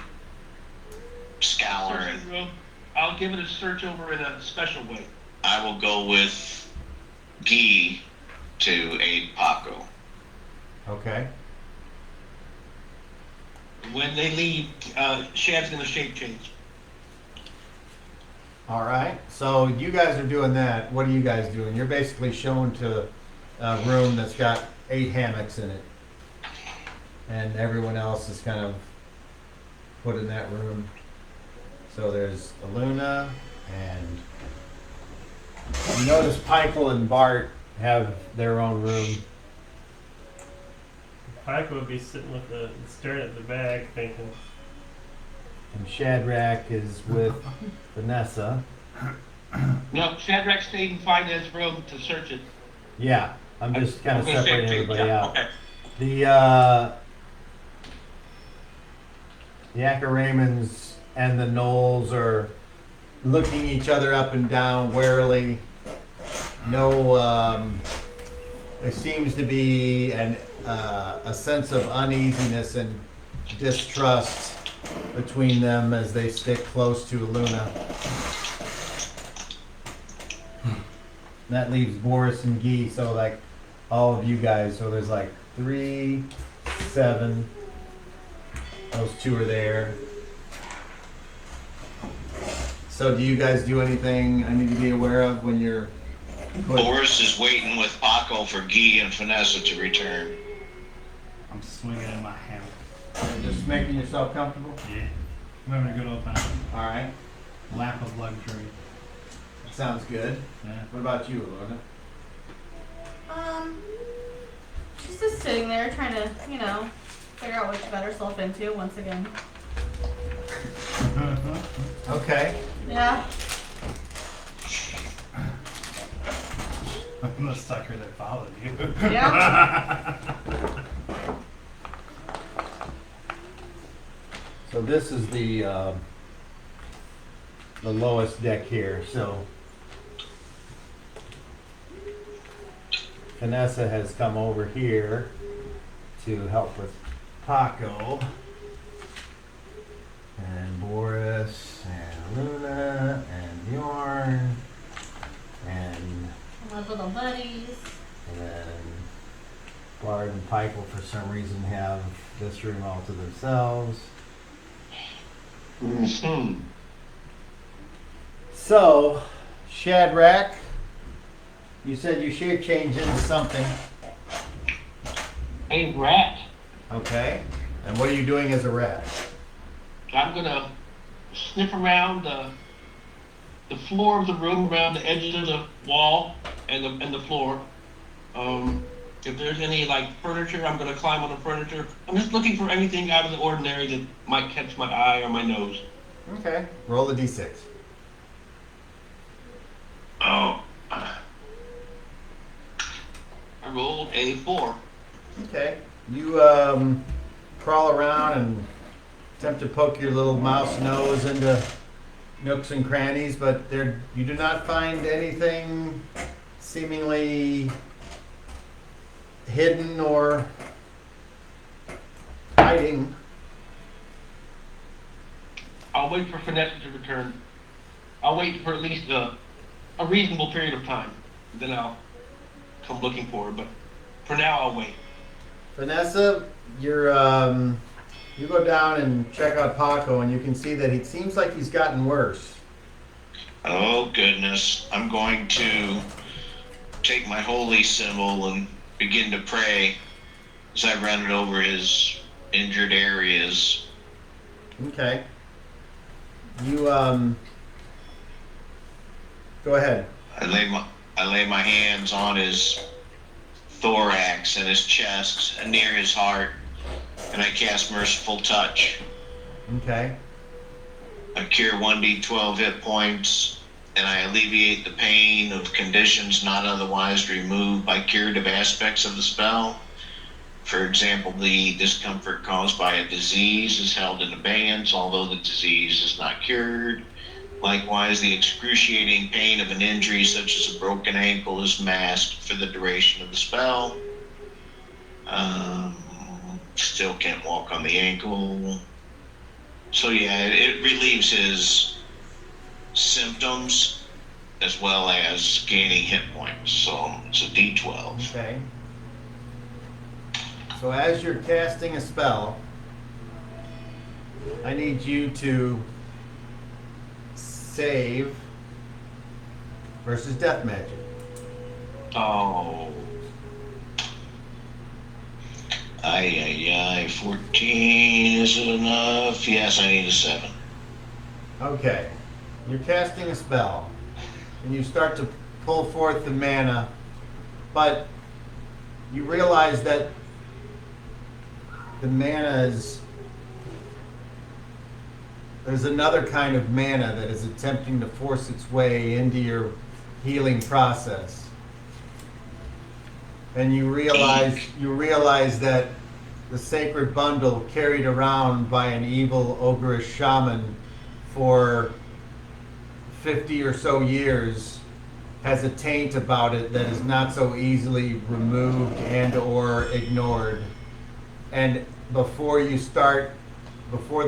scour Search and the room. I'll give it a search over in a special way. I will go with Guy to aid Paco. Okay. When they leave, Shad's gonna shape change. All right. So you guys are doing that. What are you guys doing? You're basically shown to a room that's got 8 hammocks in it, and everyone else is kind of put in that room. So there's Aluna, and you notice Pikel and Bart have their own room. Paco would be sitting with staring at the bag, thinking. And Shadrack is with Vanessa. No, Shadrack stayed in Finez's room to search it. Yeah, I'm just kind of I'm gonna separating shape change, everybody yeah, out. okay. The Acaraymans and the Knolls are looking each other up and down warily. No, there seems to be a sense of uneasiness and distrust between them as they stick close to Luna. That leaves Boris and Guy, so like all of you guys, so there's like 3, 7, those 2 are there. So do you guys do anything I need to be aware of when you're... Boris is waiting with Paco for Guy and Vanessa to return. I'm swinging in my hammer. Just making yourself comfortable? Yeah. I'm having a good old time. All right, Lap of luxury. sounds good. Yeah. What about you, Alona? She's just sitting there trying to, figure out what to get herself into once again. Okay. Yeah. I'm the sucker that followed you. Yeah. So this is the the lowest deck here. So Vanessa has come over here to help with Paco and Boris and Luna and Bjorn and My little buddies. then Bard and Pike will for some reason have this room all to themselves. Mm-hmm. So, Shadrack, you said you shape change into something. A rat. Okay. And what are you doing as a rat? I'm gonna sniff around the floor of the room, around the edges of the wall and the floor. If there's any like furniture, I'm gonna climb on the furniture. I'm just looking for anything out of the ordinary that might catch my eye or my nose. Okay. Roll a d6. Oh. I rolled a 4. Okay. You crawl around and attempt to poke your little mouse nose into nooks and crannies, but there you do not find anything seemingly hidden or hiding. I'll wait for Vanessa to return. I'll wait for at least a reasonable period of time. Then I'll come looking for her, but for now I'll wait. Vanessa, you're you go down and check out Paco, and you can see that it seems like he's gotten worse. Oh, goodness. I'm going to take my holy symbol and begin to pray as I run it over his injured areas. Okay. You go ahead. I lay my hands on his thorax and his chest and near his heart, and I cast Merciful Touch. Okay. I cure 1d12 hit points, and I alleviate the pain of conditions not otherwise removed by curative aspects of the spell. For example, the discomfort caused by a disease is held in abeyance, although the disease is not cured. Likewise, the excruciating pain of an injury, such as a broken ankle, is masked for the duration of the spell. Still can't walk on the ankle. So yeah, it relieves his symptoms as well as gaining hit points. So it's a D12. Okay. So as you're casting a spell, I need you to save versus death magic. Oh. 14, is it enough? Yes, I need a 7. Okay. You're casting a spell, and you start to pull forth the mana, but you realize that the mana is... There's another kind of mana that is attempting to force its way into your healing process. And you realize that the sacred bundle carried around by an evil ogreish shaman for 50 or so years has a taint about it that is not so easily removed and or ignored. And before the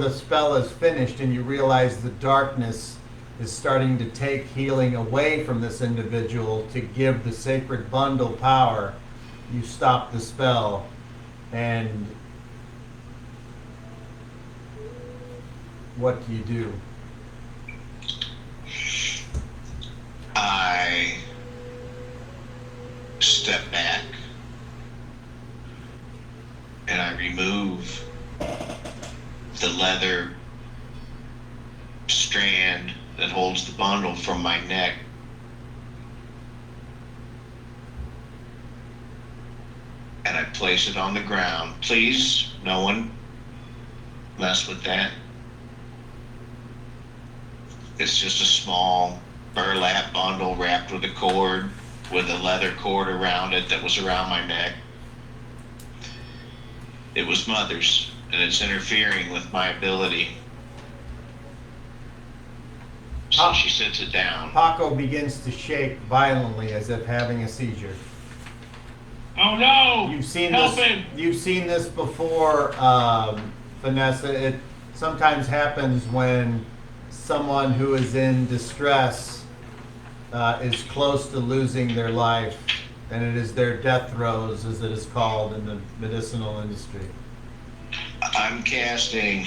spell is finished and you realize the darkness is starting to take healing away from this individual to give the sacred bundle power, you stop the spell. And what do you do? I step back and I remove the leather strand that holds the bundle from my neck. And I place it on the ground. Please, no one mess with that. It's just a small burlap bundle wrapped with a cord, with a leather cord around it that was around my neck. It was Mother's, and it's interfering with my ability. So she sits it down. Paco begins to shake violently as if having a seizure. Oh no! You've seen Help this. him! You've seen this before, Vanessa. It sometimes happens when someone who is in distress is close to losing their life, and it is their death throes, as it is called in the medicinal industry. I'm casting.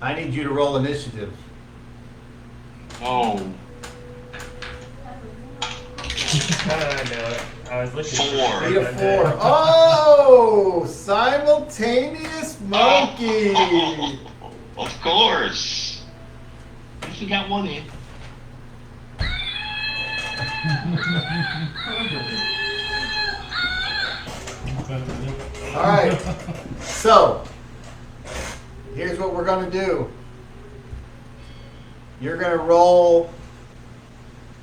I need you to roll initiative. Oh. I know it. I was looking. 4. Three to 4. Oh, simultaneous monkey. Of course. At least we got one in. All right. So, here's what we're going to do. You're going to roll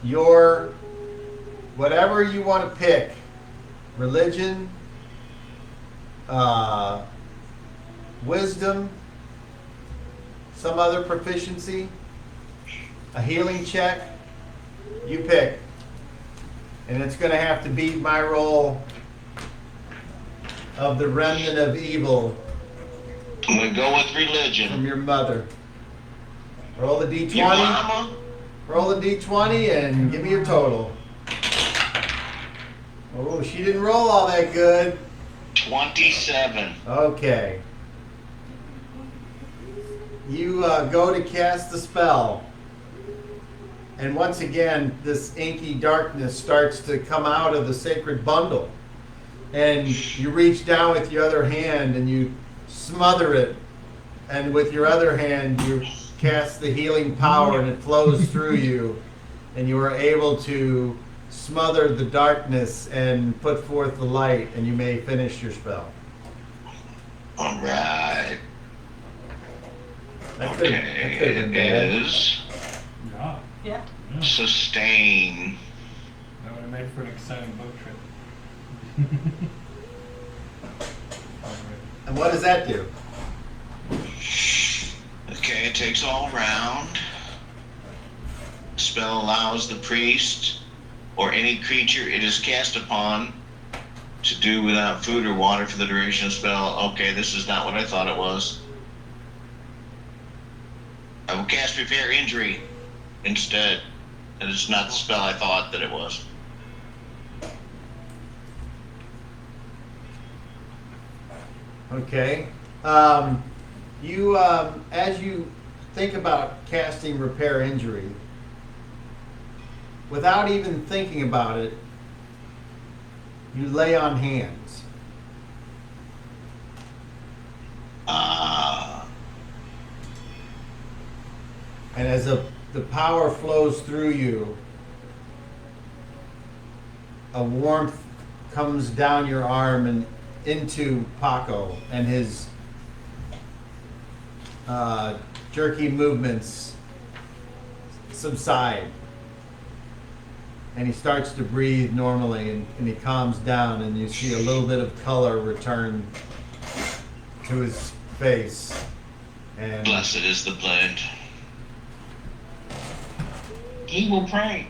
your whatever you want to pick. Religion, wisdom, some other proficiency, a healing check. You pick. And it's going to have to beat my roll of the remnant of evil I'm gonna go with from religion. your mother. Roll the Your d20. mama? Roll the d20 and give me your total. Oh, she didn't roll all that good. 27. Okay. You go to cast the spell. And once again, this inky darkness starts to come out of the sacred bundle. And you reach down with your other hand and you smother it. And with your other hand, you cast the healing power and it flows through you. And you are able to smother the darkness and put forth the light, and you may finish your spell. Alright. That could've- that Okay, could've been it bad. is Yeah, Yeah. sustain. that would have made for an exciting boat trip. And what does that do? Okay, it takes all round. Spell allows the priest or any creature it is cast upon to do without food or water for the duration of spell. Okay, this is not what I thought it was. I will cast repair injury instead. And it's not the spell I thought that it was. Okay. You, as you think about casting repair injury, without even thinking about it, you lay on hands. And as the power flows through you, a warmth comes down your arm and into Paco, and his jerky movements subside. And he starts to breathe normally, and he calms down, and you see a little bit of color return to his face. And Blessed is the blade. He will pray.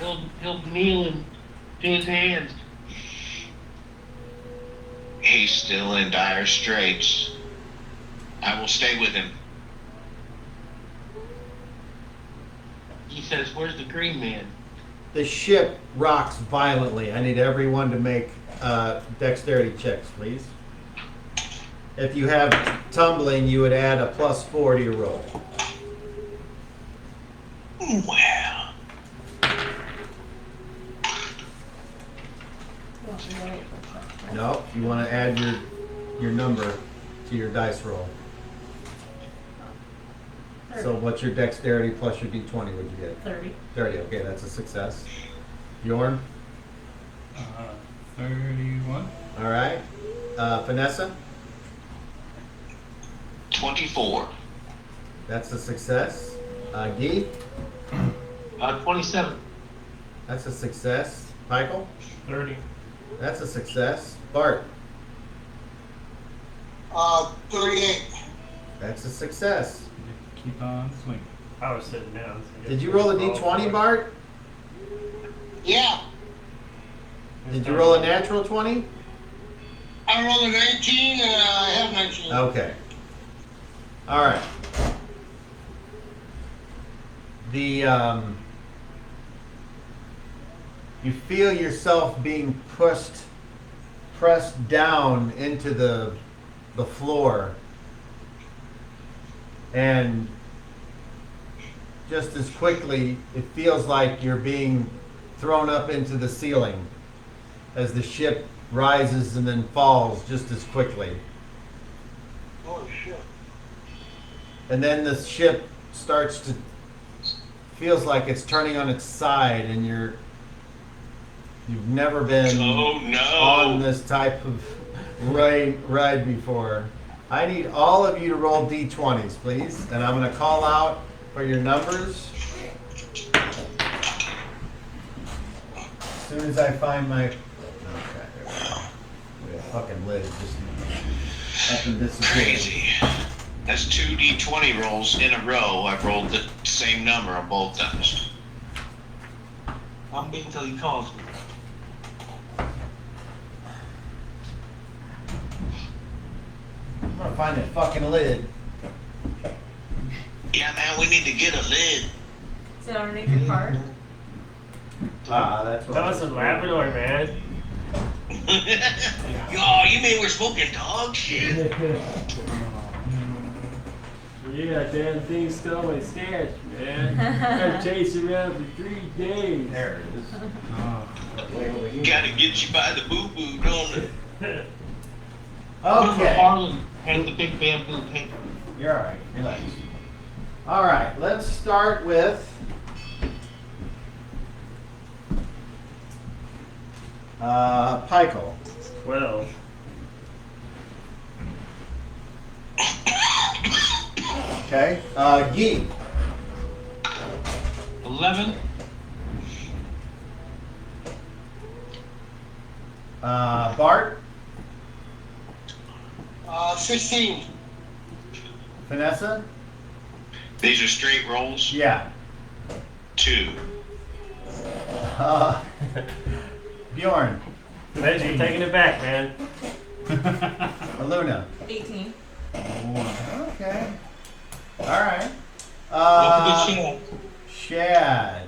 He'll kneel and do his hands. He's still in dire straits. I will stay with him. He says, "Where's the green man?" the ship rocks violently. I need everyone to make dexterity checks, please. If you have tumbling, you would add a +4 to your roll. Well, No, you want to add your number to your dice roll. So what's your dexterity plus your d20? What'd you get? 30. 30. Okay, that's a success. Bjorn. 31. All right. Vanessa. 24. That's a success. Guy. 27. That's a success. Michael. 30. That's a success. Bart. 38. That's a success. Keep on swinging. I was sitting down. So Did you roll a d20, Bart? Yeah, Did you roll a natural 20? I rolled a 19 and I have 19. Okay. All right. You feel yourself being pressed down into the floor, and just as quickly, it feels like you're being thrown up into the ceiling as the ship rises and then falls just as quickly. Oh shit. And then the ship starts to, feels like it's turning on its side, and you've never been Oh no! on this type of ride before. I need all of you to roll d20s, please, and I'm going to call out for your numbers as soon as I find my. Okay, there we go. The fucking lid just up and disappeared. Crazy. That's 2 d20 rolls in a row. I've rolled the same number on both times. I'm waiting until he calls me. I'm gonna find that fucking lid. Yeah, man, we need to get a lid. Is it underneath your card? That's what That was in Labrador, man. Yo, you mean we're smoking dog shit? Yeah, damn thing stole my stash, man. I chased around for 3 days. There it is. Oh. Gotta get you by the boo-boo, don't it? Okay. Harlan and the big bamboo paper. You're alright, relax. Alright, let's start with Pikel. 12. Okay. Gee. 11. Bart. 16. Vanessa. These are straight rolls. Yeah. 2. Bjorn. Thanks for taking it back, man. Luna. 18. Okay. Alright. Don't forget Shad.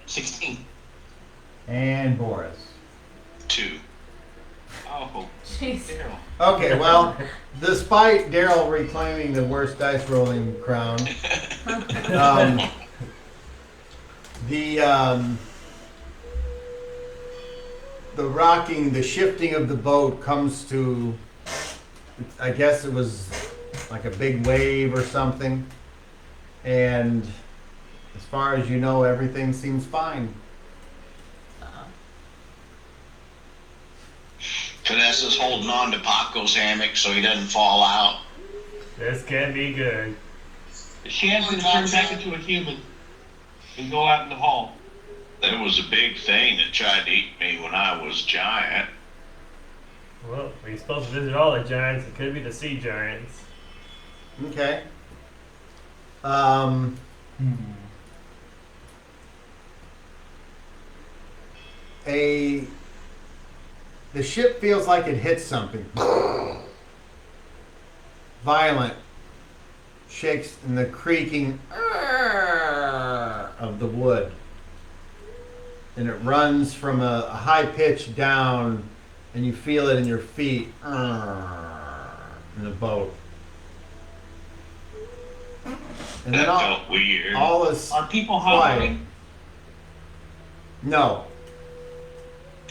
16. And Boris. 2. Oh, Jeez. Daryl. Okay, well, despite Daryl reclaiming the worst dice rolling crown, the rocking, the shifting of the boat comes to, I guess it was like a big wave or something, and as far as you know, everything seems fine. Vanessa's holding on to Paco's hammock so he doesn't fall out. This can be good. Shad's gonna turn back into a human and go out in the hall. There was a big thing that tried to eat me when I was giant. Well, we're supposed to visit all the giants. It could be the sea giants. Okay. The ship feels like it hit something. Violent. Shakes and the creaking of the wood. And it runs from a high pitch down, and you feel it in your feet in the boat. And That then felt weird. all is Are people quiet. hovering? No.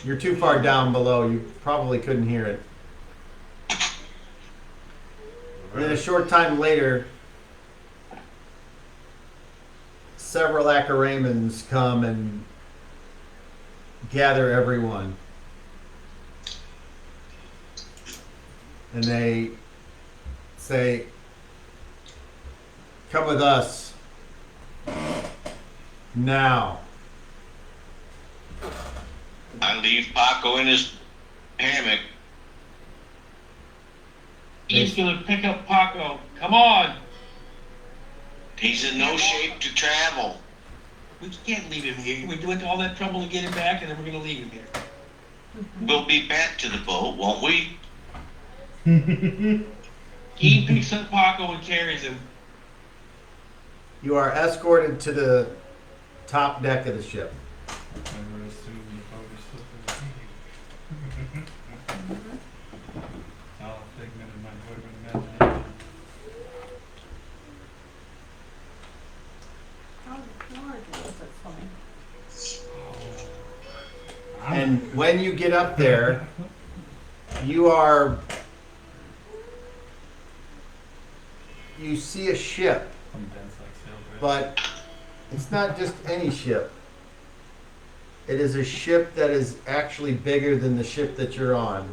You're too far down below. You probably couldn't hear it. And then a short time later, several Acaramans come and gather everyone. And they say, "Come with us. Now." I leave Paco in his hammock. He's gonna pick up Paco. Come on. He's in no shape to travel. We can't leave him here. We went to all that trouble to get him back, and then we're gonna leave him here. We'll be back to the boat, won't we? He picks up Paco and carries him. You are escorted to the top deck of the ship. Never assume the boat is supposed to be. All a figment of my boyhood imagination. Oh, gorgeous. That's funny. And when you get up there, you see a ship, Some dense like sailboat. but it's not just any ship. It is a ship that is actually bigger than the ship that you're on.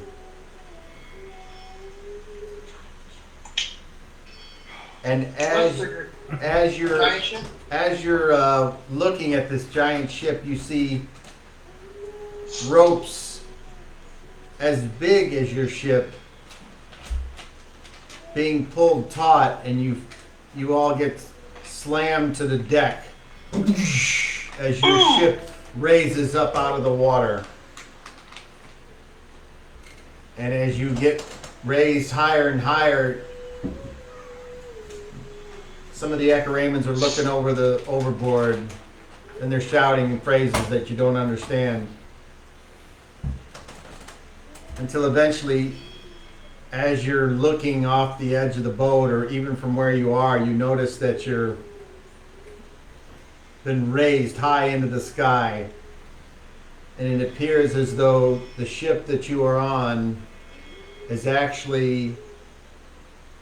And as you're Giant ship? looking at this giant ship, you see ropes as big as your ship being pulled taut, and you all get slammed to the deck as your ship raises up out of the water. And as you get raised higher and higher, some of the Echoramans are looking over the overboard, and they're shouting phrases that you don't understand. Until eventually, as you're looking off the edge of the boat, or even from where you are, you notice that you're been raised high into the sky, and it appears as though the ship that you are on is actually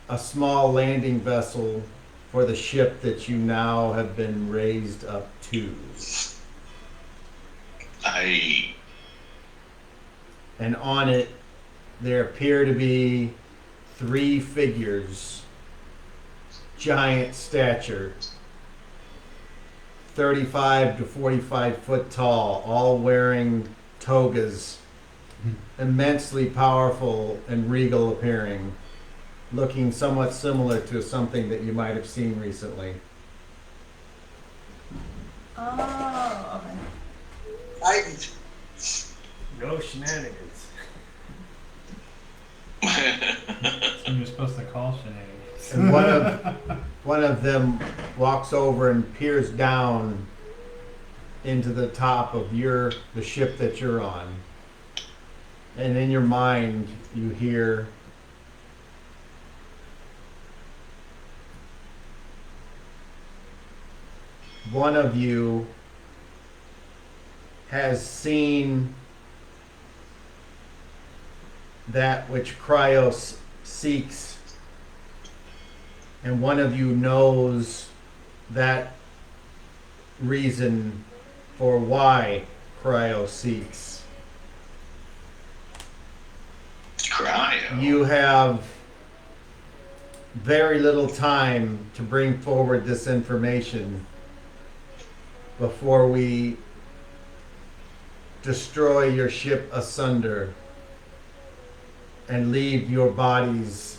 a small landing vessel for the ship that you now have been raised up to. And on it, there appear to be 3 figures, giant stature, 35 to 45 foot tall, all wearing togas, immensely powerful and regal appearing, looking somewhat similar to something that you might have seen recently. Oh, okay. Titans. No shenanigans. So you're supposed to call shenanigans. And one of them walks over and peers down into the top of the ship that you're on. And in your mind, you hear, one of you has seen that which Cryos seeks, and one of you knows that reason for why Cryos seeks. Cryo. You have very little time to bring forward this information before we destroy your ship asunder and leave your bodies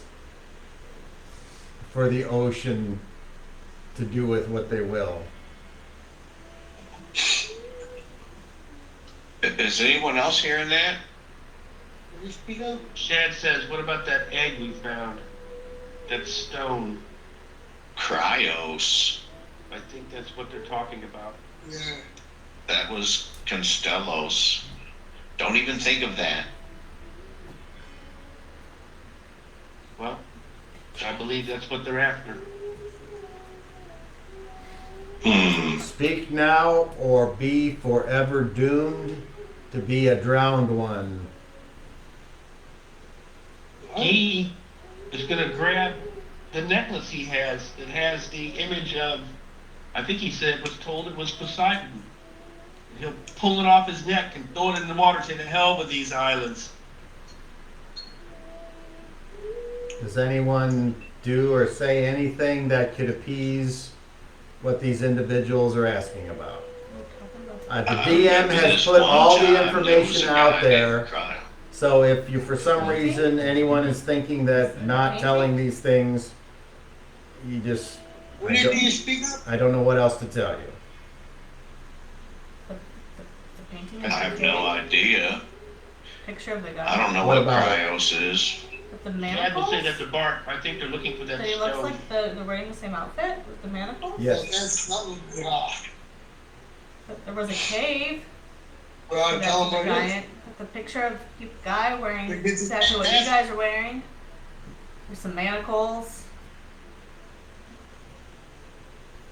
for the ocean to do with what they will. Is anyone else hearing that? Can you speak up? Shad says, what about that egg we found? That stone. Cryos. I think that's what they're talking about. Yeah. That was Constellos. Don't even think of that. Well, I believe that's what they're after. Speak now or be forever doomed to be a drowned one. He is going to grab the necklace he has that has the image of, I think he said, was told it was Poseidon. He'll pull it off his neck and throw it in the water, say, to hell with these islands. Does anyone do or say anything that could appease what these individuals are asking about? The DM has put all the information out there. So if you, for some reason, anyone is thinking that not telling these things, you just What do you speak up? I don't know what else to tell you. The painting I of have the no cave? idea. Picture of the guy. I don't know What what about it? Cryos is. With the I had to manacles? say that the bark. I think they're looking for that That he looks stone. like they're wearing the same outfit with the manacles? Yes. That's something. But there was a cave. Well, That tell was them a what it is. giant. With the picture of the guy wearing Like, this is- exactly what you guys are wearing. There's some manacles.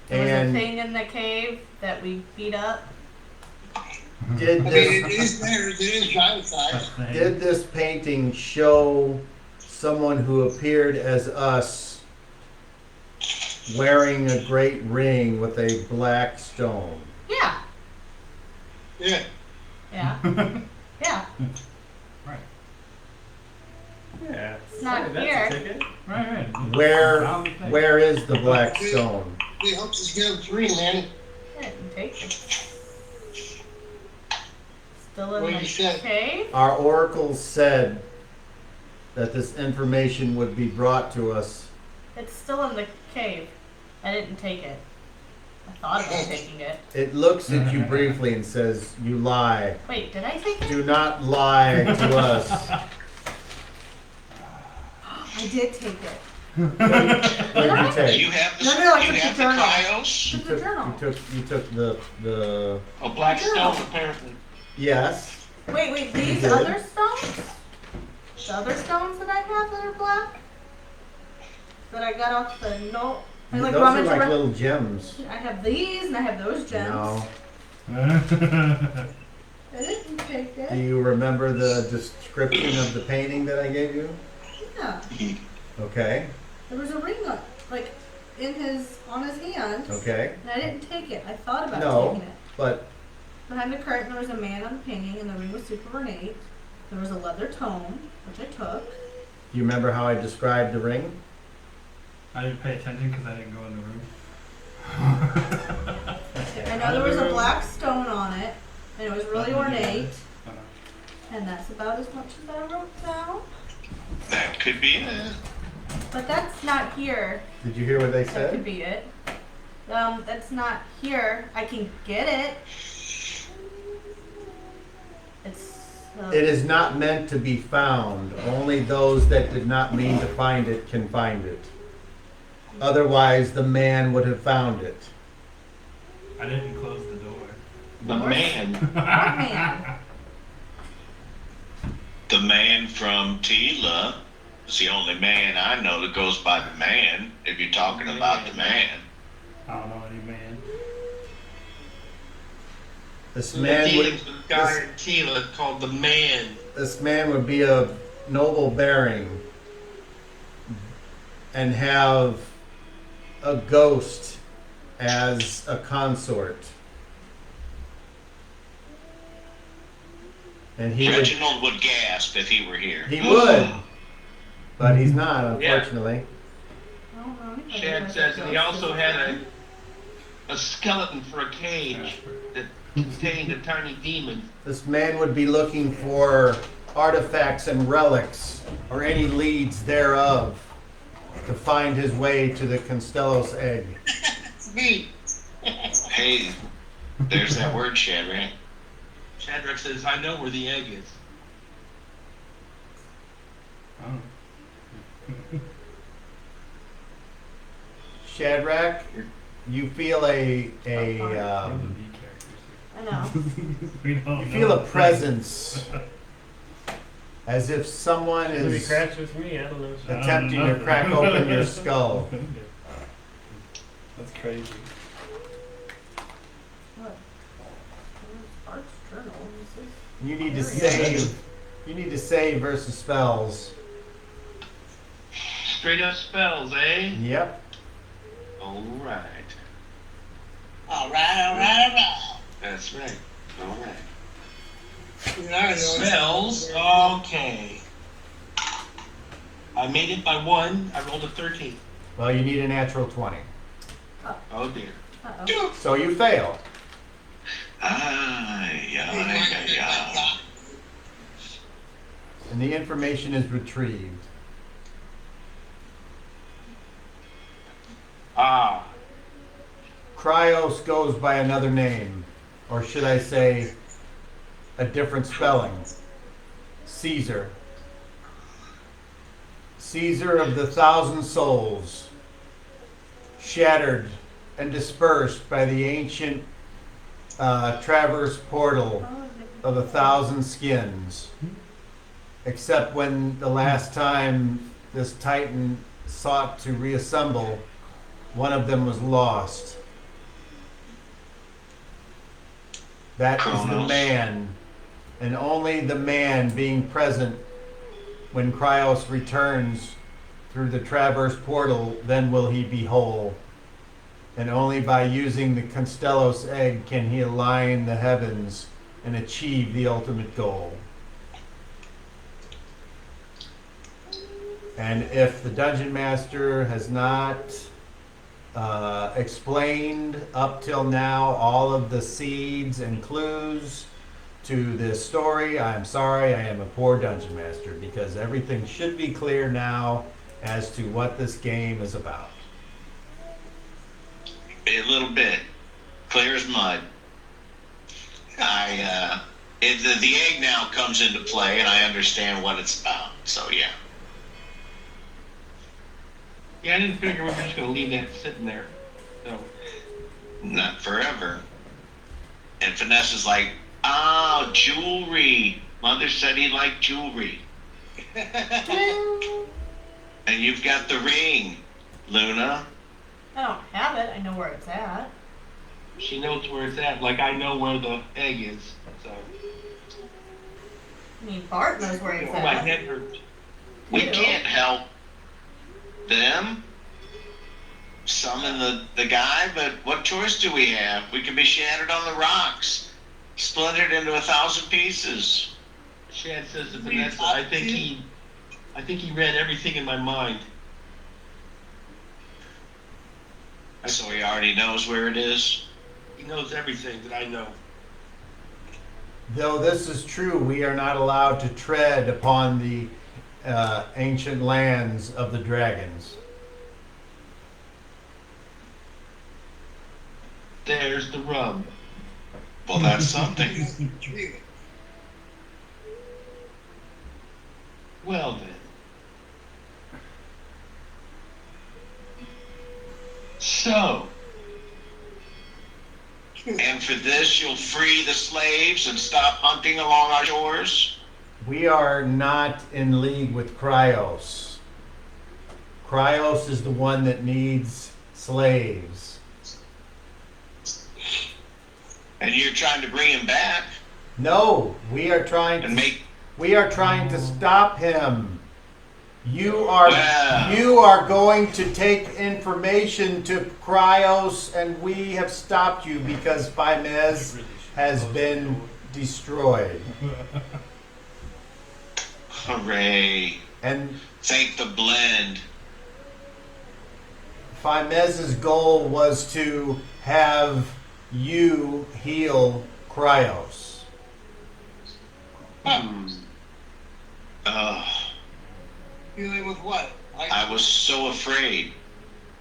There was a And thing in the cave that we beat up. did I mean, this it is there. It is giant size. did this painting show someone who appeared as us wearing a great ring with a black stone? Yeah. Yeah. Yeah. Yeah. Yeah. It's not That's here. a ticket. Right. Where is the black stone? He helps us get a tree, man. I didn't take it. Still in What the you said. cave? Our oracles said that this information would be brought to us. It's still in the cave. I didn't take it. I thought about taking it. It looks at you briefly and says, "You lie. Wait, did I take it? Do not lie to us." I did take it. What did you take? You have the, No, I you took have the the journal. Cryos? You Took the journal. took the A black Journal. stone, apparently. yes. Wait, these did? other stones? The other stones that I have that are black? That I got off the note? I like Those are rummage like around. little gems. I have these and I have those gems. No. I didn't take Do it. you remember the description of the painting that I gave you? Yeah. Okay. There was a ring on, like, on his hand. Okay. And I didn't take it. I thought about No. taking it. But Behind the curtain, there was a man on the painting, and the ring was super ornate. There was a leather tome, which I took. do you remember how I described the ring? I didn't pay attention because I didn't go in the room. I know there was a black stone on it, and it was really ornate. And that's about as much as I wrote down. That could be it. But that's not here. Did you hear what they That could said? be it. That's not here. I can get it. It's. It is not meant to be found. Only those that did not mean to find it can find it. Otherwise, the man would have found it. I didn't close the door. The man. What man? The man from Tila is the only man I know that goes by the man, if you're talking about the man. I don't know any man. This The man dealings would, with a guy in Tila called the man. this man would be of noble bearing and have a ghost as a consort. And he would, Reginald would gasp if he were here. he would, but he's not, Yeah. unfortunately. I don't know anybody Chad who says has he a also ghost had a skeleton for a cage that contained a tiny demon. This man would be looking for artifacts and relics, or any leads thereof, to find his way to the Constellos egg. It's me. Hey, there's that word, Shadrack. Shadrach says, I know where the egg is. Oh. Shadrach, you feel a I know. We don't you know. feel a presence, as if someone Maybe is crash with me. I don't know. attempting to crack open your skull. That's crazy. What? Art's journal. This is- You need to save. You need to save versus spells. Straight up spells, eh? Yep. Alright. All right. That's right. Alright. You know, Spells, okay. I made it by 1. I rolled a 13. Well, you need a natural 20. Oh dear. Uh-oh. So you fail. Yeah. And the information is retrieved. Ah, Cryos goes by another name, or should I say a different spelling. Caesar. Caesar of the 1,000 souls, shattered and dispersed by the ancient traverse portal of 1,000 skins. Except when the last time this Titan sought to reassemble, one of them was lost. That is the Kronos. man, and only the man being present when Cryos returns through the traverse portal, then will he be whole. And only by using the Constellos egg can he align the heavens and achieve the ultimate goal. And if the Dungeon Master has not explained up till now all of the seeds and clues to this story, I'm sorry, I am a poor Dungeon Master, because everything should be clear now as to what this game is about. A little bit. Clear as mud. The egg now comes into play, and I understand what it's about. So, yeah. Yeah, I didn't figure we were just going to leave that sitting there. So, Not forever. And Vanessa's like, jewelry. Mother said he liked jewelry. And you've got the ring, Luna. I don't have it. I know where it's at. she knows where it's at. Like, I know where the egg is. So, I mean, Bart knows where it's my at. head hurts. We Ew. can't help them summon the guy, but what choice do we have? We can be shattered on the rocks, splintered into 1,000 pieces. Shad says to Vanessa, I think he read everything in my mind. So he already knows where it is. He knows everything that I know. Though this is true, we are not allowed to tread upon the ancient lands of the dragons. There's the rub. Well, that's something. Well then. So, And for this, you'll free the slaves and stop hunting along our shores? We are not in league with Cryos. Cryos is the one that needs slaves. And you're trying to bring him back No, we are trying and make... to stop him. You are Wow. you are going to take information to Cryos, and we have stopped you because Faimez has been destroyed. Hooray. And Thank the blend. Faimez's goal was to have you heal Cryos. Dealing with what? I was so afraid.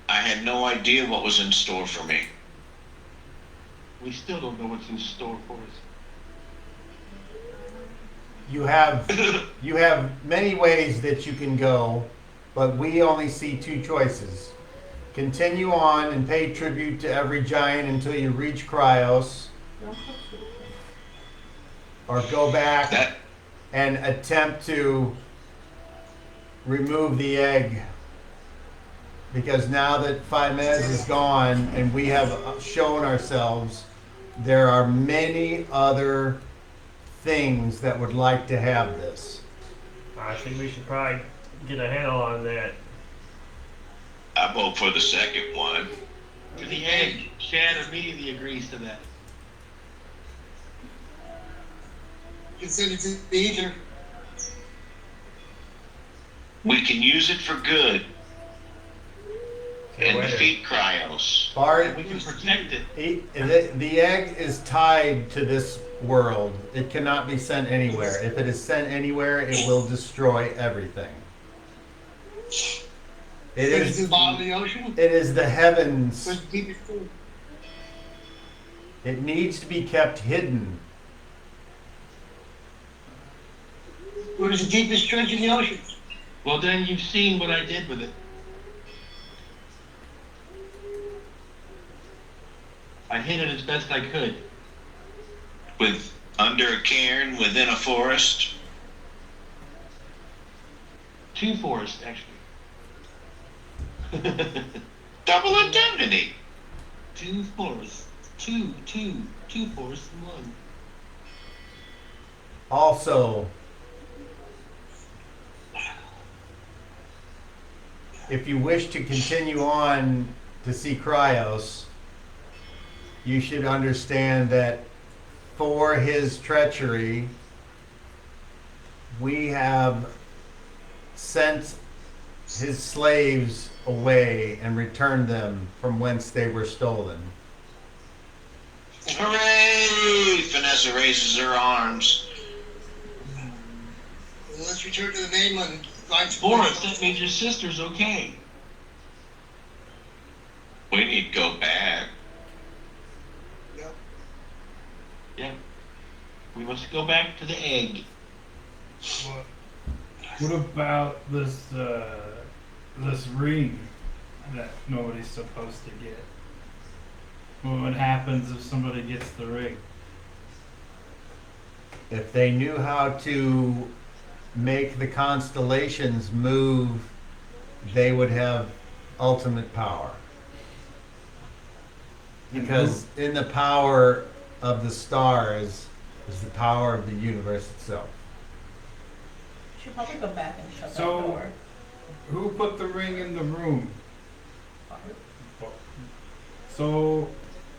I had no idea what was in store for me. we still don't know what's in store for us. You have many ways that you can go, but we only see two choices. Continue on and pay tribute to every giant until you reach Cryos, or go back That and attempt to remove the egg. Because now that Faimez is gone and we have shown ourselves, there are many other things that would like to have this. I think we should probably get a handle on that. I vote for the second one. For the egg, Shad immediately agrees to that. Consider it to be easier. We can use it for good and Wait. defeat Cryos. Bart, We can protect it. the egg is tied to this world. It cannot be sent anywhere. If it is sent anywhere, it will destroy everything. It Is it to is, the bottom of the ocean? it is the heavens. Where's the deepest pool? It needs to be kept hidden. What is the deepest trench in the ocean? Well, then you've seen what I did with it. I hid it as best I could. With under a cairn within a forest. 2 forests, actually. Double indemnity. 2 forests. Two forests in 1. Also, if you wish to continue on to see Cryos, you should understand that for his treachery, we have sent his slaves away and returned them from whence they were stolen. Hooray! Vanessa raises her arms. Let's return to the mainland. Boris, that means your sister's okay. We need to go back. Yep. Yeah. We must go back to the egg. What about this this ring that nobody's supposed to get? What happens if somebody gets the ring? If they knew how to make the constellations move, they would have ultimate power. Because in the power of the stars is the power of the universe itself. You should probably go back and shut So- that door. Who put the ring in the room? So,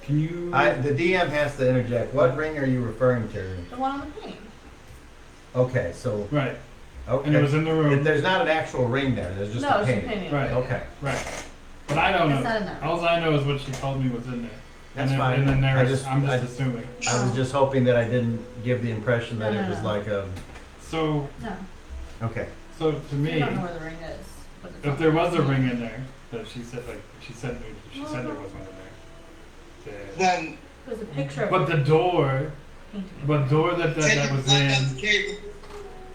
can you? The DM has to interject. What ring are you referring to? The one on the painting. Okay, so Right, okay. and it was in the room. There's not an actual ring there. There's just No, a it's a painting. painting. Right. Okay, Right, but I don't It's not in know. there. All I know is what she told me was in there. that's and then, fine. And then I there's, I'm just I- assuming. I was just hoping that I didn't give the impression that No, it no, was no. like a. So, No, Okay. so to you me, don't know where the ring is. But it's if on there the was a painting. ring in there, that she said there was one in there. Then There's a picture of But the door, painting. but door that was in. the cable.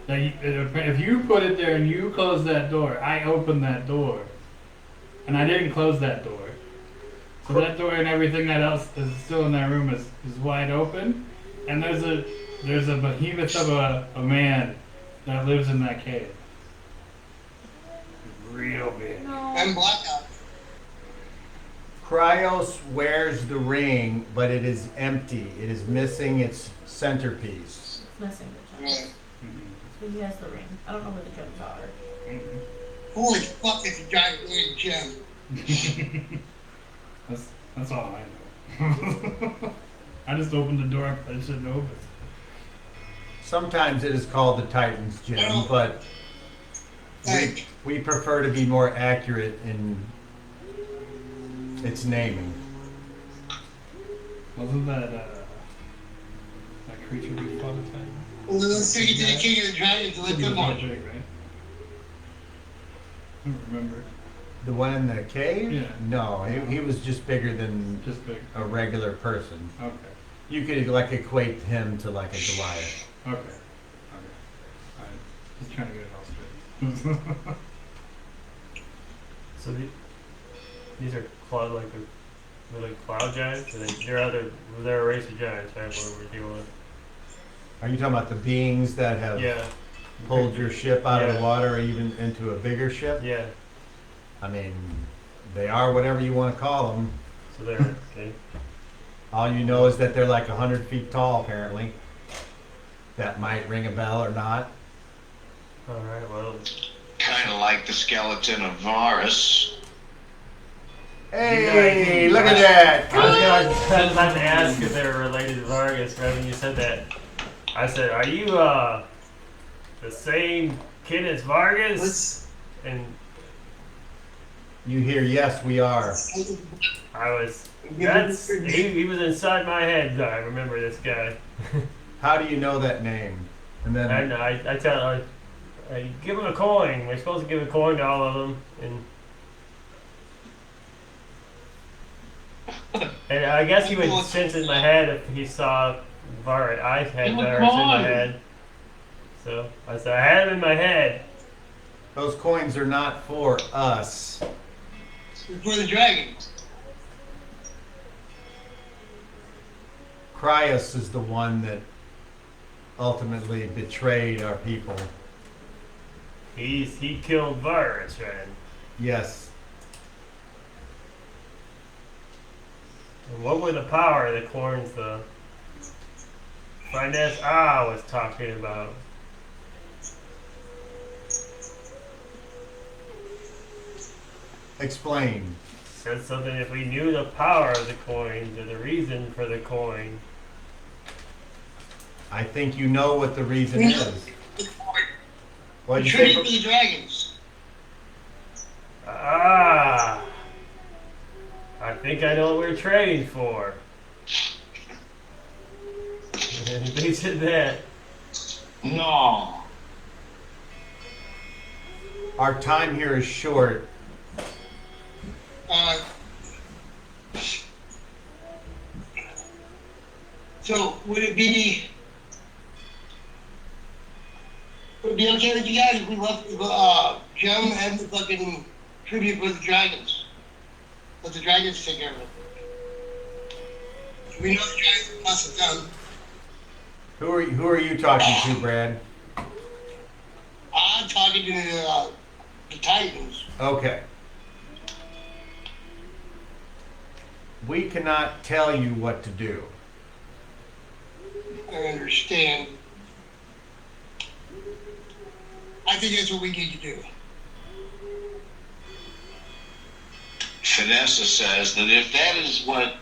Now, if you put it there and you close that door, I opened that door, and I didn't close that door. So that door and everything that else is still in that room is wide open, and there's a behemoth of a man that lives in that cave. Real big. No. And blackout. Cryos wears the ring, but it is empty. It is missing its centerpiece. It's missing the gems. So he has the ring. I don't know where the gems are. Holy fuck, it's a giant weird gem. That's all I know. I just opened the door I shouldn't open. Sometimes it is called the Titan's Gem, but Like, we prefer to be more accurate in its naming. Wasn't that creature we fought at time? well, let's take it to the king of the dragons and let them watch. Right? I don't remember. The one in the cave? Yeah. No, he was just bigger than Just big. a regular person. Okay. You could like equate him to like a Goliath. Okay. Alright. Just trying to get it all straight. So these are cloud they're like cloud giants. They're a race of giants, right? What we're dealing with. Are you talking about the beings that have Yeah. pulled your ship out of the Yeah. water or even into a bigger ship? Yeah. I mean, they are whatever you want to call them. So they're okay. All you know is that they're like 100 feet tall, apparently. That might ring a bell or not. All right. Well, Kind of like the skeleton of Varus. Hey, look at that! I was about to ask if they were related to Vargas. Right when you said that, I said, "Are you the same kid as Vargas?" Let's, And You hear, yes, we are. I was. He was inside my head. I remember this guy. How do you know that name? And then And I tell I give him a coin. We're supposed to give a coin to all of them, and And I guess he would sense in my head if he saw Varus. I had It was Varus in my gone. head. So I said, I had him in my head. Those coins are not for us. For the dragons. Cryus is the one that ultimately betrayed our people. He killed Varus, right? Yes. And what were the power of the coins the Finesse was talking about? Explain. Said something if we knew the power of the coins or the reason for the coin. I think you know what the reason is. What'd you Tribute say? for the dragons. I think I know what we're trading for. They said that. No. Our time here is short. So would it be okay with you guys if we left Gem and the fucking tribute for the dragons? Let the dragons take care of it. We know the dragons must have done. Who are you talking to, Brad? I'm talking to the Titans. Okay. We cannot tell you what to do. I understand. I think that's what we need to do. Vanessa says that if that is what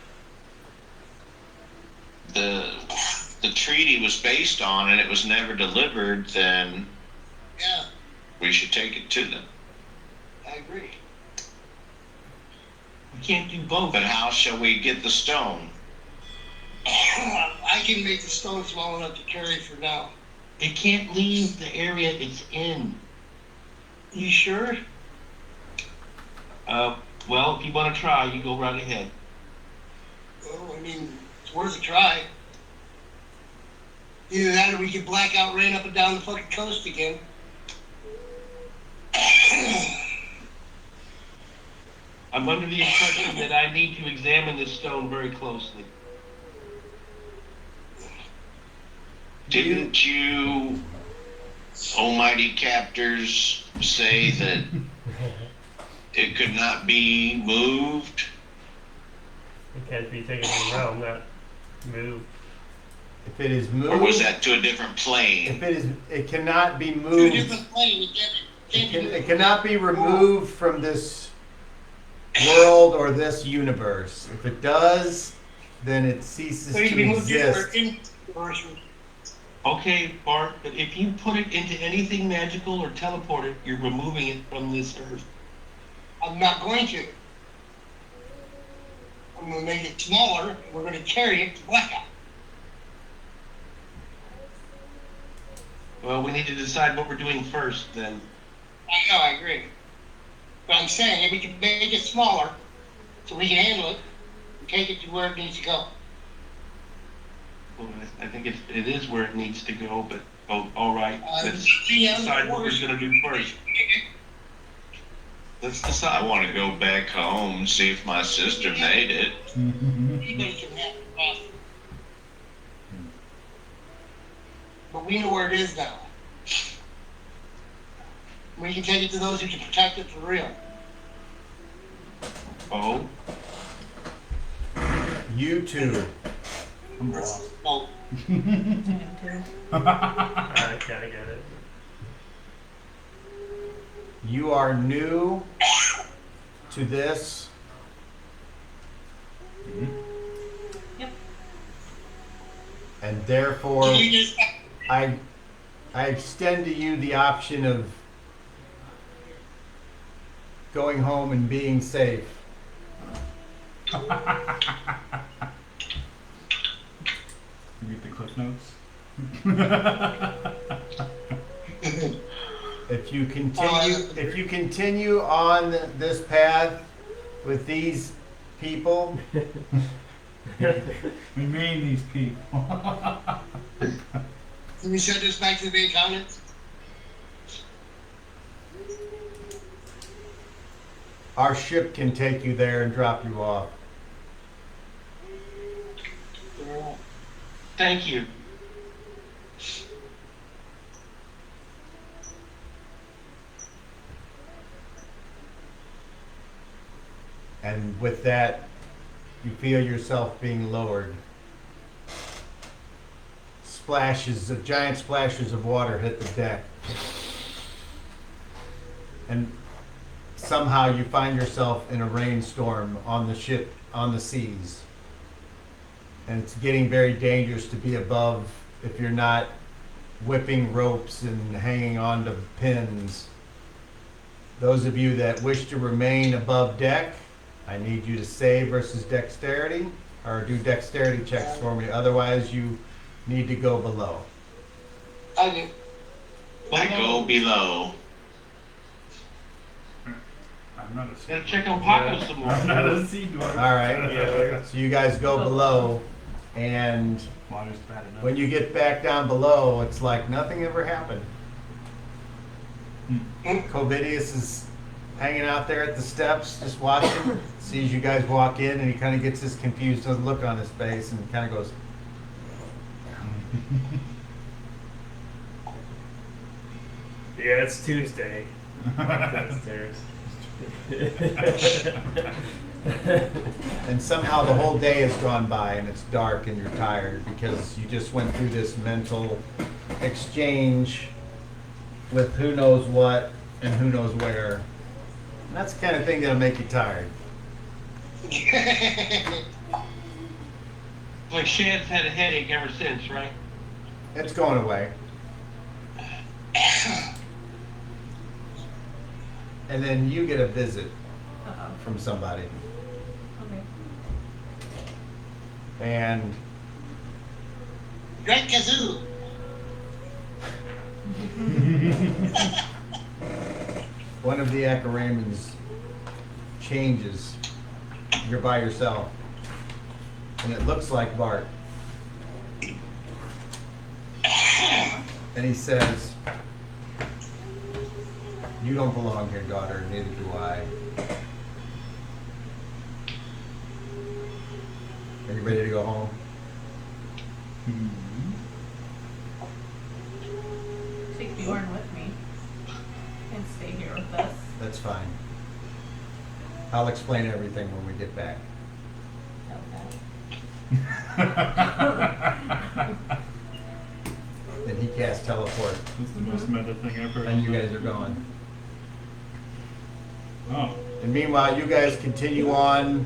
the treaty was based on and it was never delivered, then Yeah, we should take it to them. I agree. We can't do both. But how shall we get the stone? I can make the stone small enough to carry for now. It can't leave the area it's in. You sure? Well, if you want to try, you go right ahead. Well, I mean, it's worth a try. Either that or we could blackout rain up and down the fucking coast again. I'm under the impression that I need to examine this stone very closely. Didn't you, almighty captors, say that it could not be moved? It can't be taken from the realm, not moved. If it is moved, Or was that to a different plane? if it cannot be Two moved. different planes. It cannot be removed from this world or this universe. If it does, then it ceases So you to can move exist. Okay, Bart, but if you put it into anything magical or teleport it, you're removing it from this earth. I'm not going to. I'm going to make it smaller, and we're going to carry it to blackout. Well, we need to decide what we're doing first, then. I know, I agree. But I'm saying if we can make it smaller, so we can handle it, and take it to where it needs to go. Well, I think it is where it needs to go, but, all right. Let's Yeah, decide what we're going to do first. Let's I decide. want to go back home and see if my sister made it. Anybody can have it. But we know where it is now. We can take it to those who can protect it for real. Oh, You two. I'm lost. Oh, I kinda get it. You are new to this. Yep. And therefore, so you just, I extend to you the option of going home and being safe. You get the cliff notes. If you continue on this path with these people. We mean these people. Can we send this back to the main continent? Our ship can take you there and drop you off. Thank you. And with that, you feel yourself being lowered. Giant splashes of water hit the deck. And somehow you find yourself in a rainstorm on the ship, on the seas. And it's getting very dangerous to be above if you're not whipping ropes and hanging on to pins. Those of you that wish to remain above deck, I need you to save versus dexterity, or do dexterity checks for me. Otherwise, you need to go below. I do. I go below. I'm not a sea Gotta check on Paco some more. I'm not a sea dwarf. All right. So you guys go below, and Water's bad enough. when you get back down below, it's like nothing ever happened. Covidius is hanging out there at the steps, just watching, sees you guys walk in, and he kind of gets this confused look on his face, and kind of goes, Yeah, it's Tuesday. Downstairs. and somehow the whole day has gone by, and it's dark, and you're tired because you just went through this mental exchange with who knows what and who knows where. And that's the kind of thing that'll make you tired. Like Shad's had a headache ever since, right? It's going away. And then you get a visit Uh-oh. from somebody. Okay. And Great kazoo. one of the Akaramans changes. You're by yourself. And it looks like Bart. And he says, "You don't belong here, daughter, neither do I. Are you ready to go home?" Take Bjorn with me and stay here with us. That's fine. I'll explain everything when we get back. Then he casts teleport, That's the most meta thing I've heard. and you guys are gone. Oh, And meanwhile, you guys continue on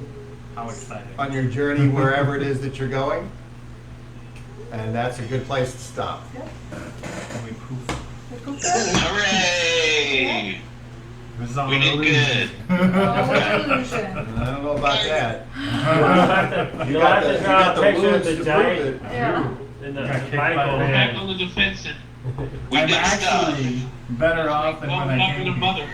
how exciting. your journey wherever it is that you're going. And that's a good place to stop. And we poof. Hooray! This is all We an did illusion. Oh, I illusion. don't know about that. You'll have to draw a picture of wounds the to giant prove it. Yeah. in the Got kicked Bible. by the We're hand. back on the defensive. We I'm did actually stuff. better off than Well, when I not with came a mother.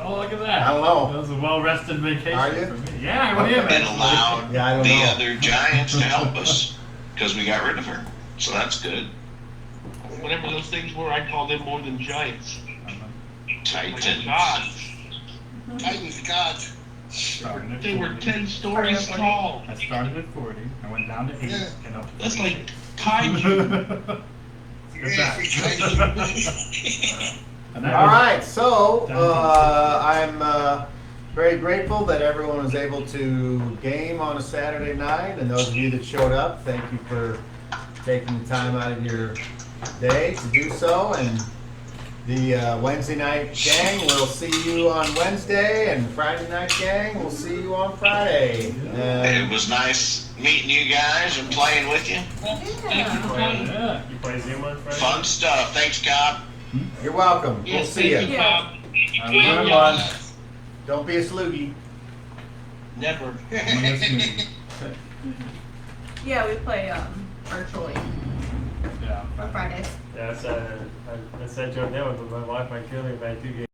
Oh, look at that. I don't know. That was a well-rested vacation Are you? for me. Yeah, I am And actually. allowed Yeah, I don't the know. other giants to help us because we got rid of her. So that's good. Whatever those things were, I call them more than giants. Like Titans. gods. Titans, gods. Started at They were 40. 10 stories tall. I started at 40. I went down to 8 Yeah. and up to That's 40. like kaiju. Yeah, free Titans. And that All was- right, so I'm very grateful that everyone was able to game on a Saturday night, and those of you that showed up, thank you for taking the time out of your day to do so. And the Wednesday night gang, we'll see you on Wednesday, and Friday night gang, we'll see you on Friday. It was nice meeting you guys and playing with you. Thank you for playing. Yeah. You play Zoom on Friday? Fun stuff. Thanks, Cobb. You're welcome. We'll Yes, see thank you. you, Bob. Have a good one. Don't be a sloogie. Never. I'm gonna snooze. Yeah, we play virtually Yeah. on Fridays. Yeah, I sent you a new one, but my wife might kill me by 2 games.